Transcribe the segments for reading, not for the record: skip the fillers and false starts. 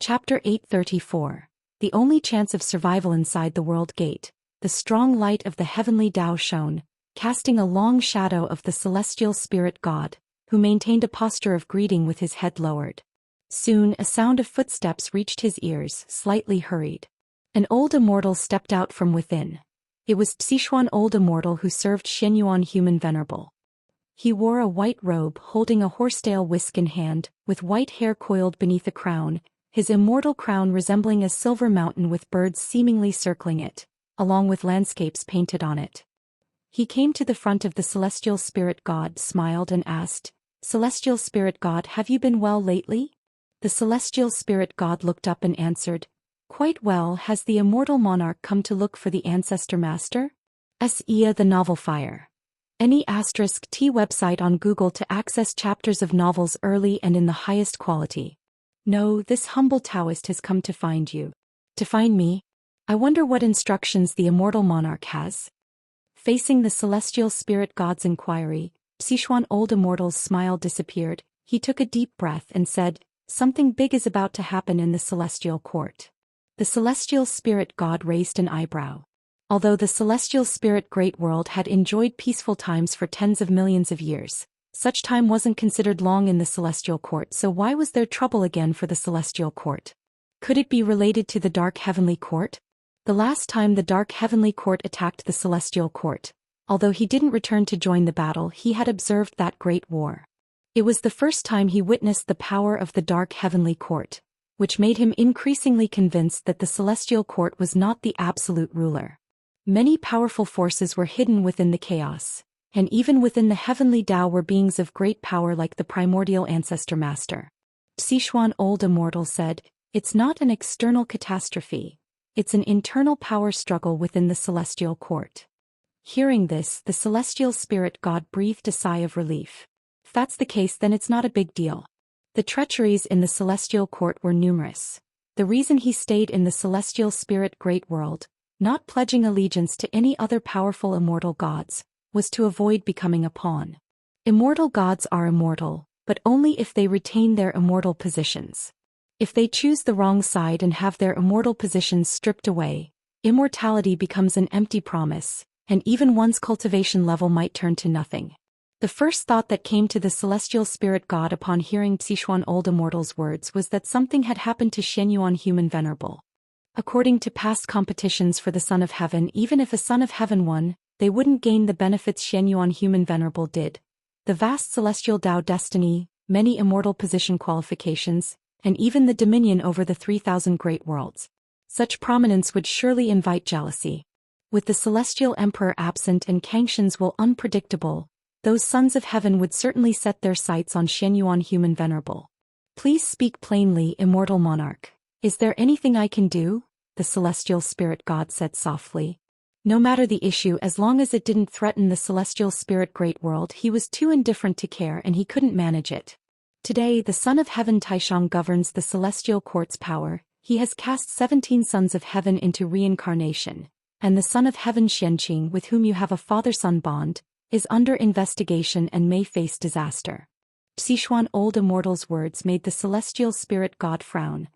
Chapter 834. The only chance of survival inside the world gate. The strong light of the heavenly Tao shone, casting a long shadow of the celestial spirit god, who maintained a posture of greeting with his head lowered. Soon a sound of footsteps reached his ears, slightly hurried. An old immortal stepped out from within. It was Sichuan old immortal who served Xianyuan human venerable. He wore a white robe holding a horsetail whisk in hand, with white hair coiled beneath a crown, his immortal crown resembling a silver mountain with birds seemingly circling it, along with landscapes painted on it. He came to the front of the celestial spirit god, smiled and asked, "Celestial spirit god, have you been well lately?" The celestial spirit god looked up and answered, "Quite well. Has the immortal monarch come to look for the ancestor master?" Ia the novel fire. Any *T website on Google to access chapters of novels early and in the highest quality. No, this humble Daoist has come to find you. To find me? I wonder what instructions the immortal monarch has. Facing the celestial spirit god's inquiry, Sichuan old immortal's smile disappeared. He took a deep breath and said, "Something big is about to happen in the celestial court." The celestial spirit god raised an eyebrow. Although the celestial spirit great world had enjoyed peaceful times for tens of millions of years, such time wasn't considered long in the celestial court, so why was there trouble again for the celestial court? Could it be related to the dark heavenly court? The last time the dark heavenly court attacked the celestial court, although he didn't return to join the battle, he had observed that great war. It was the first time he witnessed the power of the dark heavenly court, which made him increasingly convinced that the celestial court was not the absolute ruler. Many powerful forces were hidden within the chaos, and even within the heavenly Tao were beings of great power like the primordial ancestor master. Sichuan old immortal said, "It's not an external catastrophe. It's an internal power struggle within the celestial court." Hearing this, the celestial spirit god breathed a sigh of relief. If that's the case, then it's not a big deal. The treacheries in the celestial court were numerous. The reason he stayed in the celestial spirit great world, not pledging allegiance to any other powerful immortal gods, was to avoid becoming a pawn. Immortal gods are immortal, but only if they retain their immortal positions. If they choose the wrong side and have their immortal positions stripped away, immortality becomes an empty promise, and even one's cultivation level might turn to nothing. The first thought that came to the celestial spirit god upon hearing Sichuan old immortal's words was that something had happened to Xianyuan human venerable. According to past competitions for the Son of Heaven, even if a Son of Heaven won, they wouldn't gain the benefits Xianyuan human venerable did. The vast celestial Tao destiny, many immortal position qualifications, and even the dominion over the 3,000 great worlds. Such prominence would surely invite jealousy. With the celestial emperor absent and Kangxian's will unpredictable, those sons of heaven would certainly set their sights on Xianyuan human venerable. "Please speak plainly, immortal monarch. Is there anything I can do?" the celestial spirit god said softly. No matter the issue, as long as it didn't threaten the celestial spirit great world, he was too indifferent to care, and he couldn't manage it. Today the Son of Heaven Taishang governs the celestial court's power. He has cast 17 sons of heaven into reincarnation, and the Son of Heaven Xianxia, with whom you have a father-son bond, is under investigation and may face disaster. Sichuan old immortal's words made the celestial spirit god frown.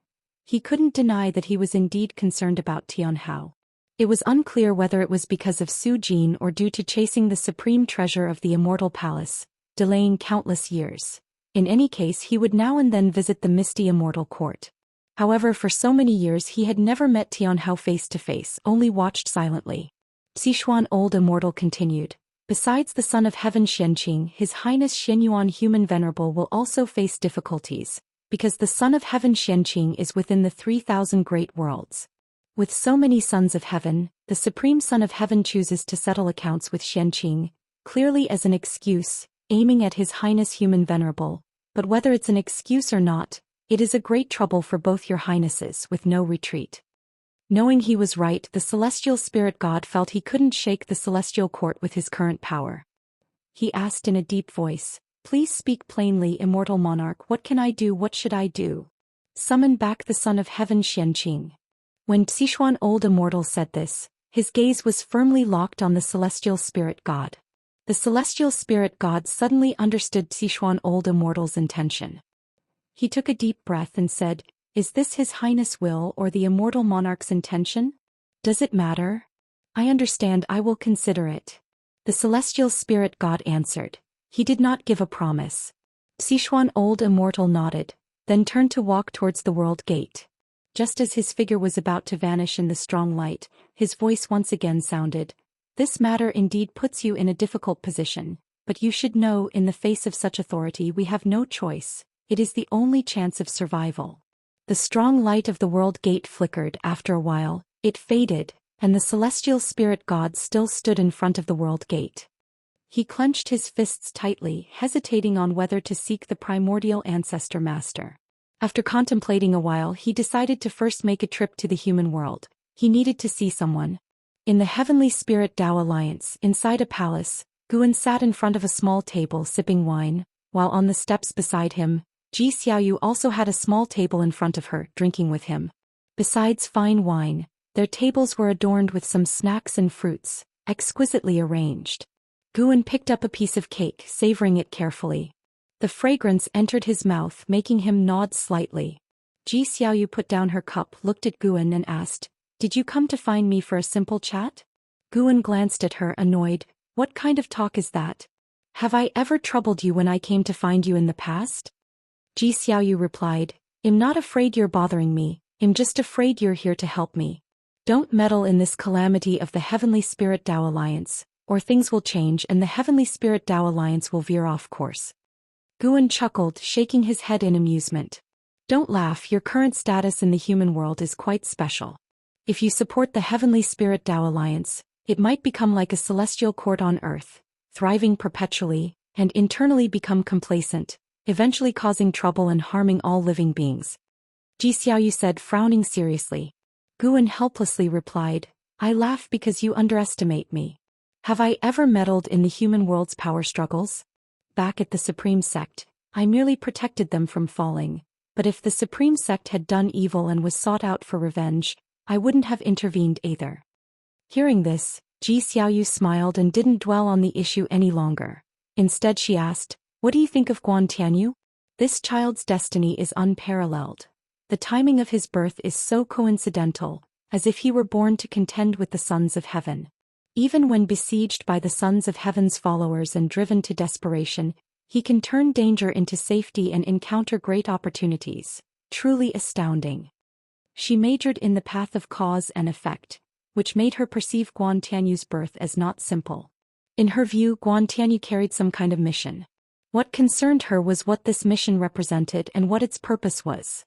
He couldn't deny that he was indeed concerned about Tianhao. It was unclear whether it was because of Su Jin or due to chasing the supreme treasure of the immortal palace, delaying countless years. In any case, he would now and then visit the misty immortal court. However, for so many years he had never met Tianhao face to face, only watched silently. Sichuan old immortal continued, "Besides the Son of Heaven Xianxia, His Highness Xianyuan human venerable will also face difficulties, because the Son of Heaven Xianxia is within the 3,000 great worlds. With so many sons of heaven, the Supreme Son of Heaven chooses to settle accounts with Xianxia, clearly as an excuse, aiming at His Highness human venerable, but whether it's an excuse or not, it is a great trouble for both your highnesses, with no retreat." Knowing he was right, the celestial spirit god felt he couldn't shake the celestial court with his current power. He asked in a deep voice, "Please speak plainly, immortal monarch. What can I do? What should I do?" "Summon back the Son of Heaven Xianxia." When Sichuan old immortal said this, his gaze was firmly locked on the celestial spirit god. The celestial spirit god suddenly understood Sichuan old immortal's intention. He took a deep breath and said, Is this His Highness' will or the immortal monarch's intention? Does it matter? I understand, I will consider it. The celestial spirit god answered. He did not give a promise. Sichuan old immortal nodded, then turned to walk towards the world gate. Just as his figure was about to vanish in the strong light, his voice once again sounded. This matter indeed puts you in a difficult position, but you should know in the face of such authority we have no choice. It is the only chance of survival. The strong light of the world gate flickered. After a while, it faded, and the celestial spirit god still stood in front of the world gate. He clenched his fists tightly, hesitating on whether to seek the primordial ancestor master. After contemplating a while, he decided to first make a trip to the human world. He needed to see someone. In the Heavenly Spirit Tao Alliance, inside a palace, Guan sat in front of a small table sipping wine, while on the steps beside him, Ji Xiaoyu also had a small table in front of her, drinking with him. Besides fine wine, their tables were adorned with some snacks and fruits, exquisitely arranged. Guan picked up a piece of cake, savoring it carefully. The fragrance entered his mouth, making him nod slightly. Ji Xiaoyu put down her cup, looked at Guan and asked, "Did you come to find me for a simple chat?" Guan glanced at her, annoyed. "What kind of talk is that? Have I ever troubled you when I came to find you in the past?" Ji Xiaoyu replied, "I'm not afraid you're bothering me, I'm just afraid you're here to help me. Don't meddle in this calamity of the Heavenly Spirit Tao Alliance, or things will change and the Heavenly Spirit Tao Alliance will veer off course." Guan chuckled, shaking his head in amusement. "Don't laugh, your current status in the human world is quite special. If you support the Heavenly Spirit Tao Alliance, it might become like a celestial court on earth, thriving perpetually, and internally become complacent, eventually causing trouble and harming all living beings." Ji Xiaoyu said, frowning seriously. Guan helplessly replied, "I laugh because you underestimate me. Have I ever meddled in the human world's power struggles? Back at the Supreme Sect, I merely protected them from falling, but if the Supreme Sect had done evil and was sought out for revenge, I wouldn't have intervened either." Hearing this, Ji Xiaoyu smiled and didn't dwell on the issue any longer. Instead she asked, "What do you think of Guan Tianyu? This child's destiny is unparalleled. The timing of his birth is so coincidental, as if he were born to contend with the sons of heaven. Even when besieged by the sons of heaven's followers and driven to desperation, he can turn danger into safety and encounter great opportunities. Truly astounding." She majored in the path of cause and effect, which made her perceive Guan Tianyu's birth as not simple. In her view, Guan Tianyu carried some kind of mission. What concerned her was what this mission represented and what its purpose was.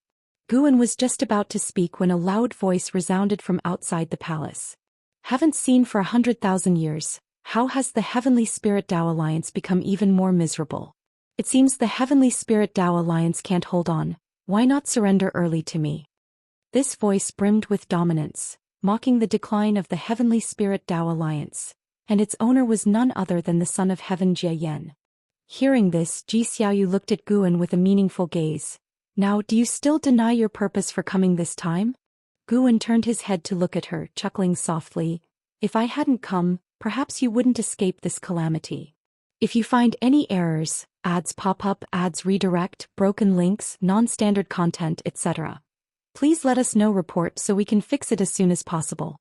Guan was just about to speak when a loud voice resounded from outside the palace. "Haven't seen for 100,000 years, how has the Heavenly Spirit Tao Alliance become even more miserable? It seems the Heavenly Spirit Tao Alliance can't hold on, why not surrender early to me?" This voice brimmed with dominance, mocking the decline of the Heavenly Spirit Tao Alliance, and its owner was none other than the son of heaven Jie Yan. Hearing this, Ji Xiaoyu looked at Guan with a meaningful gaze. "Now, do you still deny your purpose for coming this time?" Guan turned his head to look at her, chuckling softly. "If I hadn't come, perhaps you wouldn't escape this calamity. If you find any errors, ads pop up, ads redirect, broken links, non-standard content, etc., please let us know, report so we can fix it as soon as possible."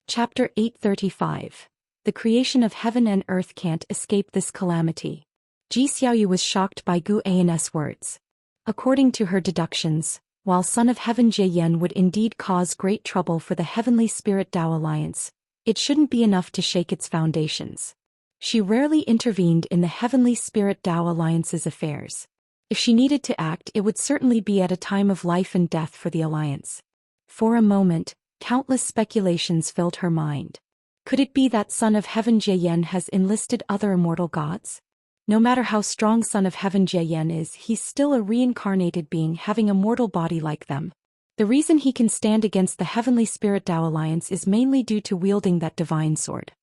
Chapter 835. The creation of heaven and earth can't escape this calamity. Ji Xiaoyu was shocked by Gu An's words. According to her deductions, while Son of Heaven Jie Yan would indeed cause great trouble for the Heavenly Spirit Tao Alliance, it shouldn't be enough to shake its foundations. She rarely intervened in the Heavenly Spirit Tao Alliance's affairs. If she needed to act, it would certainly be at a time of life and death for the Alliance. For a moment, countless speculations filled her mind. Could it be that Son of Heaven Jie Yan has enlisted other immortal gods? No matter how strong Son of Heaven Jie Yan is, he's still a reincarnated being having a mortal body like them. The reason he can stand against the Heavenly Spirit Tao Alliance is mainly due to wielding that divine sword.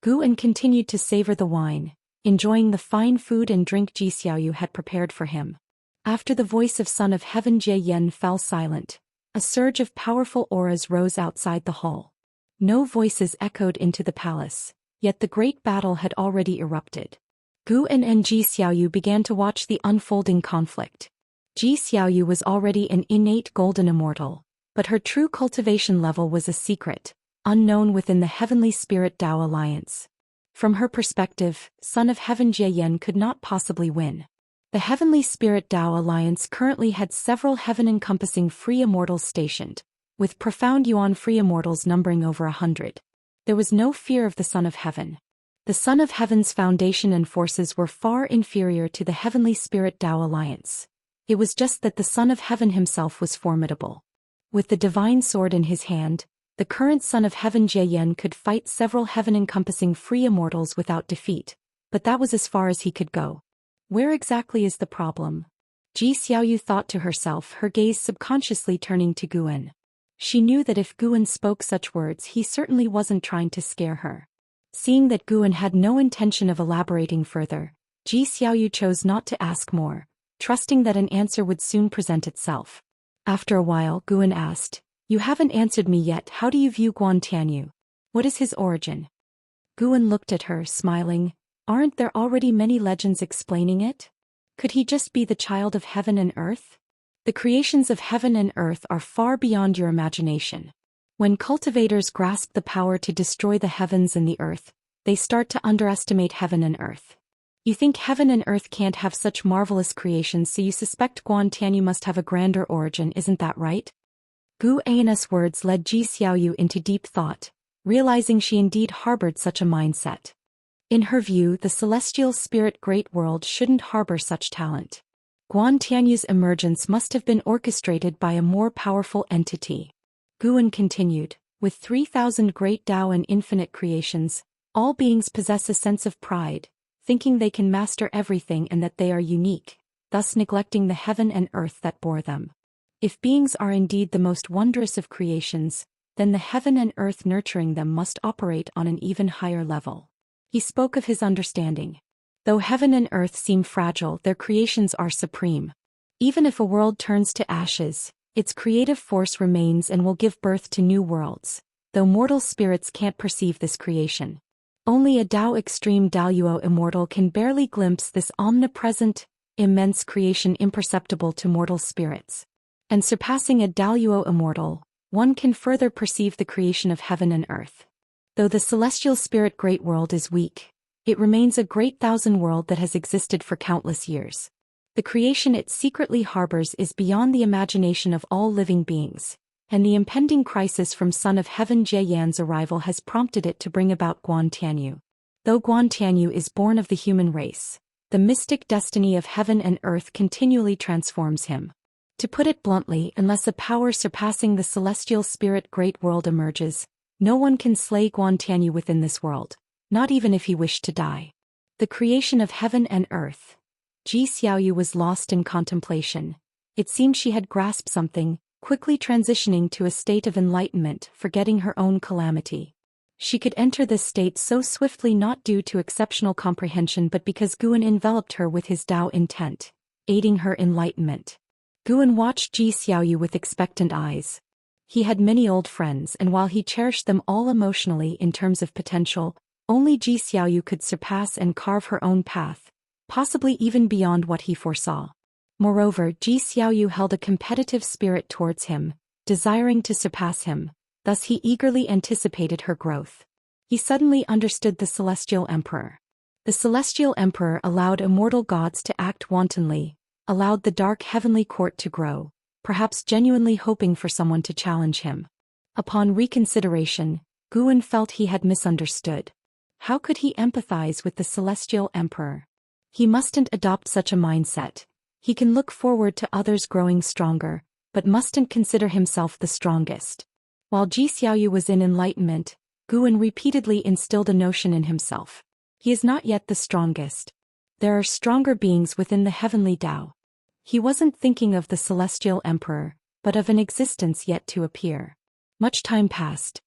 Guan continued to savor the wine, enjoying the fine food and drink Ji Xiaoyu had prepared for him. After the voice of Son of Heaven Jie Yan fell silent, a surge of powerful auras rose outside the hall. No voices echoed into the palace, yet the great battle had already erupted. Guan and Ji Xiaoyu began to watch the unfolding conflict. Ji Xiaoyu was already an innate golden immortal, but her true cultivation level was a secret, unknown within the Heavenly Spirit Tao Alliance. From her perspective, Son of Heaven Jieyan could not possibly win. The Heavenly Spirit Tao Alliance currently had several heaven-encompassing free immortals stationed, with profound Yuan free immortals numbering over 100. There was no fear of the Son of Heaven. The Son of Heaven's foundation and forces were far inferior to the Heavenly Spirit Tao Alliance. It was just that the Son of Heaven himself was formidable. With the divine sword in his hand, the current Son of Heaven Jieyan could fight several heaven-encompassing free immortals without defeat, but that was as far as he could go. Where exactly is the problem? Ji Xiaoyu thought to herself, her gaze subconsciously turning to Guan. She knew that if Guan spoke such words, he certainly wasn't trying to scare her. Seeing that Guan had no intention of elaborating further, Ji Xiaoyu chose not to ask more, trusting that an answer would soon present itself. After a while, Guan asked, "You haven't answered me yet. How do you view Guan Tianyu? What is his origin?" Guan looked at her, smiling. "Aren't there already many legends explaining it? Could he just be the child of heaven and earth? The creations of heaven and earth are far beyond your imagination. When cultivators grasp the power to destroy the heavens and the earth, they start to underestimate heaven and earth. You think heaven and earth can't have such marvelous creations, so you suspect Guan Tianyu must have a grander origin, isn't that right?" Gu An's words led Ji Xiaoyu into deep thought, realizing she indeed harbored such a mindset. In her view, the celestial spirit great world shouldn't harbor such talent. Guan Tianyu's emergence must have been orchestrated by a more powerful entity. Guan continued, "With 3,000 great Tao and infinite creations, all beings possess a sense of pride, thinking they can master everything and that they are unique, thus neglecting the heaven and earth that bore them. If beings are indeed the most wondrous of creations, then the heaven and earth nurturing them must operate on an even higher level." He spoke of his understanding. Though heaven and earth seem fragile, their creations are supreme. Even if a world turns to ashes, its creative force remains and will give birth to new worlds, though mortal spirits can't perceive this creation. Only a Tao extreme Daoyuo immortal can barely glimpse this omnipresent, immense creation imperceptible to mortal spirits. And surpassing a Daoyuo immortal, one can further perceive the creation of heaven and earth. Though the celestial spirit great world is weak, it remains a great thousand world that has existed for countless years. The creation it secretly harbors is beyond the imagination of all living beings, and the impending crisis from Son of Heaven Jieyan's arrival has prompted it to bring about Guan Tianyu. Though Guan Tianyu is born of the human race, the mystic destiny of heaven and earth continually transforms him. To put it bluntly, unless a power surpassing the celestial spirit great world emerges, no one can slay Guan Tianyu within this world, not even if he wished to die. The creation of heaven and earth. Ji Xiaoyu was lost in contemplation. It seemed she had grasped something, quickly transitioning to a state of enlightenment, forgetting her own calamity. She could enter this state so swiftly not due to exceptional comprehension but because Guan enveloped her with his Tao intent, aiding her enlightenment. Guan watched Ji Xiaoyu with expectant eyes. He had many old friends, and while he cherished them all emotionally in terms of potential, only Ji Xiaoyu could surpass and carve her own path, possibly even beyond what he foresaw. Moreover, Ji Xiaoyu held a competitive spirit towards him, desiring to surpass him, thus he eagerly anticipated her growth. He suddenly understood the Celestial Emperor. The Celestial Emperor allowed immortal gods to act wantonly, allowed the dark heavenly court to grow, perhaps genuinely hoping for someone to challenge him. Upon reconsideration, Guan felt he had misunderstood. How could he empathize with the Celestial Emperor? He mustn't adopt such a mindset. He can look forward to others growing stronger, but mustn't consider himself the strongest. While Ji Xiaoyu was in enlightenment, Guan repeatedly instilled a notion in himself. He is not yet the strongest. There are stronger beings within the heavenly Tao. He wasn't thinking of the Celestial Emperor, but of an existence yet to appear. Much time passed.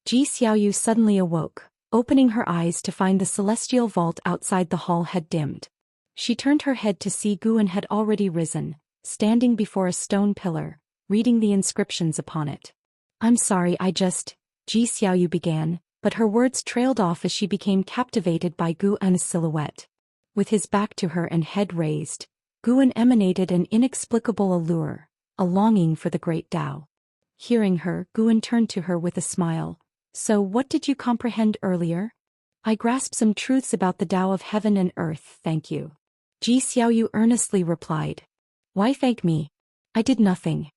Ji Xiaoyu suddenly awoke, opening her eyes to find the celestial vault outside the hall had dimmed. She turned her head to see Guan had already risen, standing before a stone pillar, reading the inscriptions upon it. "I'm sorry, Ji Xiaoyu began, but her words trailed off as she became captivated by Guan's silhouette. With his back to her and head raised, Guan emanated an inexplicable allure, a longing for the great Tao. Hearing her, Guan turned to her with a smile. So what did you comprehend earlier? I grasped some truths about the Tao of heaven and earth, thank you. Ji Xiaoyu earnestly replied. Why thank me? I did nothing.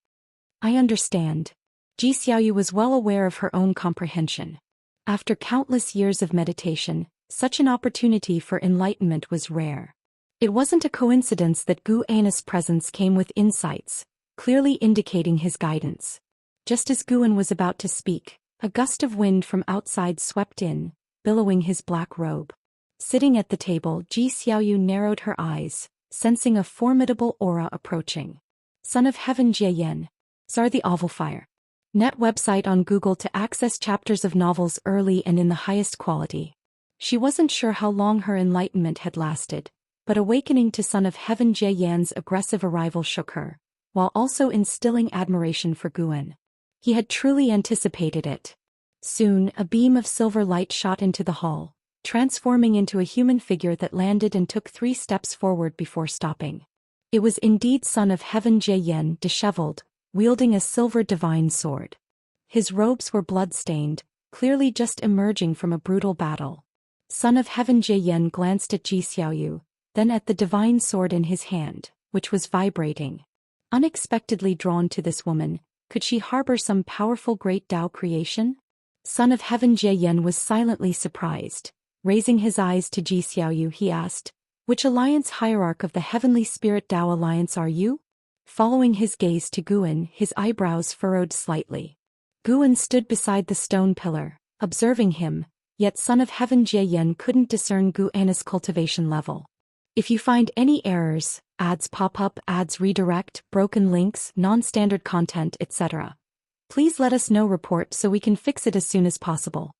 I understand. Ji Xiaoyu was well aware of her own comprehension. After countless years of meditation, such an opportunity for enlightenment was rare. It wasn't a coincidence that Gu An's presence came with insights, clearly indicating his guidance. Just as Guan was about to speak, a gust of wind from outside swept in, billowing his black robe. Sitting at the table, Ji Xiaoyu narrowed her eyes, sensing a formidable aura approaching. Son of Heaven Jieyan. Tsar the Ovalfire. Net website on Google to access chapters of novels early and in the highest quality. She wasn't sure how long her enlightenment had lasted, but awakening to Son of Heaven Jieyan's aggressive arrival shook her, while also instilling admiration for Guan. He had truly anticipated it. Soon, a beam of silver light shot into the hall, transforming into a human figure that landed and took 3 steps forward before stopping. It was indeed Son of Heaven Jieyan, disheveled, wielding a silver divine sword. His robes were blood-stained, clearly just emerging from a brutal battle. Son of Heaven Jieyan glanced at Ji Xiaoyu, then at the divine sword in his hand, which was vibrating. Unexpectedly drawn to this woman, could she harbor some powerful great Tao creation? Son of Heaven Jieyan was silently surprised. Raising his eyes to Ji Xiaoyu, he asked, which alliance hierarch of the Heavenly Spirit Tao Alliance are you? Following his gaze to Guan, his eyebrows furrowed slightly. Guan stood beside the stone pillar, observing him, yet Son of Heaven Jieyan couldn't discern Guan's cultivation level. If you find any errors, ads pop up, ads redirect, broken links, non-standard content, etc., please let us know. Report so we can fix it as soon as possible.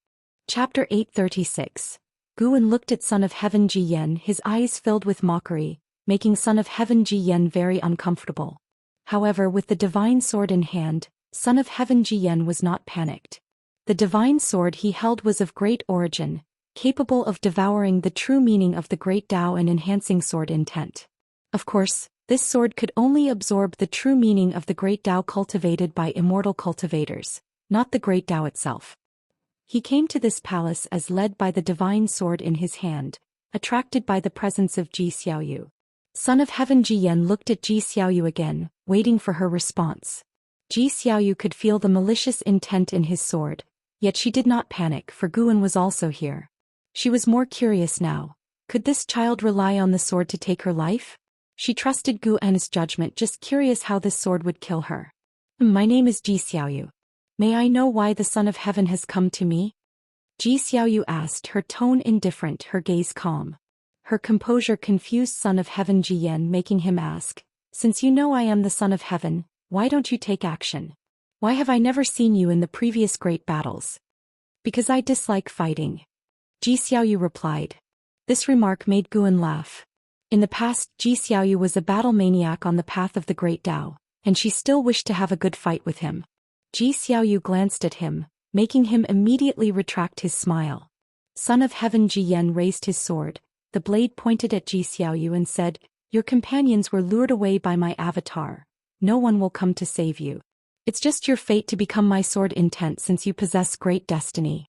Chapter 836. Guan looked at Son of Heaven Jieyan, his eyes filled with mockery, making Son of Heaven Jieyan very uncomfortable. However, with the divine sword in hand, Son of Heaven Jieyan was not panicked. The divine sword he held was of great origin, capable of devouring the true meaning of the great Tao and enhancing sword intent. Of course, this sword could only absorb the true meaning of the great Tao cultivated by immortal cultivators, not the great Tao itself. He came to this palace as led by the divine sword in his hand, attracted by the presence of Ji Xiaoyu. Son of Heaven Jieyan looked at Ji Xiaoyu again, waiting for her response. Ji Xiaoyu could feel the malicious intent in his sword, yet she did not panic, for Guan was also here. She was more curious now. Could this child rely on the sword to take her life? She trusted Guan's judgment, just curious how this sword would kill her. My name is Ji Xiaoyu. May I know why the Son of Heaven has come to me? Ji Xiaoyu asked, her tone indifferent, her gaze calm. Her composure confused Son of Heaven Jieyan, making him ask, since you know I am the Son of Heaven, why don't you take action? Why have I never seen you in the previous great battles? Because I dislike fighting. Ji Xiaoyu replied. This remark made Guan laugh. In the past, Ji Xiaoyu was a battle maniac on the path of the great Tao, and she still wished to have a good fight with him. Ji Xiaoyu glanced at him, making him immediately retract his smile. Son of Heaven Jieyan raised his sword, the blade pointed at Ji Xiaoyu and said, your companions were lured away by my avatar. No one will come to save you. It's just your fate to become my sword intent since you possess great destiny.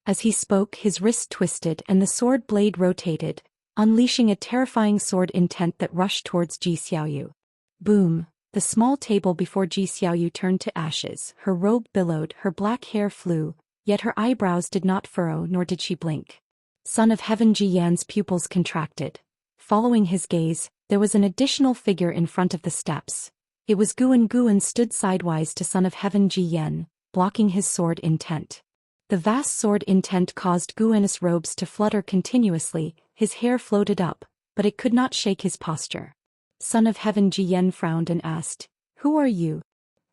As he spoke, his wrist twisted and the sword blade rotated, unleashing a terrifying sword intent that rushed towards Ji Xiaoyu. Boom! The small table before Ji Xiaoyu turned to ashes, her robe billowed, her black hair flew, yet her eyebrows did not furrow nor did she blink. Son of Heaven Jiyan's pupils contracted. Following his gaze, there was an additional figure in front of the steps. It was Guan. Guan stood sidewise to Son of Heaven Jiyan, blocking his sword intent. The vast sword intent caused Guan's robes to flutter continuously, his hair floated up, but it could not shake his posture. Son of Heaven Jiyan frowned and asked, who are you?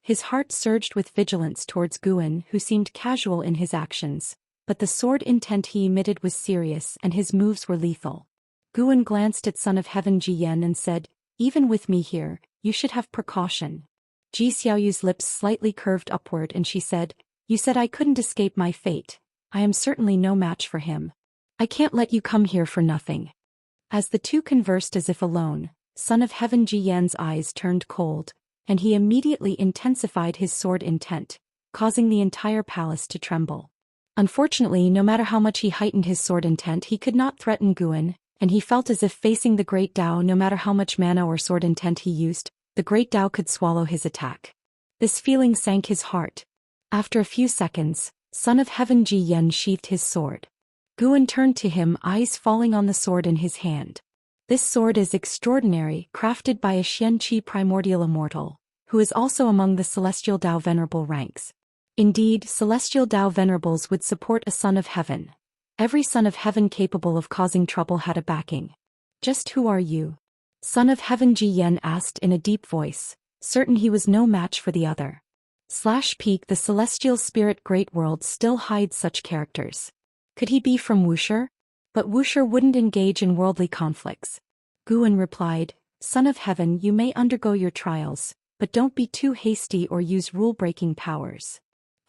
His heart surged with vigilance towards Guan, who seemed casual in his actions, but the sword intent he emitted was serious and his moves were lethal. Guan glanced at Son of Heaven Jiyan and said, even with me here, you should have precaution. Ji Xiaoyu's lips slightly curved upward and she said, you said I couldn't escape my fate. I am certainly no match for him. I can't let you come here for nothing. As the two conversed as if alone, Son of Heaven Ji Yan's eyes turned cold, and he immediately intensified his sword intent, causing the entire palace to tremble. Unfortunately, no matter how much he heightened his sword intent, he could not threaten Guan, and he felt as if facing the Great Tao. No matter how much mana or sword intent he used, the Great Tao could swallow his attack. This feeling sank his heart. After a few seconds, Son of Heaven Ji Yan sheathed his sword. Guan turned to him, eyes falling on the sword in his hand. This sword is extraordinary, crafted by a Xianxia primordial immortal, who is also among the Celestial Tao Venerable ranks. Indeed, Celestial Tao Venerables would support a Son of Heaven. Every Son of Heaven capable of causing trouble had a backing. Just who are you? Son of Heaven Ji Yan asked in a deep voice, certain he was no match for the other. Peak the Celestial Spirit Great World still hides such characters. Could he be from Wuxia? But Wuxia wouldn't engage in worldly conflicts. Guan replied, Son of Heaven, you may undergo your trials, but don't be too hasty or use rule-breaking powers.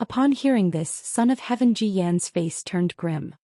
Upon hearing this, Son of Heaven Ji Yan's face turned grim.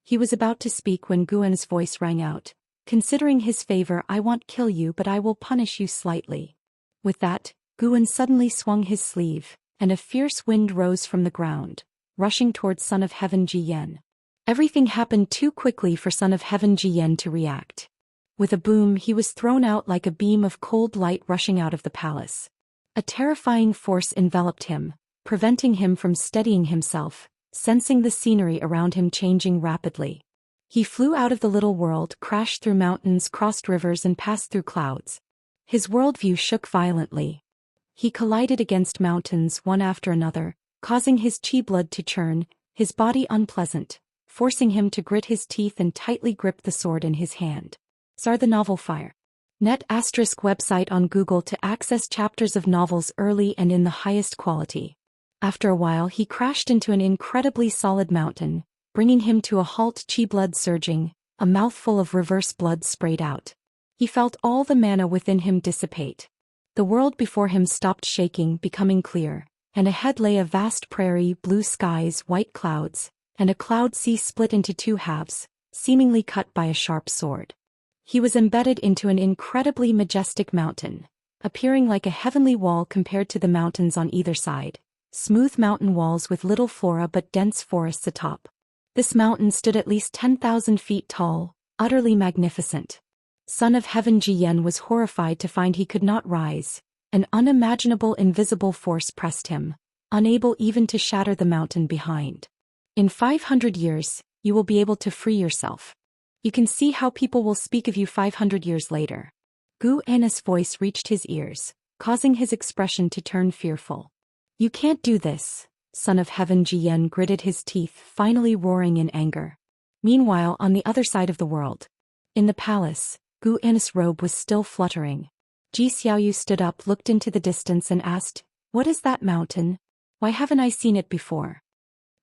He was about to speak when Guan's voice rang out. Considering his favor, I won't kill you, but I will punish you slightly. With that, Guan suddenly swung his sleeve, and a fierce wind rose from the ground, rushing towards Son of Heaven Ji Yan. Everything happened too quickly for Son of Heaven Ji Yan to react. With a boom, he was thrown out like a beam of cold light rushing out of the palace. A terrifying force enveloped him, preventing him from steadying himself, sensing the scenery around him changing rapidly. He flew out of the little world, crashed through mountains, crossed rivers, and passed through clouds. His worldview shook violently. He collided against mountains one after another, causing his chi blood to churn, his body unpleasant, forcing him to grit his teeth and tightly grip the sword in his hand. The novel Fire. Net ** website on Google to access chapters of novels early and in the highest quality. After a while, he crashed into an incredibly solid mountain, bringing him to a halt, chi blood surging, a mouthful of reverse blood sprayed out. He felt all the mana within him dissipate. The world before him stopped shaking, becoming clear, and ahead lay a vast prairie, blue skies, white clouds, and a cloud sea split into two halves, seemingly cut by a sharp sword. He was embedded into an incredibly majestic mountain, appearing like a heavenly wall compared to the mountains on either side. Smooth mountain walls with little flora but dense forests atop. This mountain stood at least 10,000 feet tall, utterly magnificent. Son of Heaven Ji Yan was horrified to find he could not rise. An unimaginable invisible force pressed him, unable even to shatter the mountain behind. In 500 years, you will be able to free yourself. You can see how people will speak of you 500 years later. Gu Anna's voice reached his ears, causing his expression to turn fearful. You can't do this, Son of Heaven Ji Yan gritted his teeth, finally roaring in anger. Meanwhile, on the other side of the world, in the palace, Gu Anna's robe was still fluttering. Ji Xiaoyu stood up, looked into the distance and asked, What is that mountain? Why haven't I seen it before?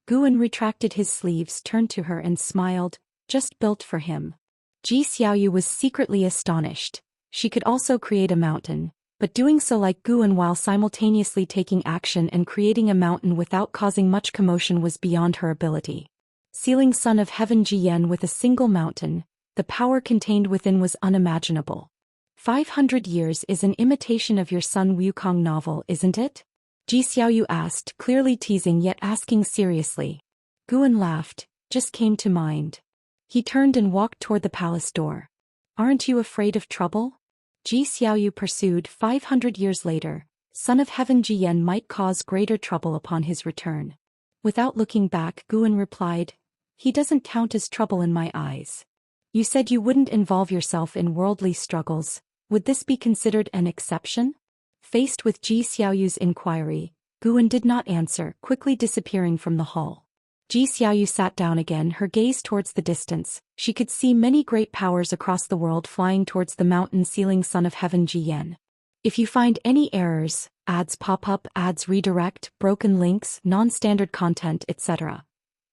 Guan retracted his sleeves, turned to her and smiled, just built for him. Ji Xiaoyu was secretly astonished. She could also create a mountain, but doing so like Guan while simultaneously taking action and creating a mountain without causing much commotion was beyond her ability. Sealing Son of Heaven Ji Yan with a single mountain, the power contained within was unimaginable. 500 years is an imitation of your Sun Wukong novel, isn't it? Ji Xiaoyu asked, clearly teasing yet asking seriously. Guan laughed, just came to mind. He turned and walked toward the palace door. Aren't you afraid of trouble? Ji Xiaoyu pursued. 500 years later, Son of Heaven Ji Yan might cause greater trouble upon his return. Without looking back, Guan replied, He doesn't count as trouble in my eyes. You said you wouldn't involve yourself in worldly struggles. Would this be considered an exception? Faced with Ji Xiaoyu's inquiry, Guan did not answer, quickly disappearing from the hall. Ji Xiaoyu sat down again, her gaze towards the distance. She could see many great powers across the world flying towards the mountain sealing Son of Heaven Ji Yan. If you find any errors, ads pop up, ads redirect, broken links, non-standard content, etc.,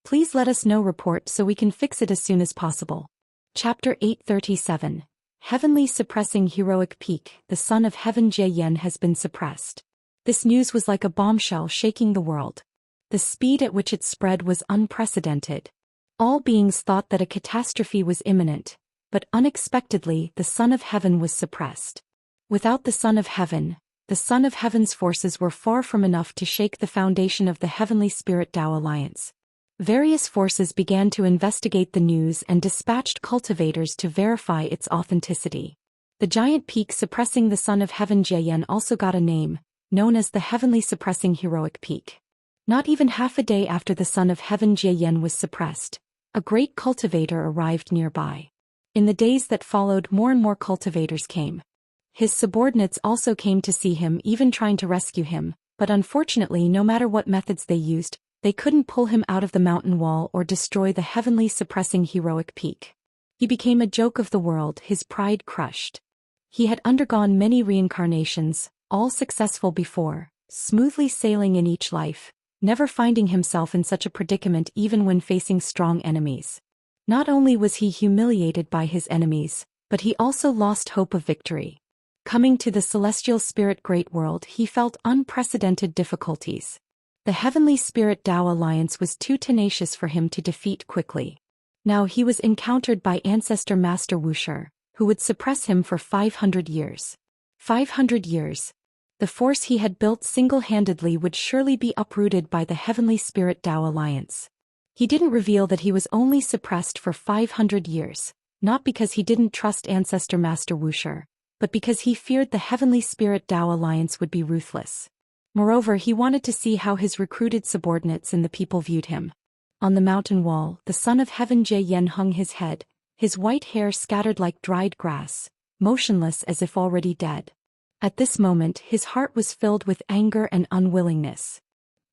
please let us know. Report so we can fix it as soon as possible. Chapter 837. Heavenly Suppressing Heroic Peak. The Son of Heaven Ji Yan has been suppressed. This news was like a bombshell shaking the world. The speed at which it spread was unprecedented. All beings thought that a catastrophe was imminent, But unexpectedly, the Son of Heaven was suppressed. Without the Son of Heaven's forces were far from enough to shake the foundation of the Heavenly Spirit Tao Alliance. Various forces began to investigate the news and dispatched cultivators to verify its authenticity. The giant peak suppressing the Son of Heaven Jiayan also got a name, known as the Heavenly Suppressing Heroic Peak. Not even half a day after the Son of Heaven Jiayan was suppressed, a great cultivator arrived nearby. In the days that followed, more and more cultivators came. His subordinates also came to see him, even trying to rescue him, but unfortunately, no matter what methods they used, they couldn't pull him out of the mountain wall or destroy the Heavenly Suppressing Heroic Peak. He became a joke of the world, his pride crushed. He had undergone many reincarnations, all successful before, smoothly sailing in each life, never finding himself in such a predicament even when facing strong enemies. Not only was he humiliated by his enemies, but he also lost hope of victory. Coming to the Celestial Spirit Great World, he felt unprecedented difficulties. The Heavenly Spirit Tao Alliance was too tenacious for him to defeat quickly. Now he was encountered by Ancestor Master Wuxia, who would suppress him for 500 years. 500 years. The force he had built single-handedly would surely be uprooted by the Heavenly Spirit Tao Alliance. He didn't reveal that he was only suppressed for 500 years, not because he didn't trust Ancestor Master Wuxia, but because he feared the Heavenly Spirit Tao Alliance would be ruthless. Moreover, he wanted to see how his recruited subordinates and the people viewed him. On the mountain wall, the Son of Heaven Jiayan hung his head, his white hair scattered like dried grass, motionless as if already dead. At this moment, his heart was filled with anger and unwillingness.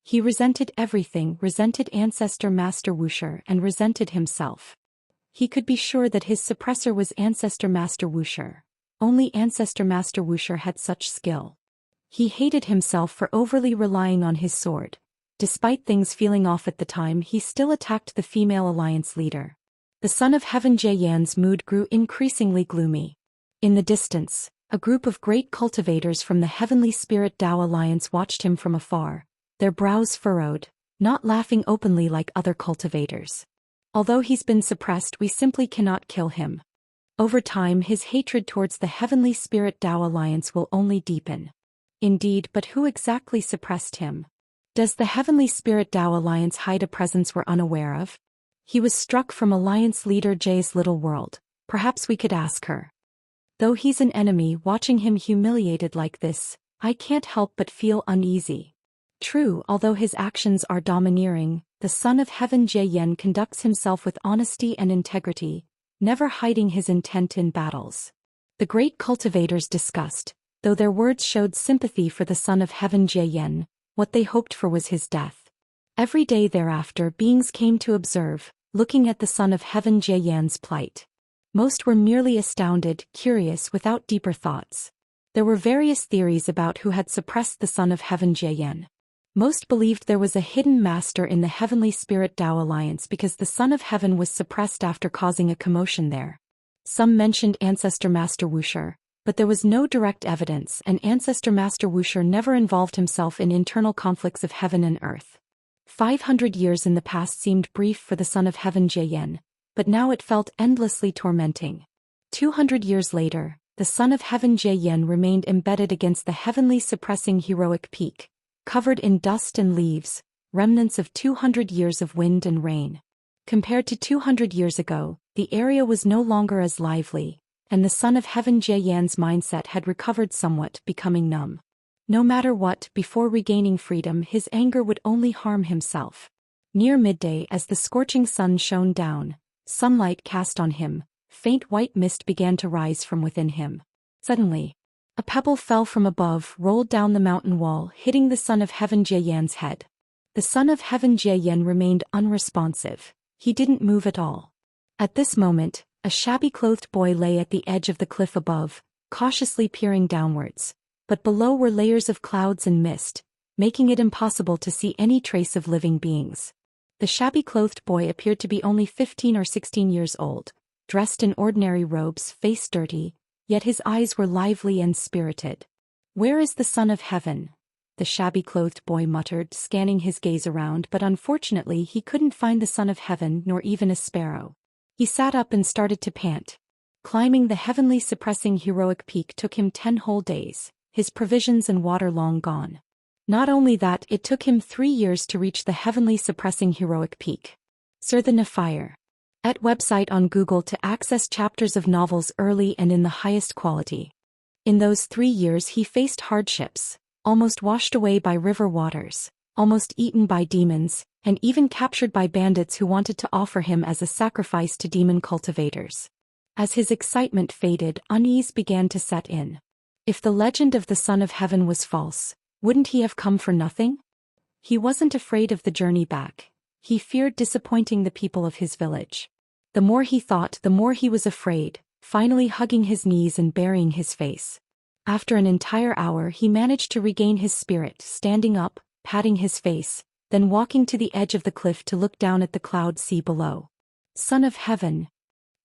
He resented everything, resented Ancestor Master Wuxia, and resented himself. He could be sure that his suppressor was Ancestor Master Wuxia. Only Ancestor Master Wuxia had such skill. He hated himself for overly relying on his sword. Despite things feeling off at the time, he still attacked the female alliance leader. The Son of Heaven Jiayan's mood grew increasingly gloomy. In the distance, a group of great cultivators from the Heavenly Spirit Tao Alliance watched him from afar, their brows furrowed, not laughing openly like other cultivators. Although he's been suppressed, we simply cannot kill him. Over time, his hatred towards the Heavenly Spirit Tao Alliance will only deepen. Indeed, but who exactly suppressed him? Does the Heavenly Spirit Tao Alliance hide a presence we're unaware of? He was struck from Alliance leader Jay's little world. Perhaps we could ask her. Though he's an enemy, watching him humiliated like this, I can't help but feel uneasy. True, although his actions are domineering, the Son of Heaven Jiayan conducts himself with honesty and integrity, never hiding his intent in battles. The great cultivators discussed, though their words showed sympathy for the Son of Heaven Jiayan, what they hoped for was his death. Every day thereafter, beings came to observe, looking at the Son of Heaven Jiayan's plight. Most were merely astounded, curious, without deeper thoughts. There were various theories about who had suppressed the Son of Heaven Jiayan. Most believed there was a hidden master in the Heavenly Spirit Tao Alliance because the Son of Heaven was suppressed after causing a commotion there. Some mentioned Ancestor Master Wuxia, but there was no direct evidence, and Ancestor Master Wuxia never involved himself in internal conflicts of heaven and earth. 500 years in the past seemed brief for the Son of Heaven Jiayan, but now it felt endlessly tormenting. 200 years later, the Son of Heaven Jiayan remained embedded against the Heavenly Suppressing Heroic Peak, covered in dust and leaves, remnants of 200 years of wind and rain. Compared to 200 years ago, the area was no longer as lively, and the Son of Heaven Jiayan's mindset had recovered somewhat, becoming numb. No matter what, before regaining freedom, his anger would only harm himself. Near midday, as the scorching sun shone down, sunlight cast on him, faint white mist began to rise from within him. Suddenly, a pebble fell from above, rolled down the mountain wall, hitting the Son of Heaven Jiayan's head. The Son of Heaven Jiayan remained unresponsive. He didn't move at all. At this moment, a shabby-clothed boy lay at the edge of the cliff above, cautiously peering downwards, but below were layers of clouds and mist, making it impossible to see any trace of living beings. The shabby-clothed boy appeared to be only 15 or 16 years old, dressed in ordinary robes, face dirty, yet his eyes were lively and spirited. "Where is the Son of Heaven?" the shabby-clothed boy muttered, scanning his gaze around, but unfortunately he couldn't find the Son of Heaven nor even a sparrow. He sat up and started to pant. Climbing the heavenly suppressing heroic peak took him 10 whole days, his provisions and water long gone. Not only that, it took him 3 years to reach the heavenly suppressing heroic peak. Sir the Nephire. At website on Google to access chapters of novels early and in the highest quality. In those 3 years he faced hardships, almost washed away by river waters, almost eaten by demons, and even captured by bandits who wanted to offer him as a sacrifice to demon cultivators. As his excitement faded, unease began to set in. If the legend of the Son of Heaven was false, wouldn't he have come for nothing? He wasn't afraid of the journey back. He feared disappointing the people of his village. The more he thought, the more he was afraid, finally hugging his knees and burying his face. After an entire hour he managed to regain his spirit, standing up, patting his face, then walking to the edge of the cliff to look down at the cloud sea below. "Son of Heaven!"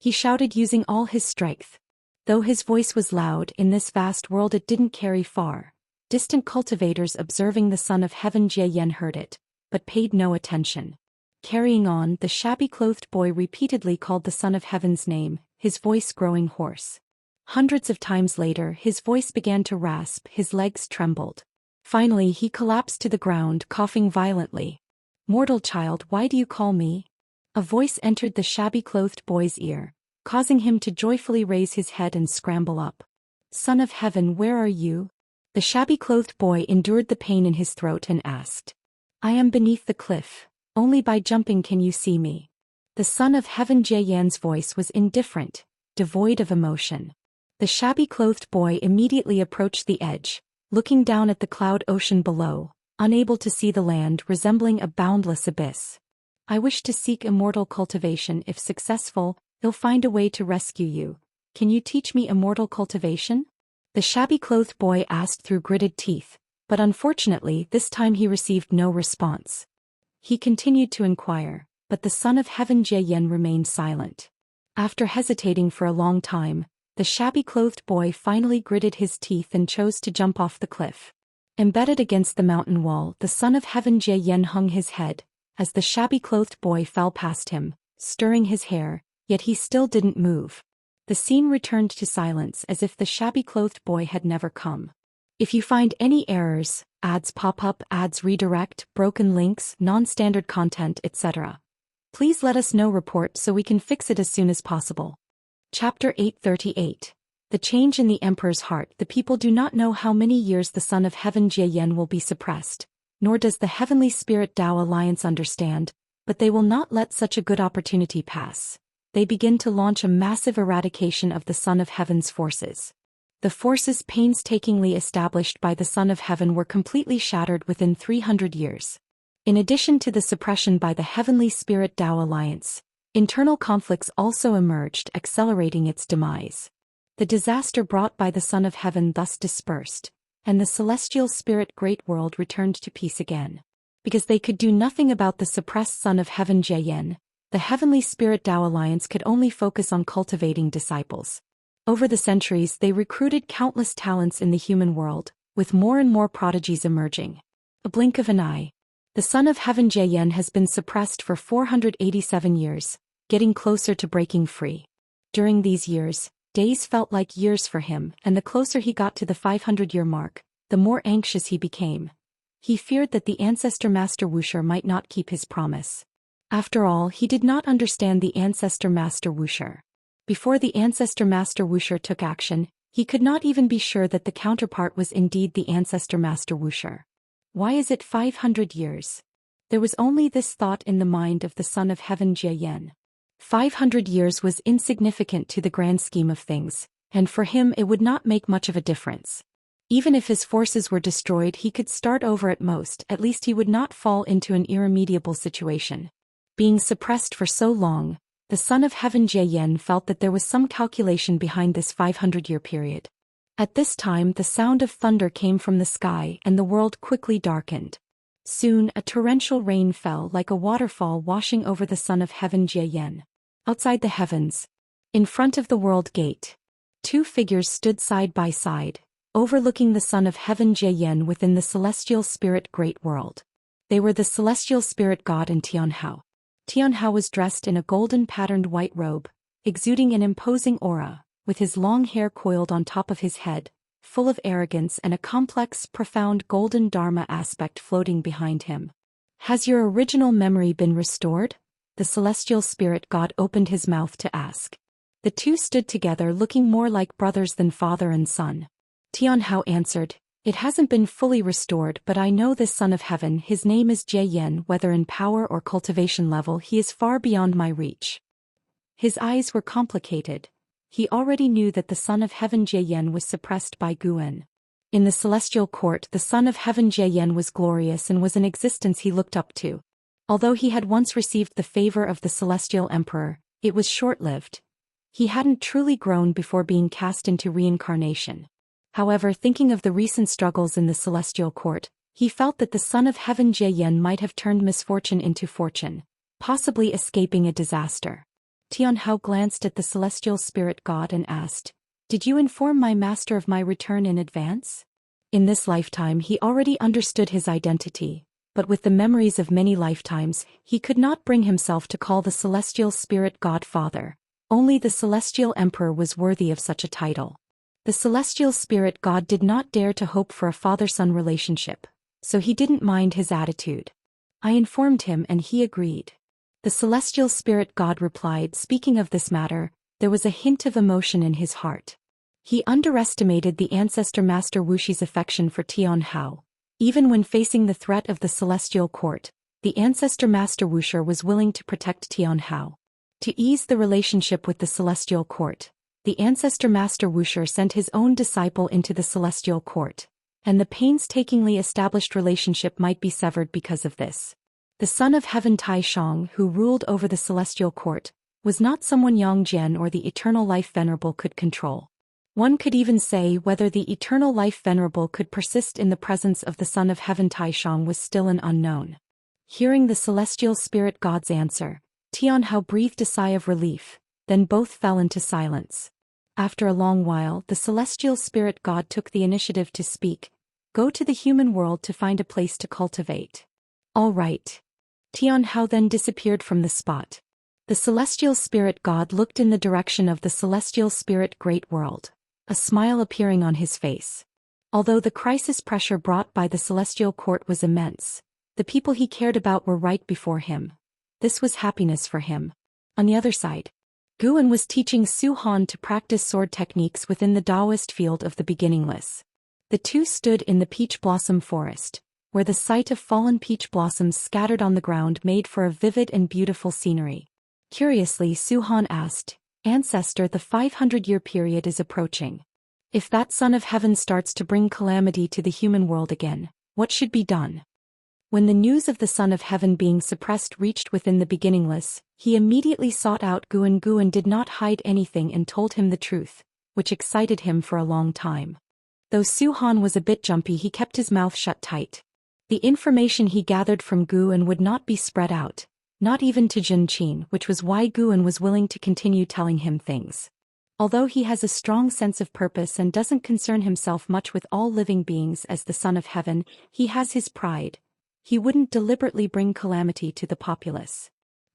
he shouted using all his strength. Though his voice was loud, in this vast world it didn't carry far. Distant cultivators observing the Son of Heaven Jiayan heard it, but paid no attention. Carrying on, the shabby-clothed boy repeatedly called the Son of Heaven's name, his voice growing hoarse. Hundreds of times later his voice began to rasp, his legs trembled. Finally he collapsed to the ground, coughing violently. "Mortal child, why do you call me?" A voice entered the shabby-clothed boy's ear, causing him to joyfully raise his head and scramble up. "Son of Heaven, where are you?" The shabby-clothed boy endured the pain in his throat and asked. "I am beneath the cliff. Only by jumping can you see me." The Son of Heaven Jiayan's voice was indifferent, devoid of emotion. The shabby-clothed boy immediately approached the edge, looking down at the cloud ocean below, unable to see the land, resembling a boundless abyss. "I wish to seek immortal cultivation. If successful, I'll find a way to rescue you. Can you teach me immortal cultivation?" The shabby-clothed boy asked through gritted teeth, but unfortunately this time he received no response. He continued to inquire, but the Son of Heaven Jiayan remained silent. After hesitating for a long time, the shabby-clothed boy finally gritted his teeth and chose to jump off the cliff. Embedded against the mountain wall, the Son of Heaven Jiayan hung his head, as the shabby-clothed boy fell past him, stirring his hair, yet he still didn't move. The scene returned to silence as if the shabby-clothed boy had never come. If you find any errors, ads pop up, ads redirect, broken links, non-standard content, etc., please let us know. Report so we can fix it as soon as possible. Chapter 838. The change in the Emperor's heart. The people do not know how many years the Son of Heaven Jiayan will be suppressed, nor does the Heavenly Spirit Tao Alliance understand, but they will not let such a good opportunity pass. They begin to launch a massive eradication of the Son of Heaven's forces. The forces painstakingly established by the Son of Heaven were completely shattered within 300 years. In addition to the suppression by the Heavenly Spirit Tao Alliance, internal conflicts also emerged, accelerating its demise. The disaster brought by the Son of Heaven thus dispersed, and the celestial spirit great world returned to peace again. Because they could do nothing about the suppressed Son of Heaven Jiayan, the Heavenly Spirit Tao Alliance could only focus on cultivating disciples. Over the centuries they recruited countless talents in the human world, with more and more prodigies emerging. A blink of an eye. The Son of Heaven Jiayan has been suppressed for 487 years, getting closer to breaking free. During these years, days felt like years for him, and the closer he got to the 500-year mark, the more anxious he became. He feared that the Ancestor Master Wuxia might not keep his promise. After all, he did not understand the Ancestor Master Wuxia. Before the Ancestor Master Wuxia took action, he could not even be sure that the counterpart was indeed the Ancestor Master Wuxia. Why is it 500 years? There was only this thought in the mind of the Son of Heaven Jiayan. 500 years was insignificant to the grand scheme of things, and for him it would not make much of a difference. Even if his forces were destroyed, he could start over at most. At least he would not fall into an irremediable situation. Being suppressed for so long, the Son of Heaven Jiayan felt that there was some calculation behind this 500-year period. At this time the sound of thunder came from the sky and the world quickly darkened. Soon a torrential rain fell like a waterfall, washing over the Son of Heaven Jiayan. Outside the heavens, in front of the world gate, two figures stood side by side, overlooking the Son of Heaven Jiayan within the celestial spirit great world. They were the celestial spirit god and Tianhao. Tianhao was dressed in a golden patterned white robe, exuding an imposing aura, with his long hair coiled on top of his head, full of arrogance and a complex, profound golden Dharma aspect floating behind him. Has your original memory been restored? The celestial spirit god opened his mouth to ask. The two stood together looking more like brothers than father and son. Tianhao answered, "It hasn't been fully restored, but I know this son of heaven. His name is Zhou Xian. Whether in power or cultivation level, he is far beyond my reach." His eyes were complicated. He already knew that the son of heaven Zhou Xian was suppressed by Guan. In the celestial court, the son of heaven Zhou Xian was glorious and was an existence he looked up to. Although he had once received the favor of the celestial emperor, it was short-lived. He hadn't truly grown before being cast into reincarnation. However, thinking of the recent struggles in the celestial court, he felt that the son of heaven Zhou Xian might have turned misfortune into fortune, possibly escaping a disaster. Tianhao glanced at the celestial spirit god and asked, "Did you inform my master of my return in advance?" In this lifetime he already understood his identity, but with the memories of many lifetimes, he could not bring himself to call the celestial spirit god father. Only the celestial emperor was worthy of such a title. The celestial spirit god did not dare to hope for a father-son relationship, so he didn't mind his attitude. I informed him and he agreed. The celestial spirit god replied, speaking of this matter, there was a hint of emotion in his heart. He underestimated the ancestor Master Wuxi's affection for Tianhao. Even when facing the threat of the celestial court, the ancestor Master Wuxia was willing to protect Tianhao. To ease the relationship with the celestial court, the ancestor Master Wuxia sent his own disciple into the celestial court, and the painstakingly established relationship might be severed because of this. The son of heaven Tai Shang, who ruled over the celestial court, was not someone Yang Jian or the eternal life venerable could control. One could even say whether the eternal life venerable could persist in the presence of the son of heaven Tai Shang was still an unknown. Hearing the celestial spirit god's answer, Tianhao breathed a sigh of relief, then both fell into silence. After a long while, the celestial spirit god took the initiative to speak. Go to the human world to find a place to cultivate. All right. Tianhao then disappeared from the spot. The celestial spirit god looked in the direction of the celestial spirit great world, a smile appearing on his face. Although the crisis pressure brought by the celestial court was immense, the people he cared about were right before him. This was happiness for him. On the other side, Guan was teaching Zhou Xian to practice sword techniques within the Daoist field of the beginningless. The two stood in the peach blossom forest, where the sight of fallen peach blossoms scattered on the ground made for a vivid and beautiful scenery. Curiously, Zhou Xian asked, "Ancestor, the 500-year period is approaching. If that son of heaven starts to bring calamity to the human world again, what should be done?" When the news of the son of heaven being suppressed reached within the beginningless, he immediately sought out Guan. Guan did not hide anything and told him the truth, which excited him for a long time. Though Zhou Xian was a bit jumpy, he kept his mouth shut tight. The information he gathered from Guan would not be spread out, not even to Zhenqin, which was why Guan was willing to continue telling him things. Although he has a strong sense of purpose and doesn't concern himself much with all living beings as the son of heaven, he has his pride. He wouldn't deliberately bring calamity to the populace.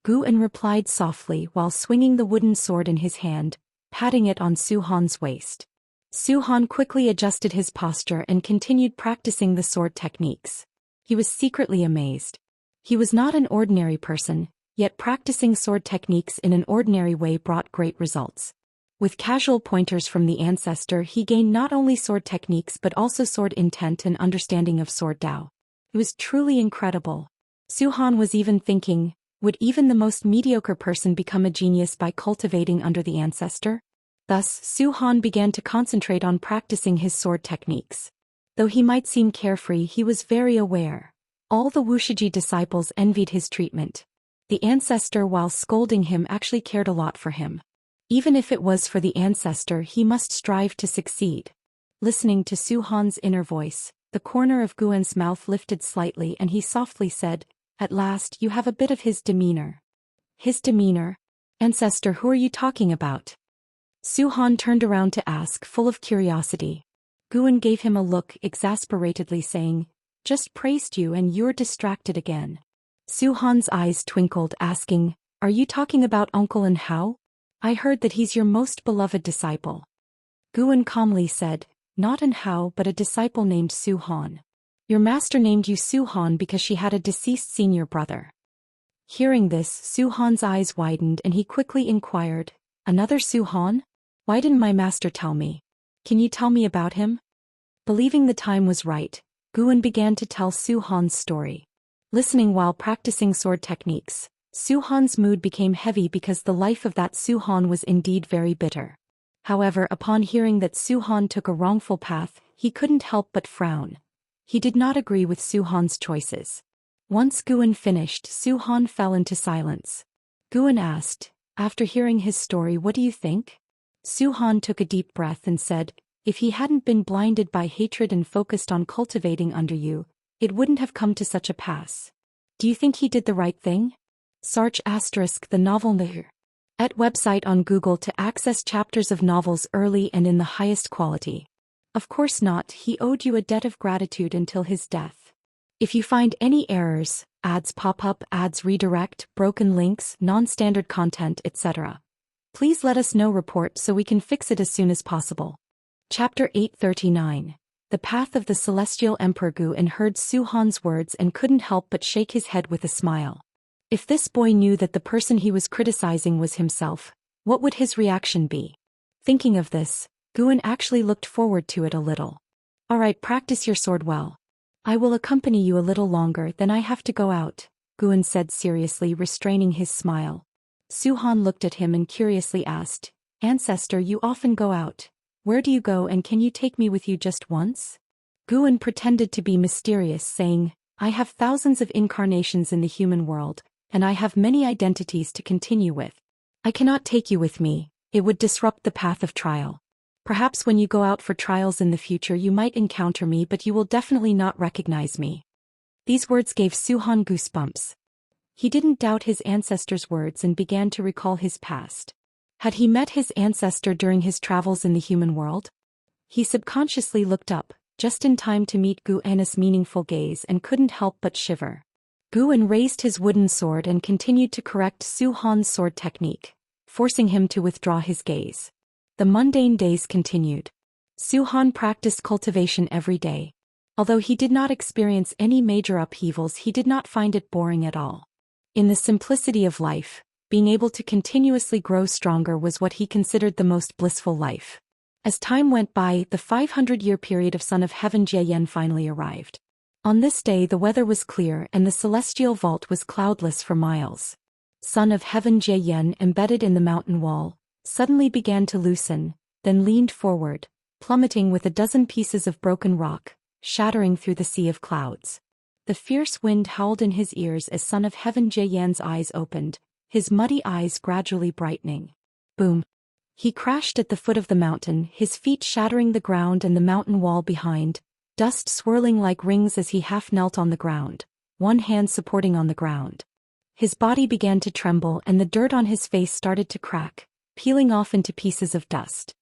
Guan replied softly while swinging the wooden sword in his hand, patting it on Zhou Xian's waist. Zhou Xian quickly adjusted his posture and continued practicing the sword techniques. He was secretly amazed. He was not an ordinary person, yet practicing sword techniques in an ordinary way brought great results. With casual pointers from the ancestor, he gained not only sword techniques but also sword intent and understanding of sword Dao. It was truly incredible. Zhou Xian was even thinking, would even the most mediocre person become a genius by cultivating under the ancestor? Thus, Zhou Xian began to concentrate on practicing his sword techniques. Though he might seem carefree, he was very aware. All the Wuxia disciples envied his treatment. The ancestor, while scolding him, actually cared a lot for him. Even if it was for the ancestor, he must strive to succeed. Listening to Zhou Xian's inner voice, the corner of Guan's mouth lifted slightly and he softly said, "At last you have a bit of his demeanor." His demeanor? Ancestor, who are you talking about? Zhou Xian turned around to ask, full of curiosity. Guan gave him a look, exasperatedly saying, "Just praised you and you're distracted again." Zhou Han's eyes twinkled, asking, "Are you talking about Uncle and Hao?" I heard that he's your most beloved disciple. Guan calmly said, not an Hao but a disciple named Su Han. Your master named you Su Han because she had a deceased senior brother. Hearing this, Su Han's eyes widened and he quickly inquired, another Su Han? Why didn't my master tell me? Can you tell me about him? Believing the time was right, Guan began to tell Su Han's story. Listening while practicing sword techniques, Su Han's mood became heavy because the life of that Su Han was indeed very bitter. However, upon hearing that Su Han took a wrongful path, he couldn't help but frown. He did not agree with Su Han's choices. Once Guan finished, Su Han fell into silence. Guan asked, after hearing his story, what do you think? Su Han took a deep breath and said, if he hadn't been blinded by hatred and focused on cultivating under you, it wouldn't have come to such a pass. Do you think he did the right thing? Search * the novel Nahir. At website on Google to access chapters of novels early and in the highest quality. Of course not, he owed you a debt of gratitude until his death. If you find any errors, ads pop up, ads redirect, broken links, non-standard content, etc., please let us know report so we can fix it as soon as possible. Chapter 839. The Path of the Celestial Emperor. Guan heard Su Han's words and couldn't help but shake his head with a smile. If this boy knew that the person he was criticizing was himself, what would his reaction be? Thinking of this, Guan actually looked forward to it a little. Alright, practice your sword well. I will accompany you a little longer, then I have to go out, Guan said seriously, restraining his smile. Su Han looked at him and curiously asked, Ancestor, you often go out. Where do you go and can you take me with you just once? Guan pretended to be mysterious, saying, I have thousands of incarnations in the human world, and I have many identities to continue with. I cannot take you with me, it would disrupt the path of trial. Perhaps when you go out for trials in the future you might encounter me, but you will definitely not recognize me. These words gave Su Han goosebumps. He didn't doubt his ancestor's words and began to recall his past. Had he met his ancestor during his travels in the human world? He subconsciously looked up, just in time to meet Guan's meaningful gaze, and couldn't help but shiver. Guan raised his wooden sword and continued to correct Su Han's sword technique, forcing him to withdraw his gaze. The mundane days continued. Su Han practiced cultivation every day. Although he did not experience any major upheavals, he did not find it boring at all. In the simplicity of life, being able to continuously grow stronger was what he considered the most blissful life. As time went by, the 500-year period of Son of Heaven Jieyan finally arrived. On this day the weather was clear and the celestial vault was cloudless for miles. Son of Heaven Jieyan, embedded in the mountain wall, suddenly began to loosen, then leaned forward, plummeting with a dozen pieces of broken rock, shattering through the sea of clouds. The fierce wind howled in his ears as Son of Heaven Jieyan's eyes opened, his muddy eyes gradually brightening. Boom! He crashed at the foot of the mountain, his feet shattering the ground and the mountain wall behind, dust swirling like rings as he half knelt on the ground, one hand supporting on the ground. His body began to tremble and the dirt on his face started to crack, peeling off into pieces of dust.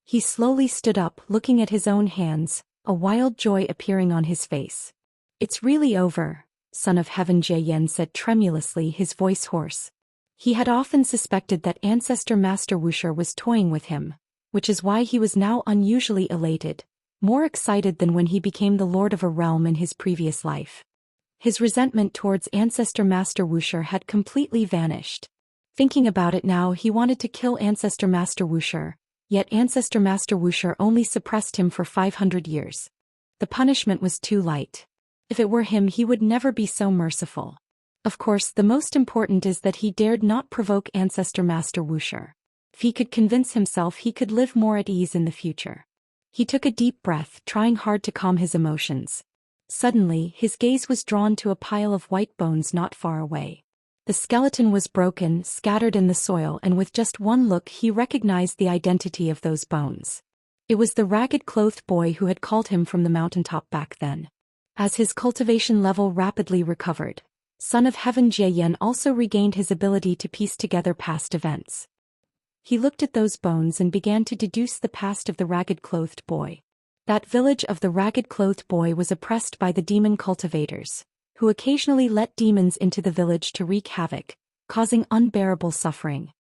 He slowly stood up, looking at his own hands, a wild joy appearing on his face. It's really over, Son of Heaven Jieyan said tremulously, his voice hoarse. He had often suspected that Ancestor Master Wuxia was toying with him, which is why he was now unusually elated, more excited than when he became the lord of a realm in his previous life. His resentment towards Ancestor Master Wuxia had completely vanished. Thinking about it now, he wanted to kill Ancestor Master Wuxia, yet Ancestor Master Wuxia only suppressed him for 500 years. The punishment was too light. If it were him, he would never be so merciful. Of course, the most important is that he dared not provoke Ancestor Master Wuxia. If he could convince himself, he could live more at ease in the future. He took a deep breath, trying hard to calm his emotions. Suddenly, his gaze was drawn to a pile of white bones not far away. The skeleton was broken, scattered in the soil, and with just one look he recognized the identity of those bones. It was the ragged-clothed boy who had called him from the mountaintop back then. As his cultivation level rapidly recovered, Son of Heaven Jieyan also regained his ability to piece together past events. He looked at those bones and began to deduce the past of the ragged-clothed boy. That village of the ragged-clothed boy was oppressed by the demon cultivators, who occasionally let demons into the village to wreak havoc, causing unbearable suffering.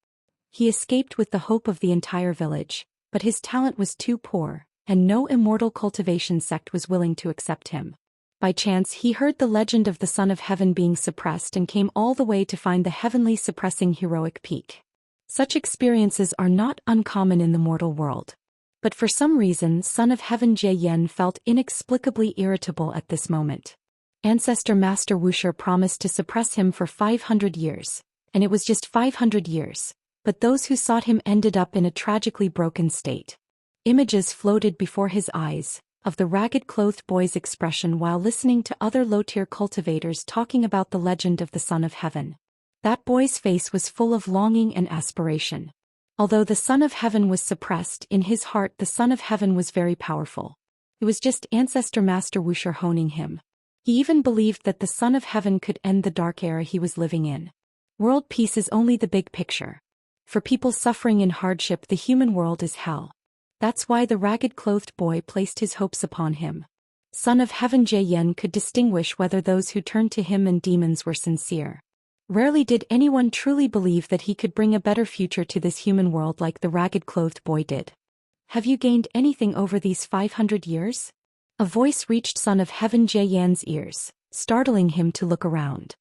He escaped with the hope of the entire village, but his talent was too poor, and no immortal cultivation sect was willing to accept him. By chance he heard the legend of the Son of Heaven being suppressed and came all the way to find the heavenly suppressing heroic peak. Such experiences are not uncommon in the mortal world. But for some reason Son of Heaven Zhou Xian felt inexplicably irritable at this moment. Ancestor Master Wuxia promised to suppress him for 500 years, and it was just 500 years, but those who sought him ended up in a tragically broken state. Images floated before his eyes, of the ragged-clothed boy's expression while listening to other low-tier cultivators talking about the legend of the Son of Heaven. That boy's face was full of longing and aspiration. Although the Son of Heaven was suppressed, in his heart the Son of Heaven was very powerful. It was just Ancestor Master Wuxia honing him. He even believed that the Son of Heaven could end the dark era he was living in. World peace is only the big picture. For people suffering in hardship, the human world is hell. That's why the ragged-clothed boy placed his hopes upon him. Son of Heaven Zhou Xian could distinguish whether those who turned to him and demons were sincere. Rarely did anyone truly believe that he could bring a better future to this human world like the ragged-clothed boy did. Have you gained anything over these 500 years? A voice reached Son of Heaven Zhou Xian's ears, startling him to look around.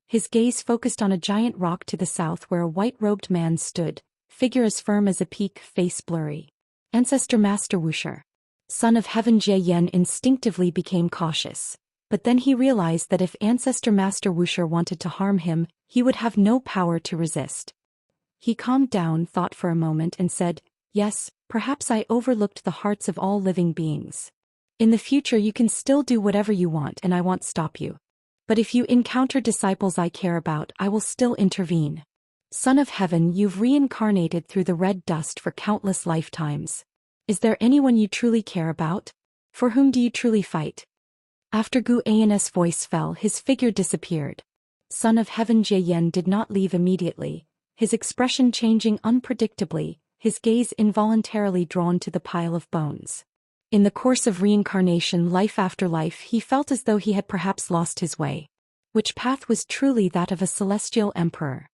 His gaze focused on a giant rock to the south where a white-robed man stood, figure as firm as a peak, face blurry. Ancestor Master Wuxia. Son of Heaven Zhou Xian instinctively became cautious. But then he realized that if Ancestor Master Wuxia wanted to harm him, he would have no power to resist. He calmed down, thought for a moment and said, "Yes, perhaps I overlooked the hearts of all living beings. In the future you can still do whatever you want and I won't stop you. But if you encounter disciples I care about, I will still intervene. Son of Heaven, you've reincarnated through the red dust for countless lifetimes. Is there anyone you truly care about? For whom do you truly fight?" After Gu An's voice fell, his figure disappeared. Son of Heaven Zhou Xian did not leave immediately, his expression changing unpredictably, his gaze involuntarily drawn to the pile of bones. In the course of reincarnation, life after life, he felt as though he had perhaps lost his way. Which path was truly that of a celestial emperor?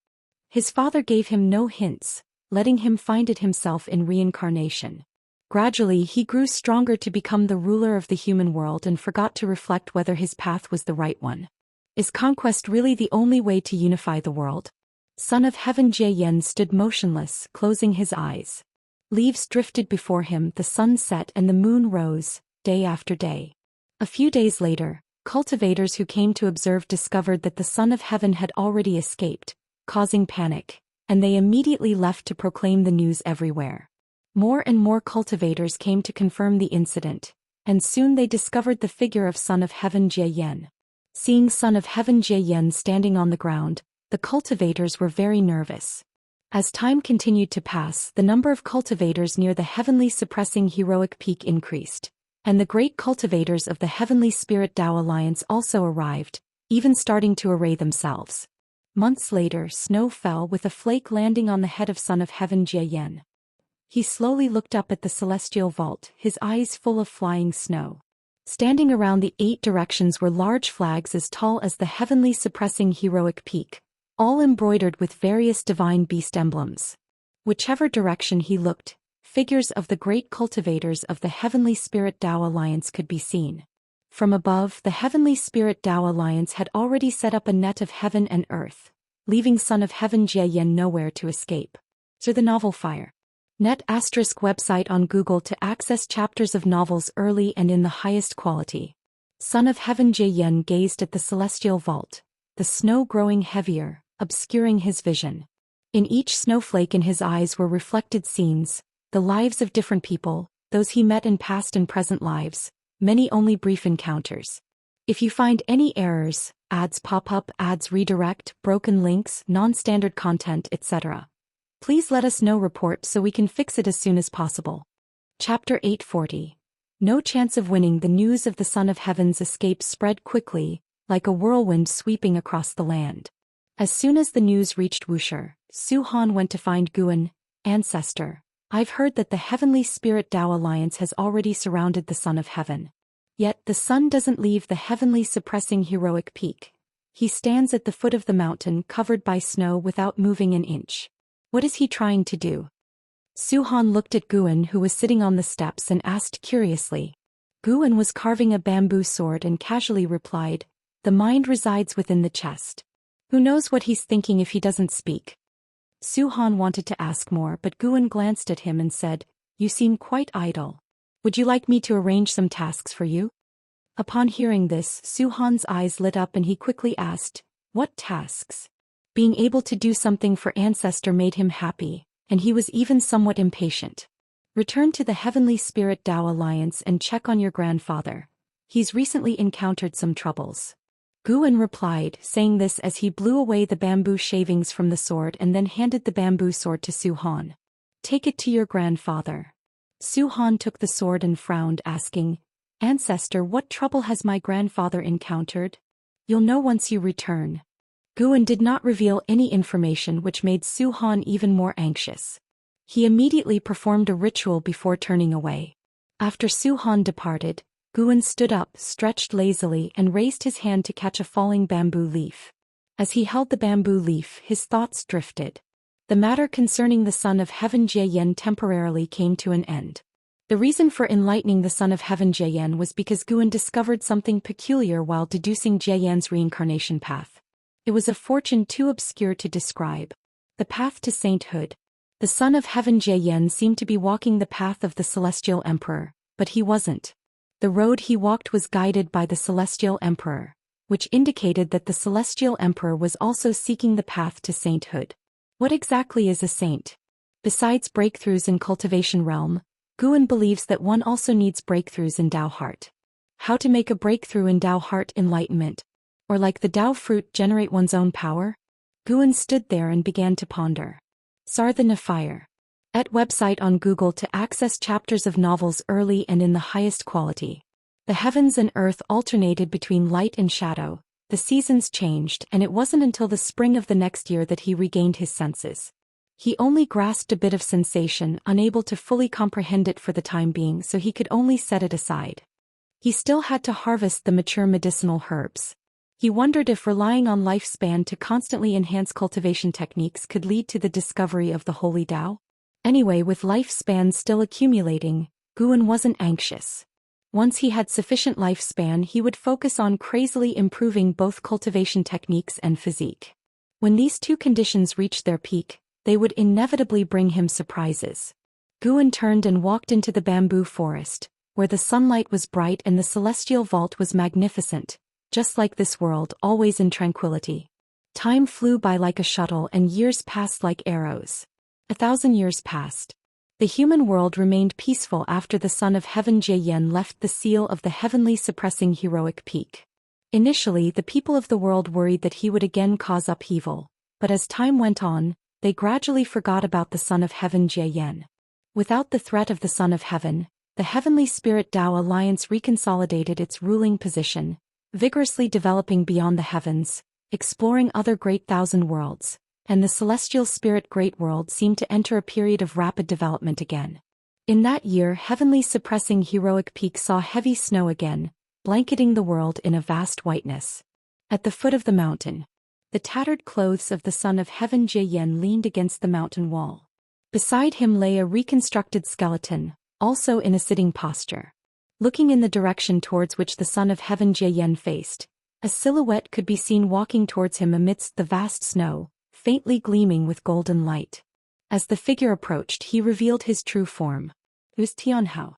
His father gave him no hints, letting him find it himself in reincarnation. Gradually he grew stronger to become the ruler of the human world and forgot to reflect whether his path was the right one. Is conquest really the only way to unify the world? Son of Heaven Zhou Xian stood motionless, closing his eyes. Leaves drifted before him, the sun set and the moon rose, day after day. A few days later, cultivators who came to observe discovered that the Son of Heaven had already escaped, causing panic, and they immediately left to proclaim the news everywhere. More and more cultivators came to confirm the incident, and soon they discovered the figure of Son of Heaven Zhou Xian. Seeing Son of Heaven Zhou Xian standing on the ground, the cultivators were very nervous. As time continued to pass, the number of cultivators near the heavenly suppressing heroic peak increased, and the great cultivators of the Heavenly Spirit Dao Alliance also arrived, even starting to array themselves. Months later, snow fell with a flake landing on the head of Son of Heaven Zhou Xian. He slowly looked up at the celestial vault, his eyes full of flying snow. Standing around the 8 directions were large flags as tall as the heavenly suppressing heroic peak, all embroidered with various divine beast emblems. Whichever direction he looked, figures of the great cultivators of the Heavenly Spirit Dao Alliance could be seen. From above, the Heavenly Spirit Dao Alliance had already set up a net of heaven and earth, leaving Son of Heaven Zhou Xian nowhere to escape. Through the novel Fire. Net ** website on Google to access chapters of novels early and in the highest quality. Son of Heaven Zhou Xian gazed at the celestial vault, the snow growing heavier, obscuring his vision. In each snowflake in his eyes were reflected scenes, the lives of different people, those he met in past and present lives, many only brief encounters. If you find any errors, ads pop up, ads redirect, broken links, non-standard content, etc., please let us know, report so we can fix it as soon as possible. Chapter 840. No chance of winning. The news of the Son of Heaven's escape spread quickly, like a whirlwind sweeping across the land. As soon as the news reached Wuxia, Su Han went to find Guan. Ancestor, I've heard that the Heavenly Spirit Dao Alliance has already surrounded the Son of Heaven. Yet the sun doesn't leave the heavenly suppressing heroic peak. He stands at the foot of the mountain covered by snow without moving an inch. What is he trying to do? Su Han looked at Guan, who was sitting on the steps, and asked curiously. Guan was carving a bamboo sword and casually replied, "The mind resides within the chest. Who knows what he's thinking if he doesn't speak?" Su Han wanted to ask more, but Guan glanced at him and said, "You seem quite idle. Would you like me to arrange some tasks for you?" Upon hearing this, Su Han's eyes lit up and he quickly asked, "What tasks?" Being able to do something for Ancestor made him happy, and he was even somewhat impatient. "Return to the Heavenly Spirit Dao Alliance and check on your grandfather. He's recently encountered some troubles." Guan replied, saying this as he blew away the bamboo shavings from the sword and then handed the bamboo sword to Su Han. "Take it to your grandfather." Su Han took the sword and frowned, asking, "Ancestor, what trouble has my grandfather encountered?" "You'll know once you return." Guan did not reveal any information, which made Su Han even more anxious. He immediately performed a ritual before turning away. After Su Han departed, Guan stood up, stretched lazily, and raised his hand to catch a falling bamboo leaf. As he held the bamboo leaf, his thoughts drifted. The matter concerning the Son of Heaven Jieyan temporarily came to an end. The reason for enlightening the Son of Heaven Jieyan was because Guan discovered something peculiar while deducing Jieyan's reincarnation path. It was a fortune too obscure to describe. The path to sainthood. The Son of Heaven Jieyan seemed to be walking the path of the Celestial Emperor, but he wasn't. The road he walked was guided by the Celestial Emperor, which indicated that the Celestial Emperor was also seeking the path to sainthood. What exactly is a saint? Besides breakthroughs in cultivation realm, Guan believes that one also needs breakthroughs in Dao heart. How to make a breakthrough in Dao heart enlightenment? Or like the Dao fruit, generate one's own power? Guan stood there and began to ponder. Sarthana Fire. At website on Google to access chapters of novels early and in the highest quality. The heavens and earth alternated between light and shadow, the seasons changed, and it wasn't until the spring of the next year that he regained his senses. He only grasped a bit of sensation, unable to fully comprehend it for the time being, so he could only set it aside. He still had to harvest the mature medicinal herbs. He wondered if relying on lifespan to constantly enhance cultivation techniques could lead to the discovery of the Holy Dao. Anyway, with lifespan still accumulating, Guan wasn't anxious. Once he had sufficient lifespan, he would focus on crazily improving both cultivation techniques and physique. When these two conditions reached their peak, they would inevitably bring him surprises. Guan turned and walked into the bamboo forest, where the sunlight was bright and the celestial vault was magnificent, just like this world, always in tranquility. Time flew by like a shuttle and years passed like arrows. 1,000 years passed. The human world remained peaceful after the Son of Heaven Jieyan left the seal of the heavenly suppressing heroic peak. Initially, the people of the world worried that he would again cause upheaval, but as time went on, they gradually forgot about the Son of Heaven Jieyan. Without the threat of the Son of Heaven, the Heavenly Spirit Dao Alliance reconsolidated its ruling position, vigorously developing beyond the heavens, exploring other great thousand worlds, and the Celestial Spirit Great World seemed to enter a period of rapid development again. In that year, heavenly suppressing heroic peak saw heavy snow again, blanketing the world in a vast whiteness. At the foot of the mountain, the tattered clothes of the Son of Heaven Jieyan leaned against the mountain wall. Beside him lay a reconstructed skeleton, also in a sitting posture. Looking in the direction towards which the Son of Heaven Jieyan faced, a silhouette could be seen walking towards him amidst the vast snow, faintly gleaming with golden light. As the figure approached, he revealed his true form. It was Tianhao.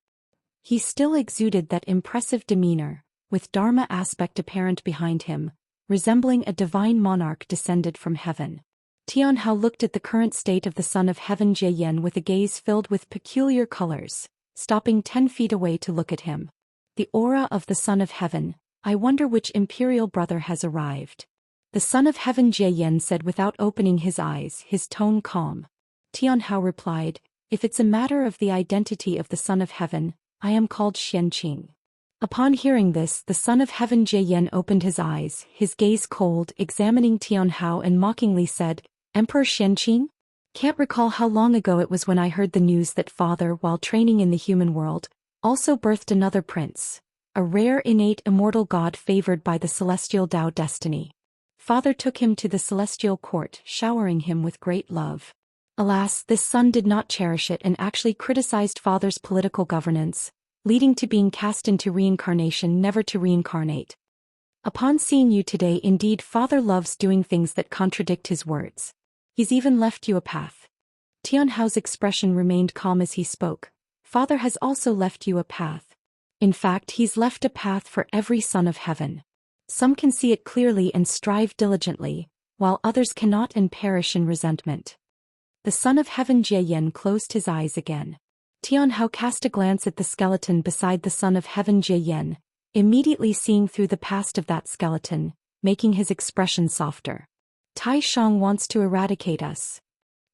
He still exuded that impressive demeanor, with Dharma aspect apparent behind him, resembling a divine monarch descended from heaven. Tianhao looked at the current state of the Son of Heaven Jieyan with a gaze filled with peculiar colors, stopping 10 feet away to look at him. The aura of the Son of Heaven, I wonder which imperial brother has arrived. The Son of Heaven Jieyan said without opening his eyes, his tone calm. Tianhao replied, if it's a matter of the identity of the Son of Heaven, I am called Xianxia. Upon hearing this, the Son of Heaven Jieyan opened his eyes, his gaze cold, examining Tianhao, and mockingly said, Emperor Xianxia? Can't recall how long ago it was when I heard the news that Father, while training in the human world, also birthed another prince, a rare innate immortal god favored by the celestial Dao destiny. Father took him to the celestial court, showering him with great love. Alas, this son did not cherish it and actually criticized father's political governance, leading to being cast into reincarnation never to reincarnate. Upon seeing you today, indeed father loves doing things that contradict his words. He's even left you a path. Tianhao's expression remained calm as he spoke. Father has also left you a path. In fact, he's left a path for every son of heaven. Some can see it clearly and strive diligently, while others cannot and perish in resentment. The son of heaven Zhou Xian closed his eyes again. Tianhao cast a glance at the skeleton beside the son of heaven Zhou Xian, immediately seeing through the past of that skeleton, making his expression softer. Tai Shang wants to eradicate us.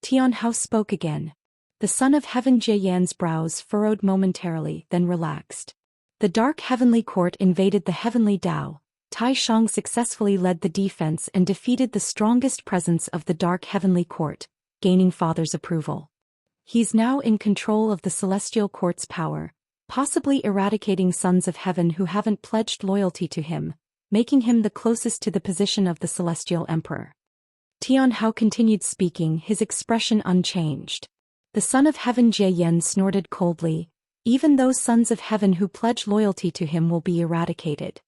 Tianhao spoke again. The son of heaven Zhou Xian's brows furrowed momentarily, then relaxed. The dark heavenly court invaded the heavenly Dao. Tai Shang successfully led the defense and defeated the strongest presence of the dark heavenly court, gaining father's approval. He's now in control of the celestial court's power, possibly eradicating sons of heaven who haven't pledged loyalty to him, making him the closest to the position of the celestial emperor. Tianhao continued speaking, his expression unchanged. The son of heaven Zhou Xian snorted coldly. Even those sons of heaven who pledge loyalty to him will be eradicated.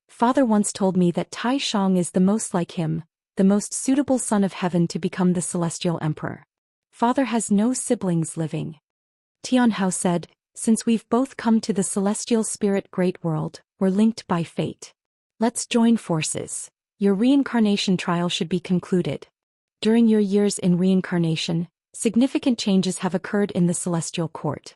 Father once told me that Tai Shang is the most like him, the most suitable son of heaven to become the celestial emperor. Father has no siblings living. Tianhao said, since we've both come to the celestial spirit great world, we're linked by fate. Let's join forces. Your reincarnation trial should be concluded. During your years in reincarnation, significant changes have occurred in the celestial court.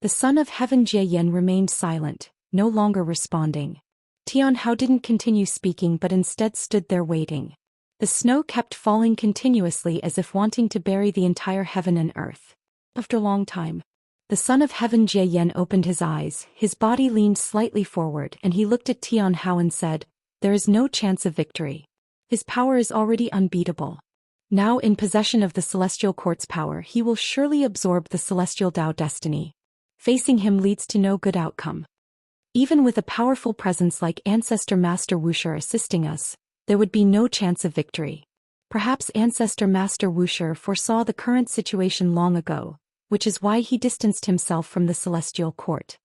The son of heaven Zhou Xian remained silent, no longer responding. Tianhao didn't continue speaking but instead stood there waiting. The snow kept falling continuously as if wanting to bury the entire heaven and earth. After a long time, the son of heaven Zhou Xian opened his eyes, his body leaned slightly forward and he looked at Tianhao and said, there is no chance of victory. His power is already unbeatable. Now in possession of the celestial court's power, he will surely absorb the celestial Dao destiny. Facing him leads to no good outcome. Even with a powerful presence like Ancestor Master Wuxia assisting us, there would be no chance of victory. Perhaps Ancestor Master Wuxia foresaw the current situation long ago, which is why he distanced himself from the celestial court.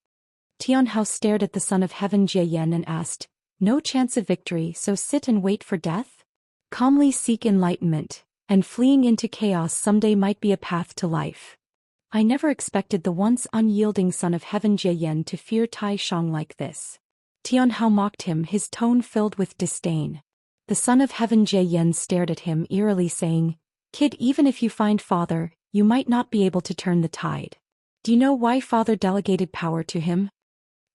Tianhao stared at the son of heaven Zhou Xian and asked, no chance of victory, so sit and wait for death? Calmly seek enlightenment, and fleeing into chaos someday might be a path to life. I never expected the once unyielding son of heaven Zhou Xian to fear Tai Shang like this. Tianhao mocked him, his tone filled with disdain. The son of heaven Zhou Xian stared at him eerily saying, kid, even if you find father, you might not be able to turn the tide. Do you know why father delegated power to him?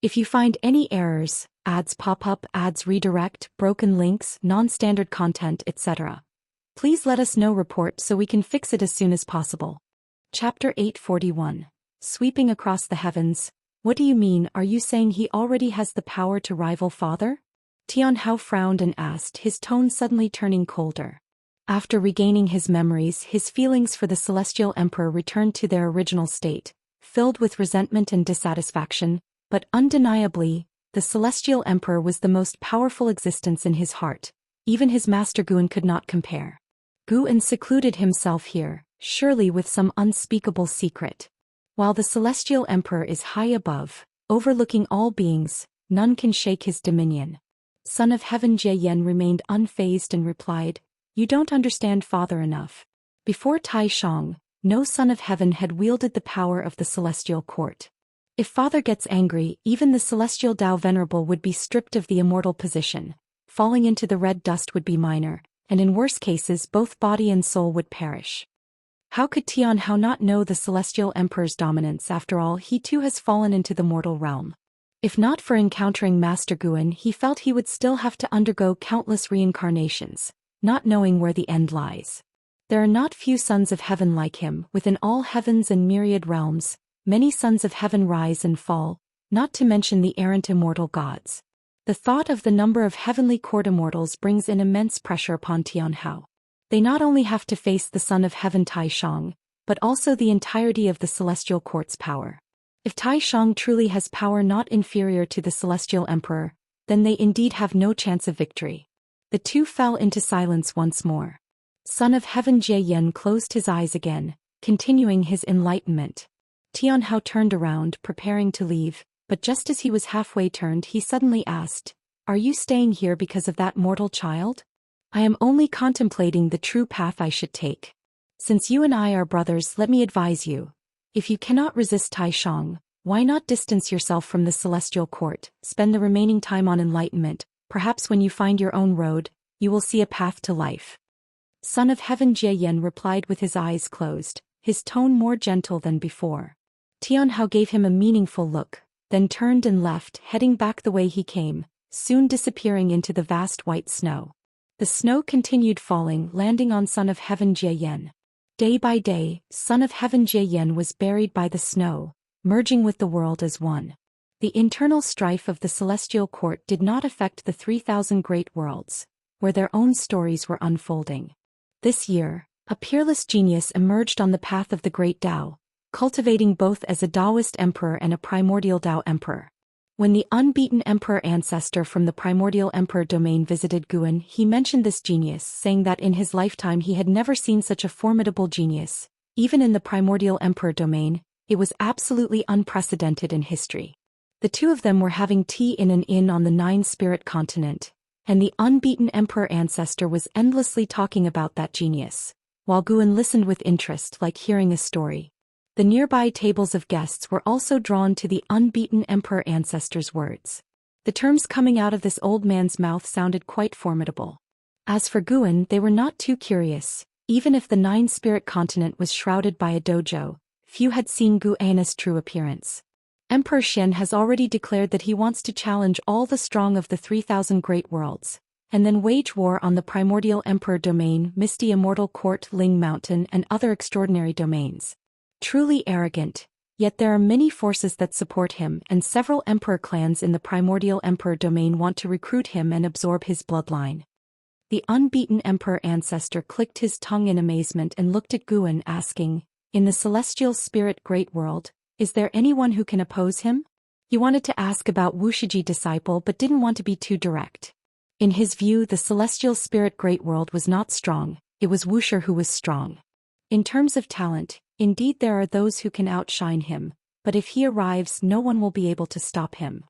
If you find any errors, ads pop up, ads redirect, broken links, non-standard content, etc., please let us know report so we can fix it as soon as possible. Chapter 841. Sweeping across the heavens. What do you mean, are you saying he already has the power to rival father? Tianhao frowned and asked, his tone suddenly turning colder. After regaining his memories, his feelings for the celestial emperor returned to their original state, filled with resentment and dissatisfaction, but undeniably, the celestial emperor was the most powerful existence in his heart. Even his master Guan could not compare. Guan secluded himself here, surely with some unspeakable secret. While the celestial emperor is high above, overlooking all beings, none can shake his dominion. Son of heaven Zhou Xian remained unfazed and replied, you don't understand father enough. Before Tai Shang, no son of heaven had wielded the power of the celestial court. If father gets angry, even the celestial Dao venerable would be stripped of the immortal position. Falling into the red dust would be minor, and in worse cases both body and soul would perish. How could Tianhao not know the celestial emperor's dominance? After all, he too has fallen into the mortal realm. If not for encountering Master Guan, he felt he would still have to undergo countless reincarnations, not knowing where the end lies. There are not few sons of heaven like him. Within all heavens and myriad realms, many sons of heaven rise and fall, not to mention the errant immortal gods. The thought of the number of heavenly court immortals brings in immense pressure upon Tianhao. They not only have to face the son of heaven Tai Shang, but also the entirety of the celestial court's power. If Tai Shang truly has power not inferior to the celestial emperor, then they indeed have no chance of victory. The two fell into silence once more. Son of heaven Zhou Xian closed his eyes again, continuing his enlightenment. Tianhao turned around, preparing to leave, but just as he was halfway turned he suddenly asked, "Are you staying here because of that mortal child? I am only contemplating the true path I should take. Since you and I are brothers, let me advise you. If you cannot resist Tai Shang, why not distance yourself from the celestial court, spend the remaining time on enlightenment, perhaps when you find your own road, you will see a path to life." Son of Heaven Jie Yen replied with his eyes closed, his tone more gentle than before. Tianhao gave him a meaningful look, then turned and left, heading back the way he came, soon disappearing into the vast white snow. The snow continued falling, landing on Son of Heaven Jie Yen. Day by day, Son of Heaven Jie Yen was buried by the snow, merging with the world as one. The internal strife of the celestial court did not affect the 3,000 great worlds, where their own stories were unfolding. This year, a peerless genius emerged on the path of the great Tao, cultivating both as a Daoist emperor and a primordial Tao emperor. When the unbeaten emperor ancestor from the primordial emperor domain visited Guan, he mentioned this genius, saying that in his lifetime he had never seen such a formidable genius. Even in the primordial emperor domain, it was absolutely unprecedented in history. The two of them were having tea in an inn on the Nine-Spirit continent, and the unbeaten emperor ancestor was endlessly talking about that genius, while Guan listened with interest like hearing a story. The nearby tables of guests were also drawn to the unbeaten emperor ancestor's words. The terms coming out of this old man's mouth sounded quite formidable. As for Guan, they were not too curious. Even if the Nine-Spirit continent was shrouded by a dojo, few had seen Guan's true appearance. Emperor Xian has already declared that he wants to challenge all the strong of the 3,000 great worlds, and then wage war on the primordial emperor domain, Misty Immortal Court, Ling Mountain, and other extraordinary domains. Truly arrogant, yet there are many forces that support him, and several emperor clans in the primordial emperor domain want to recruit him and absorb his bloodline. The unbeaten emperor ancestor clicked his tongue in amazement and looked at Guan, asking, "In the celestial spirit great world, is there anyone who can oppose him?" He wanted to ask about Wuxia disciple but didn't want to be too direct. In his view, the celestial spirit great world was not strong, it was Wuxia who was strong. In terms of talent, indeed there are those who can outshine him, but if he arrives no one will be able to stop him.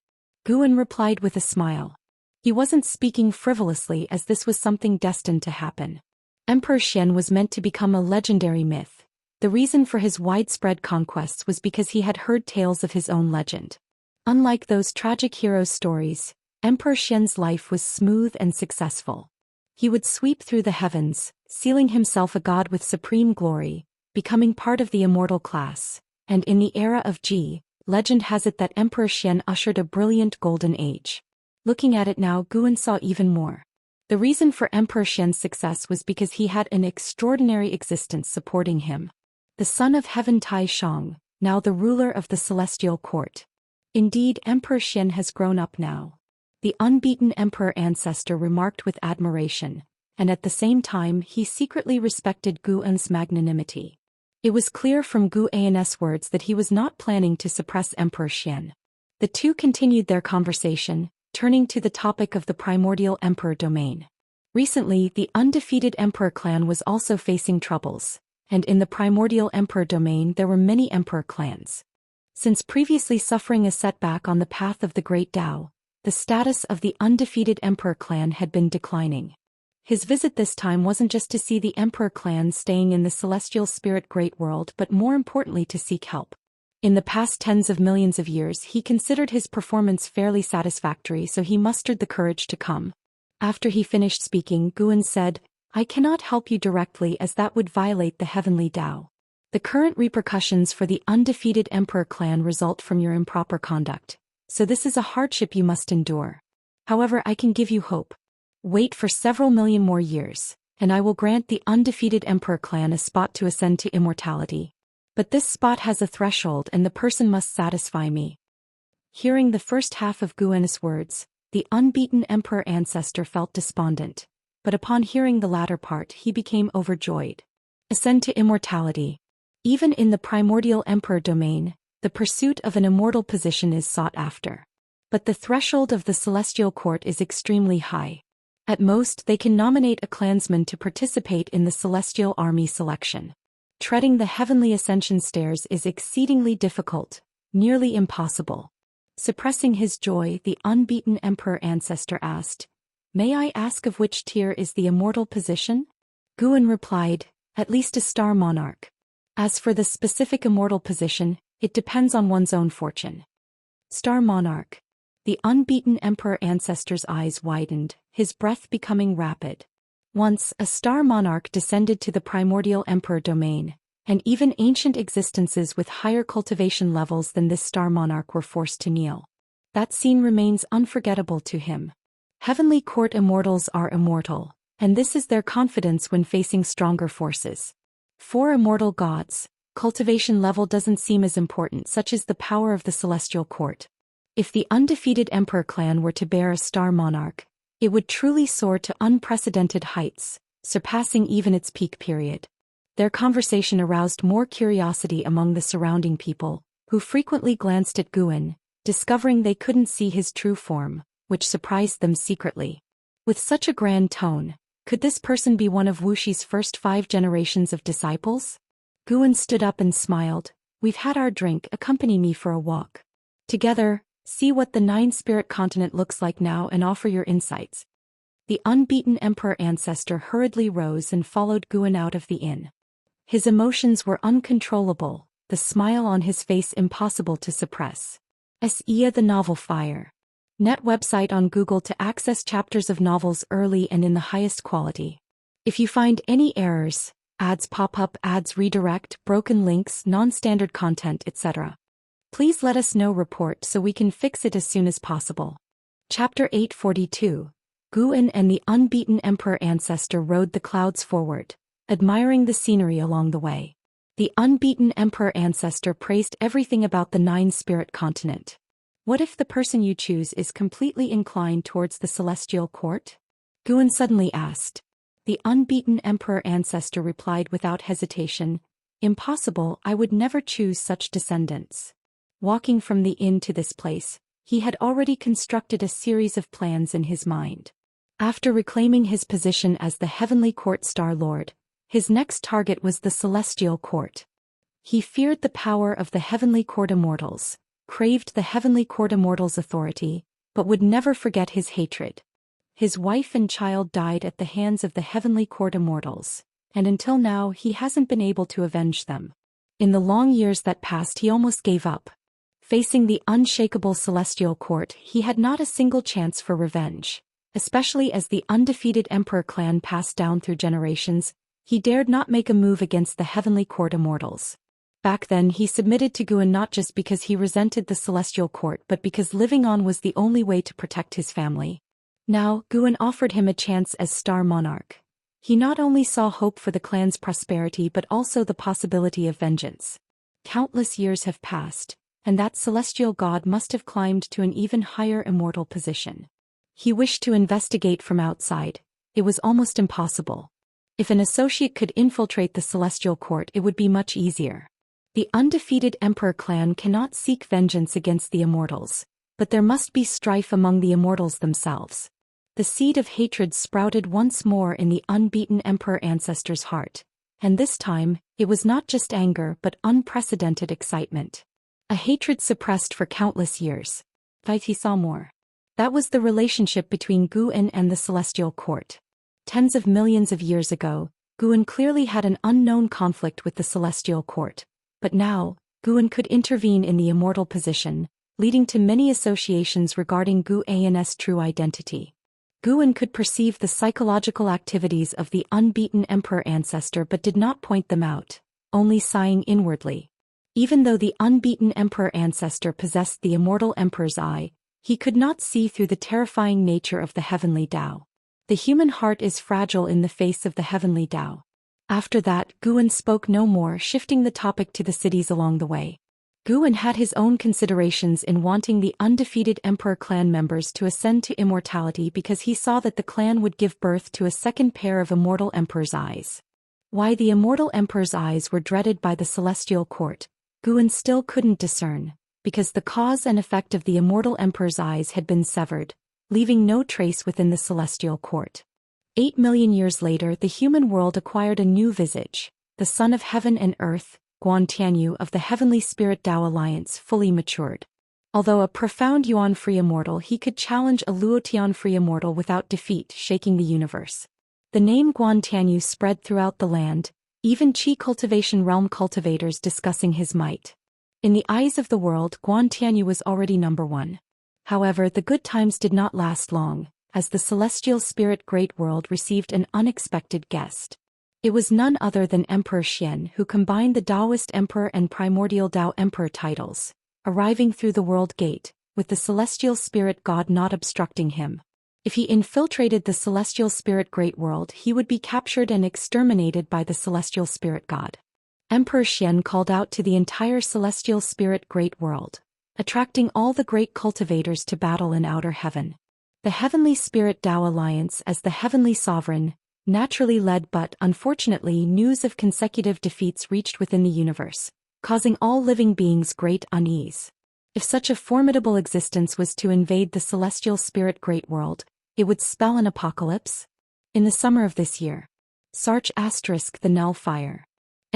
Guan replied with a smile. He wasn't speaking frivolously, as this was something destined to happen. Emperor Xian was meant to become a legendary myth. The reason for his widespread conquests was because he had heard tales of his own legend. Unlike those tragic heroes' stories, Emperor Xian's life was smooth and successful. He would sweep through the heavens, sealing himself a god with supreme glory, becoming part of the immortal class, and in the era of Ji, legend has it that Emperor Xian ushered a brilliant golden age. Looking at it now, Guan saw even more. The reason for Emperor Xian's success was because he had an extraordinary existence supporting him. The son of heaven Tai Shang, now the ruler of the celestial court. Indeed, Emperor Xian has grown up now. The unbeaten emperor ancestor remarked with admiration, and at the same time he secretly respected Guan's magnanimity. It was clear from Guan's words that he was not planning to suppress Emperor Xian. The two continued their conversation, turning to the topic of the primordial emperor domain. Recently, the undefeated emperor clan was also facing troubles, and in the primordial emperor domain there were many emperor clans. Since previously suffering a setback on the path of the great Tao, the status of the undefeated emperor clan had been declining. His visit this time wasn't just to see the emperor clan staying in the celestial spirit great world, but more importantly to seek help. In the past tens of millions of years he considered his performance fairly satisfactory, so he mustered the courage to come. After he finished speaking, Guan said, "I cannot help you directly as that would violate the heavenly Tao. The current repercussions for the undefeated emperor clan result from your improper conduct, so this is a hardship you must endure. However, I can give you hope. Wait for several million more years, and I will grant the undefeated emperor clan a spot to ascend to immortality. But this spot has a threshold and the person must satisfy me." Hearing the first half of Guan's words, the unbeaten emperor ancestor felt despondent, but upon hearing the latter part he became overjoyed. Ascend to immortality. Even in the primordial emperor domain, the pursuit of an immortal position is sought after. But the threshold of the celestial court is extremely high. At most they can nominate a clansman to participate in the celestial army selection. treading the heavenly ascension stairs is exceedingly difficult, nearly impossible. Suppressing his joy, the unbeaten emperor ancestor asked, "May I ask of which tier is the immortal position?" Guan replied, "At least a star monarch. As for the specific immortal position, it depends on one's own fortune." Star monarch. The unbeaten emperor ancestor's eyes widened, his breath becoming rapid. Once, a star monarch descended to the primordial emperor domain, and even ancient existences with higher cultivation levels than this star monarch were forced to kneel. That scene remains unforgettable to him. Heavenly court immortals are immortal, and this is their confidence when facing stronger forces. For immortal gods, cultivation level doesn't seem as important, such as the power of the celestial court. If the undefeated emperor clan were to bear a star monarch, it would truly soar to unprecedented heights, surpassing even its peak period. Their conversation aroused more curiosity among the surrounding people, who frequently glanced at Guan, discovering they couldn't see his true form, which surprised them secretly. With such a grand tone, could this person be one of Wuxi's first 5 generations of disciples? Guan stood up and smiled. "We've had our drink, accompany me for a walk. Together, see what the 9-spirit continent looks like now and offer your insights." The unbeaten emperor ancestor hurriedly rose and followed Guan out of the inn. His emotions were uncontrollable, the smile on his face impossible to suppress. Xianxia the Novel Fire. Net website on Google to access chapters of novels early and in the highest quality. If you find any errors, ads pop up, ads redirect, broken links, non-standard content, etc., please let us know. Report so we can fix it as soon as possible. Chapter 842. Guan and the unbeaten emperor ancestor rode the clouds forward, admiring the scenery along the way. The unbeaten emperor ancestor praised everything about the 9-spirit continent. What if the person you choose is completely inclined towards the celestial court? Guan suddenly asked. The unbeaten emperor ancestor replied without hesitation, "Impossible, I would never choose such descendants." Walking from the inn to this place, he had already constructed a series of plans in his mind. After reclaiming his position as the heavenly court star lord, his next target was the celestial court. He feared the power of the heavenly court immortals, craved the heavenly court immortals' authority, but would never forget his hatred. His wife and child died at the hands of the heavenly court immortals, and until now he hasn't been able to avenge them. In the long years that passed, he almost gave up. Facing the unshakable celestial court, he had not a single chance for revenge. Especially as the undefeated emperor clan passed down through generations, he dared not make a move against the heavenly court immortals. Back then he submitted to Guan not just because he resented the celestial court but because living on was the only way to protect his family. Now, Guan offered him a chance as star monarch. He not only saw hope for the clan's prosperity but also the possibility of vengeance. Countless years have passed, and that celestial god must have climbed to an even higher immortal position. He wished to investigate from outside. It was almost impossible. If an associate could infiltrate the celestial court, it would be much easier. The undefeated emperor clan cannot seek vengeance against the immortals, but there must be strife among the immortals themselves. The seed of hatred sprouted once more in the unbeaten emperor ancestor's heart, and this time, it was not just anger but unprecedented excitement. A hatred suppressed for countless years. But he saw more. That was the relationship between Guan and the celestial court. Tens of millions of years ago, Guan clearly had an unknown conflict with the celestial court, but now, Guan could intervene in the immortal position, leading to many associations regarding Guan's true identity. Guan could perceive the psychological activities of the unbeaten emperor ancestor but did not point them out, only sighing inwardly. Even though the unbeaten emperor ancestor possessed the immortal emperor's eye, he could not see through the terrifying nature of the heavenly Tao. The human heart is fragile in the face of the heavenly Tao. After that, Guan spoke no more, shifting the topic to the cities along the way. Guan had his own considerations in wanting the undefeated emperor clan members to ascend to immortality because he saw that the clan would give birth to a second pair of immortal emperor's eyes. Why the immortal emperor's eyes were dreaded by the celestial court, Guan still couldn't discern, because the cause and effect of the immortal emperor's eyes had been severed, leaving no trace within the celestial court. 8 million years later, the human world acquired a new visage. The the son of heaven and earth, Guan Tianyu of the Heavenly Spirit Tao Alliance, fully matured. Although a profound Yuan-free immortal, he could challenge a Luotian-free immortal without defeat, shaking the universe. The name Guan Tianyu spread throughout the land, even Qi Cultivation realm cultivators discussing his might. In the eyes of the world, Guan Tianyu was already number one. However, the good times did not last long, as the celestial spirit Great World received an unexpected guest. It was none other than Emperor Xian, who combined the Daoist Emperor and Primordial Tao Emperor titles, arriving through the World Gate, with the celestial spirit god not obstructing him. If he infiltrated the celestial spirit Great World, he would be captured and exterminated by the celestial spirit god. Emperor Xian called out to the entire celestial spirit Great World, attracting all the great cultivators to battle in outer heaven. The Heavenly Spirit Tao Alliance, as the heavenly sovereign, naturally led, but unfortunately news of consecutive defeats reached within the universe, causing all living beings great unease. If such a formidable existence was to invade the celestial spirit Great World, it would spell an apocalypse. In the summer of this year. Sarch * The Null Fire.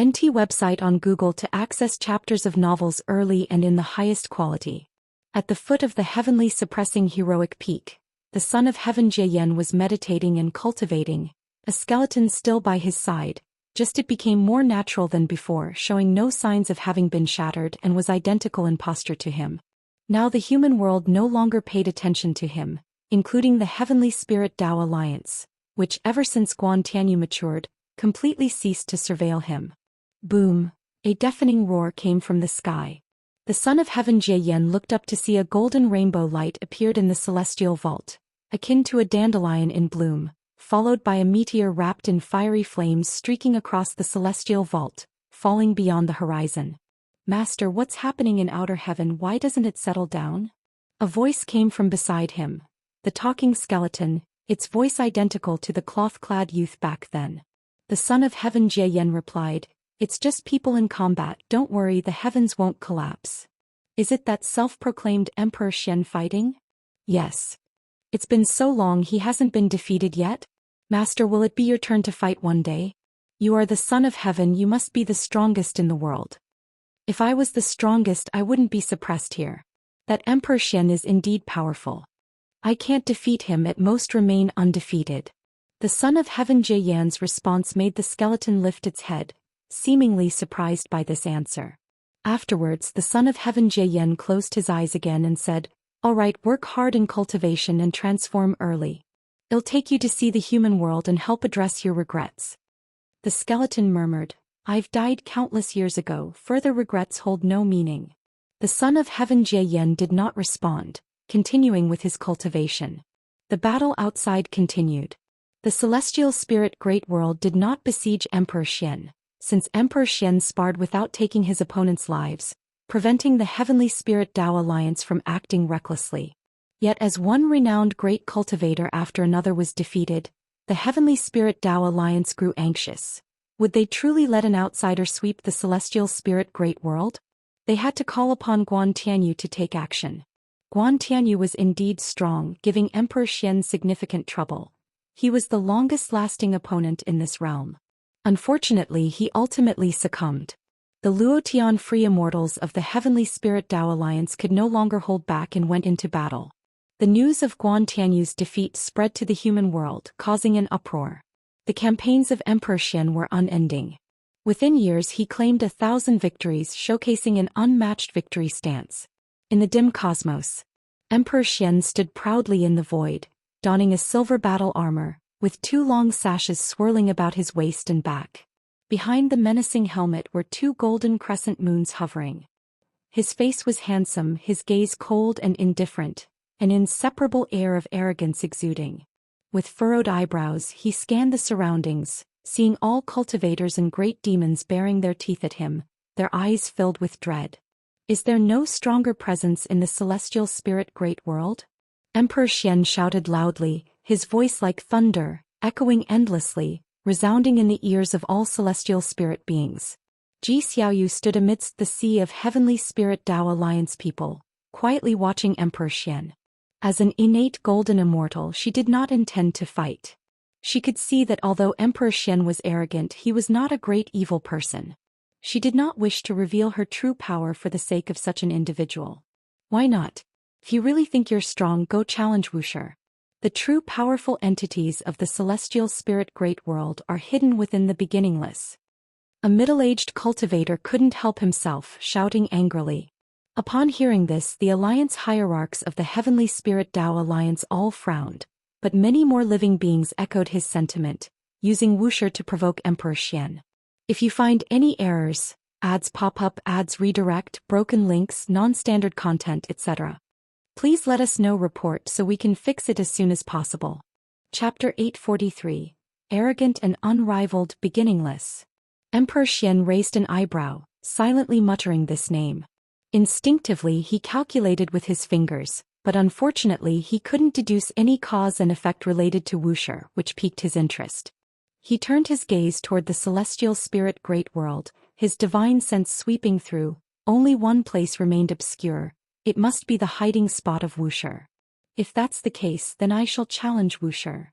NT website on Google to access chapters of novels early and in the highest quality. At the foot of the heavenly suppressing heroic peak, the son of heaven Zhou was meditating and cultivating, a skeleton still by his side, just it became more natural than before, showing no signs of having been shattered and was identical in posture to him. Now the human world no longer paid attention to him, including the Heavenly Spirit Tao Alliance, which ever since Guan Tianyu matured, completely ceased to surveil him. Boom! A deafening roar came from the sky. The son of heaven Zhou looked up to see a golden rainbow light appeared in the celestial vault, akin to a dandelion in bloom, followed by a meteor wrapped in fiery flames streaking across the celestial vault, falling beyond the horizon. Master, what's happening in outer heaven? Why doesn't it settle down? A voice came from beside him. The talking skeleton, its voice identical to the cloth-clad youth back then. The son of heaven Zhou replied, "It's just people in combat, don't worry, the heavens won't collapse." Is it that self-proclaimed Emperor Xian fighting? Yes. It's been so long he hasn't been defeated yet? Master, will it be your turn to fight one day? You are the son of heaven, you must be the strongest in the world. If I was the strongest, I wouldn't be suppressed here. That Emperor Xian is indeed powerful. I can't defeat him, at most remain undefeated. The son of heaven Zhou response made the skeleton lift its head, seemingly surprised by this answer. Afterwards, the son of heaven Zhou closed his eyes again and said, "All right, work hard in cultivation and transform early. It'll take you to see the human world and help address your regrets." The skeleton murmured, "I've died countless years ago, further regrets hold no meaning." The son of heaven Zhou did not respond, continuing with his cultivation. The battle outside continued. The celestial spirit Great World did not besiege Emperor Xian, since Emperor Xian sparred without taking his opponent's lives, preventing the Heavenly Spirit Tao Alliance from acting recklessly. Yet as one renowned great cultivator after another was defeated, the Heavenly Spirit Tao Alliance grew anxious. Would they truly let an outsider sweep the celestial spirit Great World? They had to call upon Guan Tianyu to take action. Guan Tianyu was indeed strong, giving Emperor Xian significant trouble. He was the longest-lasting opponent in this realm. Unfortunately, he ultimately succumbed. The Luotian free immortals of the Heavenly Spirit Tao Alliance could no longer hold back and went into battle. The news of Guan Tianyu's defeat spread to the human world, causing an uproar. The campaigns of Emperor Xian were unending. Within years he claimed 1,000 victories, showcasing an unmatched victory stance. In the dim cosmos, Emperor Xian stood proudly in the void, donning a silver battle armor, with 2 long sashes swirling about his waist and back. Behind the menacing helmet were 2 golden crescent moons hovering. His face was handsome, his gaze cold and indifferent, an inseparable air of arrogance exuding. With furrowed eyebrows, he scanned the surroundings, seeing all cultivators and great demons baring their teeth at him, their eyes filled with dread. Is there no stronger presence in the celestial spirit Great World? Emperor Xian shouted loudly, his voice like thunder, echoing endlessly, resounding in the ears of all celestial spirit beings. Ji Xiaoyu stood amidst the sea of Heavenly Spirit Tao Alliance people, quietly watching Emperor Xian. As an innate golden immortal, she did not intend to fight. She could see that although Emperor Xian was arrogant, he was not a great evil person. She did not wish to reveal her true power for the sake of such an individual. Why not? If you really think you're strong, go challenge Wuxia. The true powerful entities of the celestial spirit great world are hidden within the beginningless. A middle-aged cultivator couldn't help himself, shouting angrily. Upon hearing this, the alliance hierarchs of the Heavenly Spirit Tao Alliance all frowned, but many more living beings echoed his sentiment, using Wuxia to provoke Emperor Xian. If you find any errors, ads pop up, ads redirect, broken links, non-standard content, etc., please let us know report so we can fix it as soon as possible. Chapter 843. Arrogant and Unrivaled, Beginningless. Emperor Xian raised an eyebrow, silently muttering this name. Instinctively he calculated with his fingers, but unfortunately he couldn't deduce any cause and effect related to Wuxia, which piqued his interest. He turned his gaze toward the celestial spirit great world, his divine sense sweeping through. Only one place remained obscure. It must be the hiding spot of Wuxia. If that's the case, then I shall challenge Wuxia.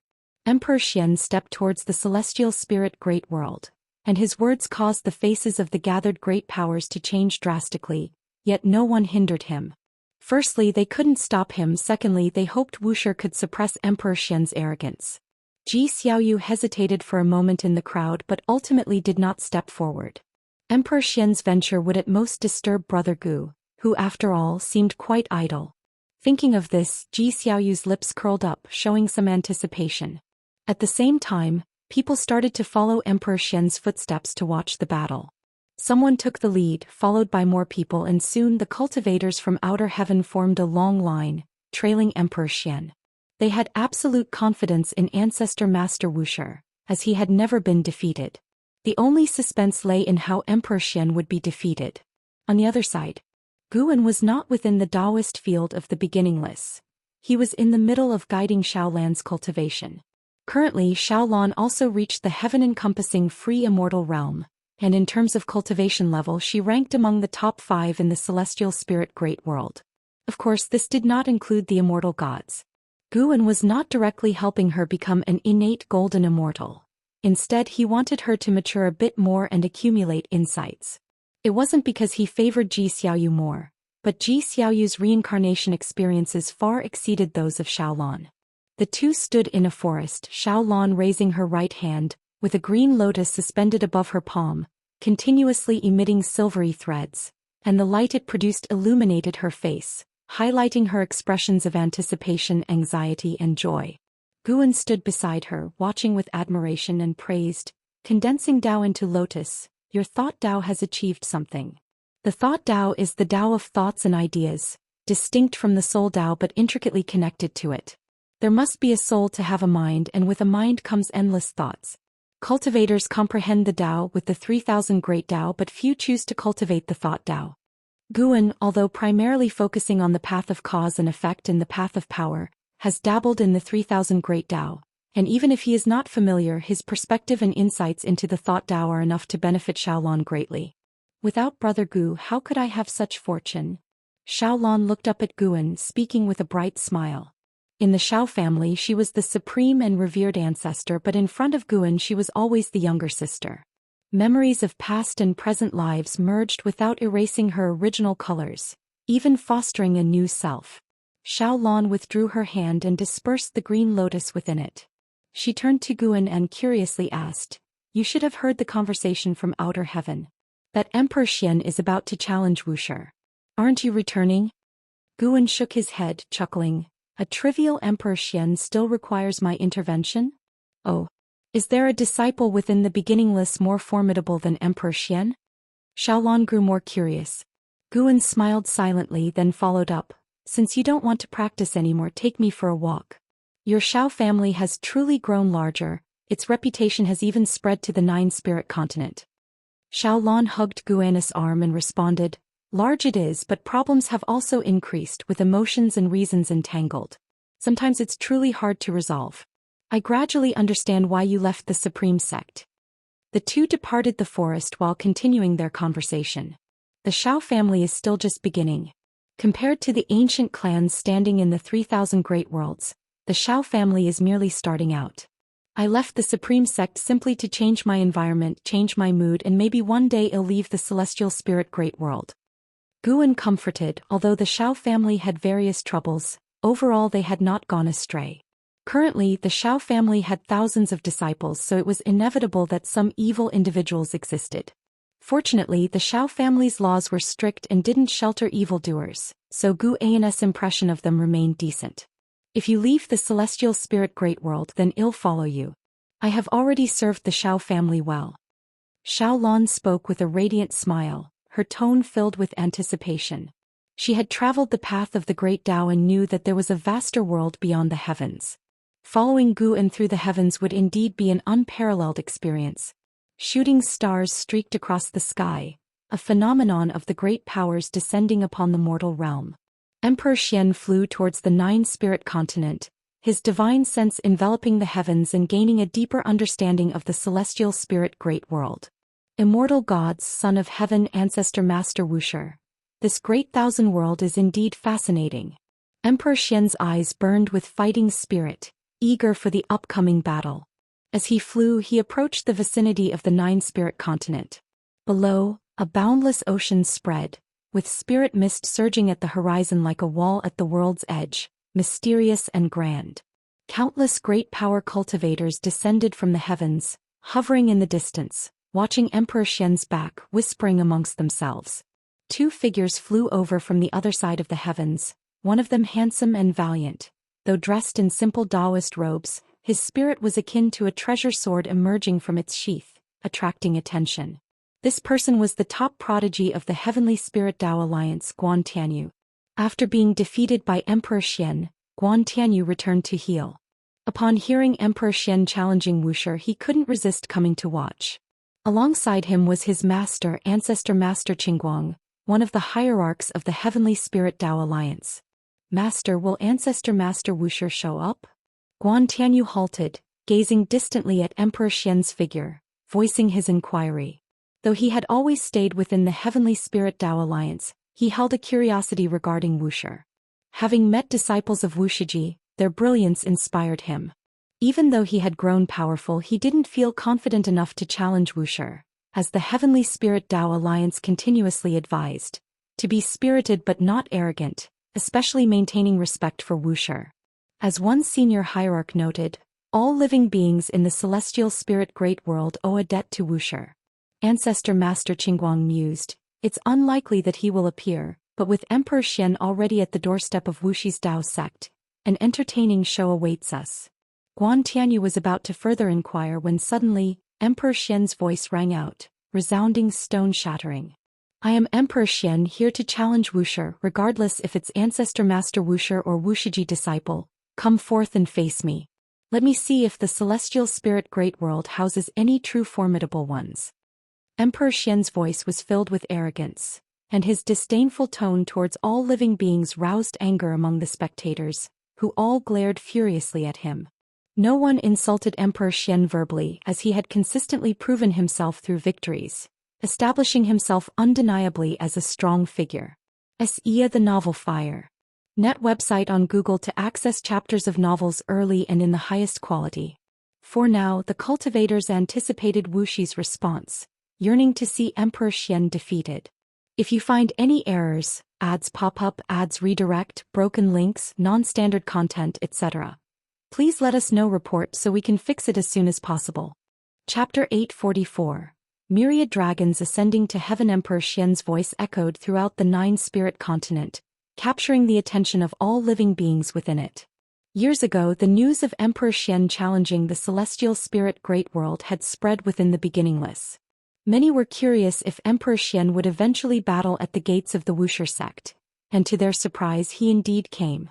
Emperor Xian stepped towards the celestial spirit great world, and his words caused the faces of the gathered great powers to change drastically, yet no one hindered him. Firstly, they couldn't stop him. Secondly, they hoped Wuxia could suppress Emperor Xian's arrogance. Zhou Xian hesitated for a moment in the crowd but ultimately did not step forward. Emperor Xian's venture would at most disturb Brother Gu, who after all seemed quite idle. Thinking of this, Zhou Xiaoyu's lips curled up, showing some anticipation. At the same time, people started to follow Emperor Xian's footsteps to watch the battle. Someone took the lead, followed by more people, and soon the cultivators from outer heaven formed a long line, trailing Emperor Xian. They had absolute confidence in Ancestor Master Wuxia, as he had never been defeated. The only suspense lay in how Emperor Xian would be defeated. On the other side, Guan was not within the Daoist field of the beginningless. He was in the middle of guiding Xiaolan's cultivation. Currently, Xiaolan also reached the heaven-encompassing free immortal realm, and in terms of cultivation level she ranked among the top 5 in the celestial spirit great world. Of course, this did not include the immortal gods. Guan was not directly helping her become an innate golden immortal. Instead, he wanted her to mature a bit more and accumulate insights. It wasn't because he favored Zhou Xiaoyu more, but Zhou Xiaoyu's reincarnation experiences far exceeded those of Xiaolan. The two stood in a forest, Xiaolan raising her right hand, with a green lotus suspended above her palm, continuously emitting silvery threads, and the light it produced illuminated her face, highlighting her expressions of anticipation, anxiety, and joy. Guan stood beside her, watching with admiration and praised, condensing Tao into lotus. Your thought Tao has achieved something. The thought Tao is the Tao of thoughts and ideas, distinct from the soul Tao but intricately connected to it. There must be a soul to have a mind, and with a mind comes endless thoughts. Cultivators comprehend the Tao with the 3,000 great Tao, but few choose to cultivate the thought Tao. Guan, although primarily focusing on the path of cause and effect and the path of power, has dabbled in the 3,000 great Tao. And even if he is not familiar, his perspective and insights into the thought Tao are enough to benefit Xiaolan greatly. Without Brother Gu, how could I have such fortune? Xiaolan looked up at Guan, speaking with a bright smile. In the Xiao family she was the supreme and revered ancestor, but in front of Guan she was always the younger sister. Memories of past and present lives merged without erasing her original colors, even fostering a new self. Xiaolan withdrew her hand and dispersed the green lotus within it. She turned to Guan and curiously asked, "You should have heard the conversation from outer heaven. That Emperor Xian is about to challenge Wuxia. Aren't you returning?" Guan shook his head, chuckling. A trivial Emperor Xian still requires my intervention? Oh. Is there a disciple within the beginningless more formidable than Emperor Xian? Xiaolan grew more curious. Guan smiled silently, then followed up. Since you don't want to practice anymore, take me for a walk. Your Xiao family has truly grown larger, its reputation has even spread to the 9 spirit continent. Xiaolan hugged Guan's arm and responded, "Large it is, but problems have also increased with emotions and reasons entangled. Sometimes it's truly hard to resolve. I gradually understand why you left the Supreme Sect." The two departed the forest while continuing their conversation. The Xiao family is still just beginning. Compared to the ancient clans standing in the 3,000 great worlds, the Xiao family is merely starting out. I left the supreme sect simply to change my environment, change my mood, and maybe one day I'll leave the celestial spirit great world. Guan comforted. Although the Xiao family had various troubles, overall they had not gone astray. Currently, the Xiao family had thousands of disciples, so it was inevitable that some evil individuals existed. Fortunately, the Xiao family's laws were strict and didn't shelter evildoers, so Gu An's impression of them remained decent. If you leave the celestial spirit great world, then I'll follow you. I have already served the Xiao family well. Xiao Lan spoke with a radiant smile, her tone filled with anticipation. She had traveled the path of the great Tao and knew that there was a vaster world beyond the heavens. Following Gu An through the heavens would indeed be an unparalleled experience. Shooting stars streaked across the sky, a phenomenon of the great powers descending upon the mortal realm. Emperor Xian flew towards the nine-spirit continent, his divine sense enveloping the heavens and gaining a deeper understanding of the celestial spirit great world. Immortal gods, son of heaven, ancestor master Wuxia. This great thousand world is indeed fascinating. Emperor Xian's eyes burned with fighting spirit, eager for the upcoming battle. As he flew, he approached the vicinity of the nine-spirit continent. Below, a boundless ocean spread, with spirit mist surging at the horizon like a wall at the world's edge, mysterious and grand. Countless great power cultivators descended from the heavens, hovering in the distance, watching Emperor Xian's back, whispering amongst themselves. Two figures flew over from the other side of the heavens, one of them handsome and valiant. Though dressed in simple Daoist robes, his spirit was akin to a treasure sword emerging from its sheath, attracting attention. This person was the top prodigy of the Heavenly Spirit Tao Alliance, Guan Tianyu. After being defeated by Emperor Xian, Guan Tianyu returned to heal. Upon hearing Emperor Xian challenging Wuxia, he couldn't resist coming to watch. Alongside him was his master, Ancestor Master Qingguang, one of the hierarchs of the Heavenly Spirit Tao Alliance. Master, will Ancestor Master Wuxia show up? Guan Tianyu halted, gazing distantly at Emperor Xian's figure, voicing his inquiry. Though he had always stayed within the Heavenly Spirit Tao Alliance, he held a curiosity regarding Wuxia. Having met disciples of Wuxia, their brilliance inspired him. Even though he had grown powerful, he didn't feel confident enough to challenge Wuxia, as the Heavenly Spirit Tao Alliance continuously advised, to be spirited but not arrogant, especially maintaining respect for Wuxia. As one senior hierarch noted, all living beings in the celestial spirit great world owe a debt to Wuxia. Ancestor Master Qingguang mused, it's unlikely that he will appear, but with Emperor Xian already at the doorstep of Wuxi's Dao sect, an entertaining show awaits us. Guan Tianyu was about to further inquire when suddenly, Emperor Xian's voice rang out, resounding stone-shattering. I am Emperor Xian, here to challenge Wuxia, regardless if it's Ancestor Master Wuxia or Wuxia disciple. Come forth and face me. Let me see if the celestial spirit great world houses any true formidable ones. Emperor Xian's voice was filled with arrogance, and his disdainful tone towards all living beings roused anger among the spectators, who all glared furiously at him. No one insulted Emperor Xian verbally, as he had consistently proven himself through victories, establishing himself undeniably as a strong figure. Xianxia the Novel Fire. Net website on Google to access chapters of novels early and in the highest quality. For now, the cultivators anticipated Wuxi's response, yearning to see Emperor Xian defeated. If you find any errors, ads pop up, ads redirect, broken links, non-standard content, etc., please let us know. Report so we can fix it as soon as possible. Chapter 844. Myriad dragons ascending to heaven. Emperor Xian's voice echoed throughout the nine-spirit continent, capturing the attention of all living beings within it. Years ago, the news of Emperor Xian challenging the celestial spirit great world had spread within the beginningless. Many were curious if Emperor Xian would eventually battle at the gates of the Wuxia sect, and to their surprise he indeed came.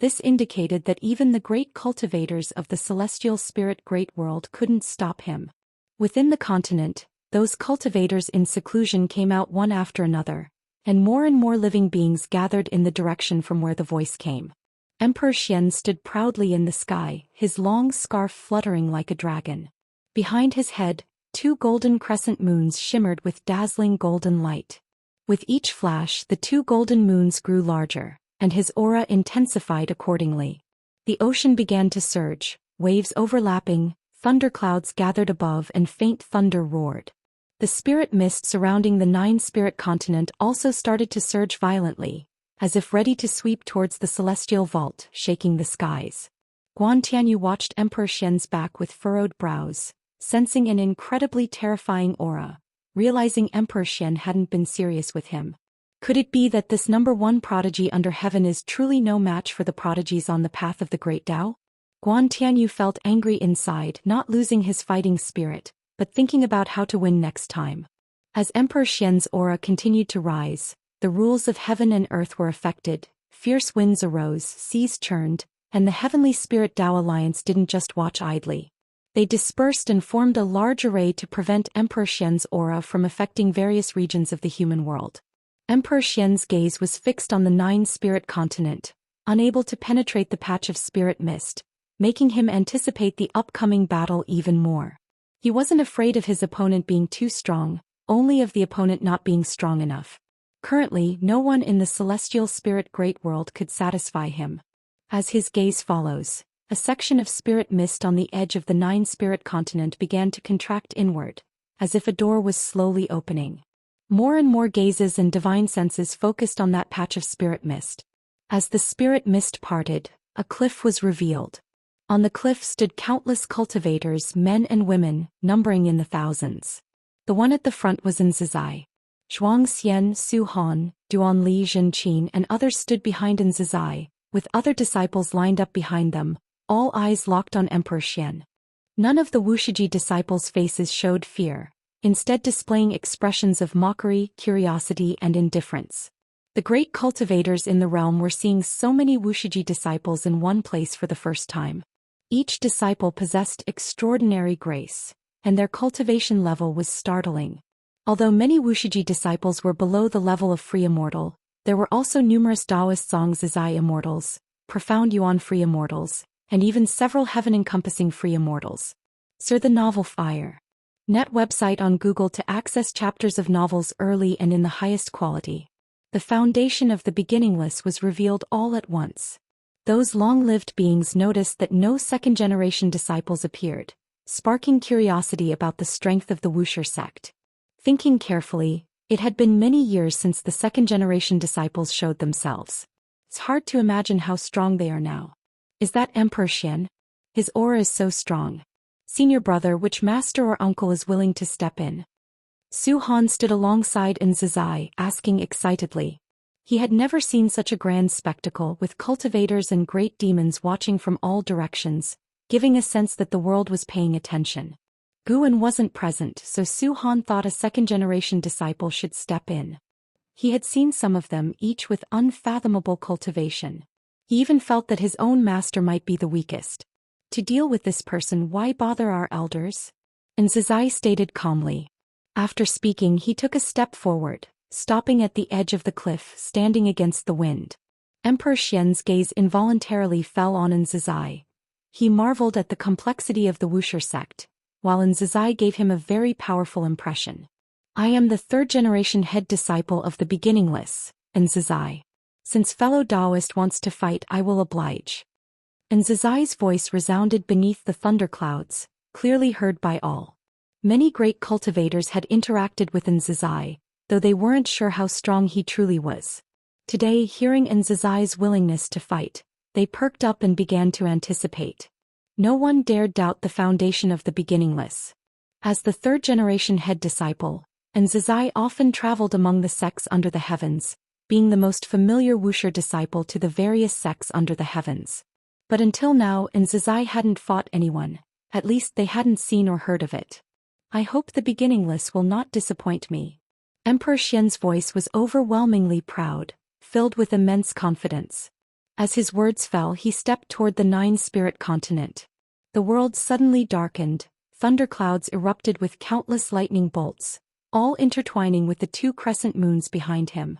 This indicated that even the great cultivators of the celestial spirit great world couldn't stop him. Within the continent, those cultivators in seclusion came out one after another, and more living beings gathered in the direction from where the voice came. Emperor Xian stood proudly in the sky, his long scarf fluttering like a dragon. Behind his head, two golden crescent moons shimmered with dazzling golden light. With each flash, the two golden moons grew larger, and his aura intensified accordingly. The ocean began to surge, waves overlapping, thunderclouds gathered above and faint thunder roared. The spirit mist surrounding the 9-spirit continent also started to surge violently, as if ready to sweep towards the celestial vault, shaking the skies. Guan Tianyu watched Emperor Xian's back with furrowed brows, sensing an incredibly terrifying aura, realizing Emperor Xian hadn't been serious with him. Could it be that this number 1 prodigy under heaven is truly no match for the prodigies on the path of the Great Tao? Guan Tianyu felt angry inside, not losing his fighting spirit, but thinking about how to win next time. As Emperor Xian's aura continued to rise, the rules of heaven and earth were affected, fierce winds arose, seas churned, and the Heavenly Spirit Tao Alliance didn't just watch idly. They dispersed and formed a large array to prevent Emperor Xian's aura from affecting various regions of the human world. Emperor Xian's gaze was fixed on the 9-spirit continent, unable to penetrate the patch of spirit mist, making him anticipate the upcoming battle even more. He wasn't afraid of his opponent being too strong, only of the opponent not being strong enough. Currently, no one in the celestial spirit great world could satisfy him. As his gaze follows, a section of spirit mist on the edge of the 9-spirit continent began to contract inward, as if a door was slowly opening. More and more gazes and divine senses focused on that patch of spirit mist. As the spirit mist parted, a cliff was revealed. On the cliff stood countless cultivators, men and women, numbering in the thousands. The one at the front was Zhou Xian, Zhou Xian, Duanli Zhenqin and others stood behind Zhou, with other disciples lined up behind them, all eyes locked on Emperor Xian. None of the Wuxia disciples' faces showed fear, instead displaying expressions of mockery, curiosity and indifference. The great cultivators in the realm were seeing so many Wuxia disciples in one place for the first time. Each disciple possessed extraordinary grace, and their cultivation level was startling. Although many Wuxia disciples were below the level of free immortal, there were also numerous Daoist Zhangzizai immortals, profound Yuan free immortals, and even several heaven-encompassing free immortals. Sir the Novel Fire. Net website on Google to access chapters of novels early and in the highest quality. The foundation of the beginningless was revealed all at once. Those long-lived beings noticed that no second-generation disciples appeared, sparking curiosity about the strength of the Wuxia sect. Thinking carefully, it had been many years since the second-generation disciples showed themselves. It's hard to imagine how strong they are now. Is that Emperor Xian? His aura is so strong. Senior brother, which master or uncle is willing to step in? Zhou Xian stood alongside Zhou, asking excitedly. He had never seen such a grand spectacle with cultivators and great demons watching from all directions, giving a sense that the world was paying attention. Guan wasn't present, so Zhou Xian thought a second-generation disciple should step in. He had seen some of them, each with unfathomable cultivation. He even felt that his own master might be the weakest. To deal with this person, why bother our elders? Zhou stated calmly. After speaking, he took a step forward, stopping at the edge of the cliff, standing against the wind. Emperor Xian's gaze involuntarily fell on Zhou. He marveled at the complexity of the Wuxia sect, while Zhou gave him a very powerful impression. I am the third-generation head disciple of the beginningless, Zhou. Since fellow Daoist wants to fight, I will oblige. Zhou's voice resounded beneath the thunderclouds, clearly heard by all. Many great cultivators had interacted with Zhou, though they weren't sure how strong he truly was. Today, hearing Zhou's willingness to fight, they perked up and began to anticipate. No one dared doubt the foundation of the beginningless. As the third-generation head disciple, Zhou often traveled among the sects under the heavens, being the most familiar Wuxia disciple to the various sects under the heavens. But until now, Zhou hadn't fought anyone, at least they hadn't seen or heard of it. I hope the beginningless will not disappoint me. Emperor Xian's voice was overwhelmingly proud, filled with immense confidence. As his words fell, he stepped toward the 9-spirit continent. The world suddenly darkened, thunderclouds erupted with countless lightning bolts, all intertwining with the 2 crescent moons behind him.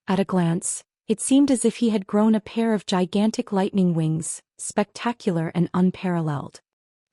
At a glance, it seemed as if he had grown a pair of gigantic lightning wings, spectacular and unparalleled.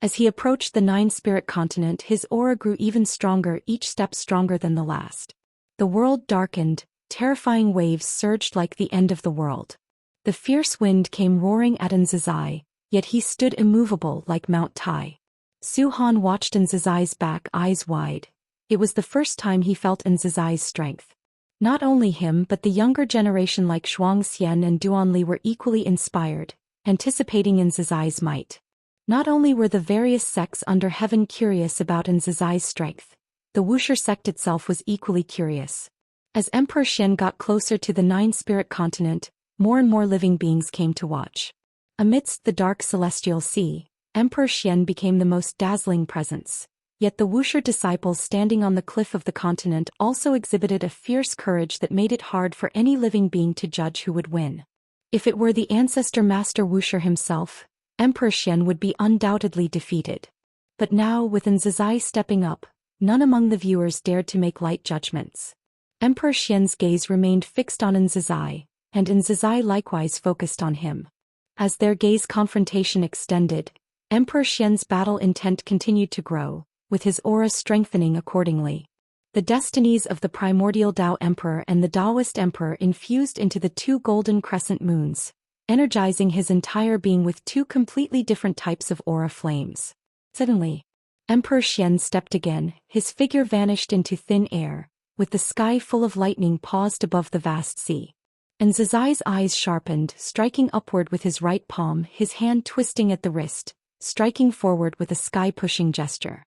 As he approached the 9-spirit continent, his aura grew even stronger, each step stronger than the last. The world darkened, terrifying waves surged like the end of the world. The fierce wind came roaring at Zhou, yet he stood immovable like Mount Tai. Zhou Xian watched Nzazai's back, eyes wide. It was the first time he felt Nzazai's strength. Not only him but the younger generation like Zhou Xian and Duanli were equally inspired, anticipating Nzazai's might. Not only were the various sects under heaven curious about Nzazai's strength, the Wuxia sect itself was equally curious. As Emperor Xian got closer to the nine-spirit continent, more and more living beings came to watch. Amidst the dark celestial sea, Emperor Xian became the most dazzling presence. Yet the Wuxia disciples standing on the cliff of the continent also exhibited a fierce courage that made it hard for any living being to judge who would win. If it were the ancestor Master Wuxia himself, Emperor Xian would be undoubtedly defeated. But now, with Nzazai stepping up, none among the viewers dared to make light judgments. Emperor Xian's gaze remained fixed on Nzazai, and Nzazai likewise focused on him. As their gaze confrontation extended, Emperor Xian's battle intent continued to grow, with his aura strengthening accordingly. The destinies of the primordial Dao Emperor and the Daoist Emperor infused into the two golden crescent moons, energizing his entire being with two completely different types of aura flames. Suddenly, Emperor Xian stepped again, his figure vanished into thin air, with the sky full of lightning paused above the vast sea. Nzazai's eyes sharpened, striking upward with his right palm, his hand twisting at the wrist, striking forward with a sky-pushing gesture.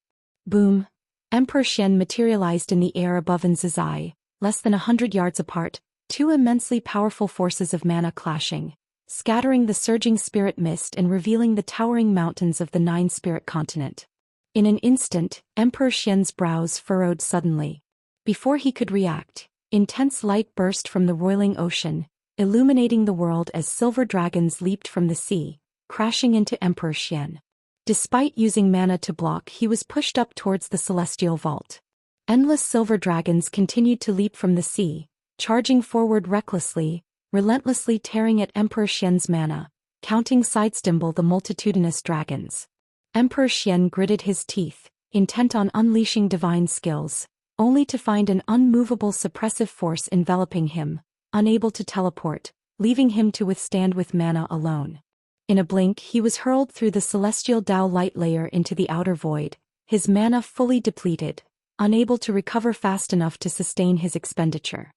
Boom! Emperor Xian materialized in the air above Nzazai, less than 100 yards apart, two immensely powerful forces of mana clashing, scattering the surging spirit mist and revealing the towering mountains of the nine-spirit continent. In an instant, Emperor Xian's brows furrowed suddenly. Before he could react, intense light burst from the roiling ocean, illuminating the world as silver dragons leaped from the sea, crashing into Emperor Xian. Despite using mana to block, he was pushed up towards the celestial vault. Endless silver dragons continued to leap from the sea, charging forward recklessly, relentlessly tearing at Emperor Xian's mana, counting sidestumble the multitudinous dragons. Emperor Xian gritted his teeth, intent on unleashing divine skills, only to find an unmovable suppressive force enveloping him, unable to teleport, leaving him to withstand with mana alone. In a blink he was hurled through the celestial Dao light layer into the outer void, his mana fully depleted, unable to recover fast enough to sustain his expenditure.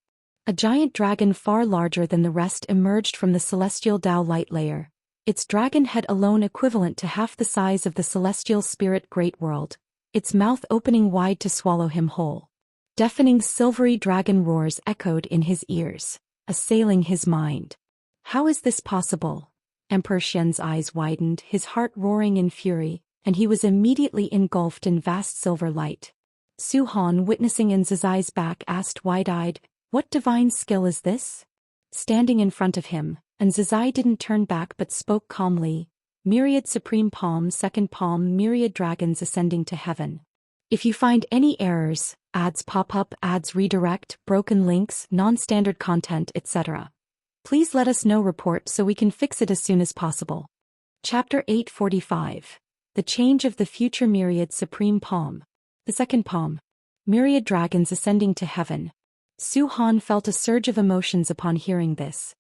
A giant dragon far larger than the rest emerged from the celestial Dao light layer, its dragon head alone equivalent to half the size of the celestial spirit great world, its mouth opening wide to swallow him whole. Deafening silvery dragon roars echoed in his ears, assailing his mind. How is this possible? Emperor Xian's eyes widened, his heart roaring in fury, and he was immediately engulfed in vast silver light. Zhou Xian, witnessing Nzazai's back, asked wide-eyed, "What divine skill is this?" Standing in front of him, Nzazai didn't turn back but spoke calmly, "Myriad supreme palm, second palm, myriad dragons ascending to heaven. If you find any errors, ads pop up, ads redirect, broken links, non-standard content, etc. please let us know, report so we can fix it as soon as possible." Chapter 845. The Change of the Future. Myriad Supreme Palm. The second palm. Myriad dragons ascending to heaven. Zhou Xian felt a surge of emotions upon hearing this.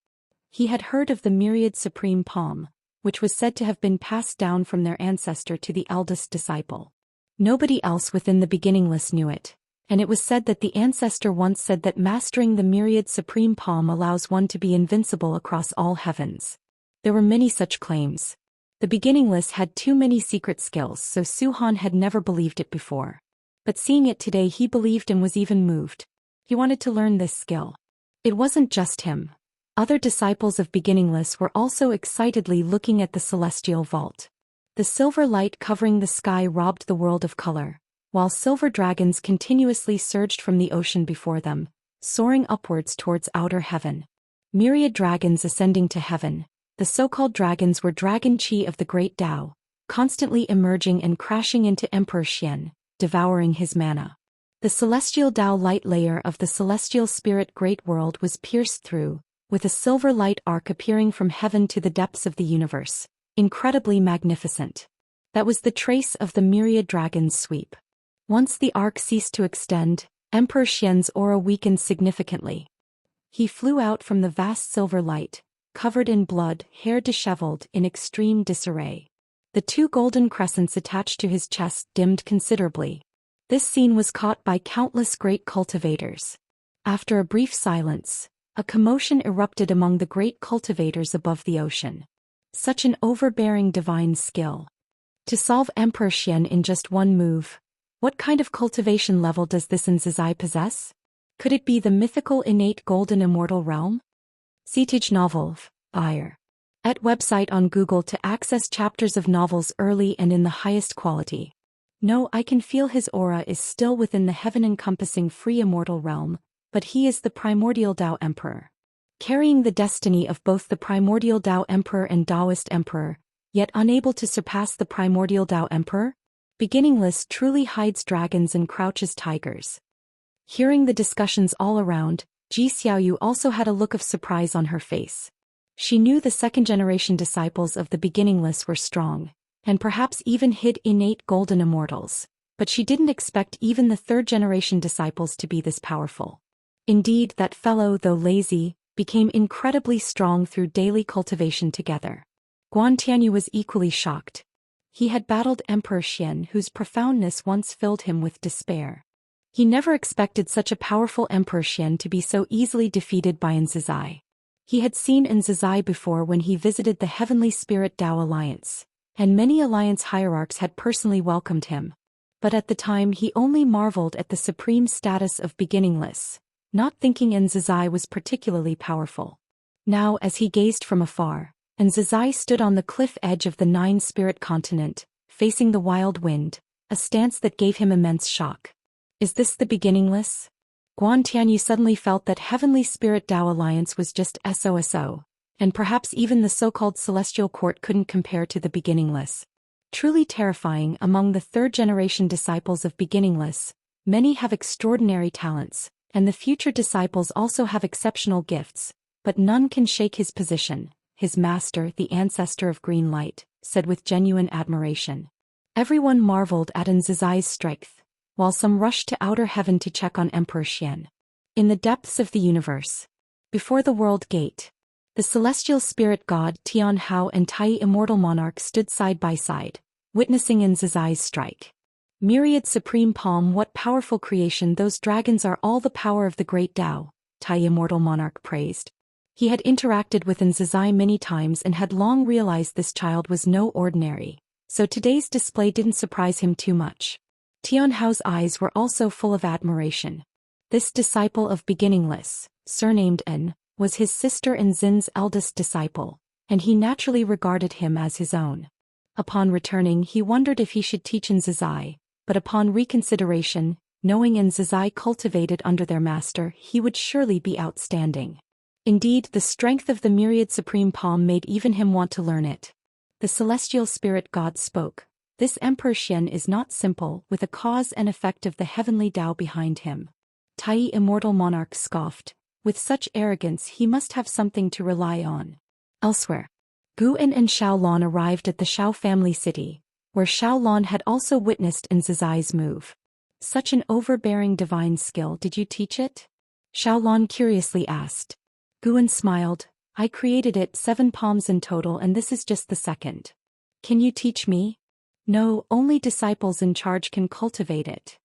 He had heard of the Myriad Supreme Palm, which was said to have been passed down from their ancestor to the eldest disciple. Nobody else within the beginningless knew it, and it was said that the ancestor once said that mastering the Myriad Supreme Palm allows one to be invincible across all heavens. There were many such claims. The beginningless had too many secret skills, so Zhou Xian had never believed it before. But seeing it today, he believed and was even moved. He wanted to learn this skill. It wasn't just him. Other disciples of beginningless were also excitedly looking at the celestial vault. The silver light covering the sky robbed the world of color, while silver dragons continuously surged from the ocean before them, soaring upwards towards outer heaven. Myriad dragons ascending to heaven. The so-called dragons were dragon chi of the great Dao, constantly emerging and crashing into Emperor Xian, devouring his mana. The celestial Dao light layer of the celestial spirit great world was pierced through, with a silver light arc appearing from heaven to the depths of the universe, incredibly magnificent. That was the trace of the myriad dragons' sweep. Once the arc ceased to extend, Emperor Xian's aura weakened significantly. He flew out from the vast silver light, covered in blood, hair disheveled in extreme disarray. The 2 golden crescents attached to his chest dimmed considerably. This scene was caught by countless great cultivators. After a brief silence, a commotion erupted among the great cultivators above the ocean. Such an overbearing divine skill. To solve Emperor Xian in just one move. What kind of cultivation level does this Xianxia possess? Could it be the mythical innate golden immortal realm? Siege novel, Ire. At website on Google to access chapters of novels early and in the highest quality. No, I can feel his aura is still within the heaven-encompassing free immortal realm, but he is the primordial Dao Emperor. Carrying the destiny of both the primordial Dao Emperor and Daoist Emperor, yet unable to surpass the primordial Dao Emperor? Beginningless truly hides dragons and crouches tigers. Hearing the discussions all around, Zhou Xian also had a look of surprise on her face. She knew the second-generation disciples of the Beginningless were strong, and perhaps even hid innate golden immortals, but she didn't expect even the third-generation disciples to be this powerful. Indeed, that fellow, though lazy, became incredibly strong through daily cultivation together. Guan Tianyu was equally shocked. He had battled Emperor Xian, whose profoundness once filled him with despair. He never expected such a powerful Emperor Xian to be so easily defeated by Xianxia. He had seen Xianxia before when he visited the Heavenly Spirit Dao Alliance, and many alliance hierarchs had personally welcomed him. But at the time he only marveled at the supreme status of Beginningless, not thinking Xianxia was particularly powerful. Now as he gazed from afar, Xianxia stood on the cliff edge of the 9-spirit continent, facing the wild wind, a stance that gave him immense shock. Is this the Beginningless? Guan Tianyu suddenly felt that Heavenly Spirit Dao Alliance was just SOSO, and perhaps even the so-called Celestial Court couldn't compare to the Beginningless. Truly terrifying. Among the third-generation disciples of Beginningless, many have extraordinary talents, and the future disciples also have exceptional gifts, but none can shake his position. His master, the ancestor of green light, said with genuine admiration. Everyone marveled at Xianxia's strength, while some rushed to outer heaven to check on Emperor Xian. In the depths of the universe, before the world gate, the celestial spirit god Tian Hao and Tai Immortal Monarch stood side by side, witnessing Xianxia's strike. Myriad supreme palm, what powerful creation! Those dragons are all the power of the great Dao, Tai Immortal Monarch praised. He had interacted with Xianxia many times and had long realized this child was no ordinary, so today's display didn't surprise him too much. Tian Hao's eyes were also full of admiration. This disciple of Beginningless, surnamed En, was his sister and Xin's eldest disciple, and he naturally regarded him as his own. Upon returning, he wondered if he should teach Xianxia, but upon reconsideration, knowing Xianxia cultivated under their master, he would surely be outstanding. Indeed, the strength of the myriad supreme palm made even him want to learn it. The celestial spirit god spoke. This Emperor Xian is not simple, with a cause and effect of the heavenly Dao behind him. Tai Immortal Monarch scoffed. With such arrogance he must have something to rely on. Elsewhere, Guan and Xiaolon arrived at the Xiao family city, where Xiaolon had also witnessed Xianxia's move. Such an overbearing divine skill, did you teach it? Xiaolon curiously asked. Guan smiled. I created it 7 palms in total and this is just the second. Can you teach me? No, only disciples in charge can cultivate it.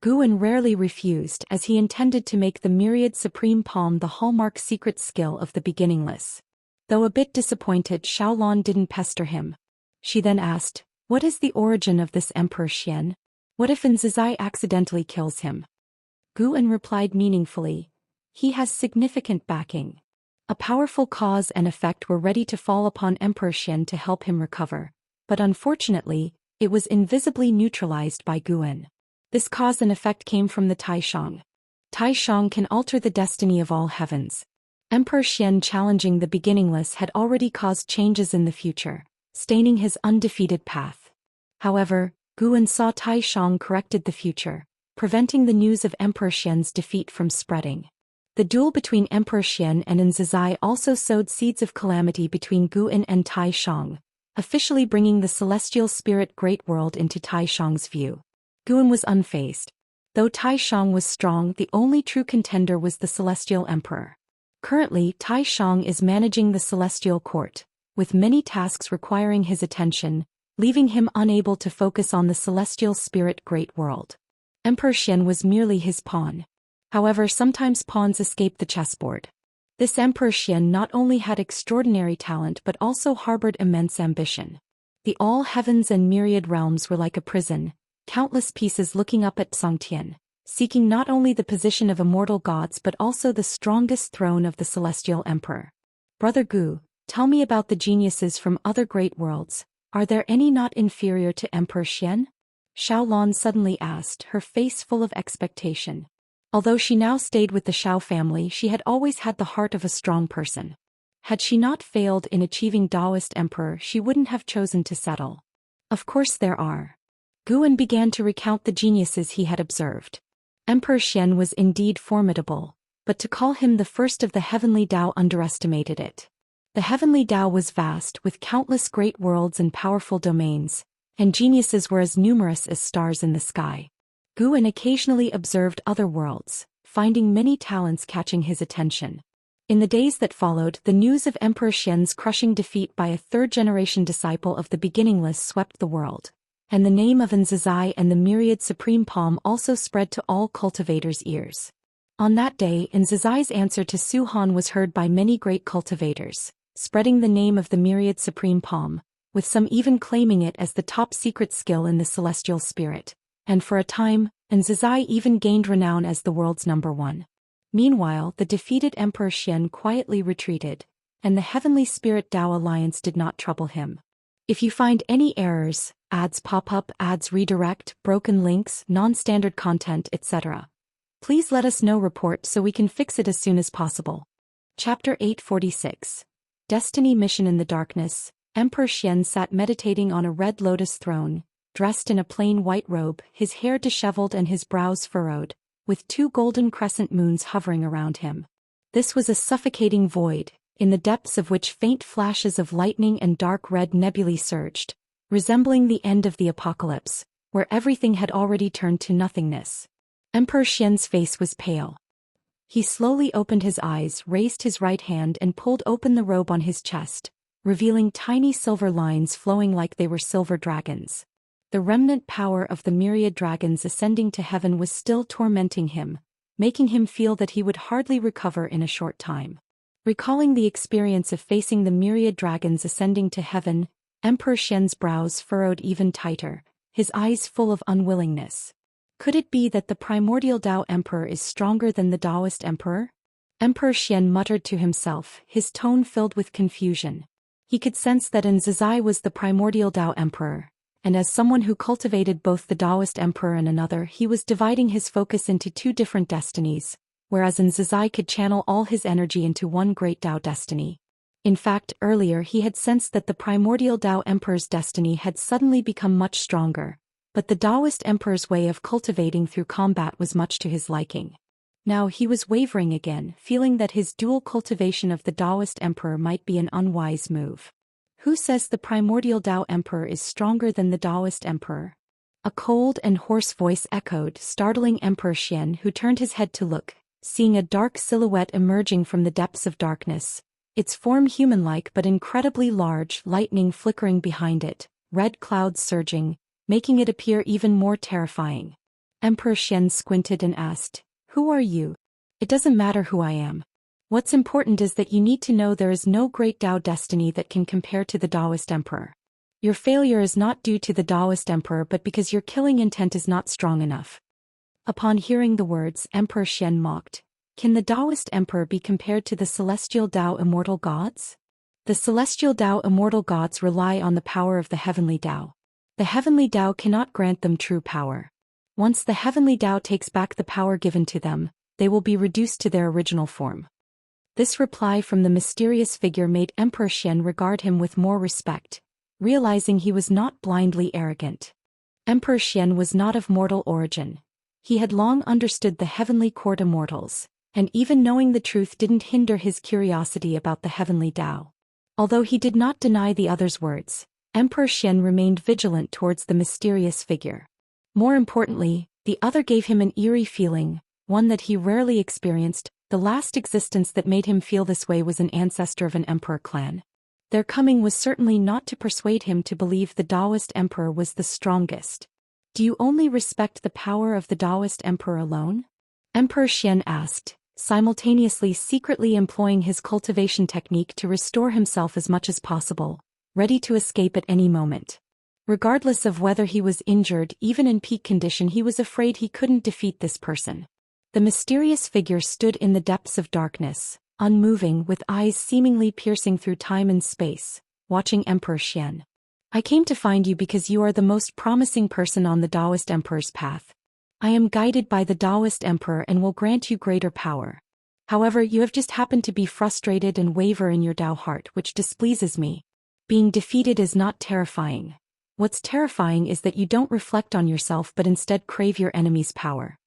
Guan rarely refused as he intended to make the myriad supreme palm the hallmark secret skill of the Beginningless. Though a bit disappointed, Xiaolon didn't pester him. She then asked, what is the origin of this Emperor Xian? What if Xianxia accidentally kills him? Guan replied meaningfully. He has significant backing. A powerful cause and effect were ready to fall upon Emperor Xian to help him recover, but unfortunately, it was invisibly neutralized by Guan. This cause and effect came from the Tai Shang. Tai Shang can alter the destiny of all heavens. Emperor Xian challenging the Beginningless had already caused changes in the future, staining his undefeated path. However, Guan saw Tai Shang corrected the future, preventing the news of Emperor Xian's defeat from spreading. The duel between Emperor Xian and Xianxia also sowed seeds of calamity between Guan and Tai Shang, officially bringing the celestial spirit great world into Tai Shang's view. Guan was unfazed. Though Tai Shang was strong, the only true contender was the celestial emperor. Currently, Tai Shang is managing the celestial court, with many tasks requiring his attention, leaving him unable to focus on the celestial spirit great world. Emperor Xian was merely his pawn. However, sometimes pawns escape the chessboard. This Emperor Xian not only had extraordinary talent but also harbored immense ambition. The all heavens and myriad realms were like a prison, countless pieces looking up at Sainthood, seeking not only the position of immortal gods but also the strongest throne of the celestial emperor. Brother Gu, tell me about the geniuses from other great worlds. Are there any not inferior to Emperor Xian? Xiaolan suddenly asked, her face full of expectation. Although she now stayed with the Xiao family, she had always had the heart of a strong person. Had she not failed in achieving Daoist emperor, she wouldn't have chosen to settle. Of course there are. Guan began to recount the geniuses he had observed. Emperor Xian was indeed formidable, but to call him the first of the heavenly Dao underestimated it. The heavenly Dao was vast, with countless great worlds and powerful domains, and geniuses were as numerous as stars in the sky. Guan occasionally observed other worlds, finding many talents catching his attention. In the days that followed, the news of Emperor Xian's crushing defeat by a third-generation disciple of the Beginningless swept the world, and the name of Nzizai and the myriad supreme palm also spread to all cultivators' ears. On that day, Nzizai's answer to Su Han was heard by many great cultivators, spreading the name of the myriad supreme palm, with some even claiming it as the top secret skill in the celestial spirit. And for a time, Nzizai even gained renown as the world's #1. Meanwhile, the defeated Emperor Xian quietly retreated, and the Heavenly Spirit Dao Alliance did not trouble him. If you find any errors, ads pop up, ads redirect, broken links, non-standard content, etc., please let us know. Report so we can fix it as soon as possible. Chapter 846. Destiny Mission. In the darkness, Emperor Xian sat meditating on a red lotus throne, dressed in a plain white robe, his hair disheveled and his brows furrowed, with 2 golden crescent moons hovering around him. This was a suffocating void, in the depths of which faint flashes of lightning and dark red nebulae surged, resembling the end of the apocalypse, where everything had already turned to nothingness. Emperor Xian's face was pale. He slowly opened his eyes, raised his right hand and pulled open the robe on his chest, revealing tiny silver lines flowing like they were silver dragons. The remnant power of the myriad dragons ascending to heaven was still tormenting him, making him feel that he would hardly recover in a short time. Recalling the experience of facing the myriad dragons ascending to heaven, Emperor Xian's brows furrowed even tighter, his eyes full of unwillingness. Could it be that the primordial Dao Emperor is stronger than the Daoist Emperor? Emperor Xian muttered to himself, his tone filled with confusion. He could sense that Nzizai was the primordial Dao Emperor, and as someone who cultivated both the Daoist Emperor and another, he was dividing his focus into 2 different destinies, whereas Nzizai could channel all his energy into one great Dao destiny. In fact, earlier he had sensed that the primordial Dao Emperor's destiny had suddenly become much stronger, but the Daoist Emperor's way of cultivating through combat was much to his liking. Now he was wavering again, feeling that his dual cultivation of the Daoist Emperor might be an unwise move. Who says the primordial Dao Emperor is stronger than the Daoist Emperor? A cold and hoarse voice echoed, startling Emperor Xian, who turned his head to look, seeing a dark silhouette emerging from the depths of darkness, its form human-like but incredibly large, lightning flickering behind it, red clouds surging, making it appear even more terrifying. Emperor Xian squinted and asked, "Who are you?" "It doesn't matter who I am. What's important is that you need to know there is no great Dao destiny that can compare to the Daoist Emperor. Your failure is not due to the Daoist Emperor but because your killing intent is not strong enough." Upon hearing the words, Emperor Xian mocked. Can the Daoist Emperor be compared to the celestial Dao immortal gods? The celestial Dao immortal gods rely on the power of the heavenly Dao. The heavenly Dao cannot grant them true power. Once the heavenly Dao takes back the power given to them, they will be reduced to their original form. This reply from the mysterious figure made Emperor Xian regard him with more respect, realizing he was not blindly arrogant. Emperor Xian was not of mortal origin. He had long understood the heavenly court immortals, and even knowing the truth didn't hinder his curiosity about the heavenly Dao. Although he did not deny the other's words, Emperor Xian remained vigilant towards the mysterious figure. More importantly, the other gave him an eerie feeling, one that he rarely experienced. The last existence that made him feel this way was an ancestor of an emperor clan. Their coming was certainly not to persuade him to believe the Daoist emperor was the strongest. Do you only respect the power of the Daoist emperor alone? Emperor Xian asked, simultaneously secretly employing his cultivation technique to restore himself as much as possible, ready to escape at any moment. Regardless of whether he was injured, even in peak condition, he was afraid he couldn't defeat this person. The mysterious figure stood in the depths of darkness, unmoving, with eyes seemingly piercing through time and space, watching Emperor Xian. I came to find you because you are the most promising person on the Daoist Emperor's path. I am guided by the Daoist Emperor and will grant you greater power. However, you have just happened to be frustrated and waver in your Dao heart, which displeases me. Being defeated is not terrifying. What's terrifying is that you don't reflect on yourself but instead crave your enemy's power.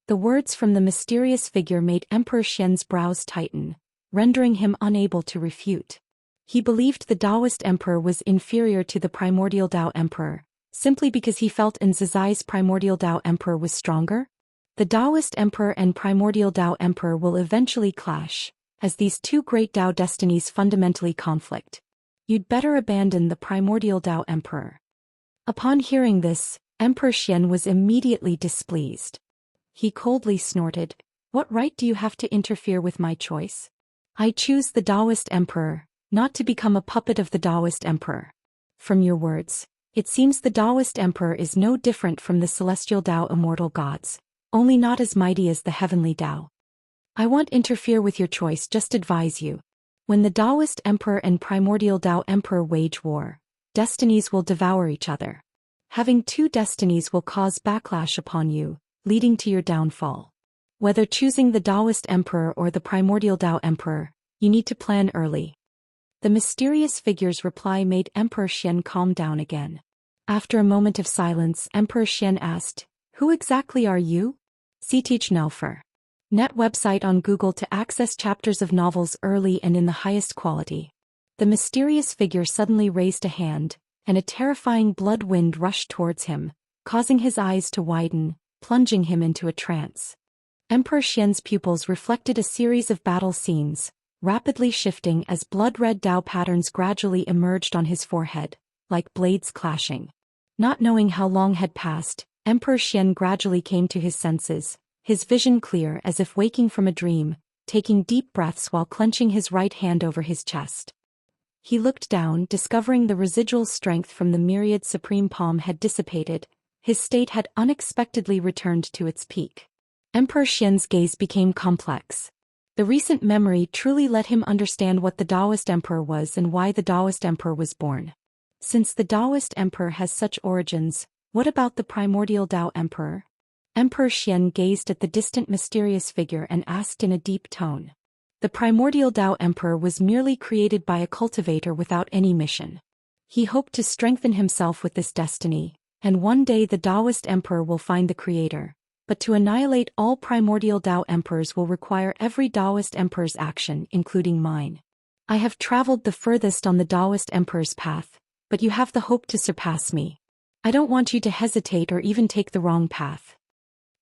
The words from the mysterious figure made Emperor Xian's brows tighten, rendering him unable to refute. He believed the Daoist Emperor was inferior to the primordial Dao Emperor, simply because he felt Zhai's primordial Dao Emperor was stronger? The Daoist Emperor and primordial Dao Emperor will eventually clash, as these two great Dao destinies fundamentally conflict. You'd better abandon the primordial Dao Emperor. Upon hearing this, Emperor Xian was immediately displeased. He coldly snorted, "What right do you have to interfere with my choice? I choose the Daoist Emperor, not to become a puppet of the Daoist Emperor. From your words, it seems the Daoist Emperor is no different from the celestial Dao immortal gods, only not as mighty as the heavenly Dao. I won't interfere with your choice, just advise you. When the Daoist Emperor and primordial Dao Emperor wage war, destinies will devour each other. Having two destinies will cause backlash upon you, leading to your downfall. Whether choosing the Daoist Emperor or the primordial Dao Emperor, you need to plan early." The mysterious figure's reply made Emperor Xian calm down again. After a moment of silence, Emperor Xian asked, "Who exactly are you?" Teach Nelfer. Net website on Google to access chapters of novels early and in the highest quality. The mysterious figure suddenly raised a hand, and a terrifying blood wind rushed towards him, causing his eyes to widen, plunging him into a trance. Emperor Xian's pupils reflected a series of battle scenes, rapidly shifting as blood-red Dao patterns gradually emerged on his forehead, like blades clashing. Not knowing how long had passed, Emperor Xian gradually came to his senses, his vision clear as if waking from a dream, taking deep breaths while clenching his right hand over his chest. He looked down, discovering the residual strength from the myriad supreme palm had dissipated. His state had unexpectedly returned to its peak. Emperor Xian's gaze became complex. The recent memory truly let him understand what the Daoist Emperor was and why the Daoist Emperor was born. Since the Daoist Emperor has such origins, what about the primordial Dao Emperor? Emperor Xian gazed at the distant mysterious figure and asked in a deep tone. The primordial Dao Emperor was merely created by a cultivator without any mission. He hoped to strengthen himself with this destiny, and one day the Daoist Emperor will find the creator. But to annihilate all primordial Dao Emperors will require every Daoist Emperor's action, including mine. I have traveled the furthest on the Daoist Emperor's path, but you have the hope to surpass me. I don't want you to hesitate or even take the wrong path."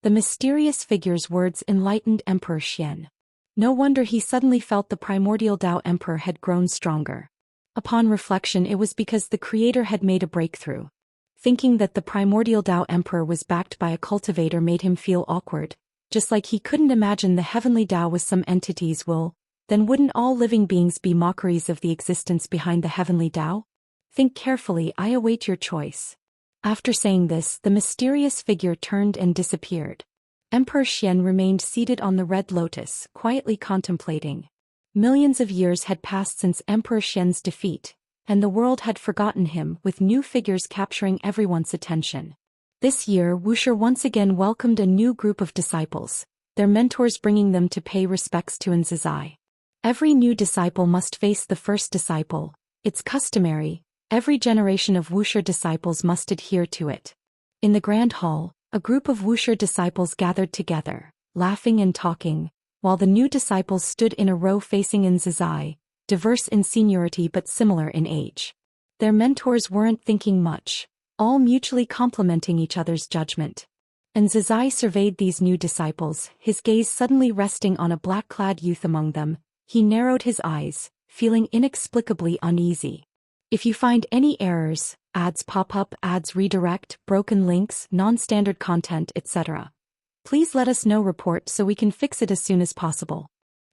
The mysterious figure's words enlightened Emperor Xian. No wonder he suddenly felt the primordial Dao Emperor had grown stronger. Upon reflection, it was because the creator had made a breakthrough. Thinking that the primordial Dao Emperor was backed by a cultivator made him feel awkward, just like he couldn't imagine the heavenly Dao with some entity's will. Then wouldn't all living beings be mockeries of the existence behind the heavenly Dao? Think carefully, I await your choice. After saying this, the mysterious figure turned and disappeared. Emperor Xian remained seated on the red lotus, quietly contemplating. Millions of years had passed since Emperor Xian's defeat, and the world had forgotten him, with new figures capturing everyone's attention. This year, Wuxia once again welcomed a new group of disciples, their mentors bringing them to pay respects to Zhai. Every new disciple must face the first disciple. It's customary, every generation of Wuxia disciples must adhere to it. In the Grand Hall, a group of Wuxia disciples gathered together, laughing and talking, while the new disciples stood in a row facing Zhai, diverse in seniority but similar in age. Their mentors weren't thinking much, all mutually complimenting each other's judgment. Zhai surveyed these new disciples, his gaze suddenly resting on a black-clad youth among them. He narrowed his eyes, feeling inexplicably uneasy. If you find any errors, ads pop up, ads redirect, broken links, non-standard content, etc., please let us know. Report so we can fix it as soon as possible.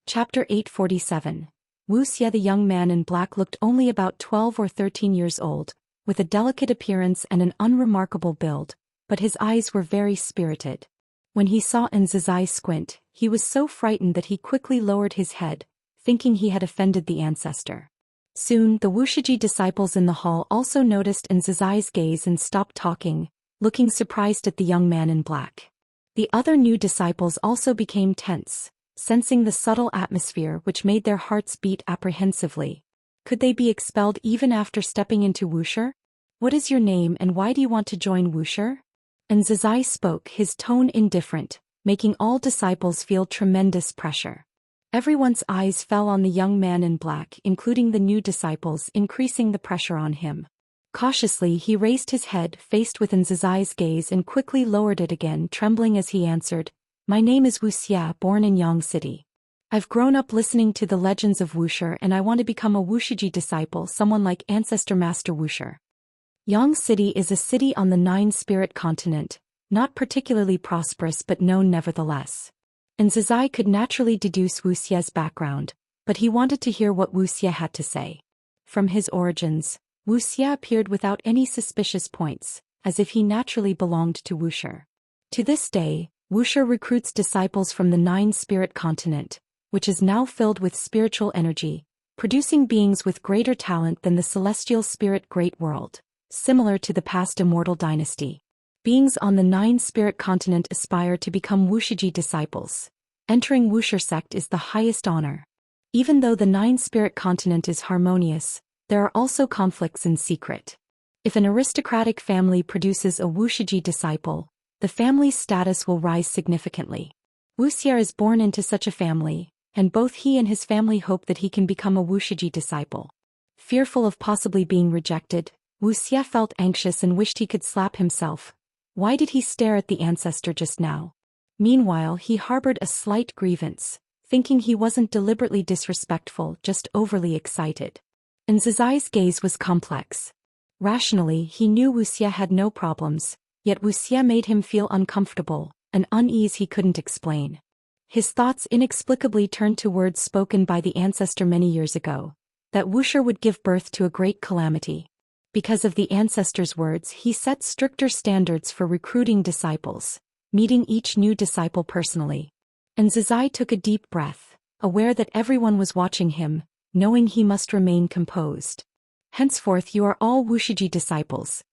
Chapter 847. Wuxia. The young man in black looked only about 12 or 13 years old, with a delicate appearance and an unremarkable build, but his eyes were very spirited. When he saw Nzizai squint, he was so frightened that he quickly lowered his head, thinking he had offended the ancestor. Soon, the Wuxia disciples in the hall also noticed Nzizai's gaze and stopped talking, looking surprised at the young man in black. The other new disciples also became tense, sensing the subtle atmosphere which made their hearts beat apprehensively. Could they be expelled even after stepping into Wuxia? What is your name and why do you want to join Wuxia? Nzizai spoke, his tone indifferent, making all disciples feel tremendous pressure. Everyone's eyes fell on the young man in black, including the new disciples, increasing the pressure on him. Cautiously he raised his head, faced with Nzizai's gaze, and quickly lowered it again, trembling as he answered, "My name is Wuxia, born in Yang City. I've grown up listening to the legends of Wuxia and I want to become a Wuxia disciple, someone like Ancestor Master Wuxia." Yang City is a city on the Nine-Spirit continent, not particularly prosperous but known nevertheless. Nzizai could naturally deduce Wuxia's background, but he wanted to hear what Wuxia had to say. From his origins, Wuxia appeared without any suspicious points, as if he naturally belonged to Wuxia. To this day, Wuxia recruits disciples from the Nine-Spirit continent, which is now filled with spiritual energy, producing beings with greater talent than the celestial spirit great world, similar to the past Immortal dynasty. Beings on the Nine-Spirit continent aspire to become Wuxia disciples. Entering Wuxia sect is the highest honor. Even though the Nine-Spirit continent is harmonious, there are also conflicts in secret. If an aristocratic family produces a Wuxia disciple, the family's status will rise significantly. Wuxia is born into such a family, and both he and his family hope that he can become a Wuxia disciple. Fearful of possibly being rejected, Wuxia felt anxious and wished he could slap himself. Why did he stare at the ancestor just now? Meanwhile, he harbored a slight grievance, thinking he wasn't deliberately disrespectful, just overly excited. Nzizai's gaze was complex. Rationally, he knew Wuxia had no problems, yet Wuxia made him feel uncomfortable, an unease he couldn't explain. His thoughts inexplicably turned to words spoken by the ancestor many years ago, that Wuxia would give birth to a great calamity. Because of the ancestor's words, he set stricter standards for recruiting disciples, meeting each new disciple personally. Nzizai took a deep breath, aware that everyone was watching him, knowing he must remain composed. Henceforth you are all Wuxia disciples.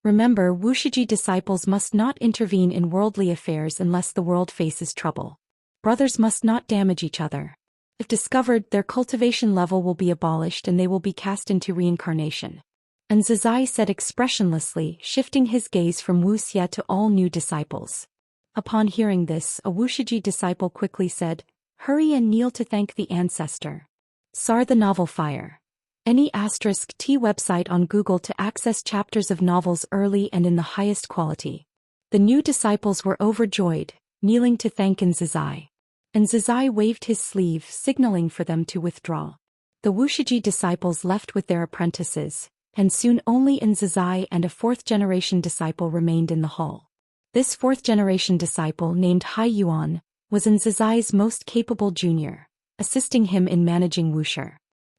Remember, Wuxia disciples must not intervene in worldly affairs unless the world faces trouble. Brothers must not damage each other. If discovered, their cultivation level will be abolished and they will be cast into reincarnation. Nzizai said expressionlessly, shifting his gaze from Wuxia to all new disciples. Upon hearing this, a Wuxia disciple quickly said, "Hurry and kneel to thank the ancestor." Sar the novel Fire. Any *T website on Google to access chapters of novels early and in the highest quality. The new disciples were overjoyed, kneeling to thank Nzizai. Nzizai waved his sleeve, signaling for them to withdraw. The Wuxia disciples left with their apprentices, and soon only Nzizai and a fourth-generation disciple remained in the hall. This fourth-generation disciple, named Hai Yuan, was Nzizai's most capable junior, assisting him in managing Wuxia.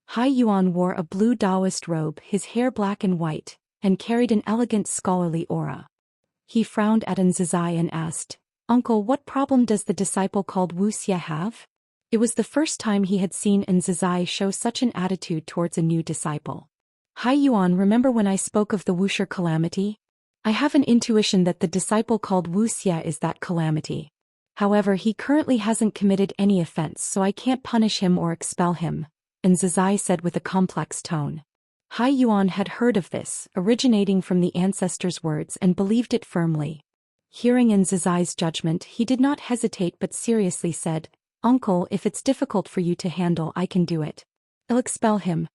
Hai Yuan wore a blue Daoist robe, his hair black and white, and carried an elegant scholarly aura. He frowned at Nzizai and asked, "Uncle, what problem does the disciple called Wuxia have?" It was the first time he had seen Nzizai show such an attitude towards a new disciple. "Hai Yuan, remember when I spoke of the Wuxia calamity? I have an intuition that the disciple called Wuxia is that calamity. However, he currently hasn't committed any offense, so I can't punish him or expel him," Nzizai said with a complex tone. Hai Yuan had heard of this, originating from the ancestor's words, and believed it firmly. Hearing Nzizai's judgment, he did not hesitate but seriously said, "Uncle, if it's difficult for you to handle, I can do it. I'll expel him."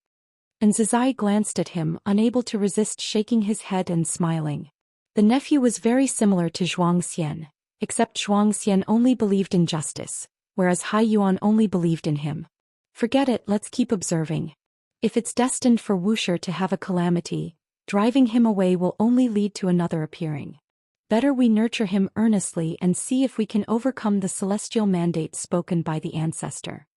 Nzizai glanced at him, unable to resist shaking his head and smiling. The nephew was very similar to Zhou Xian, except Zhou Xian only believed in justice, whereas Hai Yuan only believed in him. "Forget it, let's keep observing. If it's destined for Wuxia to have a calamity, driving him away will only lead to another appearing. Better we nurture him earnestly and see if we can overcome the celestial mandate spoken by the ancestor.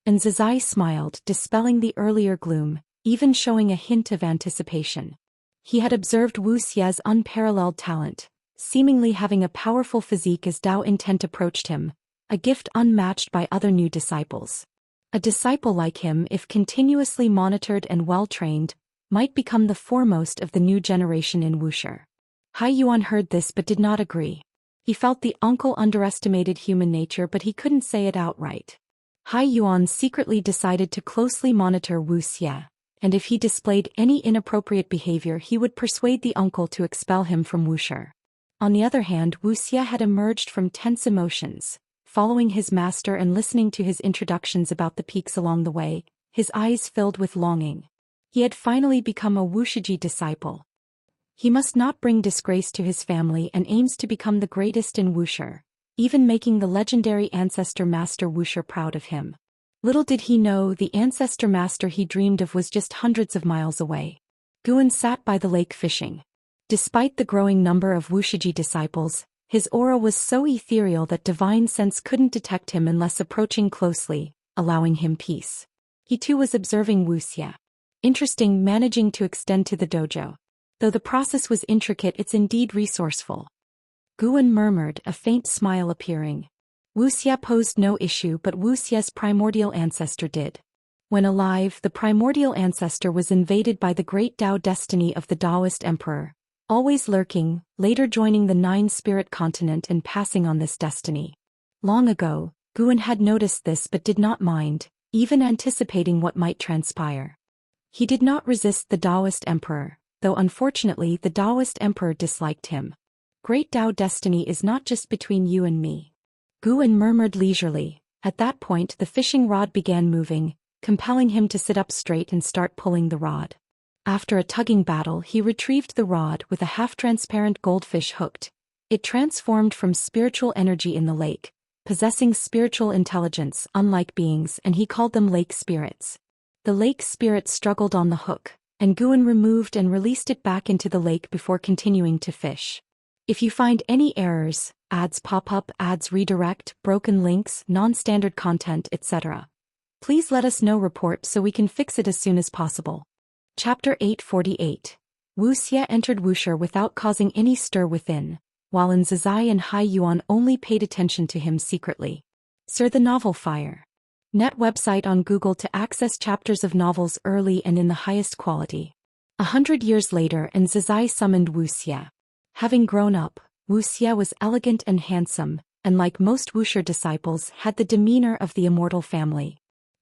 And Zizai smiled, dispelling the earlier gloom, even showing a hint of anticipation. He had observed Wuxia's unparalleled talent, seemingly having a powerful physique as Dao Intent approached him, a gift unmatched by other new disciples. A disciple like him, if continuously monitored and well-trained, might become the foremost of the new generation in Wuxia. Hai Yuan heard this but did not agree. He felt the uncle underestimated human nature but he couldn't say it outright. Hai Yuan secretly decided to closely monitor Wuxia, and if he displayed any inappropriate behavior he would persuade the uncle to expel him from Wuxia. On the other hand, Wuxia had emerged from tense emotions, following his master and listening to his introductions about the peaks along the way, his eyes filled with longing. He had finally become a Wuxiji disciple. He must not bring disgrace to his family and aims to become the greatest in Wuxia, even making the legendary ancestor master Wuxia proud of him. Little did he know the ancestor master he dreamed of was just hundreds of miles away. Guan sat by the lake fishing. Despite the growing number of Wuxiji disciples, his aura was so ethereal that divine sense couldn't detect him unless approaching closely, allowing him peace. He too was observing Wuxia. Interesting, managing to extend to the dojo. Though the process was intricate, it's indeed resourceful. Guan murmured, a faint smile appearing. Wuxia posed no issue but Wuxia's primordial ancestor did. When alive, the primordial ancestor was invaded by the great Dao destiny of the Daoist emperor, always lurking, later joining the nine-spirit continent and passing on this destiny. Long ago, Guan had noticed this but did not mind, even anticipating what might transpire. He did not resist the Daoist emperor, though unfortunately the Daoist emperor disliked him. Great Dao destiny is not just between you and me. Guan murmured leisurely. At that point the fishing rod began moving, compelling him to sit up straight and start pulling the rod. After a tugging battle he retrieved the rod with a half-transparent goldfish hooked. It transformed from spiritual energy in the lake, possessing spiritual intelligence unlike beings, and he called them lake spirits. The lake spirits struggled on the hook, and Guan removed and released it back into the lake before continuing to fish. If you find any errors, ads pop up, ads redirect, broken links, non-standard content, etc., please let us know. Report so we can fix it as soon as possible. Chapter 848. Wuxia entered Wuxia without causing any stir within, while Zizai and Hai Yuan only paid attention to him secretly. Sir, the novel Fire. Net website on Google to access chapters of novels early and in the highest quality. 100 years later, Zizai summoned Wuxia. Having grown up, Wuxia was elegant and handsome, and like most Wuxia disciples had the demeanor of the Immortal family.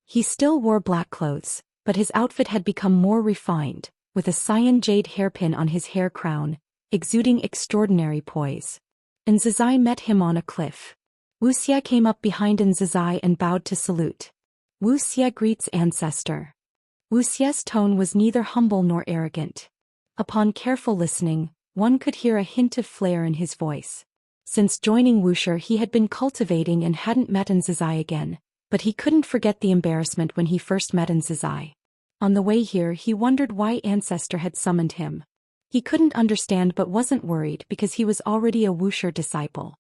He still wore black clothes, but his outfit had become more refined, with a cyan jade hairpin on his hair crown, exuding extraordinary poise. Zizai met him on a cliff. Wuxia came up behind Zizai and bowed to salute. Wuxia greets ancestor. Wuxia's tone was neither humble nor arrogant. Upon careful listening, one could hear a hint of flair in his voice. Since joining Wuxia he had been cultivating and hadn't met Zizai again, but he couldn't forget the embarrassment when he first met Zizai. On the way here he wondered why ancestor had summoned him. He couldn't understand but wasn't worried because he was already a Wuxia disciple.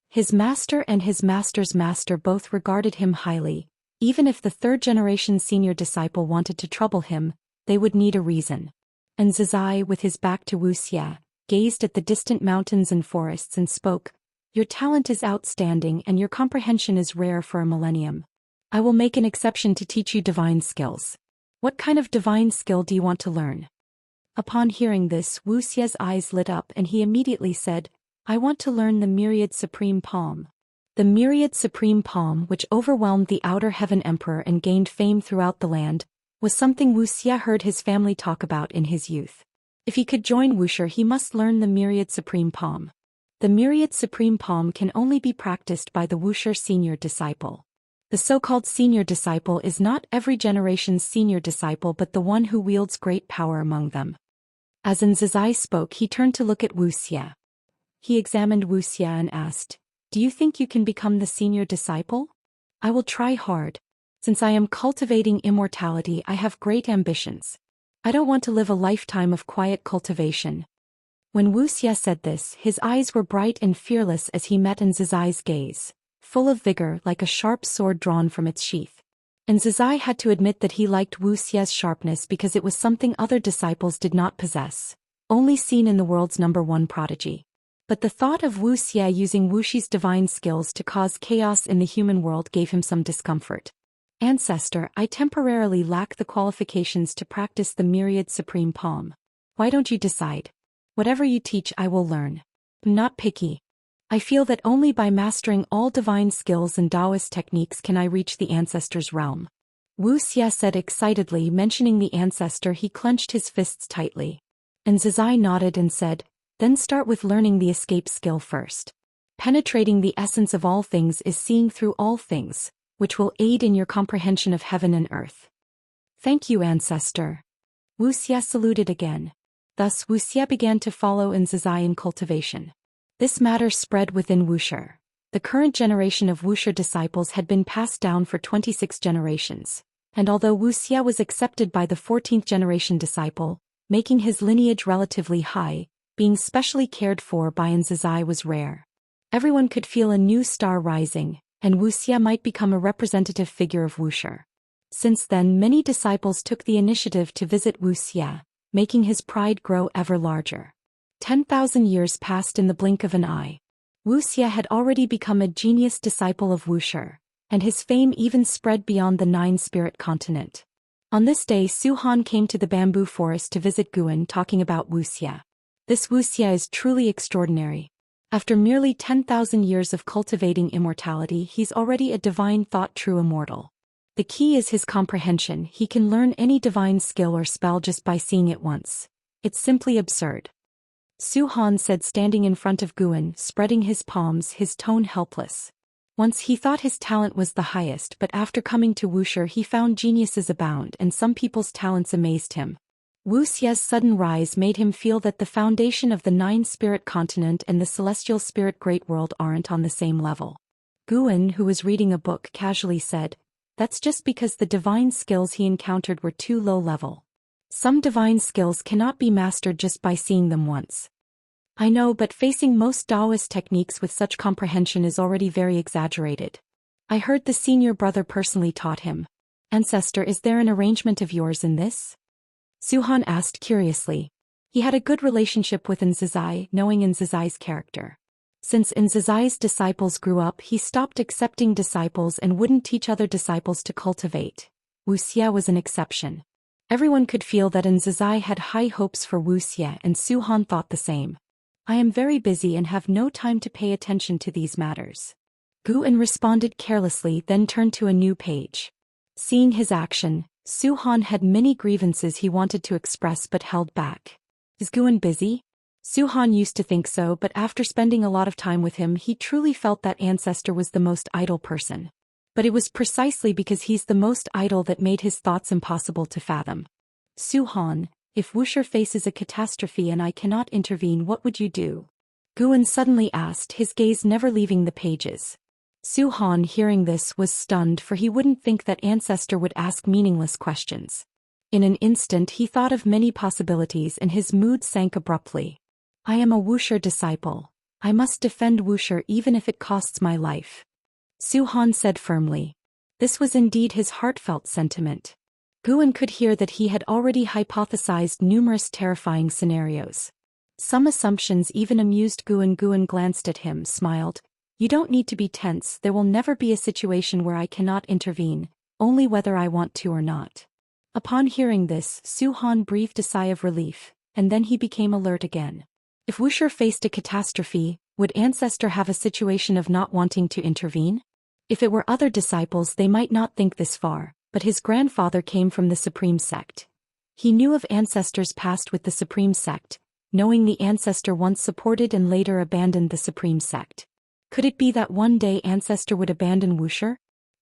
His master and his master's master both regarded him highly. Even if the third-generation senior disciple wanted to trouble him, they would need a reason. Zizai, with his back to Wuxia, gazed at the distant mountains and forests and spoke, "Your talent is outstanding and your comprehension is rare for a millennium. I will make an exception to teach you divine skills. What kind of divine skill do you want to learn?" Upon hearing this, Wuxia's eyes lit up and he immediately said, "I want to learn the Myriad Supreme Palm." The Myriad Supreme Palm, which overwhelmed the Outer Heaven Emperor and gained fame throughout the land, was something Wuxia heard his family talk about in his youth. If he could join Wuxia he must learn the Myriad Supreme Palm. The Myriad Supreme Palm can only be practiced by the Wuxia senior disciple. The so-called senior disciple is not every generation's senior disciple but the one who wields great power among them. As Zizai spoke he turned to look at Wuxia. He examined Wuxia and asked, "Do you think you can become the senior disciple?" "I will try hard." Since I am cultivating immortality, I have great ambitions. I don't want to live a lifetime of quiet cultivation. When Wuxia said this, his eyes were bright and fearless as he met Nzai's gaze, full of vigor like a sharp sword drawn from its sheath. Nzai had to admit that he liked Wuxia's sharpness because it was something other disciples did not possess, only seen in the world's #1 prodigy. But the thought of Wuxia using Wuxi's divine skills to cause chaos in the human world gave him some discomfort. Ancestor, I temporarily lack the qualifications to practice the myriad supreme palm. Why don't you decide? Whatever you teach I will learn. I'm not picky. I feel that only by mastering all divine skills and Daoist techniques can I reach the ancestor's realm. Wuxia said excitedly. Mentioning the ancestor, he clenched his fists tightly. And Nzai nodded and said, then start with learning the escape skill first. Penetrating the essence of all things is seeing through all things, which will aid in your comprehension of heaven and earth. Thank you, ancestor. Wuxia saluted again. Thus Wuxia began to follow Nzai in cultivation. This matter spread within Wuxia. The current generation of Wuxia disciples had been passed down for 26 generations, and although Wuxia was accepted by the 14th generation disciple, making his lineage relatively high, being specially cared for by Nzai was rare. Everyone could feel a new star rising, and Wuxia might become a representative figure of Wuxia. Since then, many disciples took the initiative to visit Wuxia, making his pride grow ever larger. 10,000 years passed in the blink of an eye. Wuxia had already become a genius disciple of Wuxia, and his fame even spread beyond the 9-spirit continent. On this day, Zhou Xian came to the bamboo forest to visit Guan, talking about Wuxia. This Wuxia is truly extraordinary. After merely 10,000 years of cultivating immortality, he's already a divine thought true immortal. The key is his comprehension. He can learn any divine skill or spell just by seeing it once. It's simply absurd. Zhou Xian said, standing in front of Guan, spreading his palms, his tone helpless. Once he thought his talent was the highest, but after coming to Wuxia he found geniuses abound and some people's talents amazed him. Wuxia's sudden rise made him feel that the foundation of the 9-spirit continent and the celestial spirit great world aren't on the same level. Guan, who was reading a book, casually said, that's just because the divine skills he encountered were too low level. Some divine skills cannot be mastered just by seeing them once. I know, but facing most Daoist techniques with such comprehension is already very exaggerated. I heard the senior brother personally taught him. Ancestor, is there an arrangement of yours in this? Zhou Xian asked curiously. He had a good relationship with Nzai, knowing Nzai's character. Since Nzai's disciples grew up, he stopped accepting disciples and wouldn't teach other disciples to cultivate. Wuxia was an exception. Everyone could feel that Nzai had high hopes for Wuxia, and Zhou Xian thought the same. I am very busy and have no time to pay attention to these matters. Guan responded carelessly, then turned to a new page. Seeing his action, Zhou Xian had many grievances he wanted to express but held back. Is Guan busy? Zhou Xian used to think so, but after spending a lot of time with him he truly felt that ancestor was the most idle person. But it was precisely because he's the most idle that made his thoughts impossible to fathom. Zhou Xian, if Wuxia faces a catastrophe and I cannot intervene, what would you do? Guan suddenly asked, his gaze never leaving the pages. Zhou Xian, hearing this, was stunned, for he wouldn't think that ancestor would ask meaningless questions. In an instant he thought of many possibilities and his mood sank abruptly. I am a Wuxia disciple. I must defend Wuxia even if it costs my life. Zhou Xian said firmly. This was indeed his heartfelt sentiment. Guan could hear that he had already hypothesized numerous terrifying scenarios. Some assumptions even amused Guan. Guan glanced at him, smiled. You don't need to be tense, there will never be a situation where I cannot intervene, only whether I want to or not. Upon hearing this, Zhou Xian breathed a sigh of relief, and then he became alert again. If Wuxia faced a catastrophe, would ancestor have a situation of not wanting to intervene? If it were other disciples they might not think this far, but his grandfather came from the Supreme Sect. He knew of ancestor's past with the Supreme Sect, knowing the ancestor once supported and later abandoned the Supreme Sect. Could it be that one day ancestor would abandon Wuxia?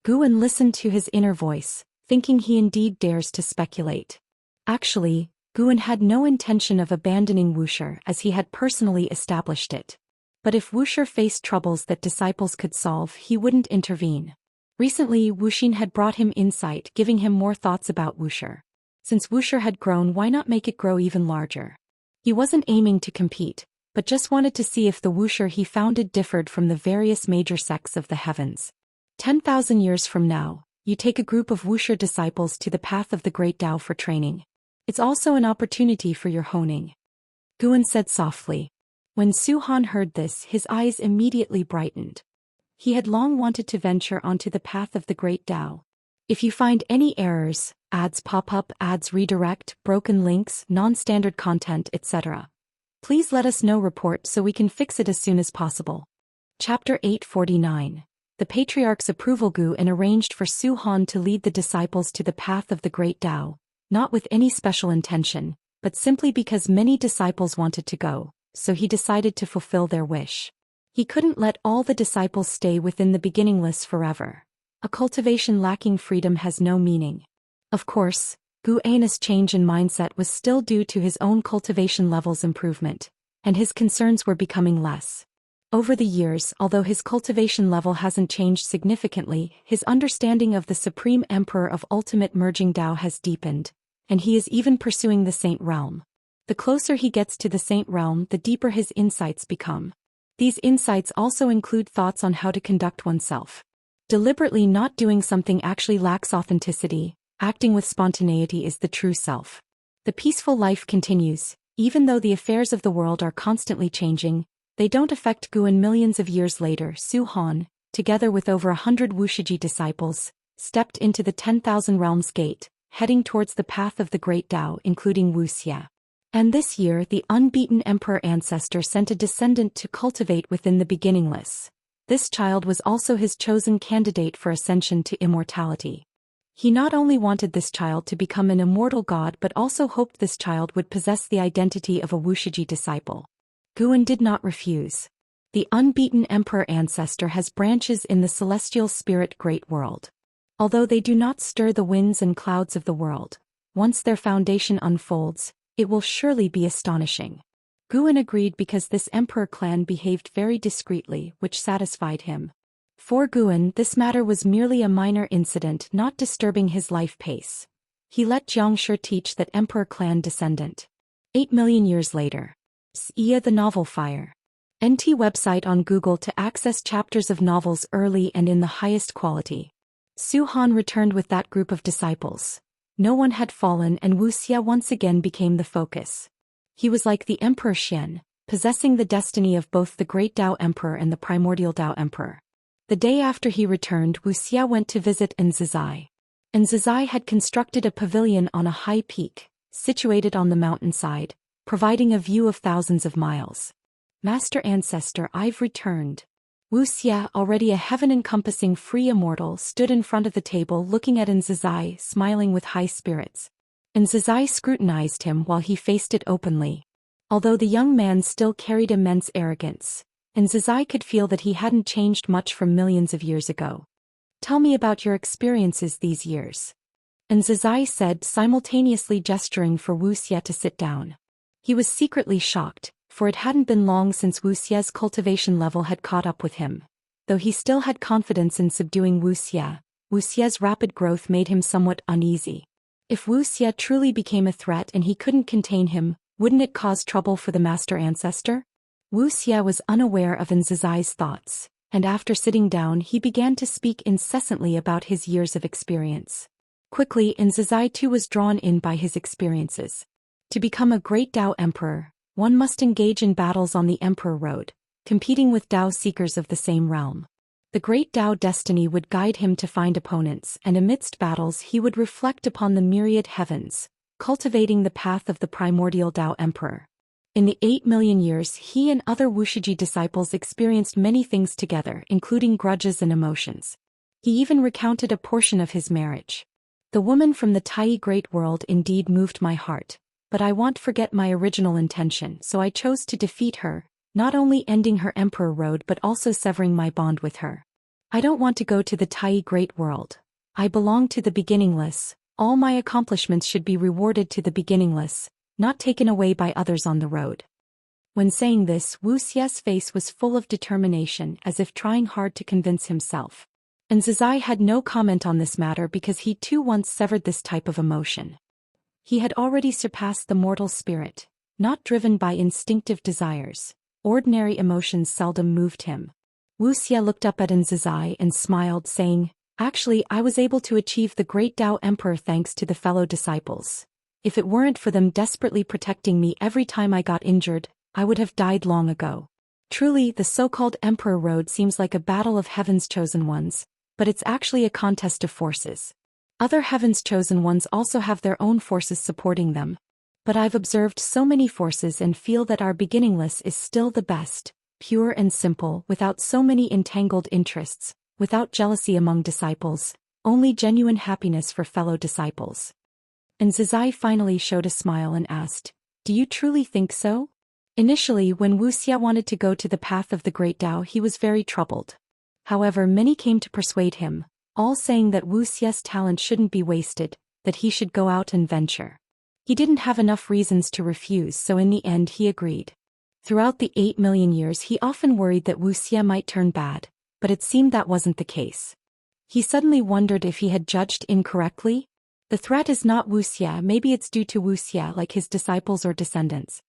Guan listened to his inner voice, thinking he indeed dares to speculate. Actually, Guan had no intention of abandoning Wuxia as he had personally established it. But if Wuxia faced troubles that disciples could solve, he wouldn't intervene. Recently, Wuxian had brought him insight, giving him more thoughts about Wuxia. Since Wuxia had grown, why not make it grow even larger? He wasn't aiming to compete, but just wanted to see if the Wuxia he founded differed from the various major sects of the heavens. 10,000 years from now, you take a group of Wuxia disciples to the path of the Great Tao for training. It's also an opportunity for your honing. Guan said softly. When Zhou Xian heard this, his eyes immediately brightened. He had long wanted to venture onto the path of the Great Tao. If you find any errors, ads pop up, ads redirect, broken links, non-standard content, etc., please let us know. Report so we can fix it as soon as possible. Chapter 849. The Patriarch's approval. Guan arranged for Zhou Xian to lead the disciples to the path of the Great Tao, not with any special intention, but simply because many disciples wanted to go, so he decided to fulfill their wish. He couldn't let all the disciples stay within the beginningless forever. A cultivation lacking freedom has no meaning. Of course, Guan's change in mindset was still due to his own cultivation level's improvement, and his concerns were becoming less. Over the years, although his cultivation level hasn't changed significantly, his understanding of the Supreme Emperor of Ultimate Merging Tao has deepened, and he is even pursuing the Saint Realm. The closer he gets to the Saint Realm, the deeper his insights become. These insights also include thoughts on how to conduct oneself. Deliberately not doing something actually lacks authenticity. Acting with spontaneity is the true self. The peaceful life continues, even though the affairs of the world are constantly changing. They don't affect Guan. Millions of years later, Zhou Xian, together with over 100 Wuxia disciples, stepped into the 10,000 Realms Gate, heading towards the path of the Great Tao, including Wuxia. And this year, the unbeaten emperor ancestor sent a descendant to cultivate within the beginningless. This child was also his chosen candidate for ascension to immortality. He not only wanted this child to become an immortal god but also hoped this child would possess the identity of a Wuxia disciple. Guan did not refuse. The unbeaten emperor ancestor has branches in the celestial spirit great world. Although they do not stir the winds and clouds of the world, once their foundation unfolds, it will surely be astonishing. Guan agreed because this emperor clan behaved very discreetly, which satisfied him. For Guan, this matter was merely a minor incident, not disturbing his life pace. He let Xianxia teach that emperor clan descendant. 8 million years later. Xianxia the Novel Fire. NT website on Google to access chapters of novels early and in the highest quality. Zhou Xian returned with that group of disciples. No one had fallen and Wuxia once again became the focus. He was like the Emperor Xian, possessing the destiny of both the Great Tao Emperor and the Primordial Tao Emperor. The day after he returned, Wuxia went to visit Nzizai. Nzizai had constructed a pavilion on a high peak, situated on the mountainside, providing a view of thousands of miles. Master Ancestor, I've returned. Wuxia, already a heaven-encompassing free immortal, stood in front of the table looking at Nzizai, smiling with high spirits. Nzizai scrutinized him while he faced it openly. Although the young man still carried immense arrogance, Nzizai could feel that he hadn't changed much from millions of years ago. Tell me about your experiences these years. Nzizai said, simultaneously gesturing for Wuxia to sit down. He was secretly shocked, for it hadn't been long since Wuxia's cultivation level had caught up with him. Though he still had confidence in subduing Wuxia, Wuxia's rapid growth made him somewhat uneasy. If Wuxia truly became a threat and he couldn't contain him, wouldn't it cause trouble for the Master Ancestor? Wuxia was unaware of Nzizai's thoughts, and after sitting down he began to speak incessantly about his years of experience. Quickly, Nzizai too was drawn in by his experiences. To become a great Tao Emperor, one must engage in battles on the Emperor Road, competing with Tao seekers of the same realm. The great Tao destiny would guide him to find opponents, and amidst battles he would reflect upon the myriad heavens, cultivating the path of the primordial Tao Emperor. In the 8 million years, he and other Wuxia disciples experienced many things together, including grudges and emotions. He even recounted a portion of his marriage. The woman from the Tai great world indeed moved my heart, but I won't forget my original intention, so I chose to defeat her, not only ending her Emperor Road but also severing my bond with her. I don't want to go to the Tai great world. I belong to the beginningless. All my accomplishments should be rewarded to the beginningless, not taken away by others on the road. When saying this, Wuxia's face was full of determination, as if trying hard to convince himself. And Zizai had no comment on this matter because he too once severed this type of emotion. He had already surpassed the mortal spirit, not driven by instinctive desires. Ordinary emotions seldom moved him. Wuxia looked up at Zizai and smiled, saying, "Actually, I was able to achieve the great Dao Emperor thanks to the fellow disciples. If it weren't for them desperately protecting me every time I got injured, I would have died long ago." Truly, the so-called Emperor Road seems like a battle of heaven's chosen ones, but it's actually a contest of forces. Other heaven's chosen ones also have their own forces supporting them. But I've observed so many forces and feel that our beginningless is still the best, pure and simple, without so many entangled interests, without jealousy among disciples, only genuine happiness for fellow disciples. And Zizai finally showed a smile and asked, "Do you truly think so?" Initially, when Wuxia wanted to go to the path of the great Dao, he was very troubled. However, many came to persuade him, all saying that Wuxia's talent shouldn't be wasted, that he should go out and venture. He didn't have enough reasons to refuse, so in the end he agreed. Throughout the 8 million years he often worried that Wuxia might turn bad, but it seemed that wasn't the case. He suddenly wondered if he had judged incorrectly. The threat is not Wuxia, maybe it's due to Wuxia like his disciples or descendants.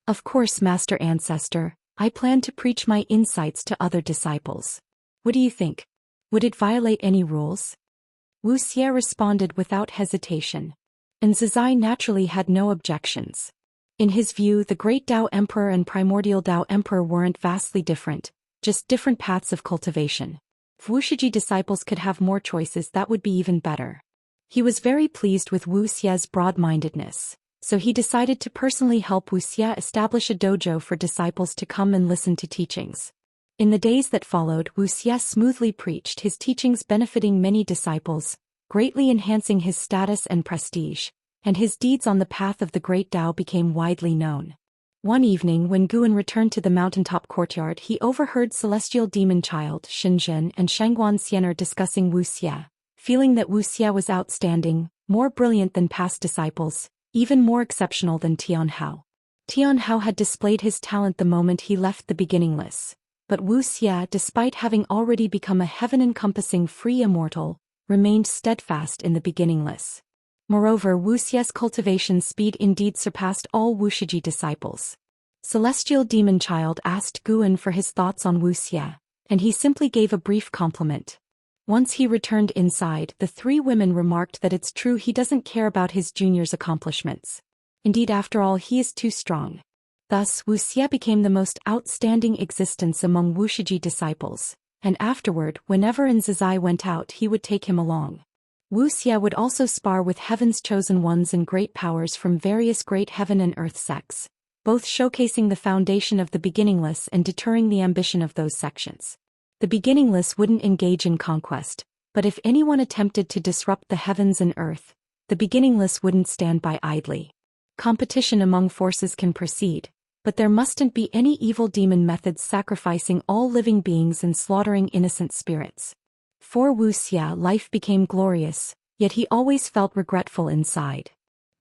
Of course, Master Ancestor, I plan to preach my insights to other disciples. What do you think? Would it violate any rules? Wuxia responded without hesitation. And Zizai naturally had no objections. In his view, the great Dao Emperor and primordial Dao Emperor weren't vastly different, just different paths of cultivation. If Wuxia disciples could have more choices, that would be even better. He was very pleased with Wuxia's broad-mindedness, so he decided to personally help Wuxia establish a dojo for disciples to come and listen to teachings. In the days that followed, Wuxia smoothly preached his teachings, benefiting many disciples, greatly enhancing his status and prestige, and his deeds on the path of the great Dao became widely known. One evening when Guan returned to the mountaintop courtyard, he overheard celestial demon child Xianxia and Xianxia discussing Wuxia, feeling that Wuxia was outstanding, more brilliant than past disciples, even more exceptional than Tianhao. Tianhao had displayed his talent the moment he left the beginningless, but Wuxia, despite having already become a heaven-encompassing free immortal, remained steadfast in the beginningless. Moreover, Wuxia's cultivation speed indeed surpassed all Wuxia disciples. Celestial Demon Child asked Guan for his thoughts on Wuxia, and he simply gave a brief compliment. Once he returned inside, the three women remarked that it's true he doesn't care about his junior's accomplishments. Indeed, after all, he is too strong. Thus, Wuxia became the most outstanding existence among Wuxia disciples, and afterward, whenever Zizai went out, he would take him along. Wuxia would also spar with heaven's chosen ones and great powers from various great heaven and earth sects, both showcasing the foundation of the beginningless and deterring the ambition of those sections. The beginningless wouldn't engage in conquest, but if anyone attempted to disrupt the heavens and earth, the beginningless wouldn't stand by idly. Competition among forces can proceed, but there mustn't be any evil demon methods sacrificing all living beings and slaughtering innocent spirits. For Wuxia, life became glorious, yet he always felt regretful inside.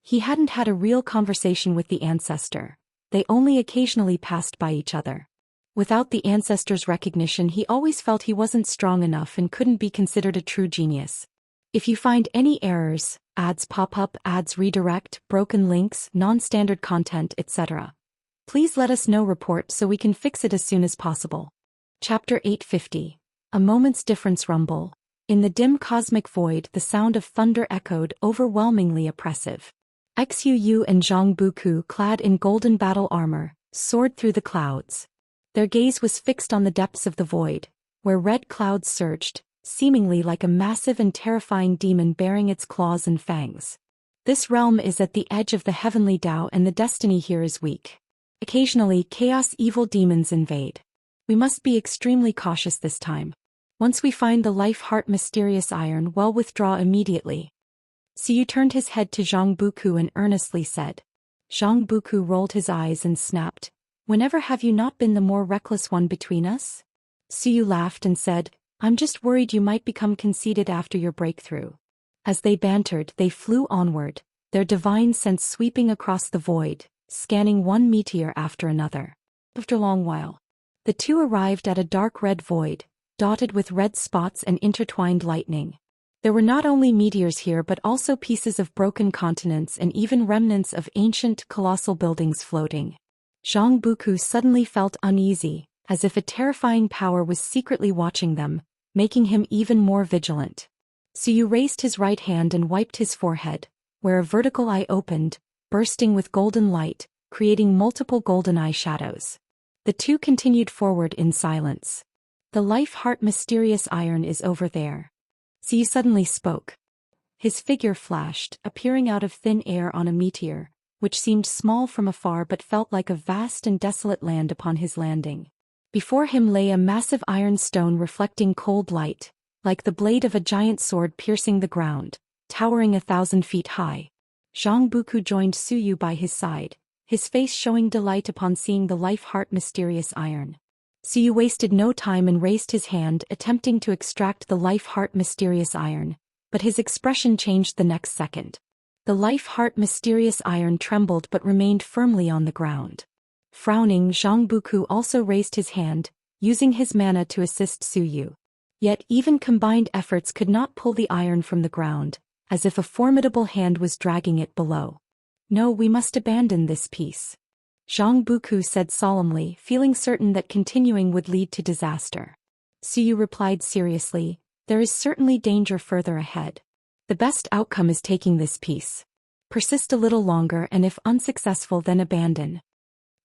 He hadn't had a real conversation with the ancestor, they only occasionally passed by each other. Without the ancestor's recognition, he always felt he wasn't strong enough and couldn't be considered a true genius. If you find any errors, ads pop up, ads redirect, broken links, non-standard content, etc., please let us know. Report so we can fix it as soon as possible. Chapter 850. A moment's difference rumble. In the dim cosmic void, the sound of thunder echoed, overwhelmingly oppressive. Xu and Zhang Buku, clad in golden battle armor, soared through the clouds. Their gaze was fixed on the depths of the void, where red clouds surged, seemingly like a massive and terrifying demon bearing its claws and fangs. This realm is at the edge of the heavenly Dao, and the destiny here is weak. Occasionally, chaos evil demons invade. We must be extremely cautious this time. Once we find the life-heart mysterious iron, well, withdraw immediately. Siyu turned his head to Zhang Buku and earnestly said. Zhang Buku rolled his eyes and snapped, "Whenever have you not been the more reckless one between us?" Siyu laughed and said, "I'm just worried you might become conceited after your breakthrough." As they bantered, they flew onward, their divine sense sweeping across the void, scanning one meteor after another. After a long while, the two arrived at a dark red void, dotted with red spots and intertwined lightning. There were not only meteors here but also pieces of broken continents and even remnants of ancient, colossal buildings floating. Zhang Buku suddenly felt uneasy, as if a terrifying power was secretly watching them, making him even more vigilant. Suyu raised his right hand and wiped his forehead, where a vertical eye opened, bursting with golden light, creating multiple golden eye shadows. The two continued forward in silence. The life-heart mysterious iron is over there. Suyu suddenly spoke. His figure flashed, appearing out of thin air on a meteor, which seemed small from afar but felt like a vast and desolate land upon his landing. Before him lay a massive iron stone reflecting cold light, like the blade of a giant sword piercing the ground, towering 1,000 feet high. Zhang Buku joined Suyu by his side, his face showing delight upon seeing the life-heart mysterious iron. Suyu wasted no time and raised his hand, attempting to extract the life-heart mysterious iron, but his expression changed the next second. The life-heart mysterious iron trembled but remained firmly on the ground. Frowning, Zhang Buku also raised his hand, using his mana to assist Suyu. Yet even combined efforts could not pull the iron from the ground, as if a formidable hand was dragging it below. "No, we must abandon this piece," Zhang Buku said solemnly, feeling certain that continuing would lead to disaster. Suyu replied seriously, "There is certainly danger further ahead. The best outcome is taking this piece. Persist a little longer and if unsuccessful then abandon."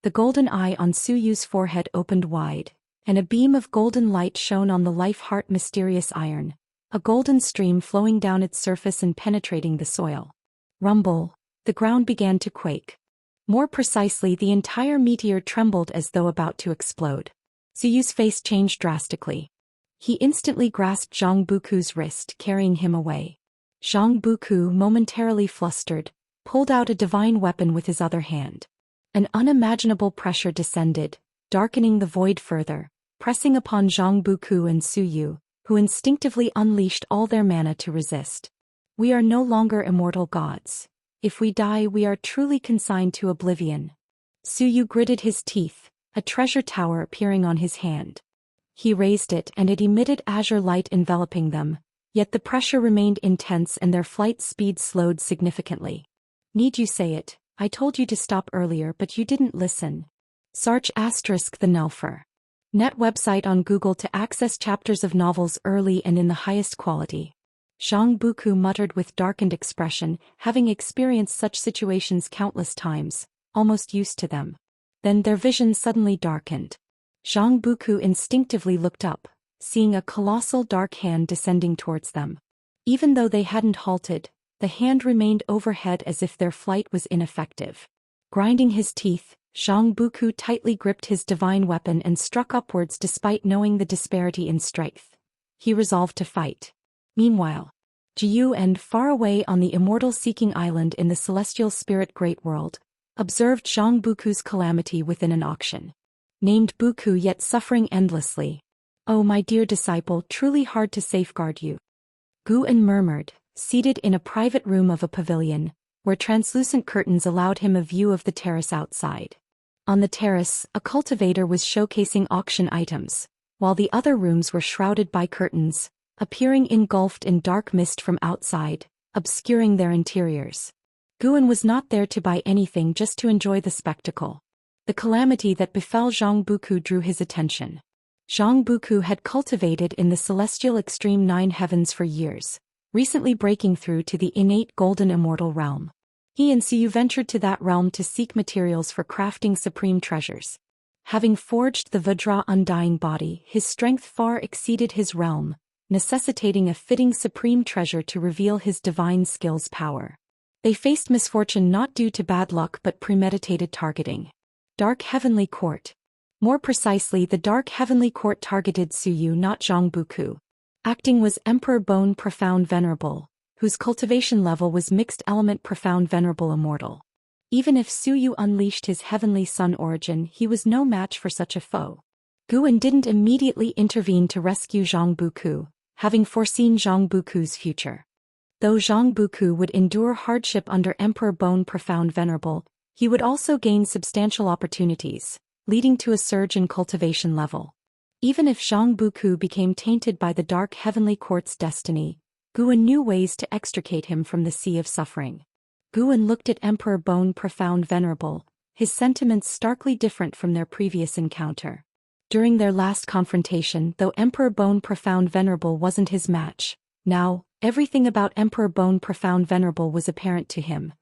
The golden eye on Suyu's forehead opened wide, and a beam of golden light shone on the life-heart mysterious iron, a golden stream flowing down its surface and penetrating the soil. Rumble, the ground began to quake. More precisely, the entire meteor trembled as though about to explode. Suyu's face changed drastically. He instantly grasped Zhang Buku's wrist, carrying him away. Zhang Buku, momentarily flustered, pulled out a divine weapon with his other hand. An unimaginable pressure descended, darkening the void further, pressing upon Zhang Buku and Suyu, who instinctively unleashed all their mana to resist. "We are no longer immortal gods. If we die, we are truly consigned to oblivion." Suyu gritted his teeth, a treasure tower appearing on his hand. He raised it and it emitted azure light enveloping them, yet the pressure remained intense and their flight speed slowed significantly. "Need you say it? I told you to stop earlier but you didn't listen." Sarch * the Nelfer. Net website on Google to access chapters of novels early and in the highest quality. Zhang Buku muttered with darkened expression, having experienced such situations countless times, almost used to them. Then their vision suddenly darkened. Zhang Buku instinctively looked up, seeing a colossal dark hand descending towards them. Even though they hadn't halted, the hand remained overhead as if their flight was ineffective. Grinding his teeth, Zhang Buku tightly gripped his divine weapon and struck upwards despite knowing the disparity in strength. He resolved to fight. Meanwhile, Jiyu and far away on the immortal-seeking island in the celestial spirit great world, observed Zhang Buku's calamity within an auction. Named Buku yet suffering endlessly. "Oh my dear disciple, truly hard to safeguard you," Guan murmured, seated in a private room of a pavilion, where translucent curtains allowed him a view of the terrace outside. On the terrace, a cultivator was showcasing auction items, while the other rooms were shrouded by curtains, appearing engulfed in dark mist from outside, obscuring their interiors. Guan was not there to buy anything, just to enjoy the spectacle. The calamity that befell Zhang Buku drew his attention. Zhang Buku had cultivated in the celestial extreme 9 heavens for years, recently breaking through to the innate golden immortal realm. He and Suyu ventured to that realm to seek materials for crafting supreme treasures. Having forged the Vajra undying body, his strength far exceeded his realm, necessitating a fitting supreme treasure to reveal his divine skill's power. They faced misfortune not due to bad luck but premeditated targeting. Dark Heavenly Court. More precisely, the Dark Heavenly Court targeted Suyu, not Zhang Buku. Acting was Emperor Bone Profound Venerable, whose cultivation level was Mixed Element Profound Venerable Immortal. Even if Suyu unleashed his heavenly sun origin, he was no match for such a foe. Guan didn't immediately intervene to rescue Zhang Buku, having foreseen Zhang Buku's future. Though Zhang Buku would endure hardship under Emperor Bone Profound Venerable, he would also gain substantial opportunities, leading to a surge in cultivation level. Even if Zhang Buku became tainted by the dark heavenly court's destiny, Guan knew ways to extricate him from the sea of suffering. Guan looked at Emperor Bone Profound Venerable, his sentiments starkly different from their previous encounter. During their last confrontation, though Emperor Bone Profound Venerable wasn't his match, now, everything about Emperor Bone Profound Venerable was apparent to him.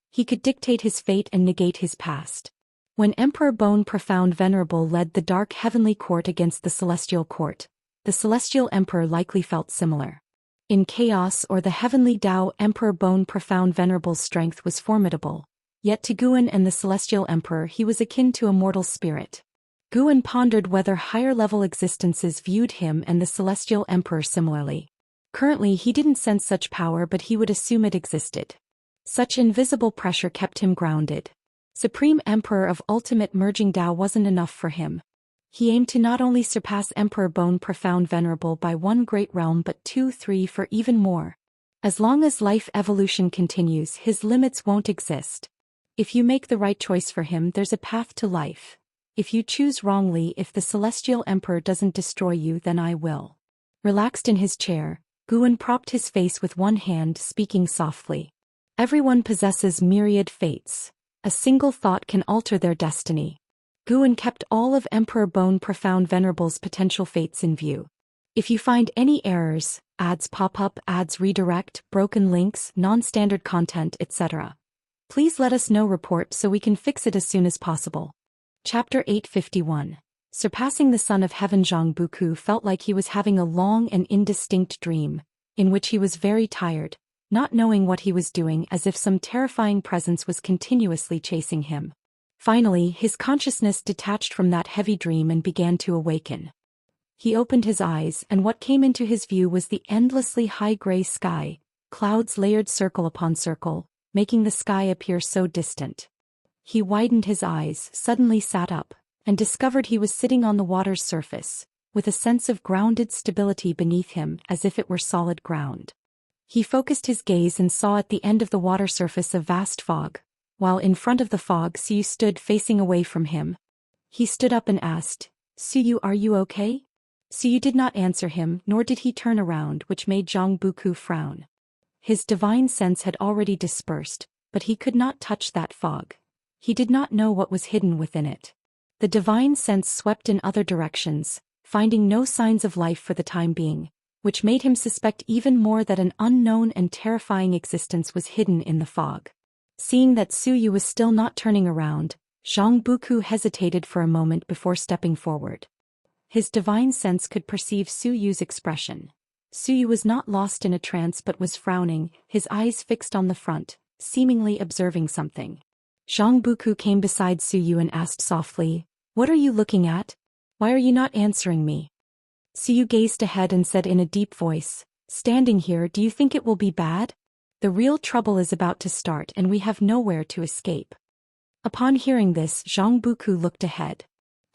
He could dictate his fate and negate his past. When Emperor Bone Profound Venerable led the Dark Heavenly Court against the Celestial Court, the Celestial Emperor likely felt similar. In chaos or the Heavenly Tao, Emperor Bone Profound Venerable's strength was formidable, yet to Guan and the Celestial Emperor he was akin to a mortal spirit. Guan pondered whether higher-level existences viewed him and the Celestial Emperor similarly. Currently he didn't sense such power, but he would assume it existed. Such invisible pressure kept him grounded. Supreme Emperor of Ultimate Merging Tao wasn't enough for him. He aimed to not only surpass Emperor Bone Profound Venerable by one great realm but 2, 3 for even more. As long as life evolution continues, his limits won't exist. If you make the right choice for him, there's a path to life. If you choose wrongly, if the Celestial Emperor doesn't destroy you, then I will. Relaxed in his chair, Guan propped his face with one hand, speaking softly. Everyone possesses myriad fates. A single thought can alter their destiny. Guan kept all of Emperor Bone Profound Venerable's potential fates in view. If you find any errors, ads pop up, ads redirect, broken links, non-standard content, etc., please let us know. Report so we can fix it as soon as possible. Chapter 851. Surpassing the Son of Heaven. Zhang Buku felt like he was having a long and indistinct dream, in which he was very tired, not knowing what he was doing, as if some terrifying presence was continuously chasing him. Finally, his consciousness detached from that heavy dream and began to awaken. He opened his eyes, and what came into his view was the endlessly high gray sky, clouds layered circle upon circle, making the sky appear so distant. He widened his eyes, suddenly sat up, and discovered he was sitting on the water's surface, with a sense of grounded stability beneath him as if it were solid ground. He focused his gaze and saw at the end of the water surface a vast fog, while in front of the fog Suyu stood facing away from him. He stood up and asked, "Suyu, are you okay?" Suyu did not answer him, nor did he turn around, which made Zhang Buku frown. His divine sense had already dispersed, but he could not touch that fog. He did not know what was hidden within it. The divine sense swept in other directions, finding no signs of life for the time being, which made him suspect even more that an unknown and terrifying existence was hidden in the fog. Seeing that Suyu was still not turning around, Zhang Buku hesitated for a moment before stepping forward. His divine sense could perceive Suyu's expression. Suyu was not lost in a trance but was frowning, his eyes fixed on the front, seemingly observing something. Zhang Buku came beside Suyu and asked softly, "What are you looking at? Why are you not answering me?" Suyu gazed ahead and said in a deep voice, "Standing here, do you think it will be bad? The real trouble is about to start and we have nowhere to escape." Upon hearing this, Zhang Buku looked ahead.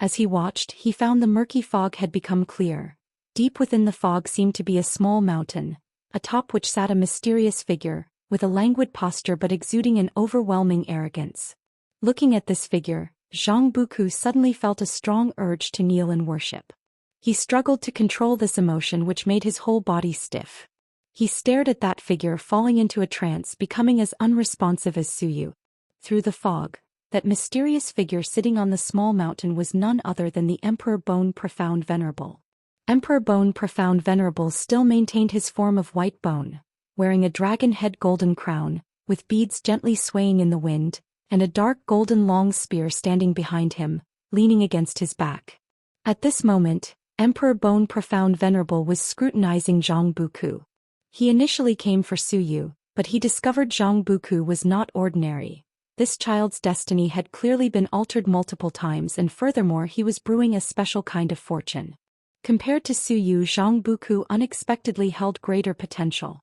As he watched, he found the murky fog had become clear. Deep within the fog seemed to be a small mountain, atop which sat a mysterious figure, with a languid posture but exuding an overwhelming arrogance. Looking at this figure, Zhang Buku suddenly felt a strong urge to kneel and worship. He struggled to control this emotion, which made his whole body stiff. He stared at that figure, falling into a trance, becoming as unresponsive as Suyu. Through the fog, that mysterious figure sitting on the small mountain was none other than the Emperor Bone Profound Venerable. Emperor Bone Profound Venerable still maintained his form of white bone, wearing a dragon head golden crown, with beads gently swaying in the wind, and a dark golden long spear standing behind him, leaning against his back. At this moment, Emperor Bone Profound Venerable was scrutinizing Zhang Buku. He initially came for Suyu, but he discovered Zhang Buku was not ordinary. This child's destiny had clearly been altered multiple times, and furthermore he was brewing a special kind of fortune. Compared to Suyu, Zhang Buku unexpectedly held greater potential.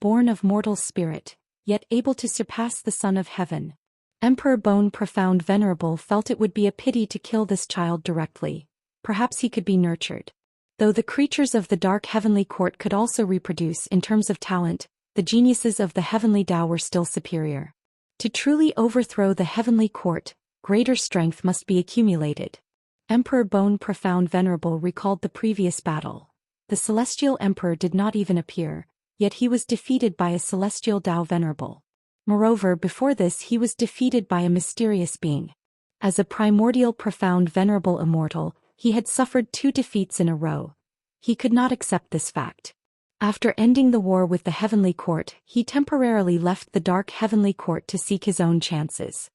Born of mortal spirit, yet able to surpass the Son of Heaven, Emperor Bone Profound Venerable felt it would be a pity to kill this child directly. Perhaps he could be nurtured. Though the creatures of the Dark Heavenly Court could also reproduce in terms of talent, the geniuses of the Heavenly Tao were still superior. To truly overthrow the Heavenly Court, greater strength must be accumulated. Emperor Bone Profound Venerable recalled the previous battle. The Celestial Emperor did not even appear, yet he was defeated by a Celestial Dao Venerable. Moreover, before this he was defeated by a mysterious being. As a primordial profound venerable immortal, he had suffered 2 defeats in a row. He could not accept this fact. After ending the war with the Heavenly Court, he temporarily left the Dark Heavenly Court to seek his own chances.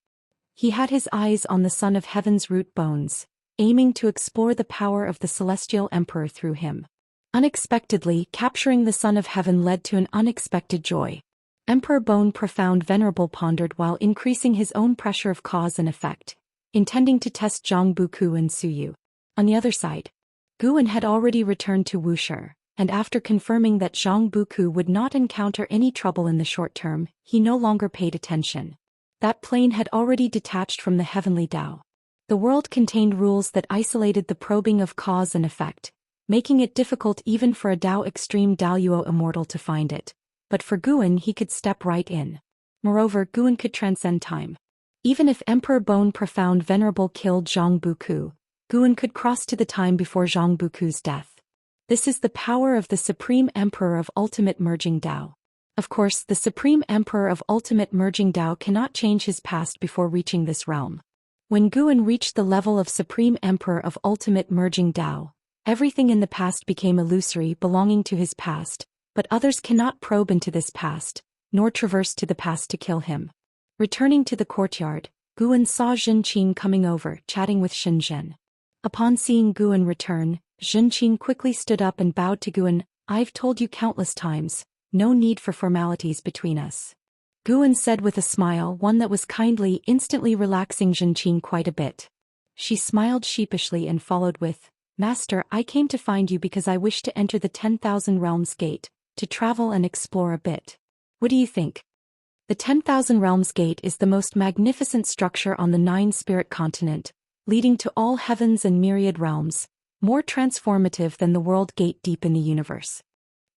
He had his eyes on the Son of Heaven's root bones, aiming to explore the power of the Celestial Emperor through him. Unexpectedly, capturing the Son of Heaven led to an unexpected joy. Emperor Bone Profound Venerable pondered while increasing his own pressure of cause and effect, intending to test Zhang Buku and Suyu. On the other side, Guan had already returned to Wuxia, and after confirming that Zhang Buku would not encounter any trouble in the short term, he no longer paid attention. That plane had already detached from the heavenly Dao. The world contained rules that isolated the probing of cause and effect, making it difficult even for a Dao Extreme Daoyuo Immortal to find it. But for Guan he could step right in. Moreover, Guan could transcend time. Even if Emperor Bone Profound Venerable killed Zhang Buku, Guan could cross to the time before Zhang Buku's death. This is the power of the Supreme Emperor of Ultimate Merging Dao. Of course, the Supreme Emperor of Ultimate Merging Dao cannot change his past before reaching this realm. When Guan reached the level of Supreme Emperor of Ultimate Merging Dao, everything in the past became illusory belonging to his past, but others cannot probe into this past, nor traverse to the past to kill him. Returning to the courtyard, Guan saw Zhenqin coming over, chatting with Xianxia. Upon seeing Guan return, Zhenqin quickly stood up and bowed to Guan. "I've told you countless times, no need for formalities between us," Guan said with a smile, one that was kindly, instantly relaxing Zhenqin quite a bit. She smiled sheepishly and followed with, "Master, I came to find you because I wish to enter the 10,000 Realms Gate, to travel and explore a bit. What do you think?" The 10,000 Realms Gate is the most magnificent structure on the 9-spirit continent, leading to all heavens and myriad realms, more transformative than the World Gate deep in the universe.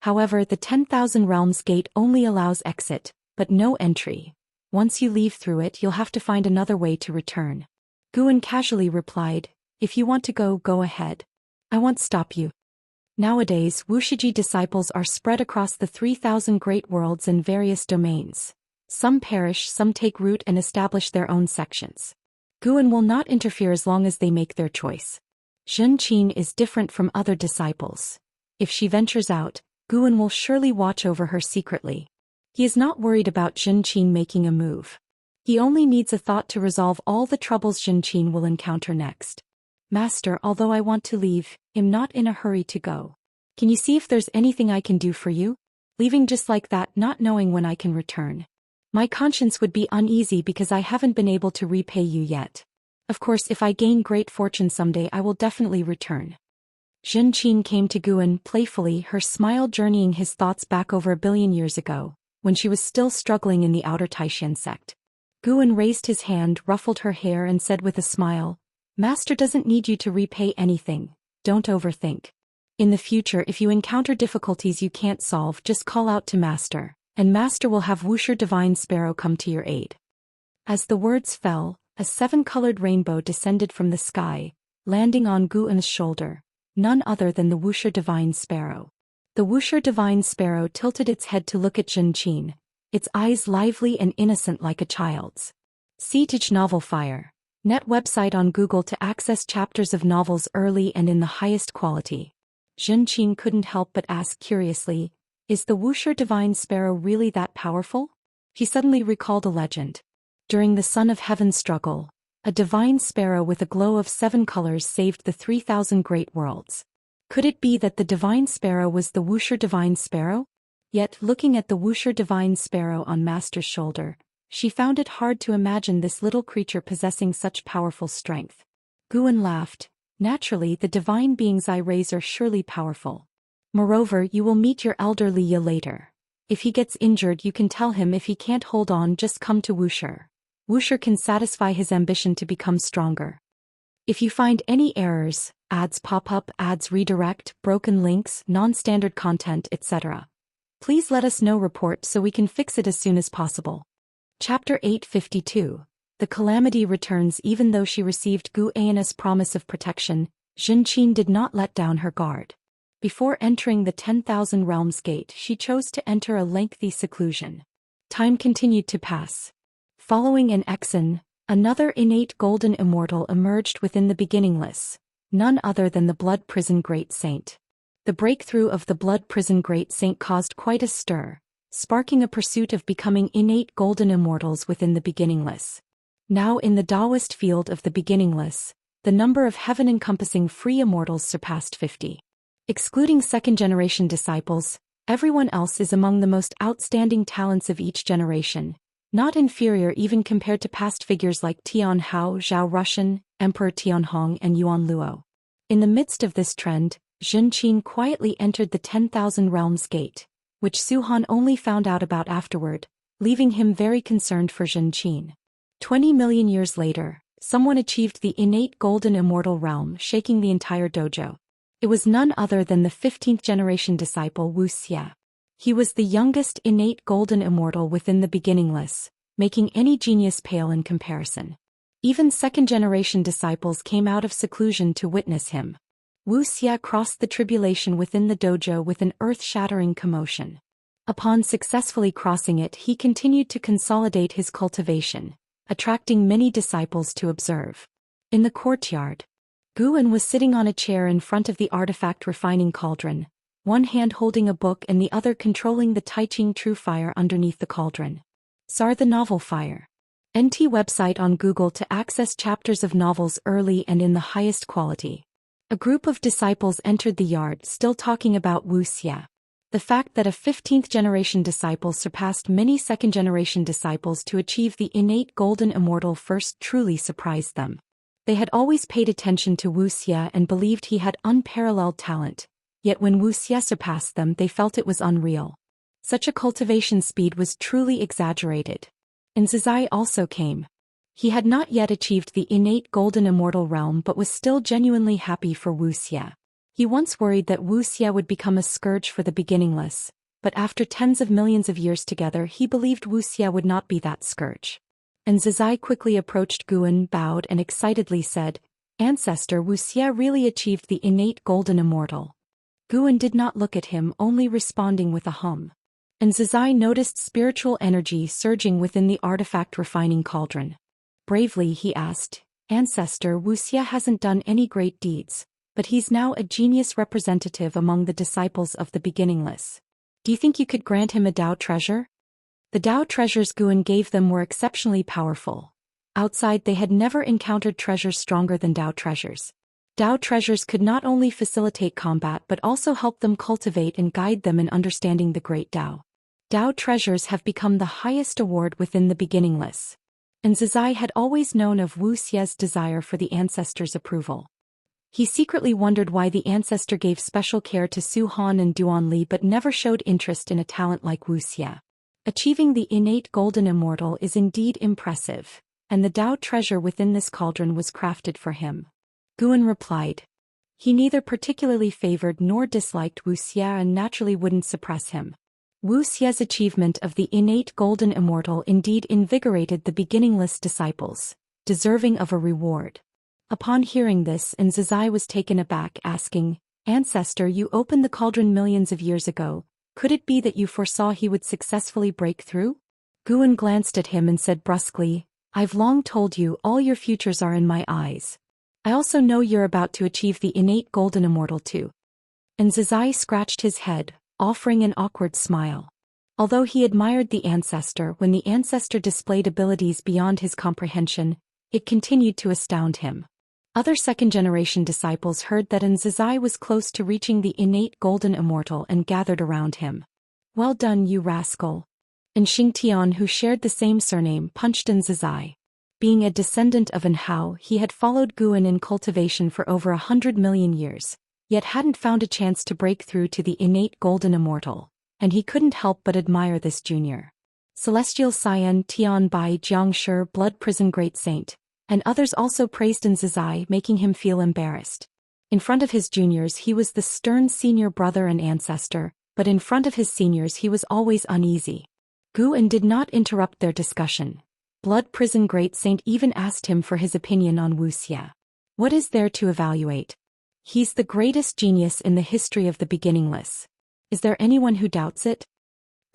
However, the 10,000 Realms Gate only allows exit, but no entry. Once you leave through it, you'll have to find another way to return. Guan casually replied, "If you want to go, go ahead. I won't stop you." Nowadays, Wuxia disciples are spread across the 3,000 great worlds in various domains. Some perish, some take root and establish their own sections. Guan will not interfere as long as they make their choice. Zhenqin is different from other disciples. If she ventures out, Guan will surely watch over her secretly. He is not worried about Zhenqin making a move. He only needs a thought to resolve all the troubles Zhenqin will encounter next. "Master, although I want to leave, I'm not in a hurry to go. Can you see if there's anything I can do for you? Leaving just like that, not knowing when I can return. My conscience would be uneasy because I haven't been able to repay you yet. Of course, if I gain great fortune someday, I will definitely return." Zhenqin came to Guan playfully, her smile journeying his thoughts back over 1,000,000,000 years ago, when she was still struggling in the outer Taishan sect. Guan raised his hand, ruffled her hair and said with a smile, "Master doesn't need you to repay anything, don't overthink. In the future, if you encounter difficulties you can't solve, just call out to Master, and Master will have Wuxia Divine Sparrow come to your aid." As the words fell, a 7-colored rainbow descended from the sky, landing on Guan's shoulder, none other than the Wuxia Divine Sparrow. The Wuxia Divine Sparrow tilted its head to look at Zhenqin, its eyes lively and innocent like a child's. See Tich Novel Fire. Net website on Google to access chapters of novels early and in the highest quality. Zhenqin couldn't help but ask curiously, "Is the Wuxia Divine Sparrow really that powerful?" He suddenly recalled a legend. During the Son of Heaven struggle, a divine sparrow with a glow of 7 colors saved the 3,000 great worlds. Could it be that the divine sparrow was the Wuxia Divine Sparrow? Yet, looking at the Wuxia Divine Sparrow on Master's shoulder, she found it hard to imagine this little creature possessing such powerful strength. Guan laughed. "Naturally, the divine beings I raise are surely powerful. Moreover, you will meet your elder Liya later. If he gets injured, you can tell him. If he can't hold on, just come to Wuxia. Wuxia can satisfy his ambition to become stronger. If you find any errors, ads pop up, ads redirect, broken links, non-standard content, etc., please let us know. Report so we can fix it as soon as possible." Chapter 852. the calamity returns. Even though she received Gu Anna's promise of protection, Xianxia did not let down her guard. Before entering the 10,000 Realms Gate, she chose to enter a lengthy seclusion. Time continued to pass. Following an exon, another innate golden immortal emerged within the beginningless, none other than the Blood Prison Great Saint. The breakthrough of the Blood Prison Great Saint caused quite a stir, sparking a pursuit of becoming innate golden immortals within the beginningless. Now in the Daoist field of the beginningless, the number of heaven-encompassing free immortals surpassed 50. Excluding second-generation disciples, everyone else is among the most outstanding talents of each generation, not inferior even compared to past figures like Tian Hao, Zhou Xian, Emperor Tianhong and Yuan Luo. In the midst of this trend, Xianxia quietly entered the 10,000 Realms Gate, which Su Han only found out about afterward, leaving him very concerned for Xianxia. 20 million years later, someone achieved the innate golden immortal realm, shaking the entire dojo. It was none other than the 15th generation disciple Wuxia. He was the youngest innate golden immortal within the beginningless, making any genius pale in comparison. Even second-generation disciples came out of seclusion to witness him. Wuxia crossed the tribulation within the dojo with an earth-shattering commotion. Upon successfully crossing it, he continued to consolidate his cultivation, attracting many disciples to observe. In the courtyard, Guan was sitting on a chair in front of the artifact refining cauldron, one hand holding a book and the other controlling the Taiching True Fire underneath the cauldron. SAR the Novel Fire. NT website on Google to access chapters of novels early and in the highest quality. A group of disciples entered the yard still talking about Wuxia. The fact that a 15th generation disciple surpassed many second generation disciples to achieve the innate golden immortal first truly surprised them. They had always paid attention to Wuxia and believed he had unparalleled talent, yet when Wuxia surpassed them they felt it was unreal. Such a cultivation speed was truly exaggerated. And Zhizai also came. He had not yet achieved the innate golden immortal realm but was still genuinely happy for Wuxia. He once worried that Wuxia would become a scourge for the beginningless, but after tens of millions of years together he believed Wuxia would not be that scourge. And Zhizai quickly approached Guan, bowed and excitedly said, "Ancestor, Wuxia really achieved the innate golden immortal." Guan did not look at him, only responding with a hum. And Zhizai noticed spiritual energy surging within the artifact refining cauldron. Bravely he asked, "Ancestor, Wuxia hasn't done any great deeds, but he's now a genius representative among the disciples of the beginningless. Do you think you could grant him a Dao treasure?" The Dao treasures Guan gave them were exceptionally powerful. Outside they had never encountered treasures stronger than Dao treasures. Dao treasures could not only facilitate combat but also help them cultivate and guide them in understanding the great Dao. Dao treasures have become the highest award within the beginningless. And Zhizai had always known of Wuxia's desire for the ancestor's approval. He secretly wondered why the ancestor gave special care to Su Han and Duan Li but never showed interest in a talent like Wuxia. Achieving the innate golden immortal is indeed impressive, and the Dao treasure within this cauldron was crafted for him. Guan replied. He neither particularly favored nor disliked Wuxia and naturally wouldn't suppress him. Wuxia's achievement of the innate golden immortal indeed invigorated the beginningless disciples, deserving of a reward. Upon hearing this, Zhizai was taken aback, asking, "Ancestor, you opened the cauldron millions of years ago. Could it be that you foresaw he would successfully break through?" Guan glanced at him and said brusquely, "I've long told you all your futures are in my eyes. I also know you're about to achieve the innate golden immortal too." And Zhizai scratched his head, offering an awkward smile. Although he admired the ancestor, when the ancestor displayed abilities beyond his comprehension, it continued to astound him. Other second-generation disciples heard that Zhizai was close to reaching the innate golden immortal and gathered around him. "Well done, you rascal." And Xingtian, who shared the same surname, punched Zhizai. Being a descendant of An Hao, he had followed Guan in cultivation for over 100 million years, yet hadn't found a chance to break through to the innate golden immortal, and he couldn't help but admire this junior. Celestial Xian, Tian Bai, Jiangshi, Blood Prison Great Saint, and others also praised Zhizai, making him feel embarrassed. In front of his juniors he was the stern senior brother and ancestor, but in front of his seniors he was always uneasy. Guan did not interrupt their discussion. Blood Prison Great Saint even asked him for his opinion on Wuxia. What is there to evaluate? He's the greatest genius in the history of the beginningless. Is there anyone who doubts it?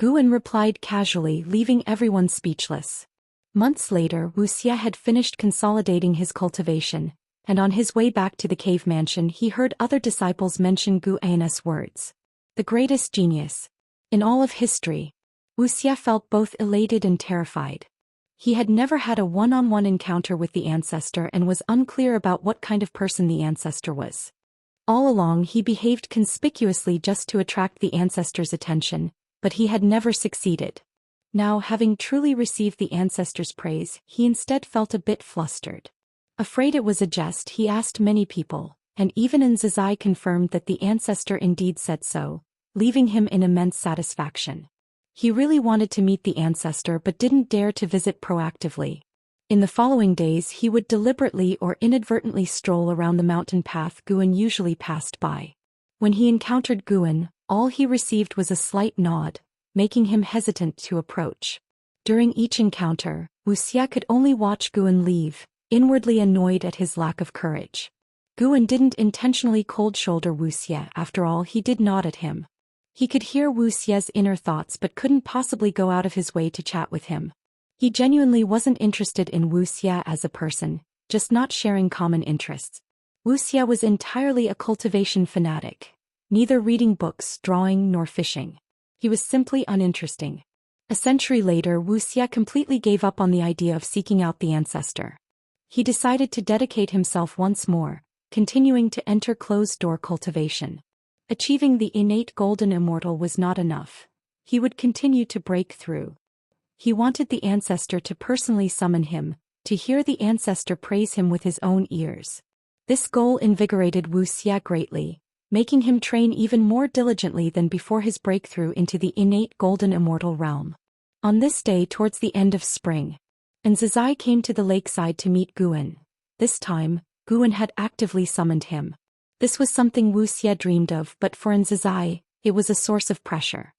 Guan replied casually, leaving everyone speechless. Months later, Wuxia had finished consolidating his cultivation, and on his way back to the cave mansion he heard other disciples mention Guan's words. The greatest genius in all of history. Wuxia felt both elated and terrified. He had never had a one-on-one encounter with the ancestor and was unclear about what kind of person the ancestor was. All along he behaved conspicuously just to attract the ancestor's attention, but he had never succeeded. Now, having truly received the ancestor's praise, he instead felt a bit flustered. Afraid it was a jest, he asked many people, and even Zhou confirmed that the ancestor indeed said so, leaving him in immense satisfaction. He really wanted to meet the ancestor but didn't dare to visit proactively. In the following days he would deliberately or inadvertently stroll around the mountain path Guan usually passed by. When he encountered Guan, all he received was a slight nod, making him hesitant to approach. During each encounter, Wuxia could only watch Guan leave, inwardly annoyed at his lack of courage. Guan didn't intentionally cold-shoulder Wuxia, after all he did nod at him. He could hear Wuxia's inner thoughts but couldn't possibly go out of his way to chat with him. He genuinely wasn't interested in Wuxia as a person, just not sharing common interests. Wuxia was entirely a cultivation fanatic, neither reading books, drawing, nor fishing. He was simply uninteresting. A century later, Wuxia completely gave up on the idea of seeking out the ancestor. He decided to dedicate himself once more, continuing to enter closed-door cultivation. Achieving the innate golden immortal was not enough. He would continue to break through. He wanted the ancestor to personally summon him, to hear the ancestor praise him with his own ears. This goal invigorated Wuxia greatly, making him train even more diligently than before his breakthrough into the innate golden immortal realm. On this day towards the end of spring, Zhou came to the lakeside to meet Guan. This time, Guan had actively summoned him. This was something Wuxia dreamed of, but for Zhou, it was a source of pressure.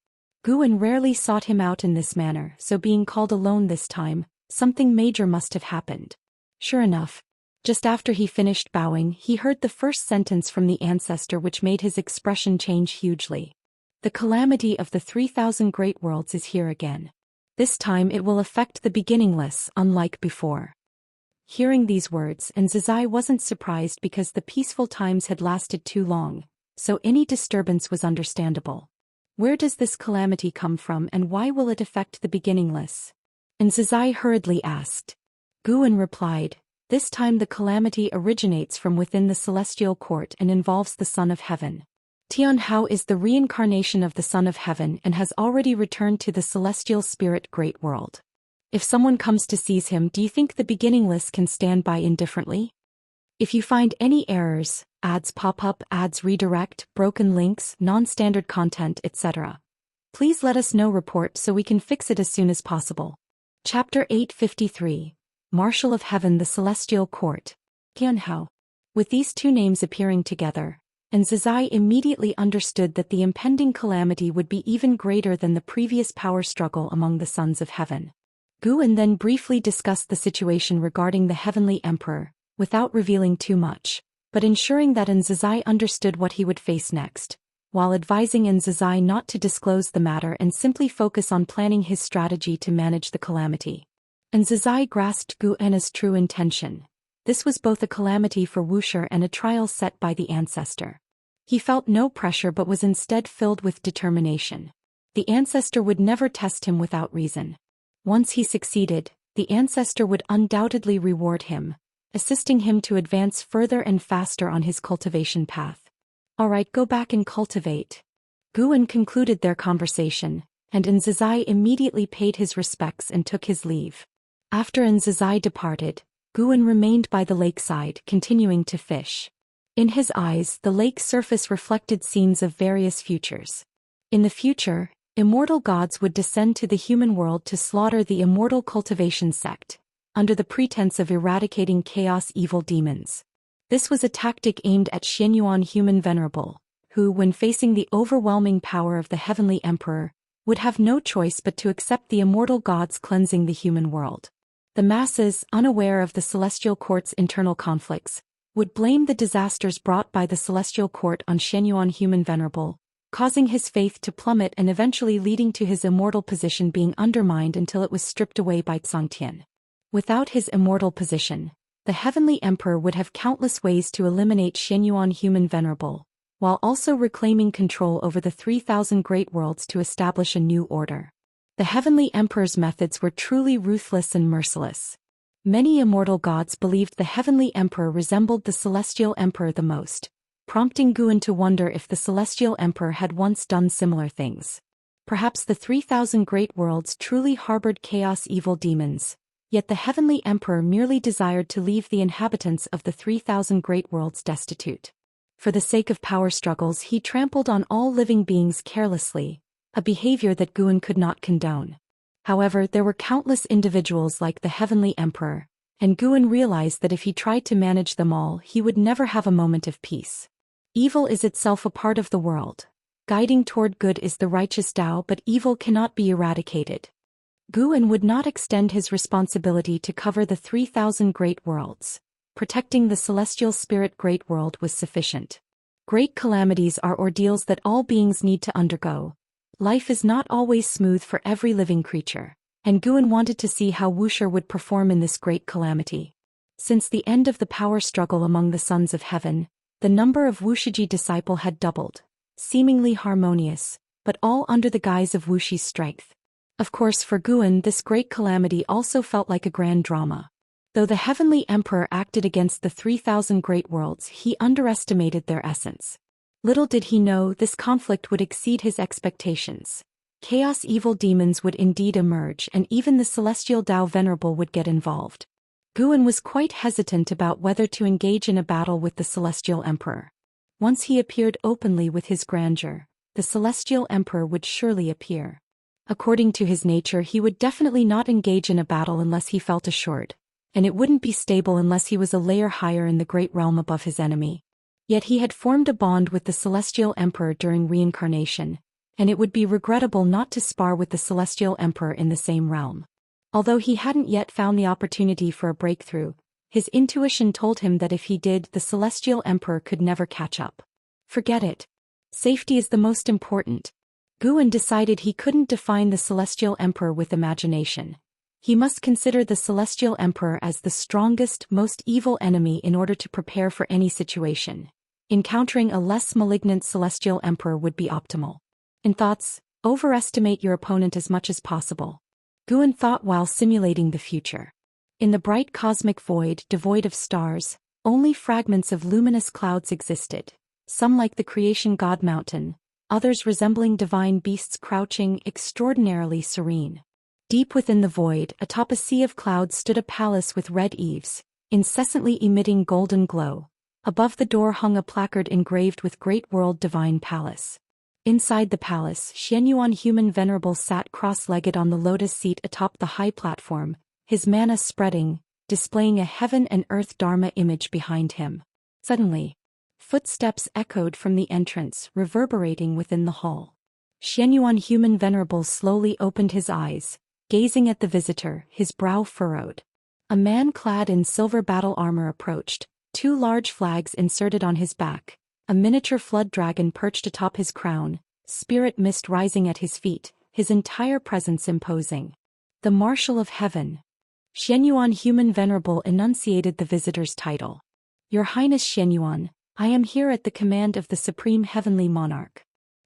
Guan rarely sought him out in this manner, so being called alone this time, something major must have happened. Sure enough, just after he finished bowing, he heard the first sentence from the ancestor which made his expression change hugely. The calamity of the 3,000 great worlds is here again. This time it will affect the beginningless, unlike before. Hearing these words, Zhou wasn't surprised because the peaceful times had lasted too long, so any disturbance was understandable. Where does this calamity come from and why will it affect the beginningless? Zhou hurriedly asked. Guan replied, this time the calamity originates from within the celestial court and involves the Son of Heaven. Tianhao is the reincarnation of the Son of Heaven and has already returned to the celestial spirit great world. If someone comes to seize him, do you think the beginningless can stand by indifferently? If you find any errors, ads pop up, ads redirect, broken links, non-standard content, etc., please let us know. Report so we can fix it as soon as possible. Chapter 853. Marshal of Heaven, the Celestial Court. Tianhao. With these two names appearing together, Zhou immediately understood that the impending calamity would be even greater than the previous power struggle among the sons of heaven. Guan then briefly discussed the situation regarding the Heavenly Emperor, without revealing too much, but ensuring that Zhou understood what he would face next, while advising Zhou not to disclose the matter and simply focus on planning his strategy to manage the calamity. Zhou grasped Guan's true intention. This was both a calamity for Wuxia and a trial set by the ancestor. He felt no pressure but was instead filled with determination. The ancestor would never test him without reason. Once he succeeded, the ancestor would undoubtedly reward him, assisting him to advance further and faster on his cultivation path. Alright, go back and cultivate. Guan concluded their conversation, and Zhou immediately paid his respects and took his leave. After Zhou departed, Guan remained by the lakeside, continuing to fish. In his eyes, the lake surface reflected scenes of various futures. In the future, immortal gods would descend to the human world to slaughter the immortal cultivation sect, under the pretense of eradicating chaos evil demons. This was a tactic aimed at Xianyuan human venerable, who, when facing the overwhelming power of the Heavenly Emperor, would have no choice but to accept the immortal gods cleansing the human world. The masses, unaware of the celestial court's internal conflicts, would blame the disasters brought by the celestial court on Xianyuan Human Venerable, causing his faith to plummet and eventually leading to his immortal position being undermined until it was stripped away by Zhou. Without his immortal position, the Heavenly Emperor would have countless ways to eliminate Xianyuan Human Venerable, while also reclaiming control over the 3,000 great worlds to establish a new order. The Heavenly Emperor's methods were truly ruthless and merciless. Many immortal gods believed the Heavenly Emperor resembled the Celestial Emperor the most, prompting Guan to wonder if the Celestial Emperor had once done similar things. Perhaps the 3,000 great worlds truly harbored chaos evil demons, yet the Heavenly Emperor merely desired to leave the inhabitants of the 3,000 great worlds destitute. For the sake of power struggles, he trampled on all living beings carelessly, a behavior that Guan could not condone. However, there were countless individuals like the Heavenly Emperor, and Guan realized that if he tried to manage them all, he would never have a moment of peace. Evil is itself a part of the world. Guiding toward good is the righteous Tao, but evil cannot be eradicated. Guan would not extend his responsibility to cover the 3,000 great worlds. Protecting the celestial spirit great world was sufficient. Great calamities are ordeals that all beings need to undergo. Life is not always smooth for every living creature, and Guan wanted to see how Wuxia would perform in this great calamity. Since the end of the power struggle among the sons of heaven, the number of Wuxiji disciples had doubled, seemingly harmonious, but all under the guise of Wuxi's strength. Of course, for Guan, this great calamity also felt like a grand drama. Though the Heavenly Emperor acted against the 3,000 great worlds, he underestimated their essence. Little did he know this conflict would exceed his expectations. Chaos evil demons would indeed emerge, and even the celestial Tao Venerable would get involved. Guan was quite hesitant about whether to engage in a battle with the Celestial Emperor. Once he appeared openly with his grandeur, the Celestial Emperor would surely appear. According to his nature, he would definitely not engage in a battle unless he felt assured, and it wouldn't be stable unless he was a layer higher in the great realm above his enemy. Yet he had formed a bond with the Celestial Emperor during reincarnation, and it would be regrettable not to spar with the Celestial Emperor in the same realm. Although he hadn't yet found the opportunity for a breakthrough, his intuition told him that if he did, the Celestial Emperor could never catch up. Forget it. Safety is the most important. Guan decided he couldn't define the Celestial Emperor with imagination. He must consider the Celestial Emperor as the strongest, most evil enemy in order to prepare for any situation. Encountering a less malignant Celestial Emperor would be optimal. In thoughts, overestimate your opponent as much as possible. Guan thought while simulating the future. In the bright cosmic void devoid of stars, only fragments of luminous clouds existed, some like the creation god mountain, others resembling divine beasts crouching extraordinarily serene. Deep within the void, atop a sea of clouds stood a palace with red eaves, incessantly emitting golden glow. Above the door hung a placard engraved with Great World Divine Palace. Inside the palace, Xianyuan Human Venerable sat cross-legged on the lotus seat atop the high platform, his mana spreading, displaying a heaven and earth Dharma image behind him. Suddenly, footsteps echoed from the entrance, reverberating within the hall. Xianyuan Human Venerable slowly opened his eyes, gazing at the visitor, his brow furrowed. A man clad in silver battle armor approached, 2 large flags inserted on his back, a miniature flood dragon perched atop his crown, spirit mist rising at his feet, his entire presence imposing. The Marshal of Heaven. Xianyuan Human Venerable enunciated the visitor's title. Your Highness Xianyuan, I am here at the command of the Supreme Heavenly Monarch.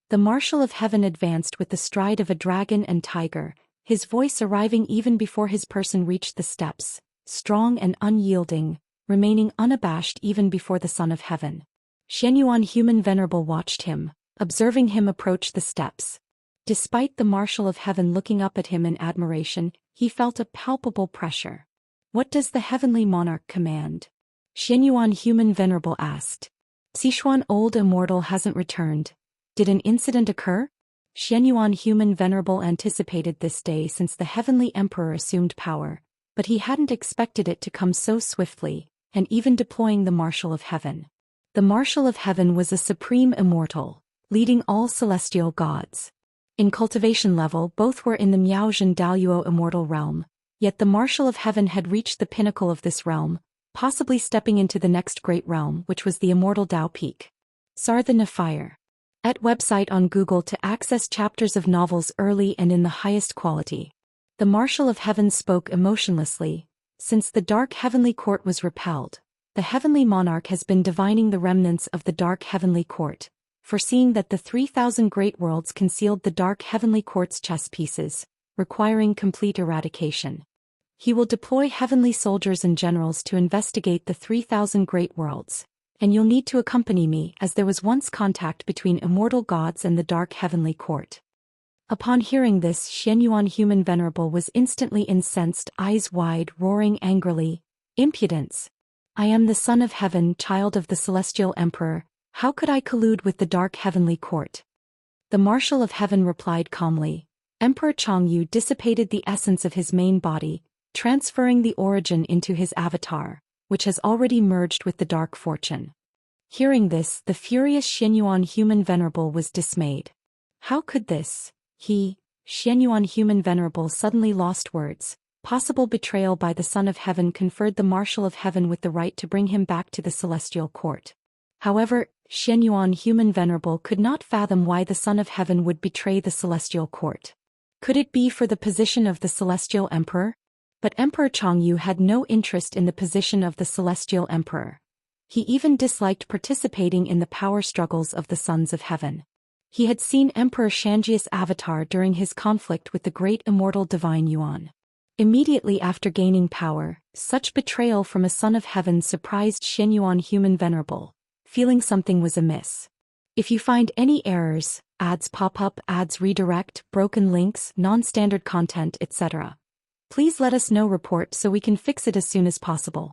The Marshal of Heaven advanced with the stride of a dragon and tiger, his voice arriving even before his person reached the steps, strong and unyielding, remaining unabashed even before the Son of Heaven. Xianyuan Human Venerable watched him, observing him approach the steps. Despite the Marshal of Heaven looking up at him in admiration, he felt a palpable pressure. What does the Heavenly Monarch command? Xianyuan Human Venerable asked. Sichuan Old Immortal hasn't returned. Did an incident occur? Xianyuan Human Venerable anticipated this day since the Heavenly Emperor assumed power, but he hadn't expected it to come so swiftly, and even deploying the Marshal of Heaven. The Marshal of Heaven was a supreme immortal, leading all celestial gods. In cultivation level, both were in the Miaozhen Daoyuo immortal realm, Yet the Marshal of Heaven had reached the pinnacle of this realm, possibly stepping into the next great realm, which was the Immortal Dao Peak. Sarthan of Fire. At website on Google to access chapters of novels early and in the highest quality. The Marshal of Heaven spoke emotionlessly. Since the dark heavenly court was repelled, the heavenly monarch has been divining the remnants of the dark heavenly court, foreseeing that the 3,000 great worlds concealed the dark heavenly court's chess pieces, requiring complete eradication. He will deploy heavenly soldiers and generals to investigate the 3,000 great worlds, and you'll need to accompany me as there was once contact between immortal gods and the dark heavenly court. Upon hearing this, Xianyuan Human Venerable was instantly incensed, eyes wide, roaring angrily, "Impudence! I am the Son of Heaven, child of the Celestial Emperor. How could I collude with the dark heavenly court?" The Marshal of Heaven replied calmly. Emperor Changyu dissipated the essence of his main body, transferring the origin into his avatar, which has already merged with the dark fortune. Hearing this, the furious Xianyuan Human Venerable was dismayed. How could this? Xianyuan Human Venerable suddenly lost words. Possible betrayal by the Son of Heaven conferred the Marshal of Heaven with the right to bring him back to the celestial court. However, Xianyuan Human Venerable could not fathom why the Son of Heaven would betray the celestial court. Could it be for the position of the celestial emperor? But Emperor Changyu had no interest in the position of the celestial emperor. He even disliked participating in the power struggles of the Sons of Heaven. He had seen Emperor Xianxia's avatar during his conflict with the great immortal divine Yuan. Immediately after gaining power, such betrayal from a Son of Heaven surprised Xianyuan Human Venerable, feeling something was amiss. If you find any errors, ads pop up, ads redirect, broken links, non-standard content, etc., please let us know. Report so we can fix it as soon as possible.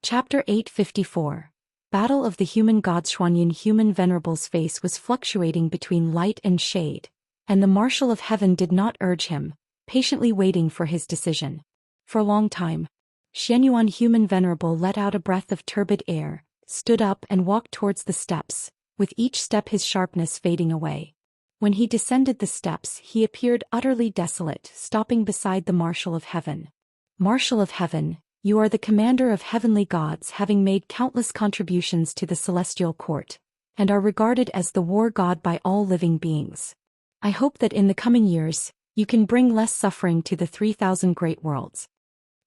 Chapter 854. Battle of the Human Gods. Xianyuan Human Venerable's face was fluctuating between light and shade, and the Marshal of Heaven did not urge him, patiently waiting for his decision. For a long time, Xianyuan Human Venerable let out a breath of turbid air, stood up and walked towards the steps, with each step his sharpness fading away. When he descended the steps, he appeared utterly desolate, stopping beside the Marshal of Heaven. Marshal of Heaven, you are the commander of heavenly gods, having made countless contributions to the celestial court, and are regarded as the war god by all living beings. I hope that in the coming years, you can bring less suffering to the 3,000 great worlds.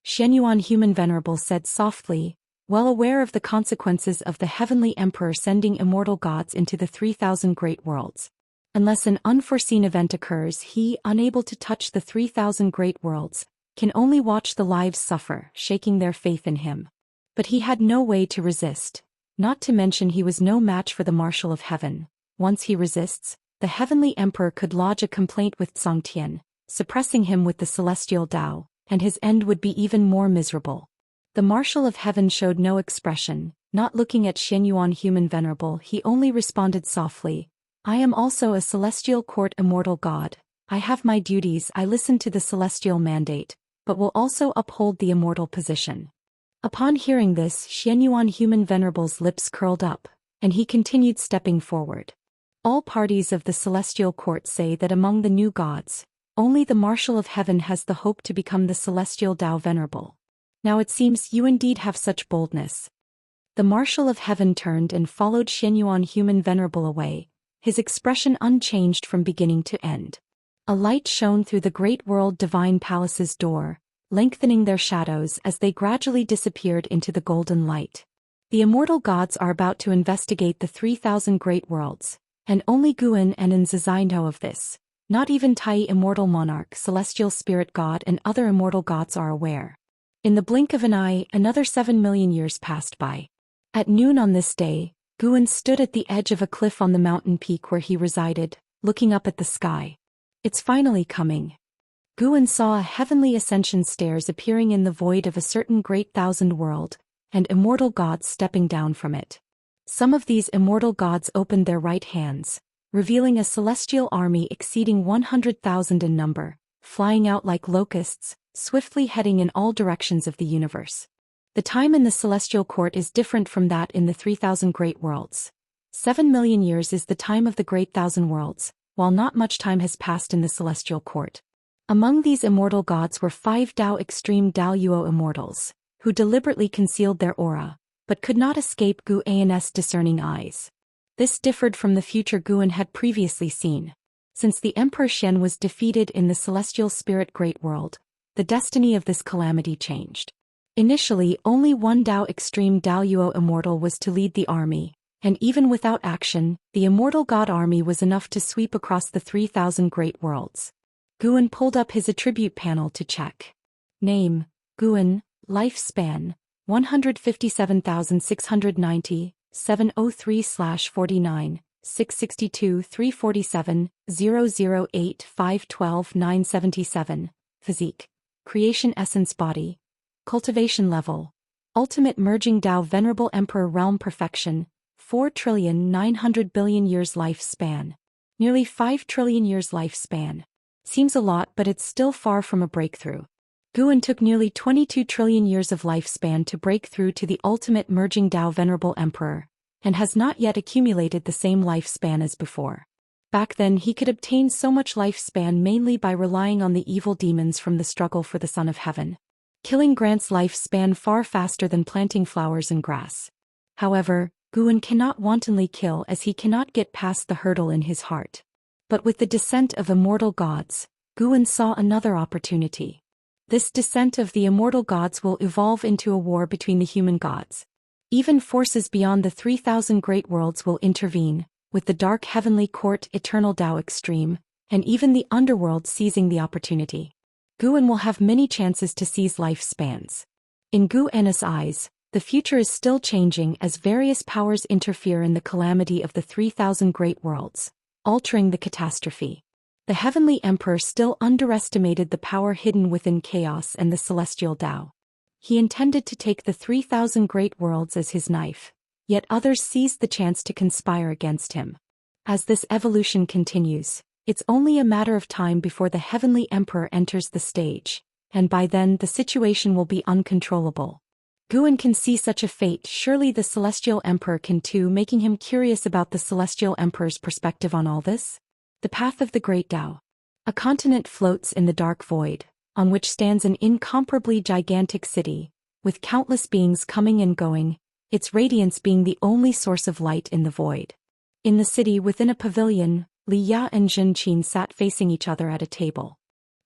Xianyuan Human Venerable said softly, well aware of the consequences of the heavenly emperor sending immortal gods into the 3,000 great worlds. Unless an unforeseen event occurs, he, unable to touch the 3,000 great worlds, can only watch the lives suffer, shaking their faith in him. But he had no way to resist, not to mention he was no match for the Marshal of Heaven. Once he resists, the heavenly emperor could lodge a complaint with Zhou, suppressing him with the celestial Dao, and his end would be even more miserable. The Marshal of Heaven showed no expression, not looking at Xianyuan Human Venerable. He only responded softly, I am also a celestial court immortal god. I have my duties. I listen to the celestial mandate, but will also uphold the immortal position. Upon hearing this, Xianyuan Human Venerable's lips curled up, and he continued stepping forward. All parties of the celestial court say that among the new gods, only the Marshal of Heaven has the hope to become the celestial Dao Venerable. Now it seems you indeed have such boldness. The Marshal of Heaven turned and followed Xianyuan Human Venerable away, his expression unchanged from beginning to end. A light shone through the great world divine palace's door, lengthening their shadows as they gradually disappeared into the golden light. The immortal gods are about to investigate the 3,000 great worlds, and only Guan and Nzazai know of this. Not even Tai Immortal Monarch, Celestial Spirit God and other immortal gods are aware. In the blink of an eye, another 7 million years passed by. At noon on this day, Guan stood at the edge of a cliff on the mountain peak where he resided, looking up at the sky. It's finally coming. Guan saw a heavenly ascension stairs appearing in the void of a certain great thousand world, and immortal gods stepping down from it. Some of these immortal gods opened their right hands, revealing a celestial army exceeding 100,000 in number, flying out like locusts, swiftly heading in all directions of the universe. The time in the celestial court is different from that in the 3,000 great worlds. 7 million years is the time of the great thousand worlds, while not much time has passed in the celestial court. Among these immortal gods were 5 Dao extreme Dao Yuo immortals, who deliberately concealed their aura, but could not escape Gu An's discerning eyes. This differed from the future Guan had previously seen. Since the Emperor Xian was defeated in the celestial spirit Great World, the destiny of this calamity changed. Initially, only one Dao extreme Dao Yuo immortal was to lead the army, and even without action, the immortal god army was enough to sweep across the 3,000 great worlds. Guan pulled up his attribute panel to check. Name: Guan, lifespan, 157,690, 703/49, 662-347, 008-512-977, Physique, Creation Essence Body, Cultivation Level, Ultimate Merging Dao Venerable Emperor Realm Perfection, 4,900,000,000,000 years lifespan. Nearly 5 trillion years lifespan. Seems a lot, but it's still far from a breakthrough. Guan took nearly 22 trillion years of lifespan to break through to the ultimate merging Dao Venerable Emperor, and has not yet accumulated the same lifespan as before. Back then he could obtain so much lifespan mainly by relying on the evil demons from the struggle for the Son of Heaven. Killing grants lifespan far faster than planting flowers and grass. However, Guan cannot wantonly kill as he cannot get past the hurdle in his heart. But with the descent of immortal gods, Guan saw another opportunity. This descent of the immortal gods will evolve into a war between the human gods. Even forces beyond the 3,000 great worlds will intervene, with the dark heavenly court eternal Dao extreme, and even the underworld seizing the opportunity. Guan will have many chances to seize lifespans. In Gu An's eyes, the future is still changing as various powers interfere in the calamity of the 3,000 great worlds, altering the catastrophe. The heavenly emperor still underestimated the power hidden within chaos and the celestial Dao. He intended to take the 3,000 great worlds as his knife, yet others seized the chance to conspire against him. As this evolution continues, it's only a matter of time before the heavenly emperor enters the stage, and by then the situation will be uncontrollable. Guan can see such a fate, surely the celestial emperor can too, making him curious about the celestial emperor's perspective on all this. The path of the great Dao. A continent floats in the dark void, on which stands an incomparably gigantic city, with countless beings coming and going, its radiance being the only source of light in the void. In the city within a pavilion, Li Ya and Zhou Xian sat facing each other at a table.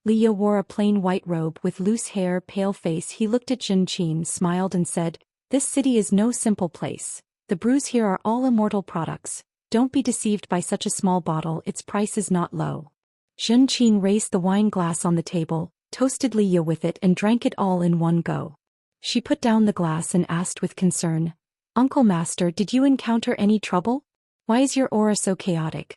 Li Ya wore a plain white robe with loose hair, pale face. He looked at Zhou Xian, smiled and said, "This city is no simple place. The brews here are all immortal products. Don't be deceived by such a small bottle, its price is not low." Zhou Xian raised the wine glass on the table, toasted Li Ya with it and drank it all in one go. She put down the glass and asked with concern, "Uncle Master, did you encounter any trouble? Why is your aura so chaotic?"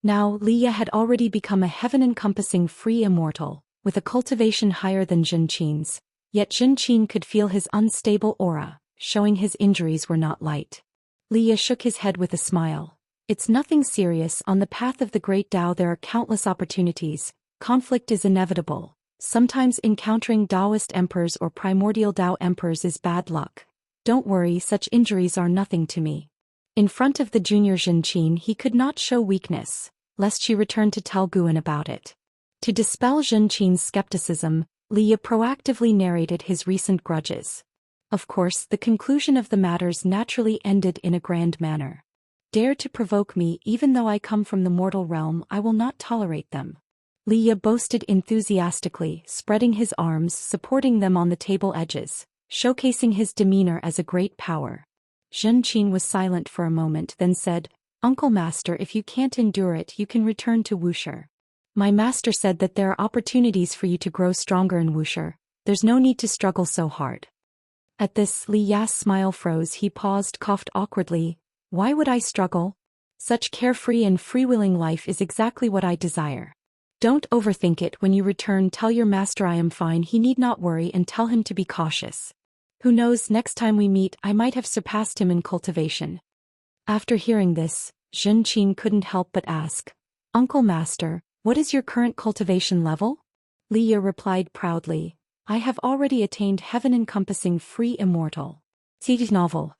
Now Li Ya had already become a heaven-encompassing free immortal, with a cultivation higher than Zhou Xian's, yet Zhou Xian could feel his unstable aura, showing his injuries were not light. Li Ya shook his head with a smile. "It's nothing serious. On the path of the great Dao there are countless opportunities. Conflict is inevitable. Sometimes encountering Daoist emperors or primordial Dao emperors is bad luck. Don't worry, such injuries are nothing to me." In front of the junior Zhou Xian he could not show weakness, lest she return to tell Guan about it. To dispel Zhou Xian's skepticism, Li Ya proactively narrated his recent grudges. Of course, the conclusion of the matters naturally ended in a grand manner. "Dare to provoke me, even though I come from the mortal realm, I will not tolerate them." Li Ya boasted enthusiastically, spreading his arms, supporting them on the table edges, showcasing his demeanor as a great power. Zhou Xian was silent for a moment, then said, "Uncle Master, if you can't endure it, you can return to Wuxia. My master said that there are opportunities for you to grow stronger in Wuxia. There's no need to struggle so hard." At this, Li Ya's smile froze. He paused, coughed awkwardly. "Why would I struggle? Such carefree and freewheeling life is exactly what I desire. Don't overthink it. When you return, tell your master I am fine. He need not worry, and tell him to be cautious. Who knows, next time we meet I might have surpassed him in cultivation." After hearing this, Zhou Xian couldn't help but ask, "Uncle Master, what is your current cultivation level?" Li Ya replied proudly, "I have already attained heaven-encompassing free immortal." See novel.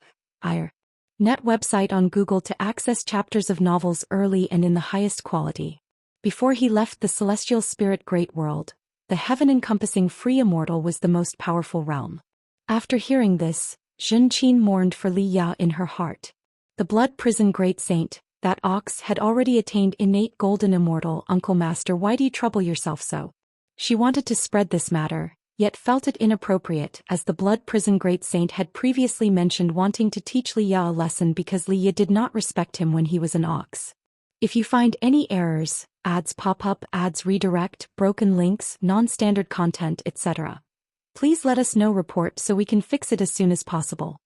Net website on Google to access chapters of novels early and in the highest quality. Before he left the celestial spirit great world, the heaven-encompassing free immortal was the most powerful realm. After hearing this, Zhou Xian mourned for Li Ya in her heart. The blood prison great saint, that ox had already attained innate golden immortal. Uncle Master, why do you trouble yourself so? She wanted to spread this matter, yet felt it inappropriate as the blood prison great saint had previously mentioned wanting to teach Li Ya a lesson because Li Ya did not respect him when he was an ox. If you find any errors, ads pop up, ads redirect, broken links, non-standard content, etc., please let us know. Report so we can fix it as soon as possible.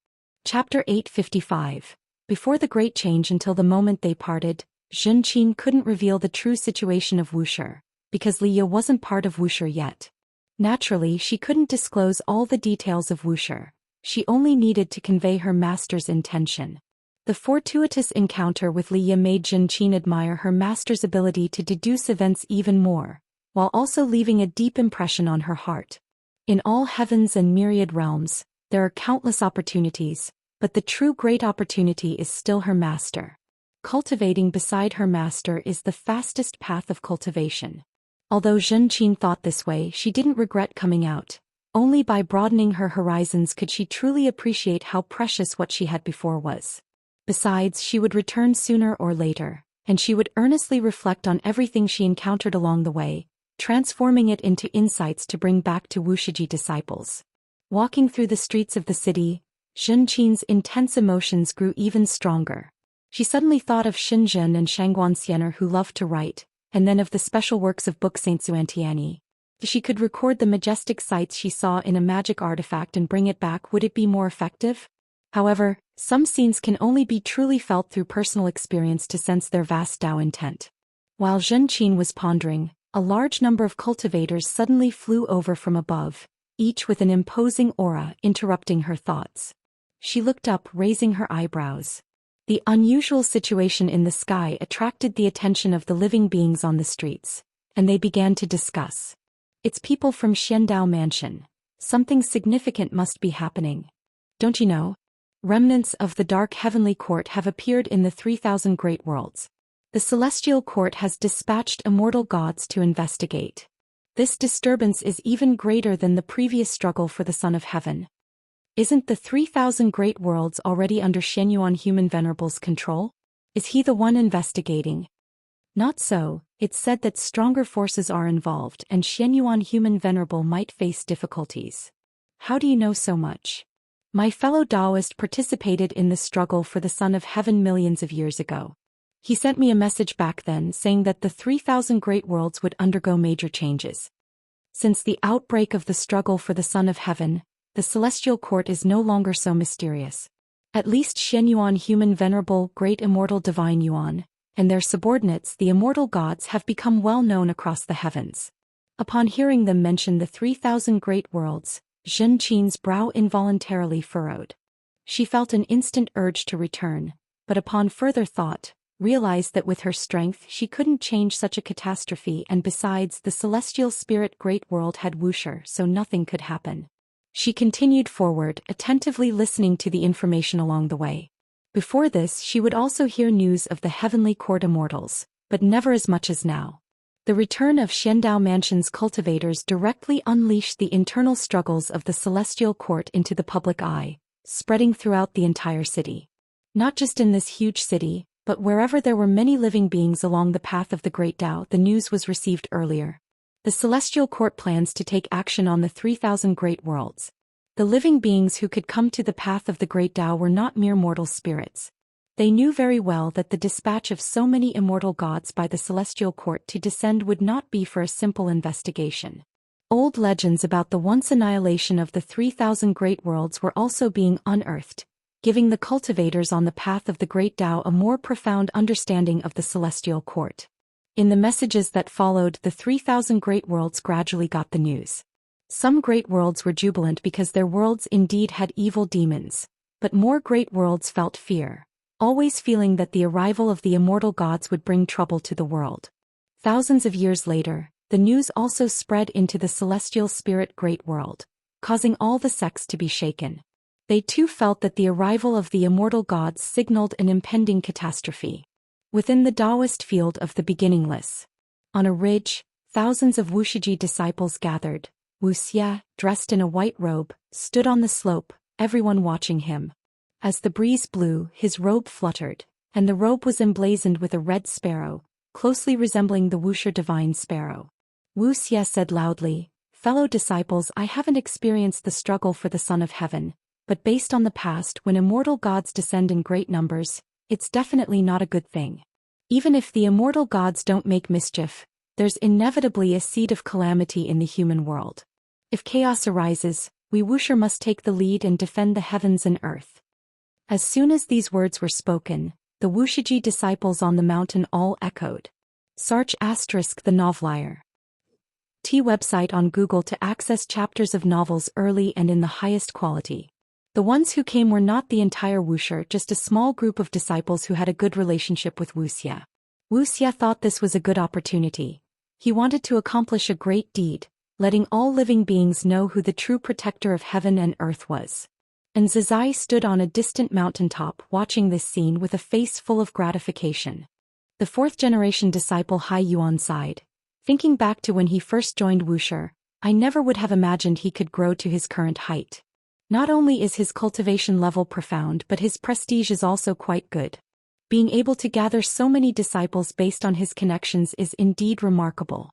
Chapter 855. Before the great change until the moment they parted, Zhou Xian couldn't reveal the true situation of Wuxia, because Li Ya wasn't part of Wuxia yet. Naturally, she couldn't disclose all the details of Wuxia. She only needed to convey her master's intention. The fortuitous encounter with Li Ya made Zhou Xian admire her master's ability to deduce events even more, while also leaving a deep impression on her heart. In all heavens and myriad realms, there are countless opportunities, but the true great opportunity is still her master. Cultivating beside her master is the fastest path of cultivation. Although Zhou Xian thought this way, she didn't regret coming out. Only by broadening her horizons could she truly appreciate how precious what she had before was. Besides, she would return sooner or later, and she would earnestly reflect on everything she encountered along the way, transforming it into insights to bring back to Wuxia disciples. Walking through the streets of the city, Zhou Xian's intense emotions grew even stronger. She suddenly thought of Xinzhen and Xianxia who loved to write, and then of the special works of book Saint Xuantiani. If she could record the majestic sights she saw in a magic artifact and bring it back, would it be more effective? However, some scenes can only be truly felt through personal experience to sense their vast Tao intent. While Zhou Xian was pondering, a large number of cultivators suddenly flew over from above, each with an imposing aura interrupting her thoughts. She looked up, raising her eyebrows. The unusual situation in the sky attracted the attention of the living beings on the streets, and they began to discuss. It's people from Xiandao Mansion. Something significant must be happening. Don't you know? Remnants of the dark heavenly court have appeared in the 3,000 great worlds. The celestial court has dispatched immortal gods to investigate. This disturbance is even greater than the previous struggle for the Son of Heaven. Isn't the 3,000 great worlds already under Xianyuan Human Venerable's control? Is he the one investigating? Not so. It's said that stronger forces are involved and Xianyuan Human Venerable might face difficulties. How do you know so much? My fellow Daoist participated in the struggle for the Son of Heaven millions of years ago. He sent me a message back then saying that the 3,000 great worlds would undergo major changes. Since the outbreak of the struggle for the Son of Heaven, the celestial court is no longer so mysterious. At least Xianyuan Human Venerable Great Immortal Divine Yuan, and their subordinates the immortal gods have become well known across the heavens. Upon hearing them mention the 3,000 great worlds, Zhou Xian's brow involuntarily furrowed. She felt an instant urge to return, but upon further thought, realized that with her strength she couldn't change such a catastrophe, and besides, the celestial spirit great world had Wuxia, so nothing could happen. She continued forward, attentively listening to the information along the way. Before this, she would also hear news of the heavenly court immortals, but never as much as now. The return of Xiandao Mansion's cultivators directly unleashed the internal struggles of the celestial court into the public eye, spreading throughout the entire city. Not just in this huge city, but wherever there were many living beings along the path of the great Tao, the news was received earlier. The celestial court plans to take action on the 3,000 great worlds. The living beings who could come to the path of the great Tao were not mere mortal spirits. They knew very well that the dispatch of so many immortal gods by the celestial court to descend would not be for a simple investigation. Old legends about the once annihilation of the 3,000 great worlds were also being unearthed, giving the cultivators on the path of the great Tao a more profound understanding of the celestial court. In the messages that followed, the 3,000 great worlds gradually got the news. Some great worlds were jubilant because their worlds indeed had evil demons, but more great worlds felt fear, always feeling that the arrival of the immortal gods would bring trouble to the world. Thousands of years later, the news also spread into the celestial spirit great world, causing all the sects to be shaken. They too felt that the arrival of the immortal gods signaled an impending catastrophe. Within the Daoist field of the beginningless, On a ridge, thousands of Wuxia disciples gathered. Wuxia, dressed in a white robe, stood on the slope, everyone watching him. As the breeze blew, his robe fluttered, and the robe was emblazoned with a red sparrow, closely resembling the Wuxia divine sparrow. Wuxia said loudly, "Fellow disciples, I haven't experienced the struggle for the Son of Heaven, but based on the past, when immortal gods descend in great numbers, it's definitely not a good thing. Even if the immortal gods don't make mischief, there's inevitably a seed of calamity in the human world. If chaos arises, we Wuxia must take the lead and defend the heavens and earth." As soon as these words were spoken, the Wuxia disciples on the mountain all echoed. Search * the novelier. T website on Google to access chapters of novels early and in the highest quality. The ones who came were not the entire Wuxia, just a small group of disciples who had a good relationship with Wuxia. Wuxia thought this was a good opportunity. He wanted to accomplish a great deed, letting all living beings know who the true protector of heaven and earth was. And Zhou stood on a distant mountaintop watching this scene with a face full of gratification. The fourth-generation disciple Hai Yuan sighed. Thinking back to when he first joined Wuxia, I never would have imagined he could grow to his current height. Not only is his cultivation level profound, but his prestige is also quite good. Being able to gather so many disciples based on his connections is indeed remarkable.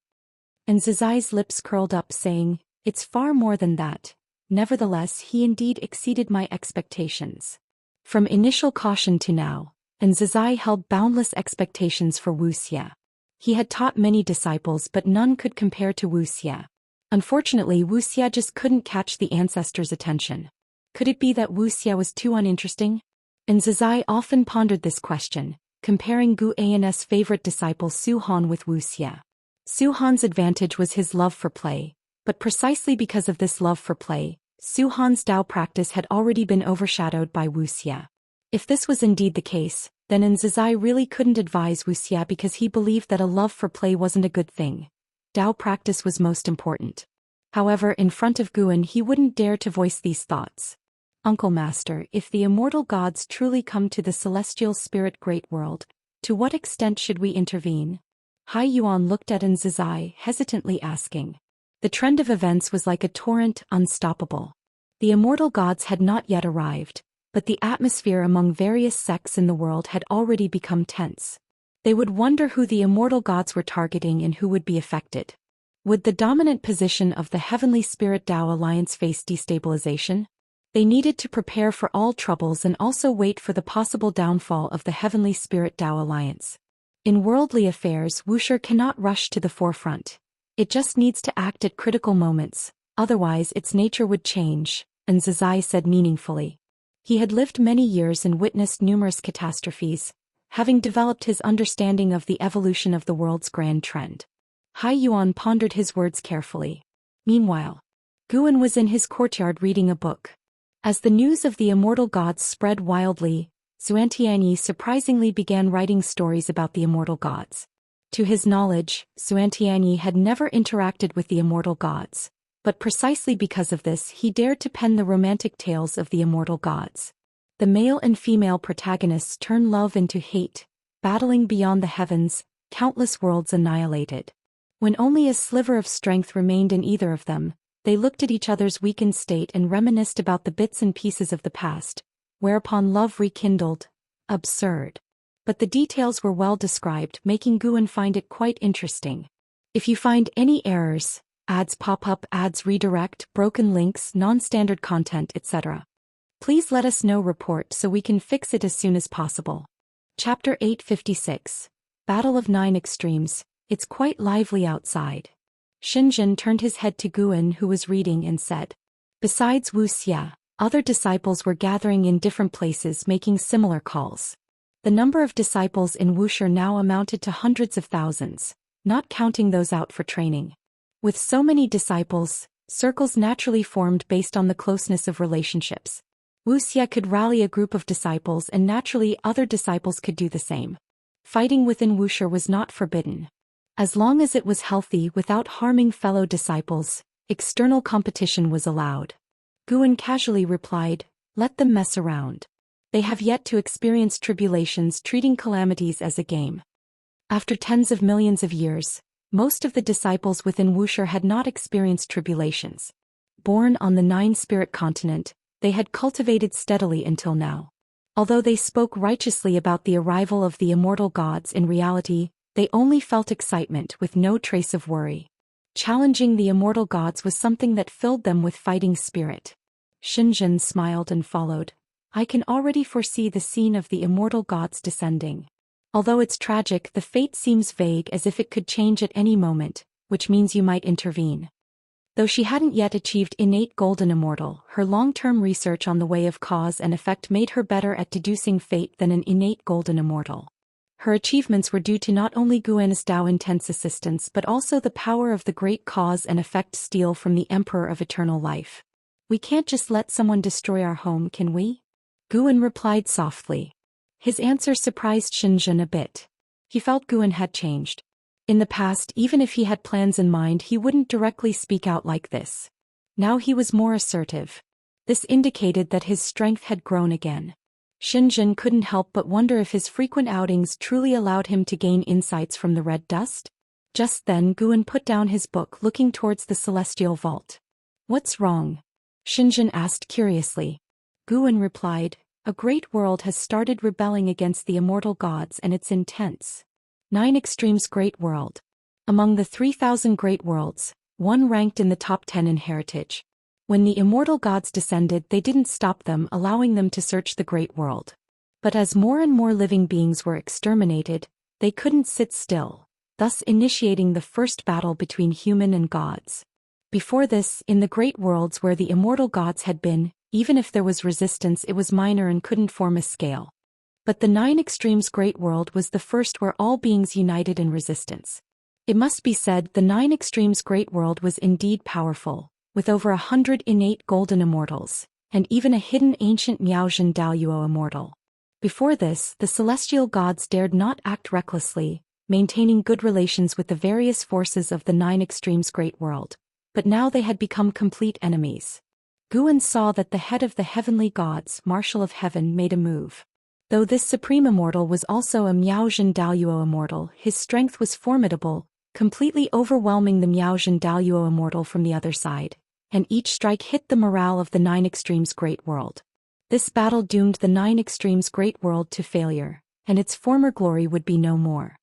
And Zhou's lips curled up, saying, "It's far more than that. Nevertheless, he indeed exceeded my expectations." From initial caution to now, and Zhou held boundless expectations for Wuxia. He had taught many disciples, but none could compare to Wuxia. Unfortunately, Wuxia just couldn't catch the ancestors' attention. Could it be that Wuxia was too uninteresting? And Zhou often pondered this question, comparing Gu An's favorite disciple Zhou Xian with Wuxia. Zhou Xian's advantage was his love for play, but precisely because of this love for play, Zhou Xian's Dao practice had already been overshadowed by Wuxia. If this was indeed the case, then Zhou really couldn't advise Wuxia because he believed that a love for play wasn't a good thing. Dao practice was most important. However, in front of Guan he wouldn't dare to voice these thoughts. "Uncle Master, if the immortal gods truly come to the celestial spirit great world, to what extent should we intervene?" Hai Yuan looked at Zhou, hesitantly asking. The trend of events was like a torrent, unstoppable. The immortal gods had not yet arrived, but the atmosphere among various sects in the world had already become tense. They would wonder who the immortal gods were targeting and who would be affected. Would the dominant position of the Heavenly Spirit Dao Alliance face destabilization? They needed to prepare for all troubles and also wait for the possible downfall of the Heavenly Spirit Dao Alliance. In worldly affairs, Wuxia cannot rush to the forefront. It just needs to act at critical moments, otherwise its nature would change, and Zhou said meaningfully. He had lived many years and witnessed numerous catastrophes, having developed his understanding of the evolution of the world's grand trend. Hai Yuan pondered his words carefully. Meanwhile, Guan was in his courtyard reading a book. As the news of the immortal gods spread wildly, Xianxia surprisingly began writing stories about the immortal gods. To his knowledge, Xianxia had never interacted with the immortal gods, but precisely because of this he dared to pen the romantic tales of the immortal gods. The male and female protagonists turn love into hate, battling beyond the heavens, countless worlds annihilated. When only a sliver of strength remained in either of them, they looked at each other's weakened state and reminisced about the bits and pieces of the past, whereupon love rekindled. Absurd. But the details were well described, making Guan find it quite interesting. If you find any errors, ads pop up, ads redirect, broken links, non-standard content, etc., please let us know. Report so we can fix it as soon as possible. Chapter 856. Battle of Nine Extremes. It's quite lively outside. Xinjin turned his head to Guan, who was reading, and said. Besides Wuxia, other disciples were gathering in different places making similar calls. The number of disciples in Wuxia now amounted to hundreds of thousands, not counting those out for training. With so many disciples, circles naturally formed based on the closeness of relationships. Wuxia could rally a group of disciples and naturally other disciples could do the same. Fighting within Wuxia was not forbidden. As long as it was healthy without harming fellow disciples, external competition was allowed. Guan casually replied, "Let them mess around. They have yet to experience tribulations, treating calamities as a game." After tens of millions of years, Most of the disciples within Wuxia had not experienced tribulations. Born on the nine-spirit continent, they had cultivated steadily until now. Although they spoke righteously about the arrival of the immortal gods, in reality, they only felt excitement with no trace of worry. Challenging the immortal gods was something that filled them with fighting spirit. Xianxia smiled and followed. I can already foresee the scene of the immortal gods descending. Although it's tragic, the fate seems vague, as if it could change at any moment, which means you might intervene. Though she hadn't yet achieved innate golden immortal, her long-term research on the way of cause and effect made her better at deducing fate than an innate golden immortal. Her achievements were due to not only Guan's Dao intense assistance but also the power of the great cause and effect steal from the Emperor of Eternal Life. We can't just let someone destroy our home, can we? Guan replied softly. His answer surprised Xianxia a bit. He felt Guan had changed. In the past, even if he had plans in mind, he wouldn't directly speak out like this. Now he was more assertive. This indicated that his strength had grown again. Xianxia couldn't help but wonder if his frequent outings truly allowed him to gain insights from the red dust. Just then Guan put down his book, looking towards the celestial vault. What's wrong? Xianxia asked curiously. Guan replied, a great world has started rebelling against the immortal gods, and it's intense. 9 Extremes Great World. Among the 3,000 great worlds, one ranked in the top 10 in heritage. When the immortal gods descended, they didn't stop them, allowing them to search the great world. But as more and more living beings were exterminated, they couldn't sit still, thus initiating the first battle between human and gods. Before this, in the great worlds where the immortal gods had been, even if there was resistance, it was minor and couldn't form a scale. But the 9 Extremes Great World was the first where all beings united in resistance. It must be said, the 9 Extremes Great World was indeed powerful, with over 100 innate golden immortals, and even a hidden ancient Miaozhen Daoyuo immortal. Before this, the celestial gods dared not act recklessly, maintaining good relations with the various forces of the 9 Extremes Great World, but now they had become complete enemies. Guan saw that the head of the heavenly gods, Marshal of Heaven, made a move. Though this supreme immortal was also a Miaozhen Daoyuo immortal, his strength was formidable, completely overwhelming the Miaozhen Daoyuo immortal from the other side, and each strike hit the morale of the 9 Extremes Great World. This battle doomed the 9 Extremes Great World to failure, and its former glory would be no more.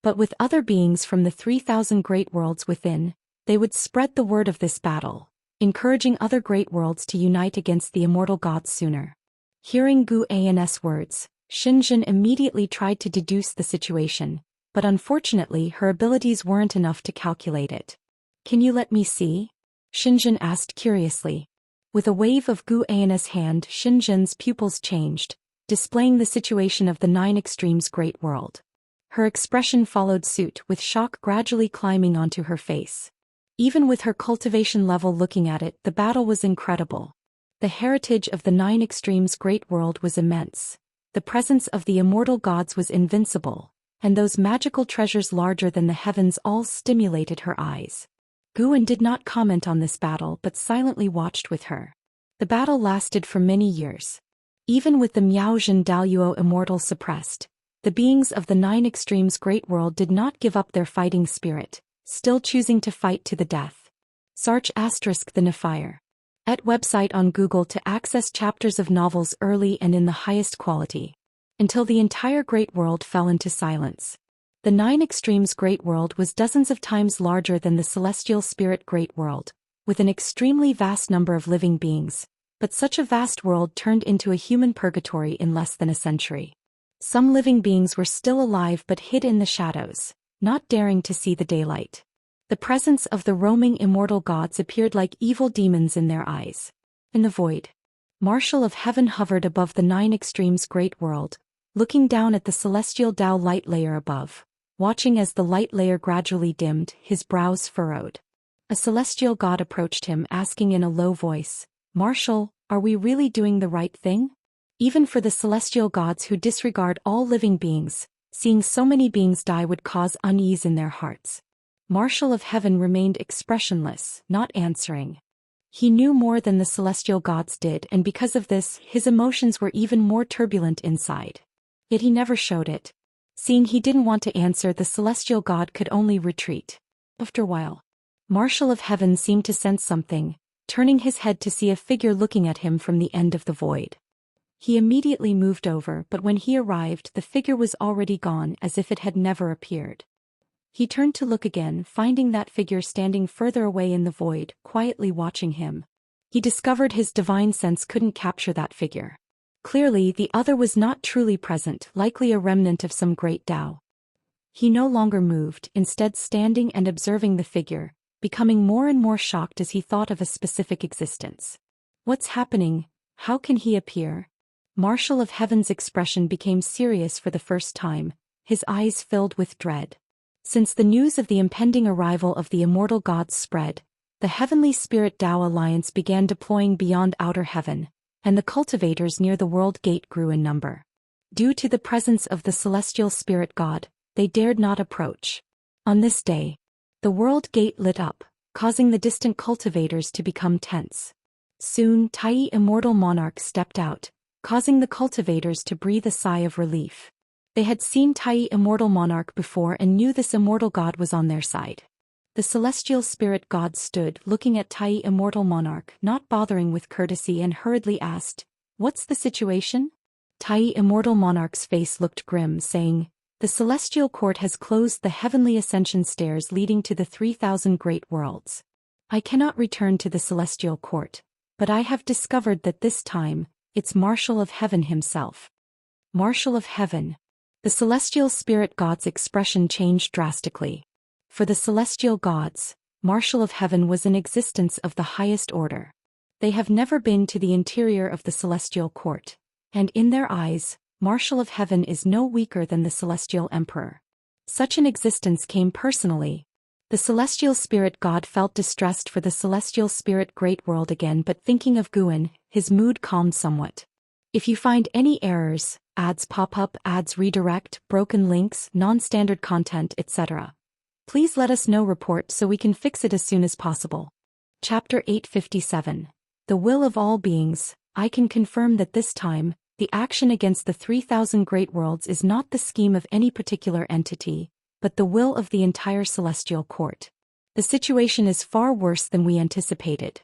But with other beings from the 3,000 great worlds within, they would spread the word of this battle, encouraging other great worlds to unite against the immortal gods sooner. Hearing Guan's words, Xianxia immediately tried to deduce the situation, but unfortunately her abilities weren't enough to calculate it. Can you let me see? Xianxia asked curiously. With a wave of Guan's hand, Xianxia's pupils changed, displaying the situation of the 9 Extremes Great World. Her expression followed suit, with shock gradually climbing onto her face. Even with her cultivation level looking at it, the battle was incredible. The heritage of the 9 Extremes Great World was immense. The presence of the immortal gods was invincible, and those magical treasures larger than the heavens all stimulated her eyes. Guan did not comment on this battle but silently watched with her. The battle lasted for many years. Even with the Miaozhen Daoyuo immortal suppressed, the beings of the 9 Extremes Great World did not give up their fighting spirit, still choosing to fight to the death. Search * the Nefire. At website on Google to access chapters of novels early and in the highest quality. Until the entire great world fell into silence. The 9 Extremes Great World was dozens of times larger than the celestial spirit Great World, with an extremely vast number of living beings, but such a vast world turned into a human purgatory in less than a century. Some living beings were still alive but hid in the shadows, not daring to see the daylight. The presence of the roaming immortal gods appeared like evil demons in their eyes. In the void, Marshal of Heaven hovered above the 9 Extremes Great World, looking down at the celestial Dao light layer above, watching as the light layer gradually dimmed, his brows furrowed. A celestial god approached him, asking in a low voice, "Marshal, are we really doing the right thing?" Even for the celestial gods who disregard all living beings, seeing so many beings die would cause unease in their hearts. Marshal of Heaven remained expressionless, not answering. He knew more than the celestial gods did, and because of this, his emotions were even more turbulent inside. Yet he never showed it. Seeing he didn't want to answer, the celestial god could only retreat. After a while, Marshal of Heaven seemed to sense something, turning his head to see a figure looking at him from the end of the void. He immediately moved over, but when he arrived, the figure was already gone, as if it had never appeared. He turned to look again, finding that figure standing further away in the void, quietly watching him. He discovered his divine sense couldn't capture that figure. Clearly, the other was not truly present, likely a remnant of some great Tao. He no longer moved, instead standing and observing the figure, becoming more and more shocked as he thought of a specific existence. What's happening? How can he appear? Marshal of Heaven's expression became serious for the first time, his eyes filled with dread. Since the news of the impending arrival of the immortal gods spread, the Heavenly Spirit Tao Alliance began deploying beyond outer heaven, and the cultivators near the world gate grew in number. Due to the presence of the celestial spirit god, they dared not approach. On this day, the world gate lit up, causing the distant cultivators to become tense. Soon, Tai Immortal Monarch stepped out, causing the cultivators to breathe a sigh of relief. They had seen Tai Immortal Monarch before and knew this immortal god was on their side. The celestial spirit god stood looking at Tai Immortal Monarch, not bothering with courtesy, and hurriedly asked, "What's the situation?" Tai Immortal Monarch's face looked grim, saying, "The celestial court has closed the heavenly ascension stairs leading to the 3,000 great worlds. I cannot return to the celestial court, but I have discovered that this time, it's Marshal of Heaven himself." Marshal of Heaven. The celestial spirit god's expression changed drastically. For the celestial gods, Marshal of Heaven was an existence of the highest order. They have never been to the interior of the celestial court, and in their eyes, Marshal of Heaven is no weaker than the celestial emperor. Such an existence came personally. The celestial spirit god felt distressed for the celestial spirit great world again, but thinking of Guan, his mood calmed somewhat. If you find any errors, ads pop up, ads redirect, broken links, non-standard content, etc., please let us know. Report so we can fix it as soon as possible. Chapter 857. The Will of All Beings. I can confirm that this time, the action against the 3,000 great worlds is not the scheme of any particular entity, but the will of the entire celestial court. The situation is far worse than we anticipated.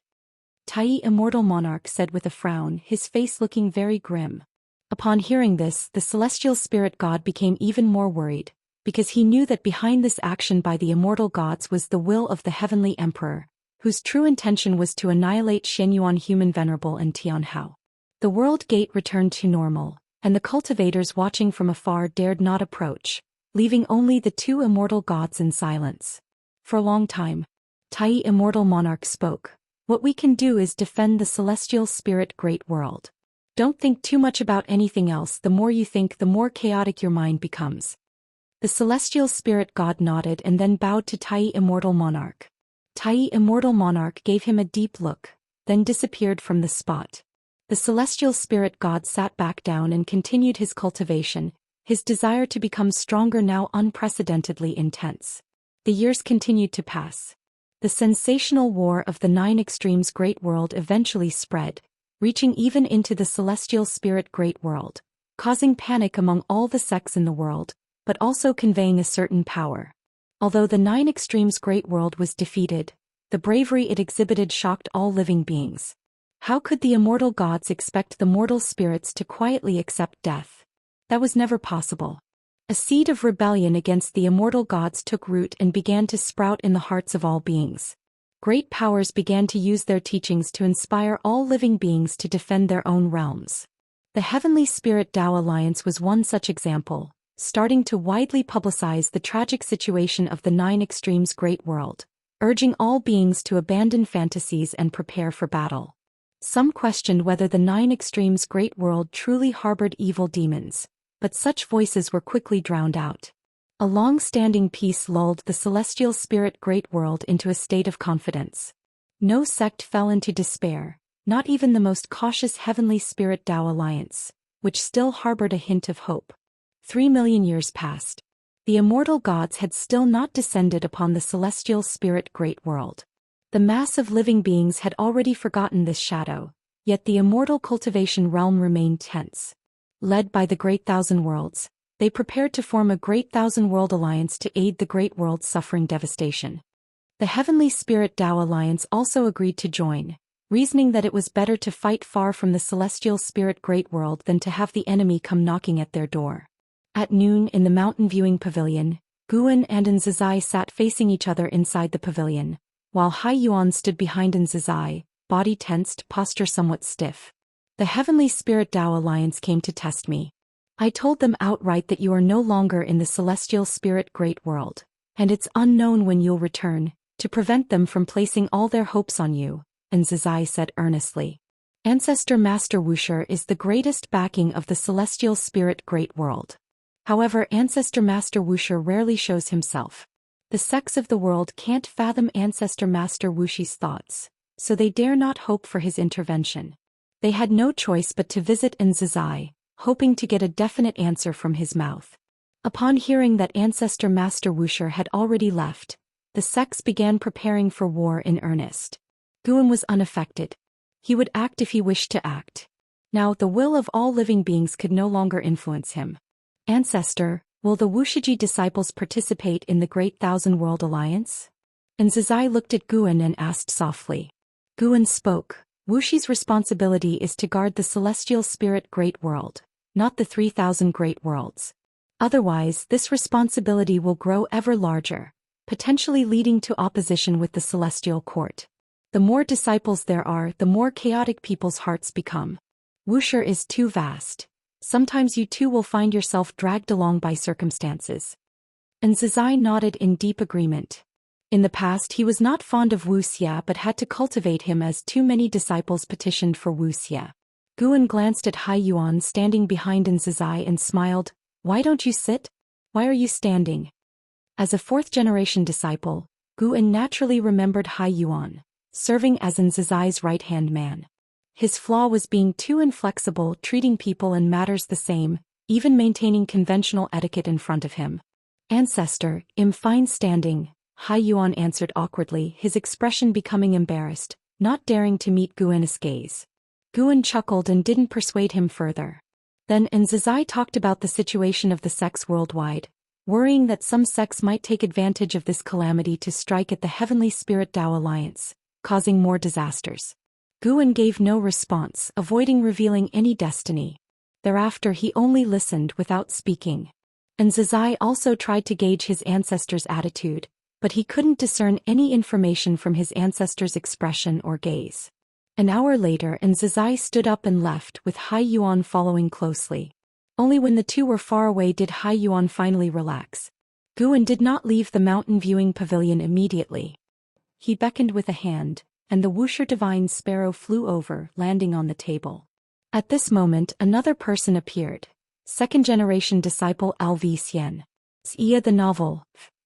Tai Immortal Monarch said with a frown, his face looking very grim. Upon hearing this, the celestial spirit god became even more worried, because he knew that behind this action by the immortal gods was the will of the heavenly emperor, whose true intention was to annihilate Xianyuan Human Venerable and Tianhao. The world gate returned to normal, and the cultivators watching from afar dared not approach, leaving only the two immortal gods in silence. For a long time, Tai Immortal Monarch spoke. "What we can do is defend the celestial spirit great world. Don't think too much about anything else. The more you think, the more chaotic your mind becomes." The celestial spirit god nodded and then bowed to Tai Immortal Monarch. Tai Immortal Monarch gave him a deep look, then disappeared from the spot. The celestial spirit god sat back down and continued his cultivation, his desire to become stronger now unprecedentedly intense. The years continued to pass. The sensational war of the 9 extremes great world eventually spread, reaching even into the celestial spirit great world, causing panic among all the sects in the world, but also conveying a certain power. Although the 9 extremes great world was defeated, the bravery it exhibited shocked all living beings. How could the immortal gods expect the mortal spirits to quietly accept death? That was never possible. A seed of rebellion against the immortal gods took root and began to sprout in the hearts of all beings. Great powers began to use their teachings to inspire all living beings to defend their own realms. The Heavenly Spirit Tao Alliance was one such example, starting to widely publicize the tragic situation of the 9 extremes great world, urging all beings to abandon fantasies and prepare for battle. Some questioned whether the 9 extremes great world truly harbored evil demons, but such voices were quickly drowned out. A long-standing peace lulled the celestial spirit great world into a state of confidence. No sect fell into despair, not even the most cautious Heavenly Spirit Tao Alliance, which still harbored a hint of hope. 3 million years passed. The immortal gods had still not descended upon the celestial spirit great world. The mass of living beings had already forgotten this shadow, yet the immortal cultivation realm remained tense. Led by the Great Thousand Worlds, they prepared to form a Great Thousand World Alliance to aid the Great World suffering devastation. The Heavenly Spirit Tao Alliance also agreed to join, reasoning that it was better to fight far from the celestial spirit great world than to have the enemy come knocking at their door. At noon in the mountain viewing pavilion, Guan and Nzizai sat facing each other inside the pavilion, while Hai Yuan stood behind Nzizai, body tensed, posture somewhat stiff. The Heavenly Spirit Tao Alliance came to test me. I told them outright that you are no longer in the celestial spirit great world, and it's unknown when you'll return, to prevent them from placing all their hopes on you, Nzizai said earnestly. Ancestor Master Wuxia is the greatest backing of the celestial spirit great world. However, Ancestor Master Wuxia rarely shows himself. The sects of the world can't fathom Ancestor Master Wuxia's thoughts, so they dare not hope for his intervention. They had no choice but to visit Nzizai, hoping to get a definite answer from his mouth. Upon hearing that Ancestor Master Wuxia had already left, the sects began preparing for war in earnest. Guan was unaffected. He would act if he wished to act. Now the will of all living beings could no longer influence him. Ancestor, will the Wuxia disciples participate in the Great Thousand World Alliance? Nzizai looked at Guan and asked softly. Guan spoke. Wuxia's responsibility is to guard the celestial spirit great world, not the 3,000 great worlds. Otherwise, this responsibility will grow ever larger, potentially leading to opposition with the celestial court. The more disciples there are, the more chaotic people's hearts become. Wuxia is too vast. Sometimes you too will find yourself dragged along by circumstances. Nzizai nodded in deep agreement. In the past he was not fond of Wuxia but had to cultivate him as too many disciples petitioned for Wuxia. Guan glanced at Hai Yuan standing behind Nzizai and smiled. Why don't you sit? Why are you standing? As a fourth-generation disciple, Guan naturally remembered Hai Yuan, serving as Nzizai's right-hand man. His flaw was being too inflexible, treating people and matters the same, even maintaining conventional etiquette in front of him. Ancestor, I'm fine standing, Hai Yuan answered awkwardly, his expression becoming embarrassed, not daring to meet Guan's gaze. Guan chuckled and didn't persuade him further. Then Nzizai talked about the situation of the sects worldwide, worrying that some sects might take advantage of this calamity to strike at the Heavenly Spirit Tao Alliance, causing more disasters. Guan gave no response, avoiding revealing any destiny. Thereafter he only listened without speaking. Nzizai also tried to gauge his ancestor's attitude, but he couldn't discern any information from his ancestor's expression or gaze. An hour later Nzizai stood up and left, with Hai Yuan following closely. Only when the two were far away did Hai Yuan finally relax. Guan did not leave the mountain viewing pavilion immediately. He beckoned with a hand, and the Wuxia divine sparrow flew over, landing on the table. At this moment another person appeared. Second-generation disciple Zhou Xian. Xia the novel,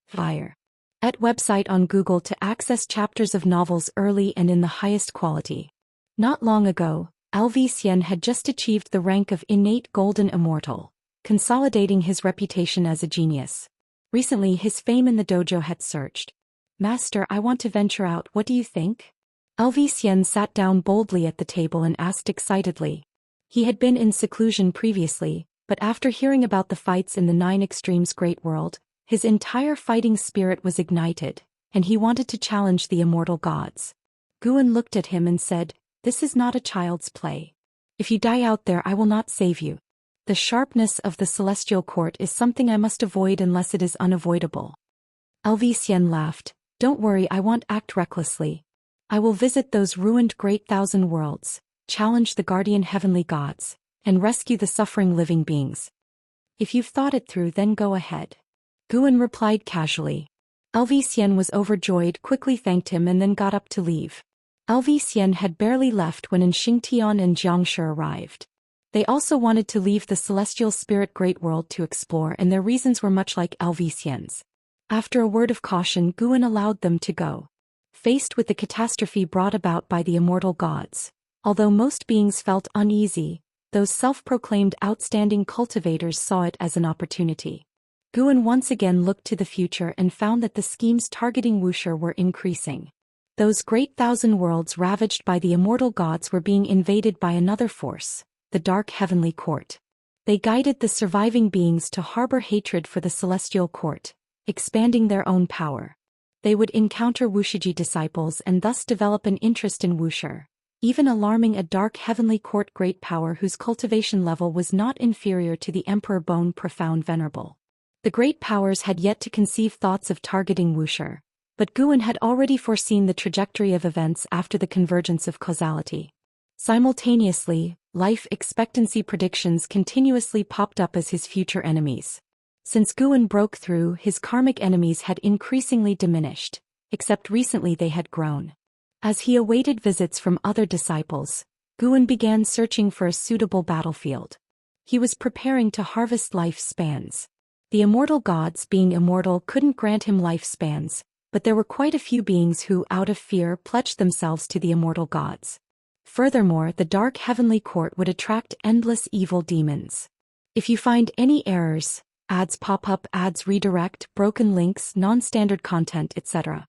Fire. At website on Google to access chapters of novels early and in the highest quality. Not long ago, Zhou Xian had just achieved the rank of innate golden immortal, consolidating his reputation as a genius. Recently his fame in the dojo had surged. Master, I want to venture out, what do you think? Zhou Xian sat down boldly at the table and asked excitedly. He had been in seclusion previously, but after hearing about the fights in the Nine Extremes Great World, his entire fighting spirit was ignited, and he wanted to challenge the immortal gods. Guan looked at him and said, "This is not a child's play. If you die out there I will not save you. The sharpness of the celestial court is something I must avoid unless it is unavoidable." Zhou Xian laughed. "Don't worry, I won't act recklessly. I will visit those ruined great thousand worlds, challenge the guardian heavenly gods, and rescue the suffering living beings. If you've thought it through, then go ahead." Guan replied casually. Zhou Xian was overjoyed, quickly thanked him and then got up to leave. Zhou Xian had barely left when Xianxia and Xianxia arrived. They also wanted to leave the celestial spirit great world to explore, and their reasons were much like Zhou Xian's. After a word of caution, Guan allowed them to go. Faced with the catastrophe brought about by the immortal gods, although most beings felt uneasy, those self-proclaimed outstanding cultivators saw it as an opportunity. Guan once again looked to the future and found that the schemes targeting Wuxia were increasing. Those great thousand worlds ravaged by the immortal gods were being invaded by another force, the dark heavenly court. They guided the surviving beings to harbor hatred for the celestial court, expanding their own power. They would encounter Wuxia disciples and thus develop an interest in Wuxia, even alarming a dark heavenly court great power whose cultivation level was not inferior to the Emperor Bone Profound Venerable. The great powers had yet to conceive thoughts of targeting Wuxia, but Guan had already foreseen the trajectory of events after the convergence of causality. Simultaneously, life expectancy predictions continuously popped up as his future enemies. Since Guan broke through, his karmic enemies had increasingly diminished, except recently they had grown. As he awaited visits from other disciples, Guan began searching for a suitable battlefield. He was preparing to harvest lifespans. The immortal gods, being immortal, couldn't grant him lifespans, but there were quite a few beings who, out of fear, pledged themselves to the immortal gods. Furthermore, the dark heavenly court would attract endless evil demons. If you find any errors, ads pop up, ads redirect, broken links, non-standard content, etc.,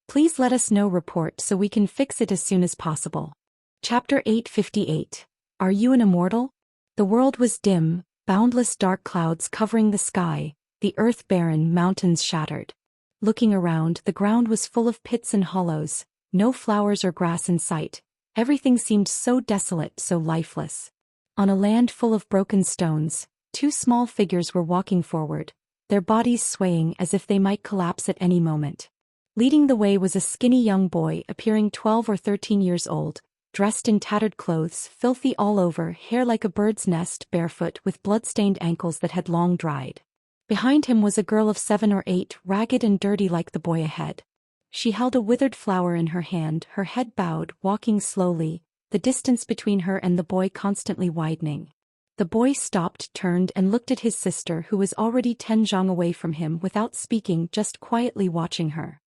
please let us know. Report so we can fix it as soon as possible. Chapter 858. Are you an immortal? The world was dim, boundless dark clouds covering the sky, the earth barren, mountains shattered. Looking around, the ground was full of pits and hollows, no flowers or grass in sight. Everything seemed so desolate, so lifeless. On a land full of broken stones, two small figures were walking forward, their bodies swaying as if they might collapse at any moment. Leading the way was a skinny young boy appearing 12 or 13 years old, dressed in tattered clothes, filthy all over, hair like a bird's nest, barefoot with blood-stained ankles that had long dried. Behind him was a girl of 7 or 8, ragged and dirty like the boy ahead. She held a withered flower in her hand, her head bowed, walking slowly, the distance between her and the boy constantly widening. The boy stopped, turned and looked at his sister, who was already 10 zhang away from him, without speaking, just quietly watching her.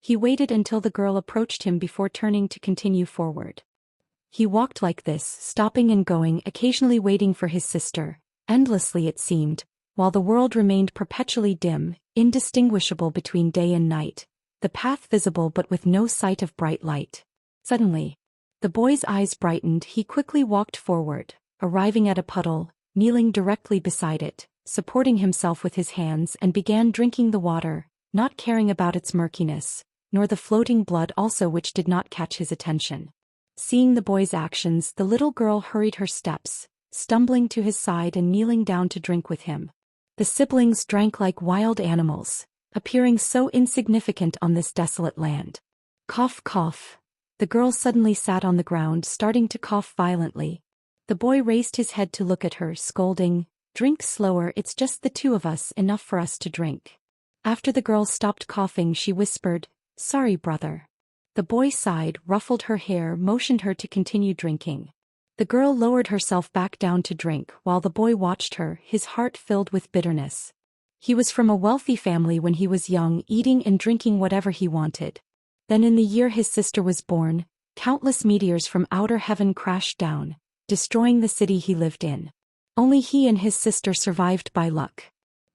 He waited until the girl approached him before turning to continue forward. He walked like this, stopping and going, occasionally waiting for his sister, endlessly it seemed, while the world remained perpetually dim, indistinguishable between day and night, the path visible but with no sight of bright light. Suddenly, the boy's eyes brightened. He quickly walked forward, arriving at a puddle, kneeling directly beside it, supporting himself with his hands, and began drinking the water, not caring about its murkiness, nor the floating blood also, which did not catch his attention. Seeing the boy's actions, the little girl hurried her steps, stumbling to his side and kneeling down to drink with him. The siblings drank like wild animals, appearing so insignificant on this desolate land. Cough, cough. The girl suddenly sat on the ground, starting to cough violently. The boy raised his head to look at her, scolding, "Drink slower, it's just the two of us, enough for us to drink." After the girl stopped coughing, she whispered, "Sorry, brother." The boy sighed, ruffled her hair, motioned her to continue drinking. The girl lowered herself back down to drink, while the boy watched her, his heart filled with bitterness. He was from a wealthy family when he was young, eating and drinking whatever he wanted. Then in the year his sister was born, countless meteors from outer heaven crashed down, destroying the city he lived in. Only he and his sister survived by luck.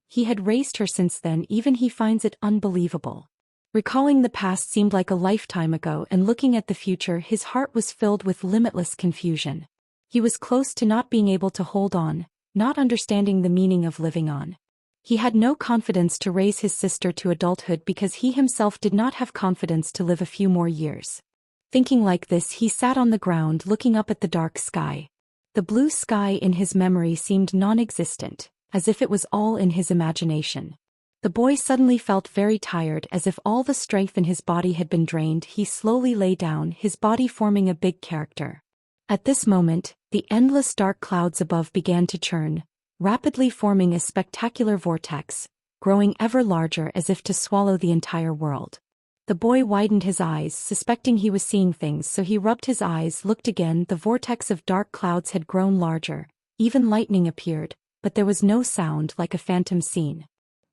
He had raised her since then. Even he finds it unbelievable. Recalling the past seemed like a lifetime ago, and looking at the future, his heart was filled with limitless confusion. He was close to not being able to hold on, not understanding the meaning of living on. He had no confidence to raise his sister to adulthood because he himself did not have confidence to live a few more years. Thinking like this, he sat on the ground looking up at the dark sky. The blue sky in his memory seemed non-existent, as if it was all in his imagination. The boy suddenly felt very tired, as if all the strength in his body had been drained. He slowly lay down, his body forming a big character. At this moment, the endless dark clouds above began to churn, rapidly forming a spectacular vortex, growing ever larger as if to swallow the entire world. The boy widened his eyes, suspecting he was seeing things, so he rubbed his eyes, looked again. The vortex of dark clouds had grown larger, even lightning appeared, but there was no sound, like a phantom scene.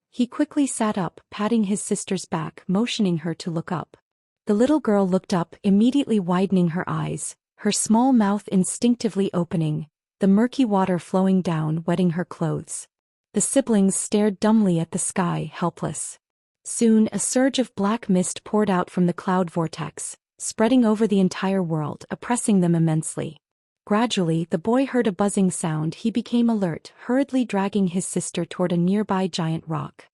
He quickly sat up, patting his sister's back, motioning her to look up. The little girl looked up, immediately widening her eyes, her small mouth instinctively opening, the murky water flowing down, wetting her clothes. The siblings stared dumbly at the sky, helpless. Soon a surge of black mist poured out from the cloud vortex, spreading over the entire world, oppressing them immensely. Gradually, the boy heard a buzzing sound. He became alert, hurriedly dragging his sister toward a nearby giant rock.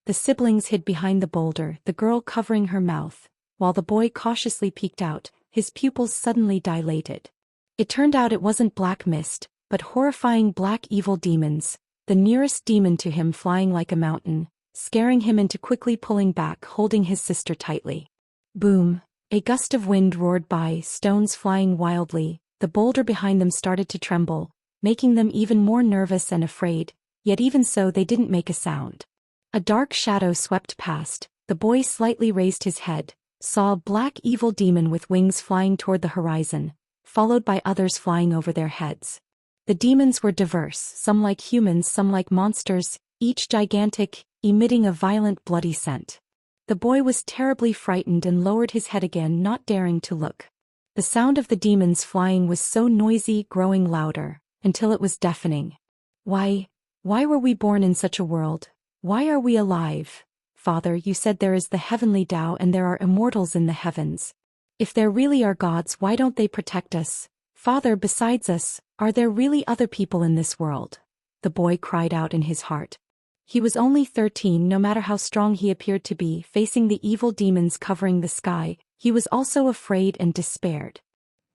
The siblings hid behind the boulder, the girl covering her mouth, while the boy cautiously peeked out, his pupils suddenly dilated. It turned out it wasn't black mist, but horrifying black evil demons, the nearest demon to him flying like a mountain, scaring him into quickly pulling back, holding his sister tightly. Boom! A gust of wind roared by, stones flying wildly, the boulder behind them started to tremble, making them even more nervous and afraid, yet even so they didn't make a sound. A dark shadow swept past, the boy slightly raised his head, saw a black evil demon with wings flying toward the horizon, followed by others flying over their heads. The demons were diverse, some like humans, some like monsters, each gigantic, emitting a violent bloody scent. The boy was terribly frightened and lowered his head again, not daring to look. The sound of the demons flying was so noisy, growing louder, until it was deafening. Why were we born in such a world? Why are we alive? Father, you said there is the heavenly Tao and there are immortals in the heavens. If there really are gods, why don't they protect us? Father, besides us, are there really other people in this world? The boy cried out in his heart. He was only 13. No matter how strong he appeared to be, facing the evil demons covering the sky, he was also afraid and despaired.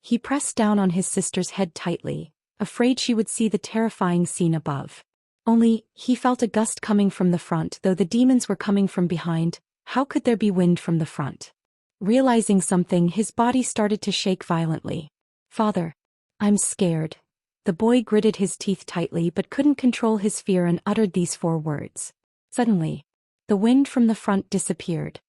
He pressed down on his sister's head tightly, afraid she would see the terrifying scene above. Only, he felt a gust coming from the front. Though the demons were coming from behind, how could there be wind from the front? Realizing something, his body started to shake violently. Father, I'm scared. The boy gritted his teeth tightly but couldn't control his fear and uttered these 4 words. Suddenly, the wind from the front disappeared.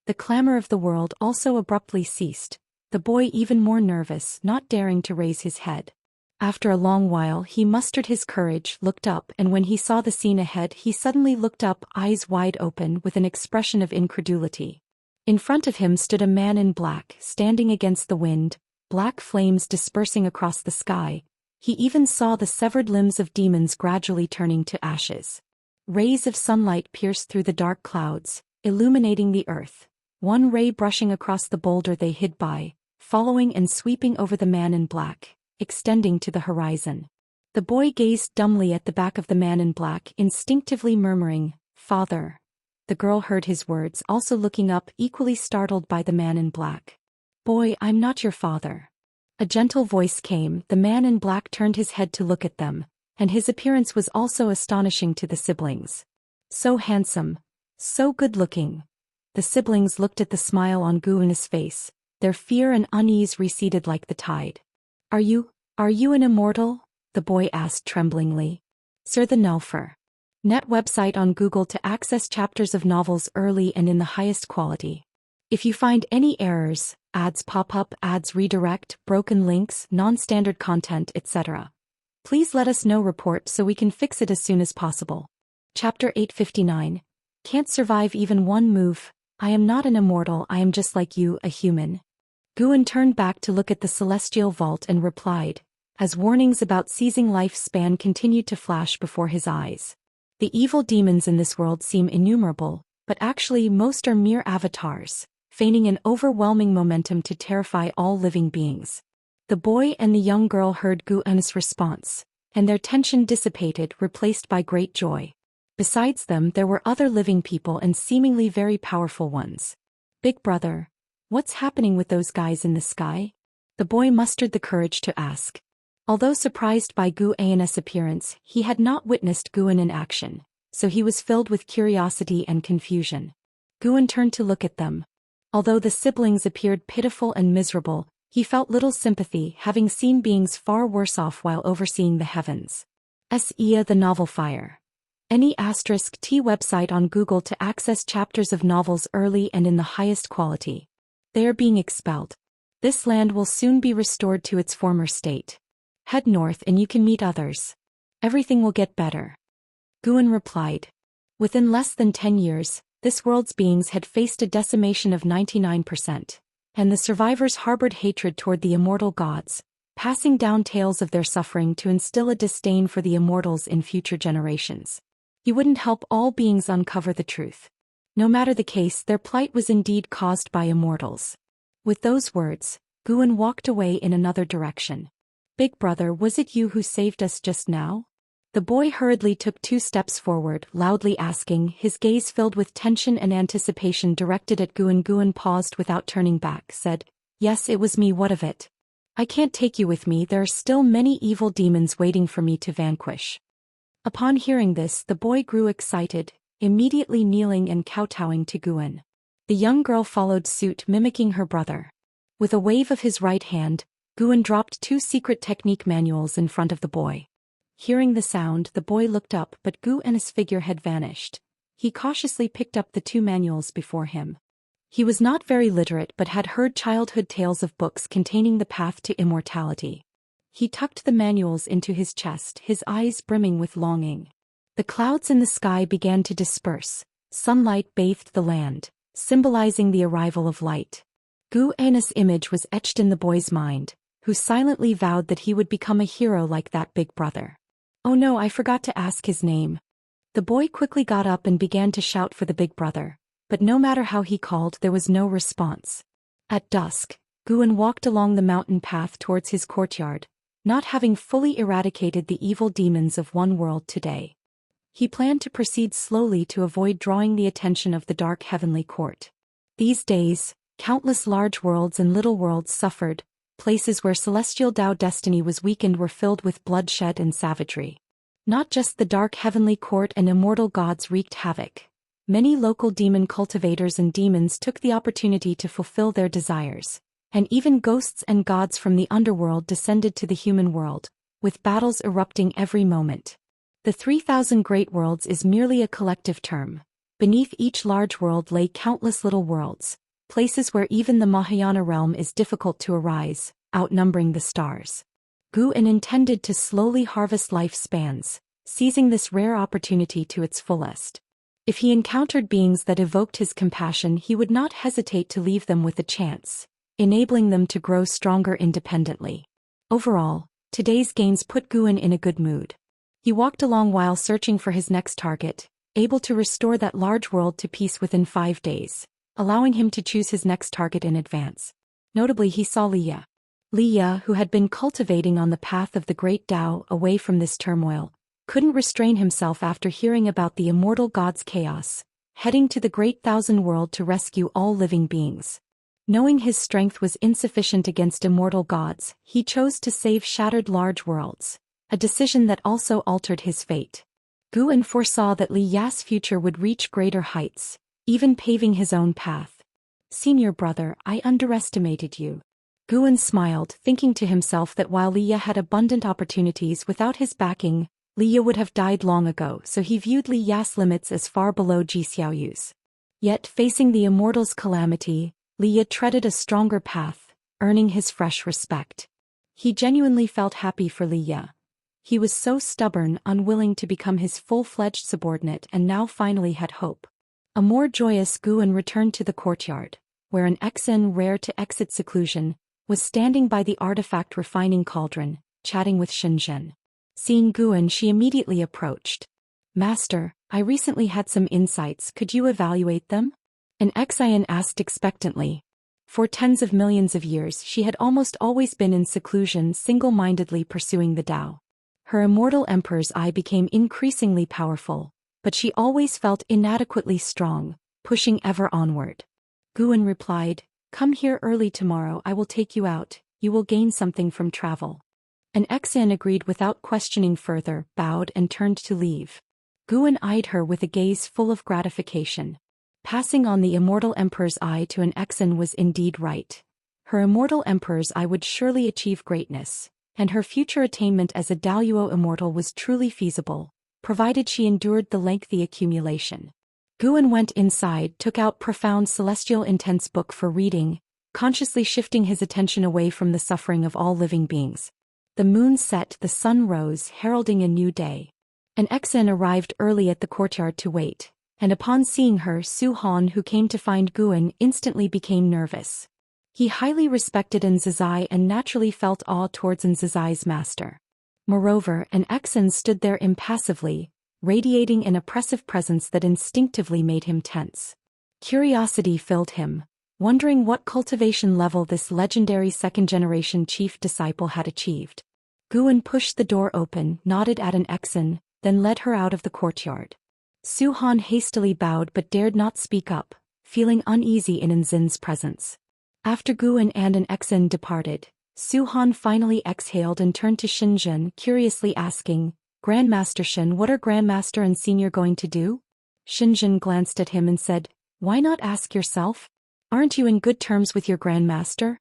The clamor of the world also abruptly ceased, the boy even more nervous, not daring to raise his head. After a long while he mustered his courage, looked up, and when he saw the scene ahead he suddenly looked up, eyes wide open with an expression of incredulity. In front of him stood a man in black, standing against the wind, black flames dispersing across the sky. He even saw the severed limbs of demons gradually turning to ashes. Rays of sunlight pierced through the dark clouds, illuminating the earth, one ray brushing across the boulder they hid by, following and sweeping over the man in black, extending to the horizon. The boy gazed dumbly at the back of the man in black, instinctively murmuring, "Father." The girl heard his words, also looking up, equally startled by the man in black. "Boy, I'm not your father." A gentle voice came. The man in black turned his head to look at them, and his appearance was also astonishing to the siblings. So handsome, so good-looking. The siblings looked at the smile on Guan's face, their fear and unease receded like the tide. Are you an immortal?" the boy asked tremblingly. Sir, the Nelfer. Net website on Google to access chapters of novels early and in the highest quality. If you find any errors, ads pop up, ads redirect, broken links, non-standard content, etc., please let us know. Report so we can fix it as soon as possible. Chapter 859. Can't survive even one move. I am not an immortal, I am just like you, a human. Guan turned back to look at the celestial vault and replied, as warnings about seizing lifespan continued to flash before his eyes. The evil demons in this world seem innumerable, but actually most are mere avatars, feigning an overwhelming momentum to terrify all living beings. The boy and the young girl heard Guan's response, and their tension dissipated, replaced by great joy. Besides them there were other living people and seemingly very powerful ones. "Big brother, what's happening with those guys in the sky?" the boy mustered the courage to ask. Although surprised by Guan's appearance, he had not witnessed Guan in action, so he was filled with curiosity and confusion. Guan turned to look at them. Although the siblings appeared pitiful and miserable, he felt little sympathy, having seen beings far worse off while overseeing the heavens. Sia the Novel Fire. Any *T website on Google to access chapters of novels early and in the highest quality. They are being expelled. This land will soon be restored to its former state. Head north and you can meet others. Everything will get better. Guan replied. Within less than 10 years, this world's beings had faced a decimation of 99%, and the survivors harbored hatred toward the immortal gods, passing down tales of their suffering to instill a disdain for the immortals in future generations. He wouldn't help all beings uncover the truth. No matter the case, their plight was indeed caused by immortals. With those words, Guan walked away in another direction. "Big brother, was it you who saved us just now?" The boy hurriedly took 2 steps forward, loudly asking, his gaze filled with tension and anticipation directed at Guan. Guan paused without turning back, said, "Yes, it was me, what of it? I can't take you with me, there are still many evil demons waiting for me to vanquish." Upon hearing this, the boy grew excited, immediately kneeling and kowtowing to Guan. The young girl followed suit, mimicking her brother. With a wave of his right hand, Guan dropped 2 secret technique manuals in front of the boy. Hearing the sound, the boy looked up, but Guan's figure had vanished. He cautiously picked up the 2 manuals before him. He was not very literate but had heard childhood tales of books containing the path to immortality. He tucked the manuals into his chest, his eyes brimming with longing. The clouds in the sky began to disperse. Sunlight bathed the land, symbolizing the arrival of light. Guan's image was etched in the boy's mind, who silently vowed that he would become a hero like that big brother. "Oh no, I forgot to ask his name." The boy quickly got up and began to shout for the big brother, but no matter how he called, there was no response. At dusk, Guan walked along the mountain path towards his courtyard, not having fully eradicated the evil demons of one world today. He planned to proceed slowly to avoid drawing the attention of the dark heavenly court. These days, countless large worlds and little worlds suffered. Places where celestial Dao destiny was weakened were filled with bloodshed and savagery. Not just the dark heavenly court and immortal gods wreaked havoc. Many local demon cultivators and demons took the opportunity to fulfill their desires, and even ghosts and gods from the underworld descended to the human world, with battles erupting every moment. The 3,000 great worlds is merely a collective term. Beneath each large world lay countless little worlds, places where even the Mahayana realm is difficult to arise, outnumbering the stars. Guan intended to slowly harvest lifespans, seizing this rare opportunity to its fullest. If he encountered beings that evoked his compassion, he would not hesitate to leave them with a chance, enabling them to grow stronger independently. Overall, today's gains put Guan in a good mood. He walked along while searching for his next target, able to restore that large world to peace within 5 days, allowing him to choose his next target in advance. Notably, he saw Liya. Liya, who had been cultivating on the path of the great Tao away from this turmoil, couldn't restrain himself after hearing about the immortal god's chaos, heading to the great thousand world to rescue all living beings. Knowing his strength was insufficient against immortal gods, he chose to save shattered large worlds, a decision that also altered his fate. Guan foresaw that Liya's future would reach greater heights, even paving his own path. "Senior brother, I underestimated you." Guan smiled, thinking to himself that while Liya had abundant opportunities, without his backing, Liya would have died long ago, so he viewed Liya's limits as far below Ji Xiaoyu's. Yet, facing the immortal's calamity, Liya treaded a stronger path, earning his fresh respect. He genuinely felt happy for Liya. He was so stubborn, unwilling to become his full-fledged subordinate, and now finally had hope. A more joyous Guan returned to the courtyard, where an Xen rare to exit seclusion was standing by the artifact refining cauldron, chatting with Xianxia. Seeing Guan, she immediately approached. "Master, I recently had some insights, could you evaluate them?" An Xen asked expectantly. For tens of millions of years she had almost always been in seclusion, single-mindedly pursuing the Tao. Her immortal emperor's eye became increasingly powerful, but she always felt inadequately strong, pushing ever onward. Guan replied, "Come here early tomorrow, I will take you out, you will gain something from travel." An Xen agreed without questioning further, bowed and turned to leave. Guan eyed her with a gaze full of gratification. Passing on the immortal emperor's eye to an Xen was indeed right. Her immortal emperor's eye would surely achieve greatness, and her future attainment as a Daoyuo immortal was truly feasible, provided she endured the lengthy accumulation. Guan went inside, took out Profound Celestial Intense book for reading, consciously shifting his attention away from the suffering of all living beings. The moon set, the sun rose, heralding a new day. An Xen arrived early at the courtyard to wait, and upon seeing her, Su Han, who came to find Guan, instantly became nervous. He highly respected Nzazai and naturally felt awe towards Nzazai's master. Moreover, an Xen stood there impassively, radiating an oppressive presence that instinctively made him tense. Curiosity filled him, wondering what cultivation level this legendary second-generation chief disciple had achieved. Guan pushed the door open, nodded at an Xen, then led her out of the courtyard. Su Han hastily bowed but dared not speak up, feeling uneasy in Nzin's presence. After Guan and an Exin departed, Su Han finally exhaled and turned to Xinjun, curiously asking, "Grandmaster Shin, what are Grandmaster and Senior going to do?" Xinjun glanced at him and said, "Why not ask yourself? Aren't you in good terms with your Grandmaster?"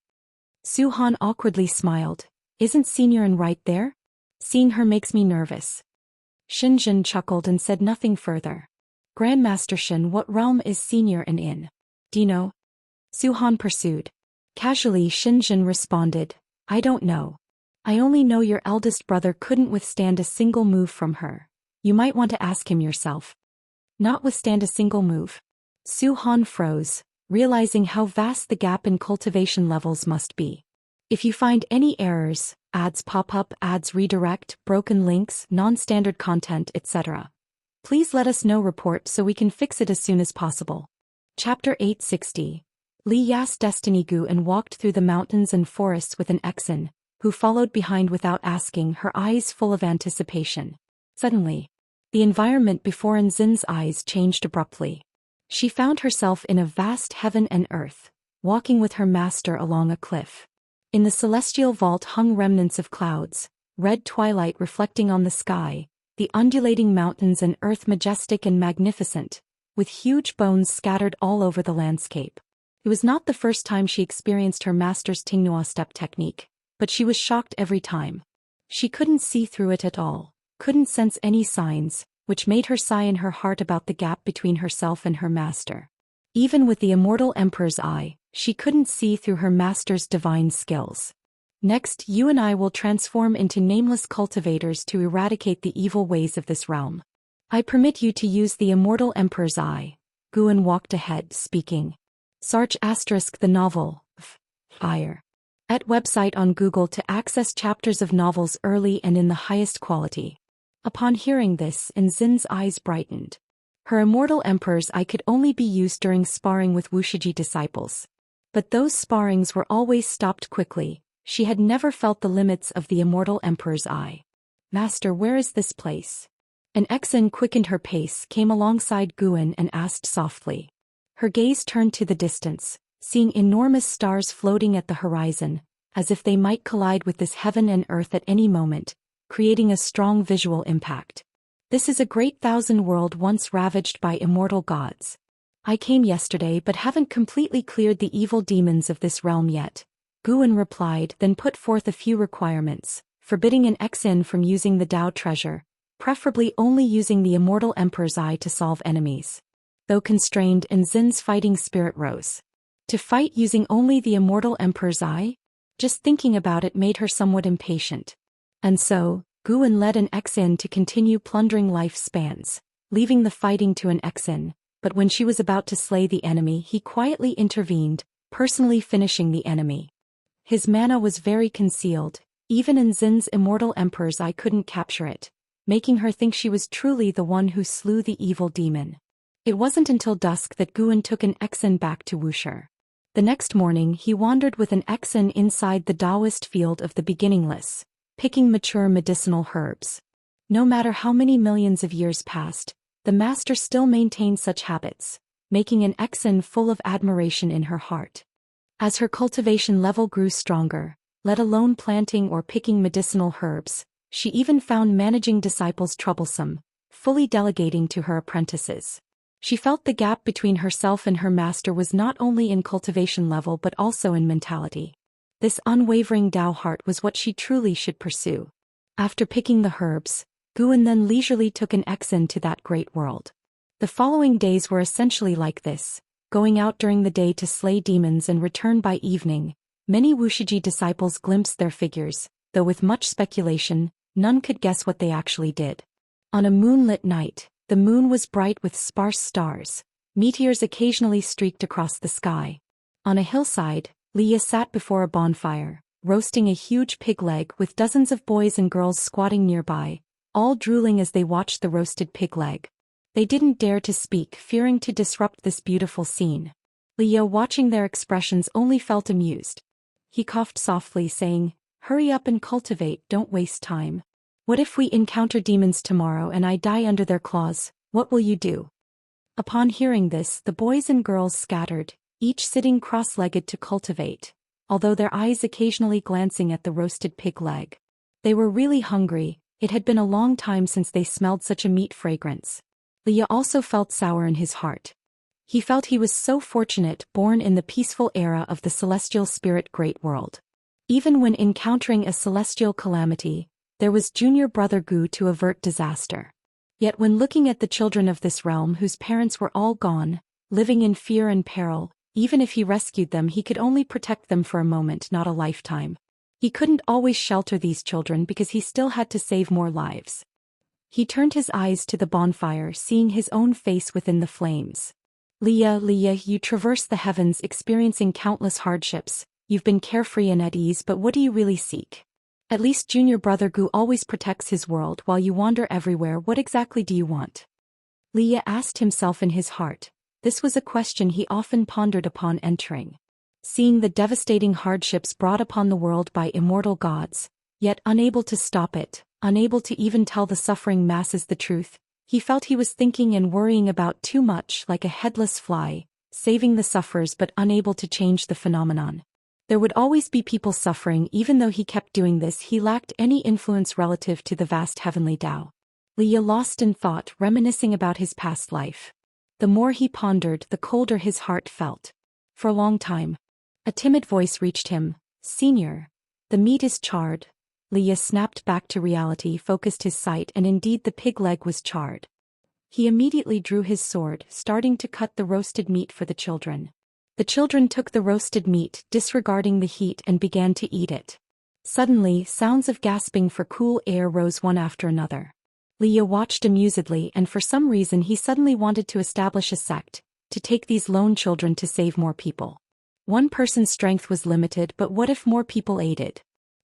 Su Han awkwardly smiled. "Isn't Senior right there? Seeing her makes me nervous." Xinjun chuckled and said nothing further. "Grandmaster Shin, what realm is Senior in? Do you know?" Su Han pursued. Casually Xinjun responded, "I don't know. I only know your eldest brother couldn't withstand a single move from her. You might want to ask him yourself." "Not withstand a single move?" Su Han froze, realizing how vast the gap in cultivation levels must be. If you find any errors, ads pop up, ads redirect, broken links, non-standard content, etc., please let us know. Report so we can fix it as soon as possible. Chapter 860. Li Yas Destiny Guan walked through the mountains and forests with an Exin, who followed behind without asking, her eyes full of anticipation. Suddenly, the environment before Nzin's eyes changed abruptly. She found herself in a vast heaven and earth, walking with her master along a cliff. In the celestial vault hung remnants of clouds, red twilight reflecting on the sky, the undulating mountains and earth majestic and magnificent, with huge bones scattered all over the landscape. It was not the first time she experienced her master's Tingnua step technique, but she was shocked every time. She couldn't see through it at all, couldn't sense any signs, which made her sigh in her heart about the gap between herself and her master. Even with the immortal Emperor's eye, she couldn't see through her master's divine skills. "Next, you and I will transform into nameless cultivators to eradicate the evil ways of this realm. I permit you to use the immortal Emperor's eye." Guan walked ahead, speaking. Sarch * the novel, Fire. At website on Google to access chapters of novels early and in the highest quality. Upon hearing this, Nzin's eyes brightened. Her immortal Emperor's eye could only be used during sparring with Wuxia disciples. But those sparrings were always stopped quickly. She had never felt the limits of the immortal Emperor's eye. "Master, where is this place?" An Exin quickened her pace, came alongside Guan and asked softly. Her gaze turned to the distance, seeing enormous stars floating at the horizon, as if they might collide with this heaven and earth at any moment, creating a strong visual impact. "This is a great thousand world once ravaged by immortal gods. I came yesterday but haven't completely cleared the evil demons of this realm yet," Guan replied, then put forth a few requirements, forbidding an Exin from using the Dao treasure, preferably only using the immortal Emperor's eye to solve enemies. Though constrained, Nzin's fighting spirit rose. To fight using only the immortal Emperor's eye? Just thinking about it made her somewhat impatient. And so, Guan led an Exin to continue plundering life spans, leaving the fighting to an Exin, but when she was about to slay the enemy he quietly intervened, personally finishing the enemy. His mana was very concealed, even Nzin's immortal Emperor's eye couldn't capture it, making her think she was truly the one who slew the evil demon. It wasn't until dusk that Guan took an Exin back to Wuxia. The next morning he wandered with an Exin inside the Daoist field of the beginningless, picking mature medicinal herbs. No matter how many millions of years passed, the master still maintained such habits, making an Exin full of admiration in her heart. As her cultivation level grew stronger, let alone planting or picking medicinal herbs, she even found managing disciples troublesome, fully delegating to her apprentices. She felt the gap between herself and her master was not only in cultivation level but also in mentality. This unwavering Dao heart was what she truly should pursue. After picking the herbs, Guan then leisurely took an Exin to that great world. The following days were essentially like this, going out during the day to slay demons and return by evening. Many Wuxia disciples glimpsed their figures, though with much speculation, none could guess what they actually did. On a moonlit night, the moon was bright with sparse stars. Meteors occasionally streaked across the sky. On a hillside, Leah sat before a bonfire, roasting a huge pig leg with dozens of boys and girls squatting nearby, all drooling as they watched the roasted pig leg. They didn't dare to speak, fearing to disrupt this beautiful scene. Leah, watching their expressions, only felt amused. He coughed softly, saying, "Hurry up and cultivate, don't waste time." What if we encounter demons tomorrow and I die under their claws? What will you do?" Upon hearing this, the boys and girls scattered, each sitting cross-legged to cultivate, although their eyes occasionally glancing at the roasted pig leg. They were really hungry. It had been a long time since they smelled such a meat fragrance. Leah also felt sour in his heart. He felt he was so fortunate, born in the peaceful era of the celestial spirit great world. Even when encountering a celestial calamity, there was junior brother Gu to avert disaster. Yet when looking at the children of this realm whose parents were all gone, living in fear and peril, even if he rescued them he could only protect them for a moment, not a lifetime. He couldn't always shelter these children because he still had to save more lives. He turned his eyes to the bonfire, seeing his own face within the flames. Leah, you traverse the heavens experiencing countless hardships. You've been carefree and at ease, but what do you really seek? At least junior brother Gu always protects his world while you wander everywhere. What exactly do you want? Leah asked himself in his heart. This was a question he often pondered upon entering. Seeing the devastating hardships brought upon the world by immortal gods, yet unable to stop it, unable to even tell the suffering masses the truth, he felt he was thinking and worrying about too much, like a headless fly, saving the sufferers but unable to change the phenomenon. There would always be people suffering. Even though he kept doing this, he lacked any influence relative to the vast heavenly Tao. Leah lost in thought, reminiscing about his past life. The more he pondered, the colder his heart felt. For a long time, a timid voice reached him. "Senior, the meat is charred." Leah snapped back to reality, focused his sight, and indeed the pig leg was charred. He immediately drew his sword, starting to cut the roasted meat for the children. The children took the roasted meat, disregarding the heat, and began to eat it. Suddenly, sounds of gasping for cool air rose one after another. Leah watched amusedly, and for some reason he suddenly wanted to establish a sect, to take these lone children to save more people. One person's strength was limited, but what if more people aided?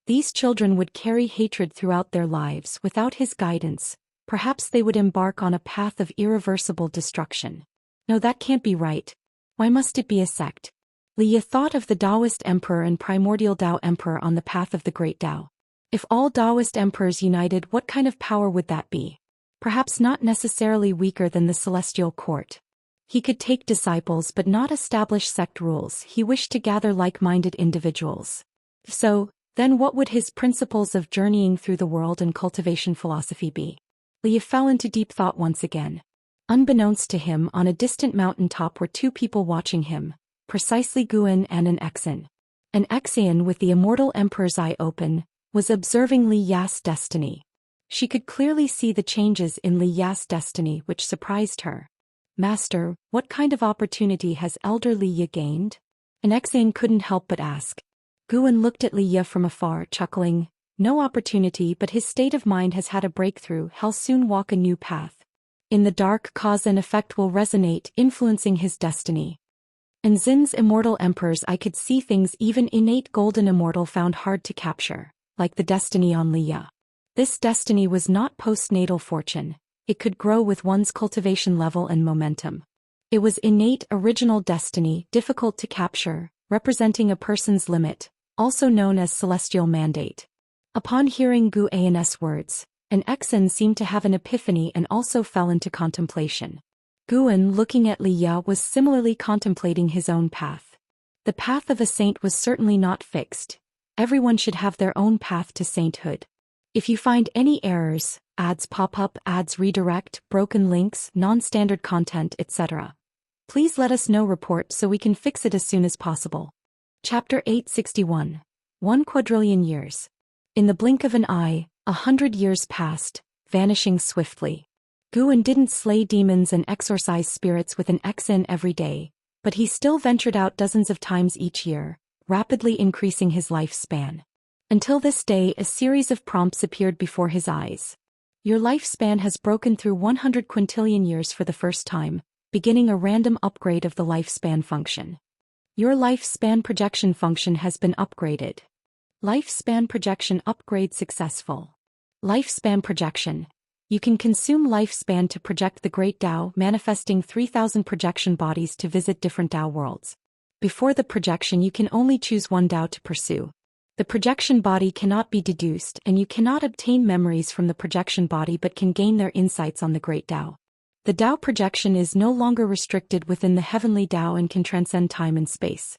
These children would carry hatred throughout their lives. Without his guidance, perhaps they would embark on a path of irreversible destruction. No, that can't be right. Why must it be a sect? Leah thought of the Daoist emperor and primordial Tao emperor on the path of the great Tao. If all Daoist emperors united, what kind of power would that be? Perhaps not necessarily weaker than the celestial court. He could take disciples but not establish sect rules. He wished to gather like-minded individuals. So, then what would his principles of journeying through the world and cultivation philosophy be? Leah fell into deep thought once again. Unbeknownst to him, on a distant mountain top were two people watching him, precisely Guan and an Exan. An Exan, with the immortal emperor's eye open, was observing Li Ya's destiny. She could clearly see the changes in Li Ya's destiny, which surprised her. "Master, what kind of opportunity has elder Li Ya gained?" An Exan couldn't help but ask. Guan looked at Li Ya from afar, chuckling. "No opportunity, but his state of mind has had a breakthrough. He'll soon walk a new path. In the dark, cause and effect will resonate, influencing his destiny." In Zin's immortal emperors I could see things even innate golden immortal found hard to capture, like the destiny on Li Ya. This destiny was not postnatal fortune. It could grow with one's cultivation level and momentum. It was innate original destiny, difficult to capture, representing a person's limit, also known as celestial mandate. Upon hearing Gu An's words, an Exan seemed to have an epiphany and also fell into contemplation. Guan, looking at Li Ya, was similarly contemplating his own path. The path of a saint was certainly not fixed. Everyone should have their own path to sainthood. If you find any errors, ads pop up, ads redirect, broken links, non-standard content, etc., please let us know. Report so we can fix it as soon as possible. Chapter 861. 1 quadrillion years. In the blink of an eye, 100 years passed, vanishing swiftly. Guan didn't slay demons and exorcise spirits with an Exan every day, but he still ventured out dozens of times each year, rapidly increasing his lifespan. Until this day, a series of prompts appeared before his eyes. Your lifespan has broken through 100 quintillion years for the first time, beginning a random upgrade of the lifespan function. Your lifespan projection function has been upgraded. Lifespan projection upgrade successful. Lifespan projection. You can consume lifespan to project the Great Tao, manifesting 3,000 projection bodies to visit different Tao worlds. Before the projection, you can only choose one Tao to pursue. The projection body cannot be deduced, and you cannot obtain memories from the projection body but can gain their insights on the Great Tao. The Tao projection is no longer restricted within the heavenly Tao and can transcend time and space.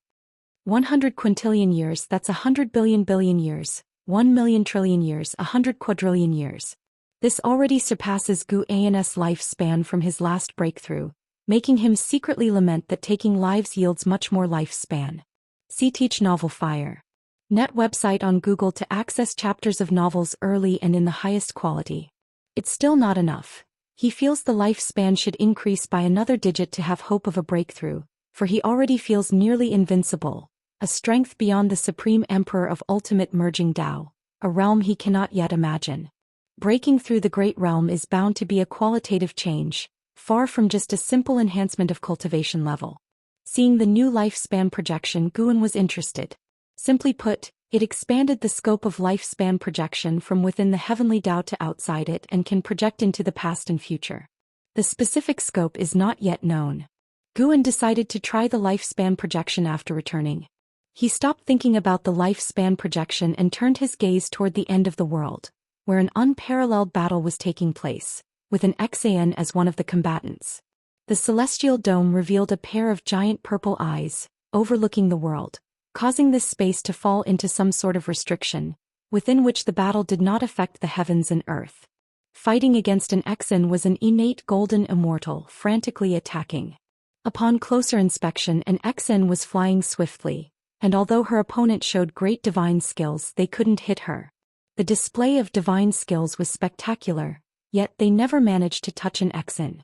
100 quintillion years, that's 100 billion years, 1 million trillion years, 100 quadrillion years. This already surpasses Zhou Xian's lifespan from his last breakthrough, making him secretly lament that taking lives yields much more lifespan. See Teach Novel Fire. Net website on Google to access chapters of novels early and in the highest quality. It's still not enough. He feels the lifespan should increase by another digit to have hope of a breakthrough, for he already feels nearly invincible, a strength beyond the Supreme Emperor of ultimate merging Tao, a realm he cannot yet imagine. Breaking through the Great Realm is bound to be a qualitative change, far from just a simple enhancement of cultivation level. Seeing the new lifespan projection, Guan was interested. Simply put, it expanded the scope of lifespan projection from within the heavenly Tao to outside it and can project into the past and future. The specific scope is not yet known. Guan decided to try the lifespan projection after returning. He stopped thinking about the lifespan projection and turned his gaze toward the end of the world, where an unparalleled battle was taking place, with an Xian as one of the combatants. The celestial dome revealed a pair of giant purple eyes, overlooking the world, causing this space to fall into some sort of restriction, within which the battle did not affect the heavens and earth. Fighting against an Xian was an innate golden immortal frantically attacking. Upon closer inspection, an Xian was flying swiftly, and although her opponent showed great divine skills, they couldn't hit her. The display of divine skills was spectacular, yet they never managed to touch an Xian.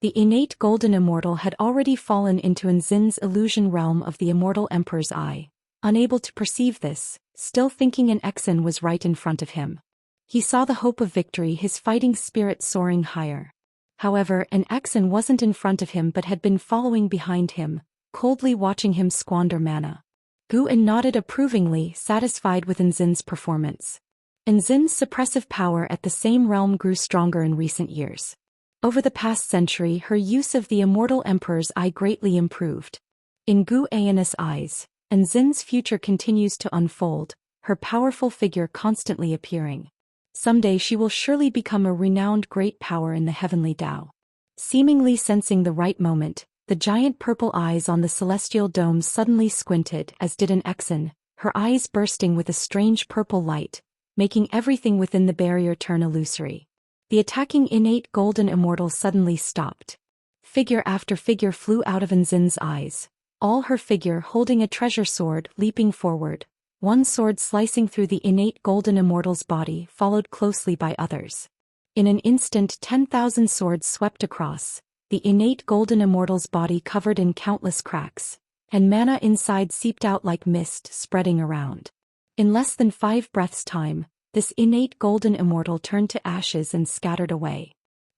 The innate golden immortal had already fallen into an Xin's illusion realm of the immortal emperor's eye, unable to perceive this, still thinking an Xian was right in front of him. He saw the hope of victory, his fighting spirit soaring higher. However, an Xian wasn't in front of him but had been following behind him, coldly watching him squander mana. Guan nodded approvingly, satisfied with Xin's performance. Xin's suppressive power at the same realm grew stronger in recent years. Over the past century, her use of the immortal emperor's eye greatly improved. In Zhou Xian's eyes, Xin's future continues to unfold, her powerful figure constantly appearing. Someday she will surely become a renowned great power in the heavenly Tao. Seemingly sensing the right moment, the giant purple eyes on the celestial dome suddenly squinted, as did an Xian, her eyes bursting with a strange purple light, making everything within the barrier turn illusory. The attacking innate golden immortal suddenly stopped. Figure after figure flew out of Xin's eyes, all her figure holding a treasure sword, leaping forward, one sword slicing through the innate golden immortal's body, followed closely by others. In an instant 10,000 swords swept across, the innate golden immortal's body covered in countless cracks, and mana inside seeped out like mist, spreading around. In less than 5 breaths' time, this innate golden immortal turned to ashes and scattered away.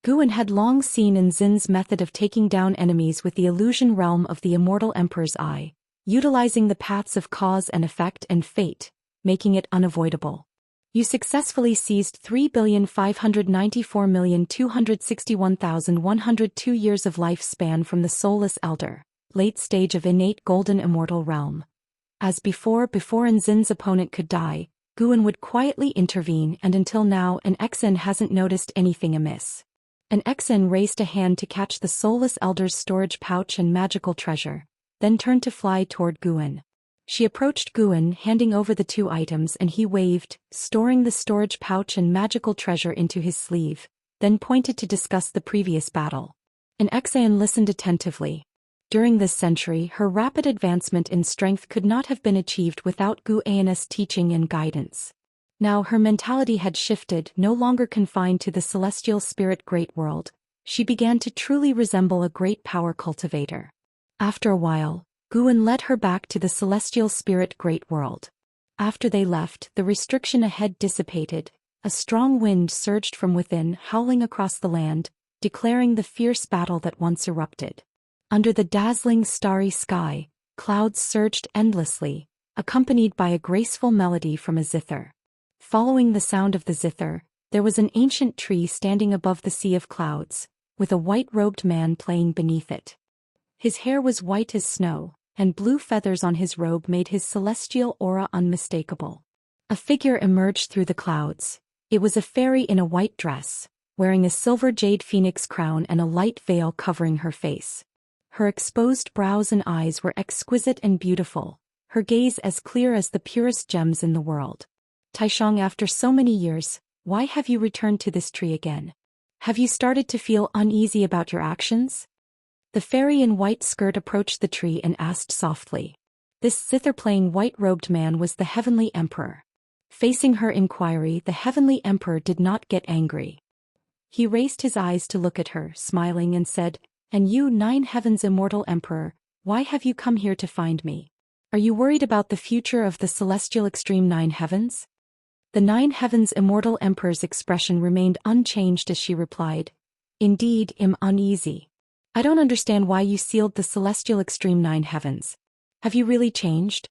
Guan had long seen Xin's method of taking down enemies with the illusion realm of the immortal emperor's eye, utilizing the paths of cause and effect and fate, making it unavoidable. You successfully seized 3,594,261,102 years of lifespan from the soulless elder, late stage of innate golden immortal realm. As before Xin's opponent could die, Guan would quietly intervene, and until now an Xian hasn't noticed anything amiss. An Xian raised a hand to catch the soulless elder's storage pouch and magical treasure, then turned to fly toward Guan. She approached Guan, handing over the 2 items, and he waved, storing the storage pouch and magical treasure into his sleeve, then pointed to discuss the previous battle. An Xian listened attentively. During this century, her rapid advancement in strength could not have been achieved without Zhou Xian's teaching and guidance. Now her mentality had shifted, no longer confined to the celestial spirit great world. She began to truly resemble a great power cultivator. After a while, Guan led her back to the celestial spirit great world. After they left, the restriction ahead dissipated. A strong wind surged from within, howling across the land, declaring the fierce battle that once erupted. Under the dazzling starry sky, clouds surged endlessly, accompanied by a graceful melody from a zither. Following the sound of the zither, there was an ancient tree standing above the sea of clouds, with a white-robed man playing beneath it. His hair was white as snow, and blue feathers on his robe made his celestial aura unmistakable. A figure emerged through the clouds. It was a fairy in a white dress, wearing a silver jade phoenix crown and a light veil covering her face. Her exposed brows and eyes were exquisite and beautiful, her gaze as clear as the purest gems in the world. Taishang, after so many years, why have you returned to this tree again? Have you started to feel uneasy about your actions? The fairy in white skirt approached the tree and asked softly. This zither-playing white-robed man was the Heavenly Emperor. Facing her inquiry, the Heavenly Emperor did not get angry. He raised his eyes to look at her, smiling, and said, "And you, Nine Heavens Immortal Emperor, why have you come here to find me? Are you worried about the future of the celestial extreme Nine Heavens?" The Nine Heavens Immortal Emperor's expression remained unchanged as she replied, "Indeed, I'm uneasy. I don't understand why you sealed the celestial extreme Nine Heavens. Have you really changed?"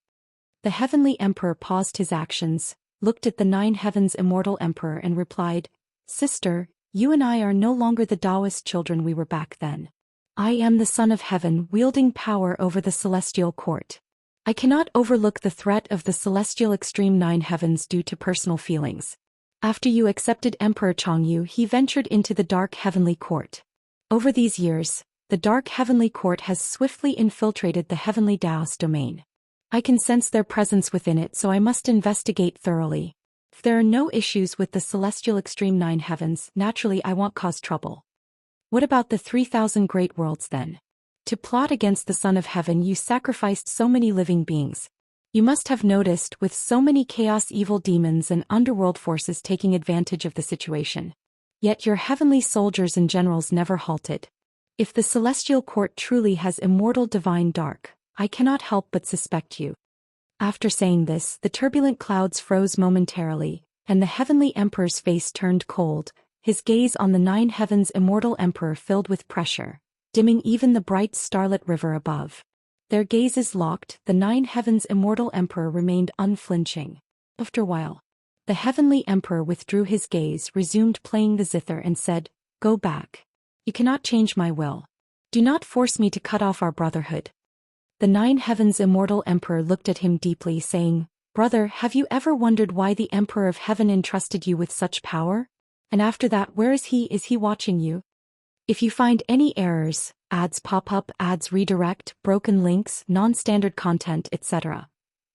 The Heavenly Emperor paused his actions, looked at the Nine Heavens Immortal Emperor and replied, "Sister, you and I are no longer the Daoist children we were back then. I am the Son of Heaven wielding power over the celestial court. I cannot overlook the threat of the celestial extreme Nine Heavens due to personal feelings. After you accepted Emperor Changyu, he ventured into the dark heavenly court. Over these years, the dark heavenly court has swiftly infiltrated the heavenly Daoist domain. I can sense their presence within it, so I must investigate thoroughly. If there are no issues with the celestial extreme Nine Heavens, naturally I won't cause trouble. What about the 3,000 great worlds then? To plot against the Son of Heaven you sacrificed so many living beings. You must have noticed, with so many chaos evil demons and underworld forces taking advantage of the situation. Yet your heavenly soldiers and generals never halted. If the celestial court truly has immortal divine dark, I cannot help but suspect you." After saying this, the turbulent clouds froze momentarily, and the Heavenly Emperor's face turned cold, his gaze on the Nine Heavens Immortal Emperor filled with pressure, dimming even the bright starlit river above. Their gazes locked, the Nine Heavens Immortal Emperor remained unflinching. After a while, the Heavenly Emperor withdrew his gaze, resumed playing the zither and said, "Go back. You cannot change my will. Do not force me to cut off our brotherhood." The Nine Heavens Immortal Emperor looked at him deeply, saying, "Brother, have you ever wondered why the Emperor of Heaven entrusted you with such power? And after that, where is he? Is he watching you? If you find any errors, ads pop up, ads redirect, broken links, non-standard content, etc.,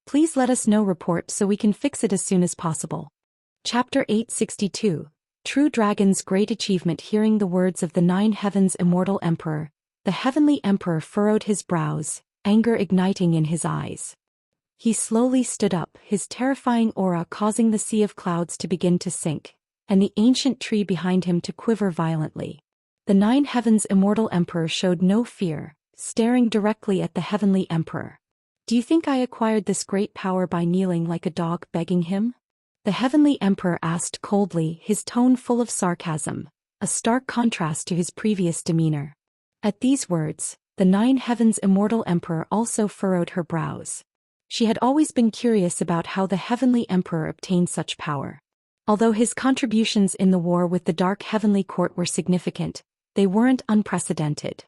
please let us know, report so we can fix it as soon as possible." Chapter 862, True Dragon's Great Achievement. Hearing the words of the Nine Heavens Immortal Emperor, the Heavenly Emperor furrowed his brows, anger igniting in his eyes. He slowly stood up, his terrifying aura causing the sea of clouds to begin to sink, and the ancient tree behind him to quiver violently. The Nine Heavens Immortal Emperor showed no fear, staring directly at the Heavenly Emperor. "Do you think I acquired this great power by kneeling like a dog begging him?" The Heavenly Emperor asked coldly, his tone full of sarcasm, a stark contrast to his previous demeanor. At these words, the Nine Heavens Immortal Emperor also furrowed her brows. She had always been curious about how the Heavenly Emperor obtained such power. Although his contributions in the war with the Dark Heavenly Court were significant, they weren't unprecedented.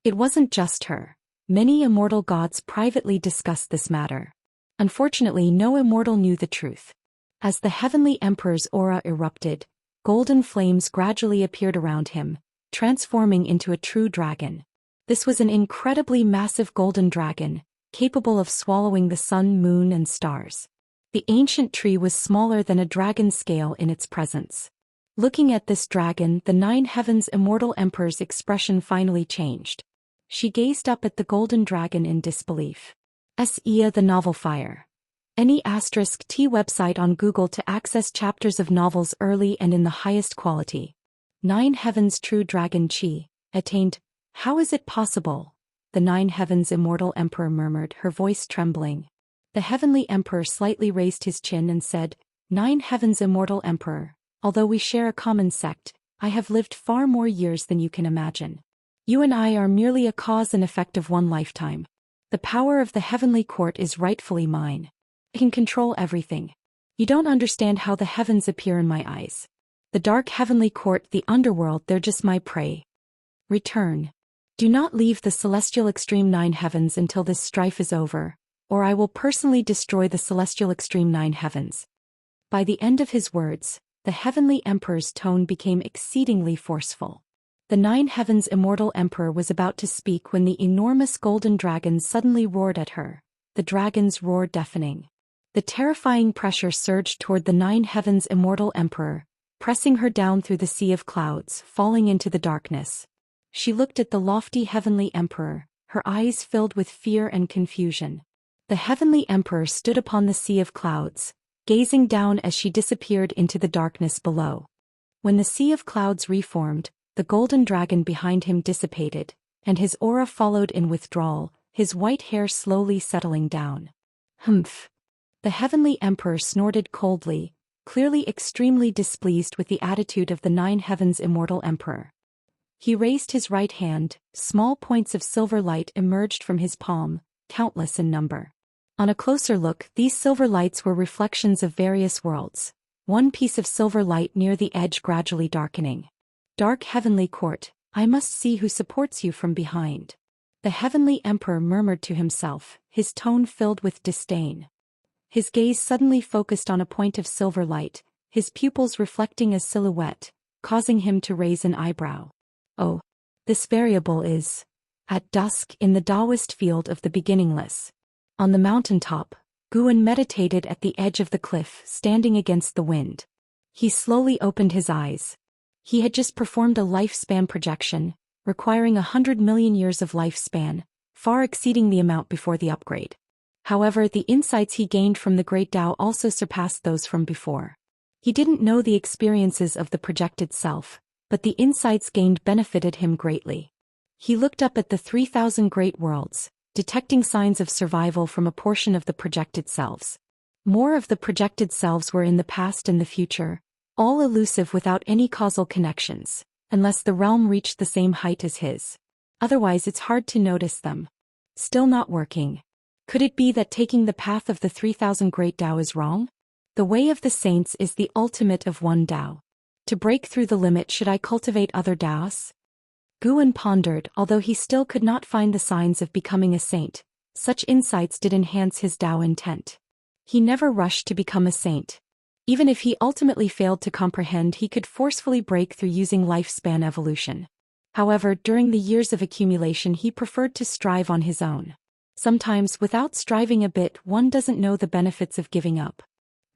It wasn't just her. Many immortal gods privately discussed this matter. Unfortunately, no immortal knew the truth. As the Heavenly Emperor's aura erupted, golden flames gradually appeared around him, transforming into a true dragon. This was an incredibly massive golden dragon, capable of swallowing the sun, moon, and stars. The ancient tree was smaller than a dragon's scale in its presence. Looking at this dragon, the Nine Heavens Immortal Emperor's expression finally changed. She gazed up at the golden dragon in disbelief. Sia the Novel Fire. Any *T website on Google to access chapters of novels early and in the highest quality. Nine Heavens True Dragon Chi, attained. How is it possible? The Nine Heavens Immortal Emperor murmured, her voice trembling. The Heavenly Emperor slightly raised his chin and said, "Nine Heavens Immortal Emperor, although we share a common sect, I have lived far more years than you can imagine. You and I are merely a cause and effect of one lifetime. The power of the Heavenly Court is rightfully mine. I can control everything. You don't understand how the heavens appear in my eyes. The Dark Heavenly Court, the underworld, they're just my prey. Return. Do not leave the celestial extreme Nine Heavens until this strife is over, or I will personally destroy the celestial extreme Nine Heavens." By the end of his words, the Heavenly Emperor's tone became exceedingly forceful. The Nine Heavens' Immortal Emperor was about to speak when the enormous golden dragon suddenly roared at her, the dragon's roar deafening. The terrifying pressure surged toward the Nine Heavens' Immortal Emperor, pressing her down through the sea of clouds, falling into the darkness. She looked at the lofty Heavenly Emperor, her eyes filled with fear and confusion. The Heavenly Emperor stood upon the sea of clouds, gazing down as she disappeared into the darkness below. When the sea of clouds reformed, the golden dragon behind him dissipated, and his aura followed in withdrawal, his white hair slowly settling down. Humph! The Heavenly Emperor snorted coldly, clearly extremely displeased with the attitude of the Nine Heavens' Immortal Emperor. He raised his right hand, small points of silver light emerged from his palm, countless in number. On a closer look, these silver lights were reflections of various worlds, one piece of silver light near the edge gradually darkening. Dark Heavenly Court, I must see who supports you from behind. The Heavenly Emperor murmured to himself, his tone filled with disdain. His gaze suddenly focused on a point of silver light, his pupils reflecting a silhouette, causing him to raise an eyebrow. Oh, this variable is, at dusk in the Daoist field of the beginningless. On the mountaintop, Guan meditated at the edge of the cliff, standing against the wind. He slowly opened his eyes. He had just performed a lifespan projection, requiring 100 million years of lifespan, far exceeding the amount before the upgrade. However, the insights he gained from the Great Tao also surpassed those from before. He didn't know the experiences of the projected self, but the insights gained benefited him greatly. He looked up at the 3,000 great worlds, detecting signs of survival from a portion of the projected selves. More of the projected selves were in the past and the future, all elusive without any causal connections, unless the realm reached the same height as his. Otherwise it's hard to notice them. Still not working. Could it be that taking the path of the 3,000 great Tao is wrong? The way of the saints is the ultimate of one Tao. To break through the limit, should I cultivate other Taos? Guan pondered, although he still could not find the signs of becoming a saint. Such insights did enhance his Tao intent. He never rushed to become a saint. Even if he ultimately failed to comprehend, he could forcefully break through using lifespan evolution. However, during the years of accumulation he preferred to strive on his own. Sometimes, without striving a bit, one doesn't know the benefits of giving up.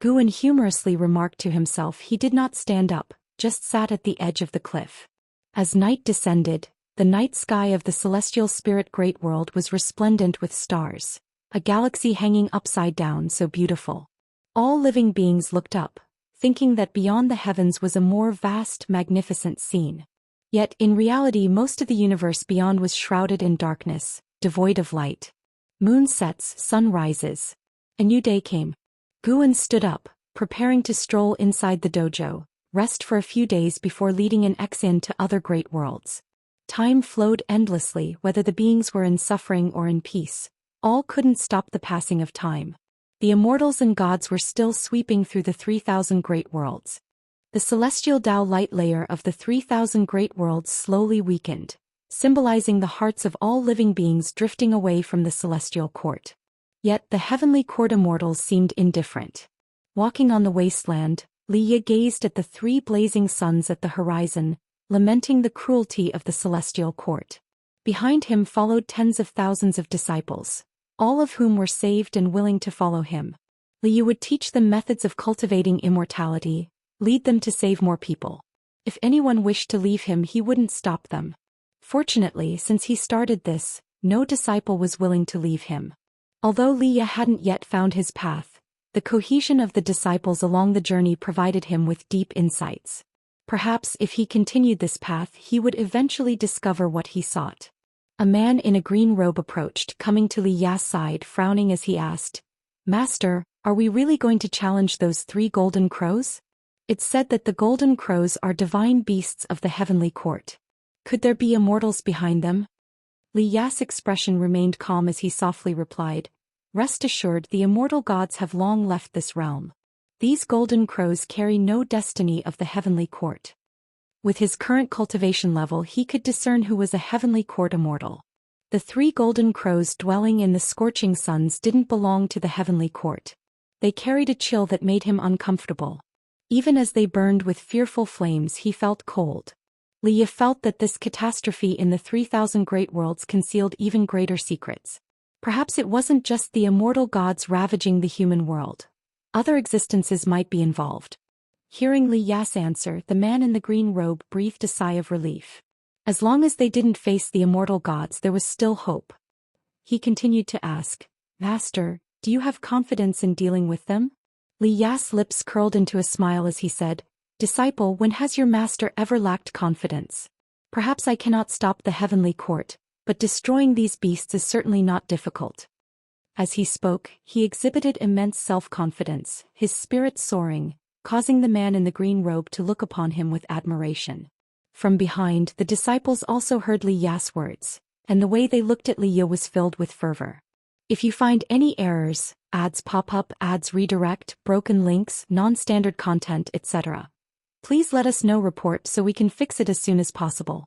Guan humorously remarked to himself. He did not stand up, just sat at the edge of the cliff. As night descended, the night sky of the celestial spirit great world was resplendent with stars, a galaxy hanging upside down so beautiful. All living beings looked up, thinking that beyond the heavens was a more vast, magnificent scene. Yet in reality most of the universe beyond was shrouded in darkness, devoid of light. Moon sets, sun rises. A new day came. Guan stood up, preparing to stroll inside the dojo, rest for a few days before leading an exin to other great worlds. Time flowed endlessly, whether the beings were in suffering or in peace. All couldn't stop the passing of time. The immortals and gods were still sweeping through the 3,000 great worlds. The celestial Tao light layer of the 3,000 great worlds slowly weakened, symbolizing the hearts of all living beings drifting away from the celestial court. Yet the heavenly court immortals seemed indifferent. Walking on the wasteland, Liya gazed at the 3 blazing suns at the horizon, lamenting the cruelty of the celestial court. Behind him followed tens of thousands of disciples, all of whom were saved and willing to follow him. Liya would teach them methods of cultivating immortality, lead them to save more people. If anyone wished to leave him, he wouldn't stop them. Fortunately, since he started this, no disciple was willing to leave him. Although Liya hadn't yet found his path, the cohesion of the disciples along the journey provided him with deep insights. Perhaps if he continued this path, he would eventually discover what he sought. A man in a green robe approached, coming to Liya's side, frowning as he asked, "Master, are we really going to challenge those 3 golden crows? It's said that the golden crows are divine beasts of the heavenly court. Could there be immortals behind them?" Liya's expression remained calm as he softly replied, "Rest assured, the immortal gods have long left this realm. These golden crows carry no destiny of the heavenly court." With his current cultivation level, he could discern who was a heavenly court immortal. The 3 golden crows dwelling in the scorching suns didn't belong to the heavenly court. They carried a chill that made him uncomfortable. Even as they burned with fearful flames, he felt cold. Li Ye felt that this catastrophe in the 3,000 great worlds concealed even greater secrets. Perhaps it wasn't just the immortal gods ravaging the human world. Other existences might be involved. Hearing Li Ya's answer, the man in the green robe breathed a sigh of relief. As long as they didn't face the immortal gods, there was still hope. He continued to ask, "Master, do you have confidence in dealing with them?" Li Ya's lips curled into a smile as he said, "Disciple, when has your master ever lacked confidence? Perhaps I cannot stop the heavenly court, but destroying these beasts is certainly not difficult." As he spoke, he exhibited immense self-confidence, his spirit soaring, causing the man in the green robe to look upon him with admiration. From behind, the disciples also heard Li Ya's words, and the way they looked at Li Ya was filled with fervor. If you find any errors, ads pop up, ads redirect, broken links, non-standard content, etc., please let us know. Report so we can fix it as soon as possible.